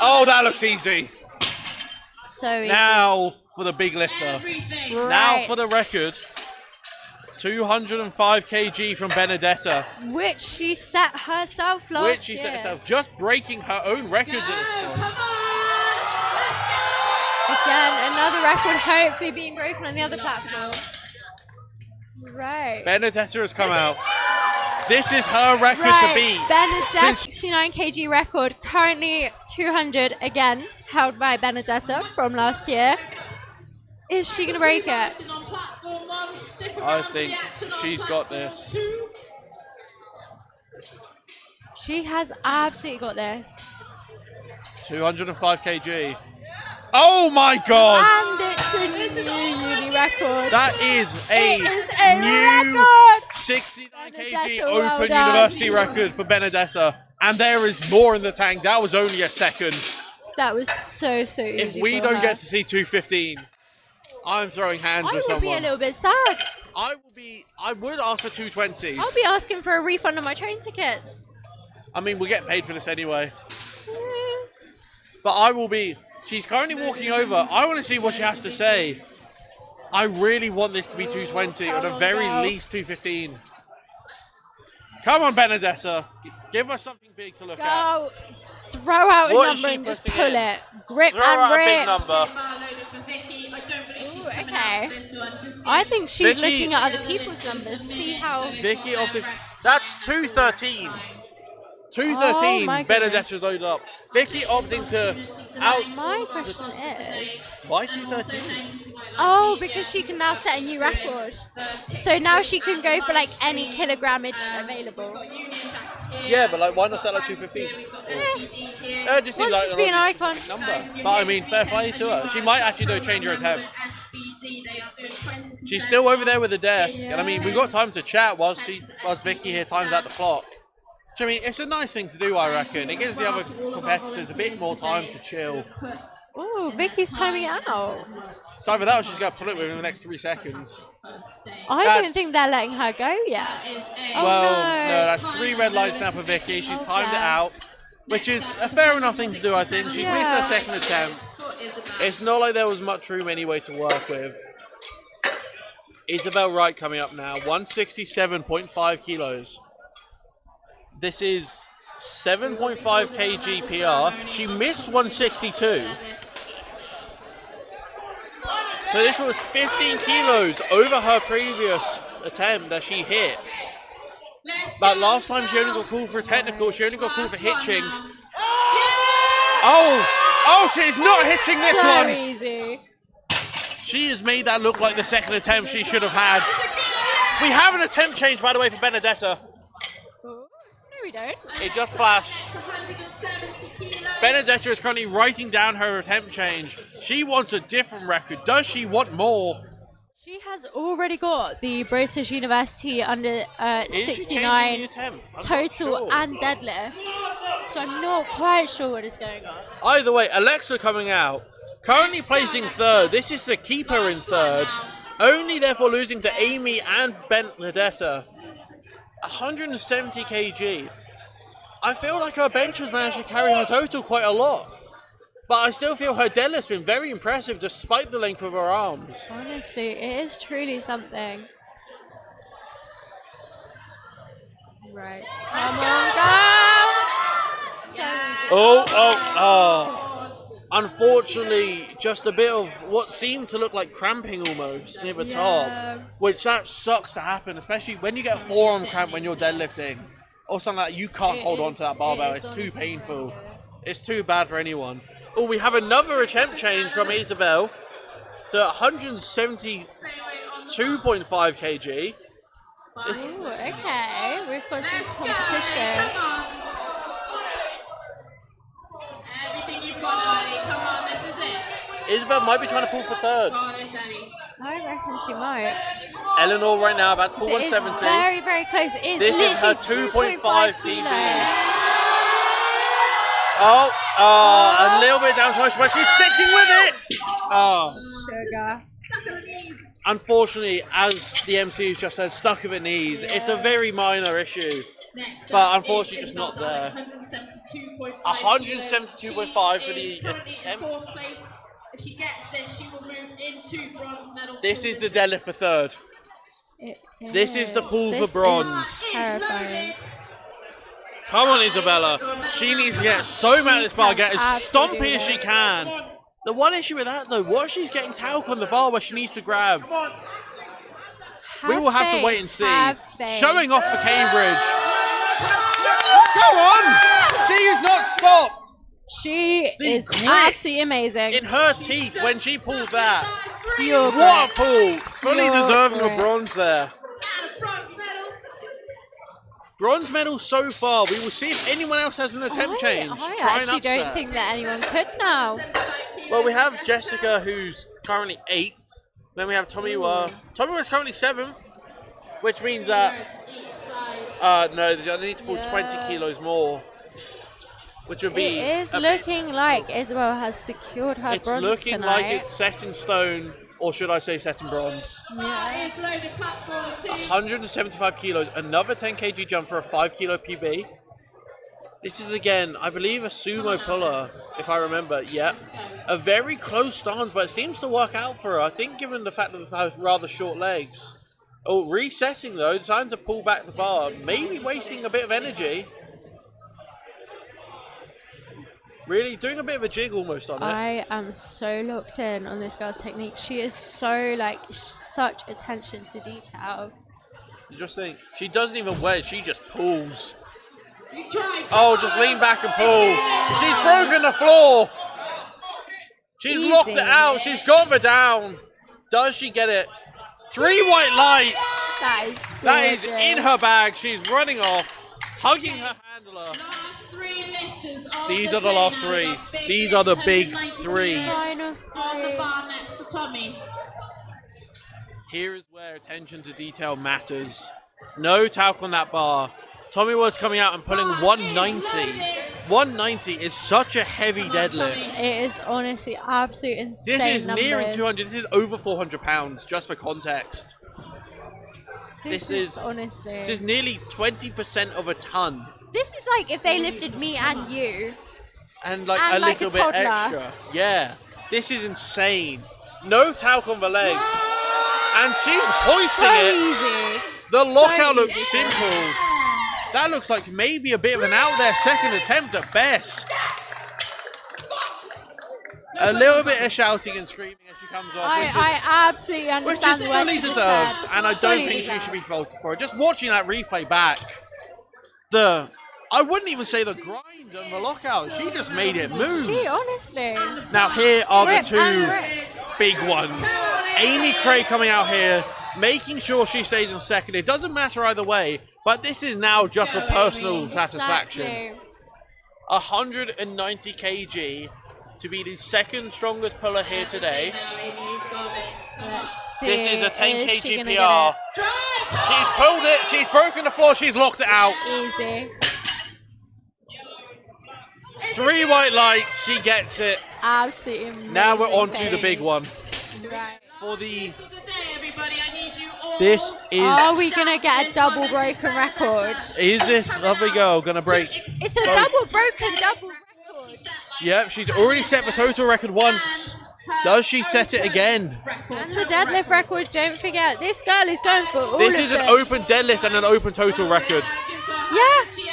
Oh, that looks easy. So easy. Now for the big lifter. Right. Now for the record. 205 kg from Benedetta. Which she set herself last Which she year. set herself, just breaking her own records at this point. Again, another record hopefully being broken on the other platform. Right. Benedetta has come out. This is her record to beat. Benedetta, 69 kg record, currently 200 again, held by Benedetta from last year. Is she going to break it? I think she's got this. She has absolutely got this. 205 kg. Oh my god! And it's a new uni record. That is a new record. 69 kg Benedetta, well Open done. University record for Benedetta. And there is more in the tank. That was only a second. That was so easy. If we for don't her. get to see 215, I'm throwing hands I with would be a someone. little bit sad. I would ask for 220. I'll be asking for a refund on my train tickets. I mean, we're getting paid for this anyway. But I will be. She's currently walking over. I want to see what she has to say. I really want this to be 220, or at the very least 215. Come on, Benedetta. Give us something big to look at. Go. Throw out a What is number she and just pressing pull in? it. Grip Throw and out a big rip. number. Ooh, okay. I think she's Vicky- looking at other people's numbers. See how. Vicky opted. That's 213. 213. Oh my goodness. Benedetta's loaded up. Vicky opting to out. My question is. Why 213? Oh, because she can now set a new record. So now she can go for like any kilogramage available. Yeah, but like, why not set like 215? It just seems Wants like to be an a icon. number. But I mean, fair play to her. She might actually though change her attempt. She's still over there with the desk, and I mean, we've got time to chat whilst Vicky here times out the clock. Which, I mean, it's a nice thing to do, I reckon. It gives the other competitors a bit more time to chill. Oh, Vicky's timing it out. So either that or she's got to pull it within the next 3 seconds. I That's- don't think they're letting her go yet. Oh, Well, no. no, that's 3 red lights now for Vicky. She's timed it out, which is a fair enough thing to do, I think. She's missed her second attempt. It's not like there was much room anyway to work with. Isabel Wright coming up now, 167.5 kilos. This is 7.5 kg PR. She missed 162. So this was 15 kilos over her previous attempt that she hit. But last time she only got called for a technical, she only got called for hitching. Oh, she's not hitching this So one. easy. She has made that look like the second attempt she should have had. We have an attempt change, by the way, for Benedetta. No, we don't. It just flashed. Benedetta is currently writing down her attempt change. She wants a different record. Does she want more? She has already got the British University under Is she 69 changing the attempt? I'm not total sure. and deadlift. So I'm not quite sure what is going on. Either way, Alexa coming out, currently placing third. This is the keeper in third, only therefore losing to Amy and Benedetta. 170 kg. I feel like her bench has managed to carry her total quite a lot. But I still feel her deadlift's been very impressive despite the length of her arms. Honestly, it is truly something. Right. Come on, go! Unfortunately, just a bit of what seemed to look like cramping almost near the top. Which that sucks to happen, especially when you get a forearm cramp when you're deadlifting. Or something like that, you can't hold on to that barbell. It's too painful. It's too bad for anyone. Oh, we have another attempt change from Isabel to 172.5 kg. Ooh, okay, we've got some competition. Everything you've got, Ellie. Come on, this is it. Isabel might be trying to pull for third. I reckon she might. Eleanor right now about to pull It is 170. very, very close. It's This is her literally 2.5 kilos. PB. A little bit down to much, but she's sticking with it. Sugar. Unfortunately, as the MC's just said, stuck with her knees. It's a very minor issue, but unfortunately just not there. 172.5 for the attempt. If she gets this, she will move into bronze medal. This is the deadlift for third. This is the pull for bronze. Terrifying. Come on, Isabella. She needs to get so mad at this bar, get as stompy as she can. The one issue with that, though, what if she's getting talc on the bar where she needs to grab? We will have to wait and see. Showing off for Cambridge. Go on! She is not stopped. She is grit absolutely amazing. in her teeth when she pulls that. Pure What a grit. pull! Fully Pure deserving of grit. bronze there. Bronze medal so far. We will see if anyone else has an attempt change. I Try and actually don't upset. think that anyone could now. Well, we have Jessica, who's currently 8th. Then we have Tommy Wa. Tommy was currently 7th, which means that no, they need to pull 20 kilos more, which would be. It is looking like Isabel has secured her It's bronze looking tonight. like it's set in stone, or should I say set in bronze? Yeah. 175 kilos, another 10 kg jump for a 5 kilo PB. This is again, I believe, a sumo puller, if I remember. Yep. A very close stance, but it seems to work out for her. I think given the fact that her rather short legs. Oh, recessing though, deciding to pull back the bar, maybe wasting a bit of energy. Really doing a bit of a jig almost on it. I am so locked in on this girl's technique. She is so, like, such attention to detail. You just think, she doesn't even wedge, she just pulls. Oh, just lean back and pull. She's broken the floor. She's locked it out. She's got her down. Does she get it? 3 white lights. That is in her bag. She's running off, hugging her handler. These are the last 3. These are the big 3. Final On the 3. bar next to Tommy. Here is where attention to detail matters. No talc on that bar. Tommy was coming out and pulling 190. 190 is such a heavy deadlift. It is honestly absolute insane. This is nearing numbers. 200. This is over 400 pounds, just for context. This is honestly. This is nearly 20% of a ton. This is like if they lifted me and you. And like And a like little a bit toddler. extra. Yeah. This is insane. No talc on the legs. And she's hoisting So it. easy. The So lockout looks easy. simple. That looks like maybe a bit of an out there second attempt at best. A little bit of shouting and screaming as she comes off, I absolutely which understand is what fully she just deserved, said. and I don't Fully think she deserved. should be faulted for it. Just watching that replay back, I wouldn't even say the grind and the lockout. She just made it move. She honestly. Now here are the Rip and 2 rip. big ones. Amy Cray coming out here, making sure she stays in second. It doesn't matter either way, but this is now just for personal satisfaction. Exactly. 190 kg to be the second strongest puller here today. Let's This is a 10 Is she kg gonna PR. get She's pulled it. She's broken the floor. She's locked it out. Easy. 3 white lights. She gets it. Absolutely amazing. Now we're on to the big one. Right. For the... Everybody, I need you all. This is... Are we going to get a double broken record? Is this lovely girl going to break? It's a double record. Yep, she's already set the total record once. Does she set it again? And the deadlift record, don't forget. This girl is going for all This of is an them. open deadlift and an open total record. Yeah,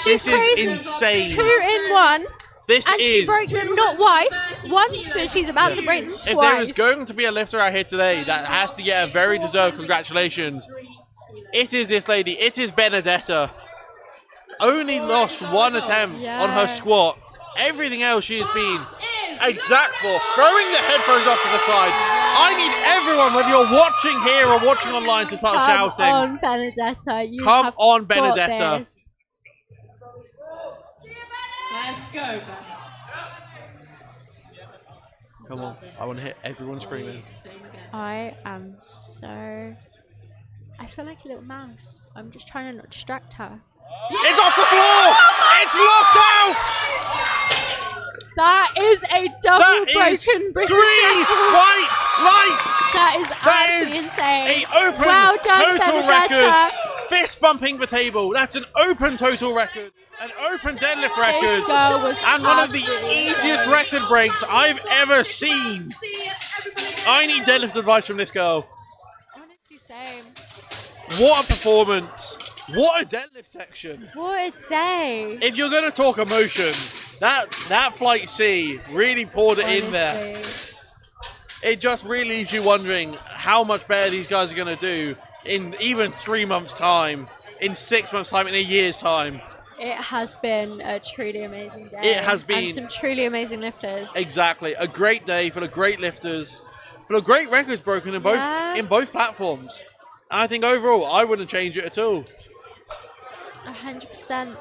she's This is crazy. insane. 2 in 1. This And she is... broke them not once, but she's about to break them twice. If there is going to be a lifter out here today that has to get a very deserved congratulations, it is this lady. It is Benedetta. Only lost 1 attempt on her squat. Everything else she has been exact for. Throwing the headphones off to the side. I need everyone, whether you're watching here or watching online, to start shouting. Come on, Benedetta. You Come have on, got Benedetta. this. Let's go. Come on. I want to hear everyone screaming. I am so... I feel like a little mouse. I'm just trying to not distract her. It's off the floor! It's locked out! That is a double That is broken British 3 record. white lights! That is That absolutely is insane. a open Well done, total Benedetta. record. Fist bumping the table. That's an open total record. An open deadlift record. This girl was And one of the absolutely easiest insane. record breaks I've ever seen. I need deadlift advice from this girl. Honestly, same. What a performance. What a deadlift section. What a day. If you're going to talk emotion, that flight C really poured it in there. Honestly. It just really leaves you wondering how much better these guys are going to do in even 3 months' time, in 6 months' time, in a year's time. It has been a truly amazing day. It has been. And some truly amazing lifters. Exactly. A great day for the great lifters, for the great records broken in both platforms. And I think overall, I wouldn't change it at all. 100%.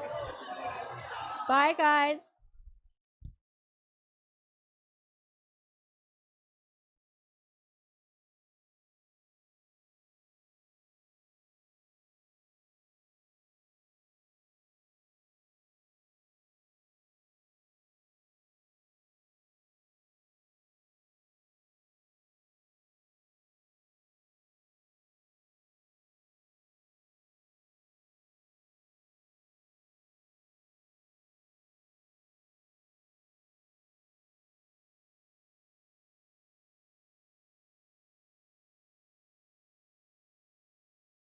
Bye, guys.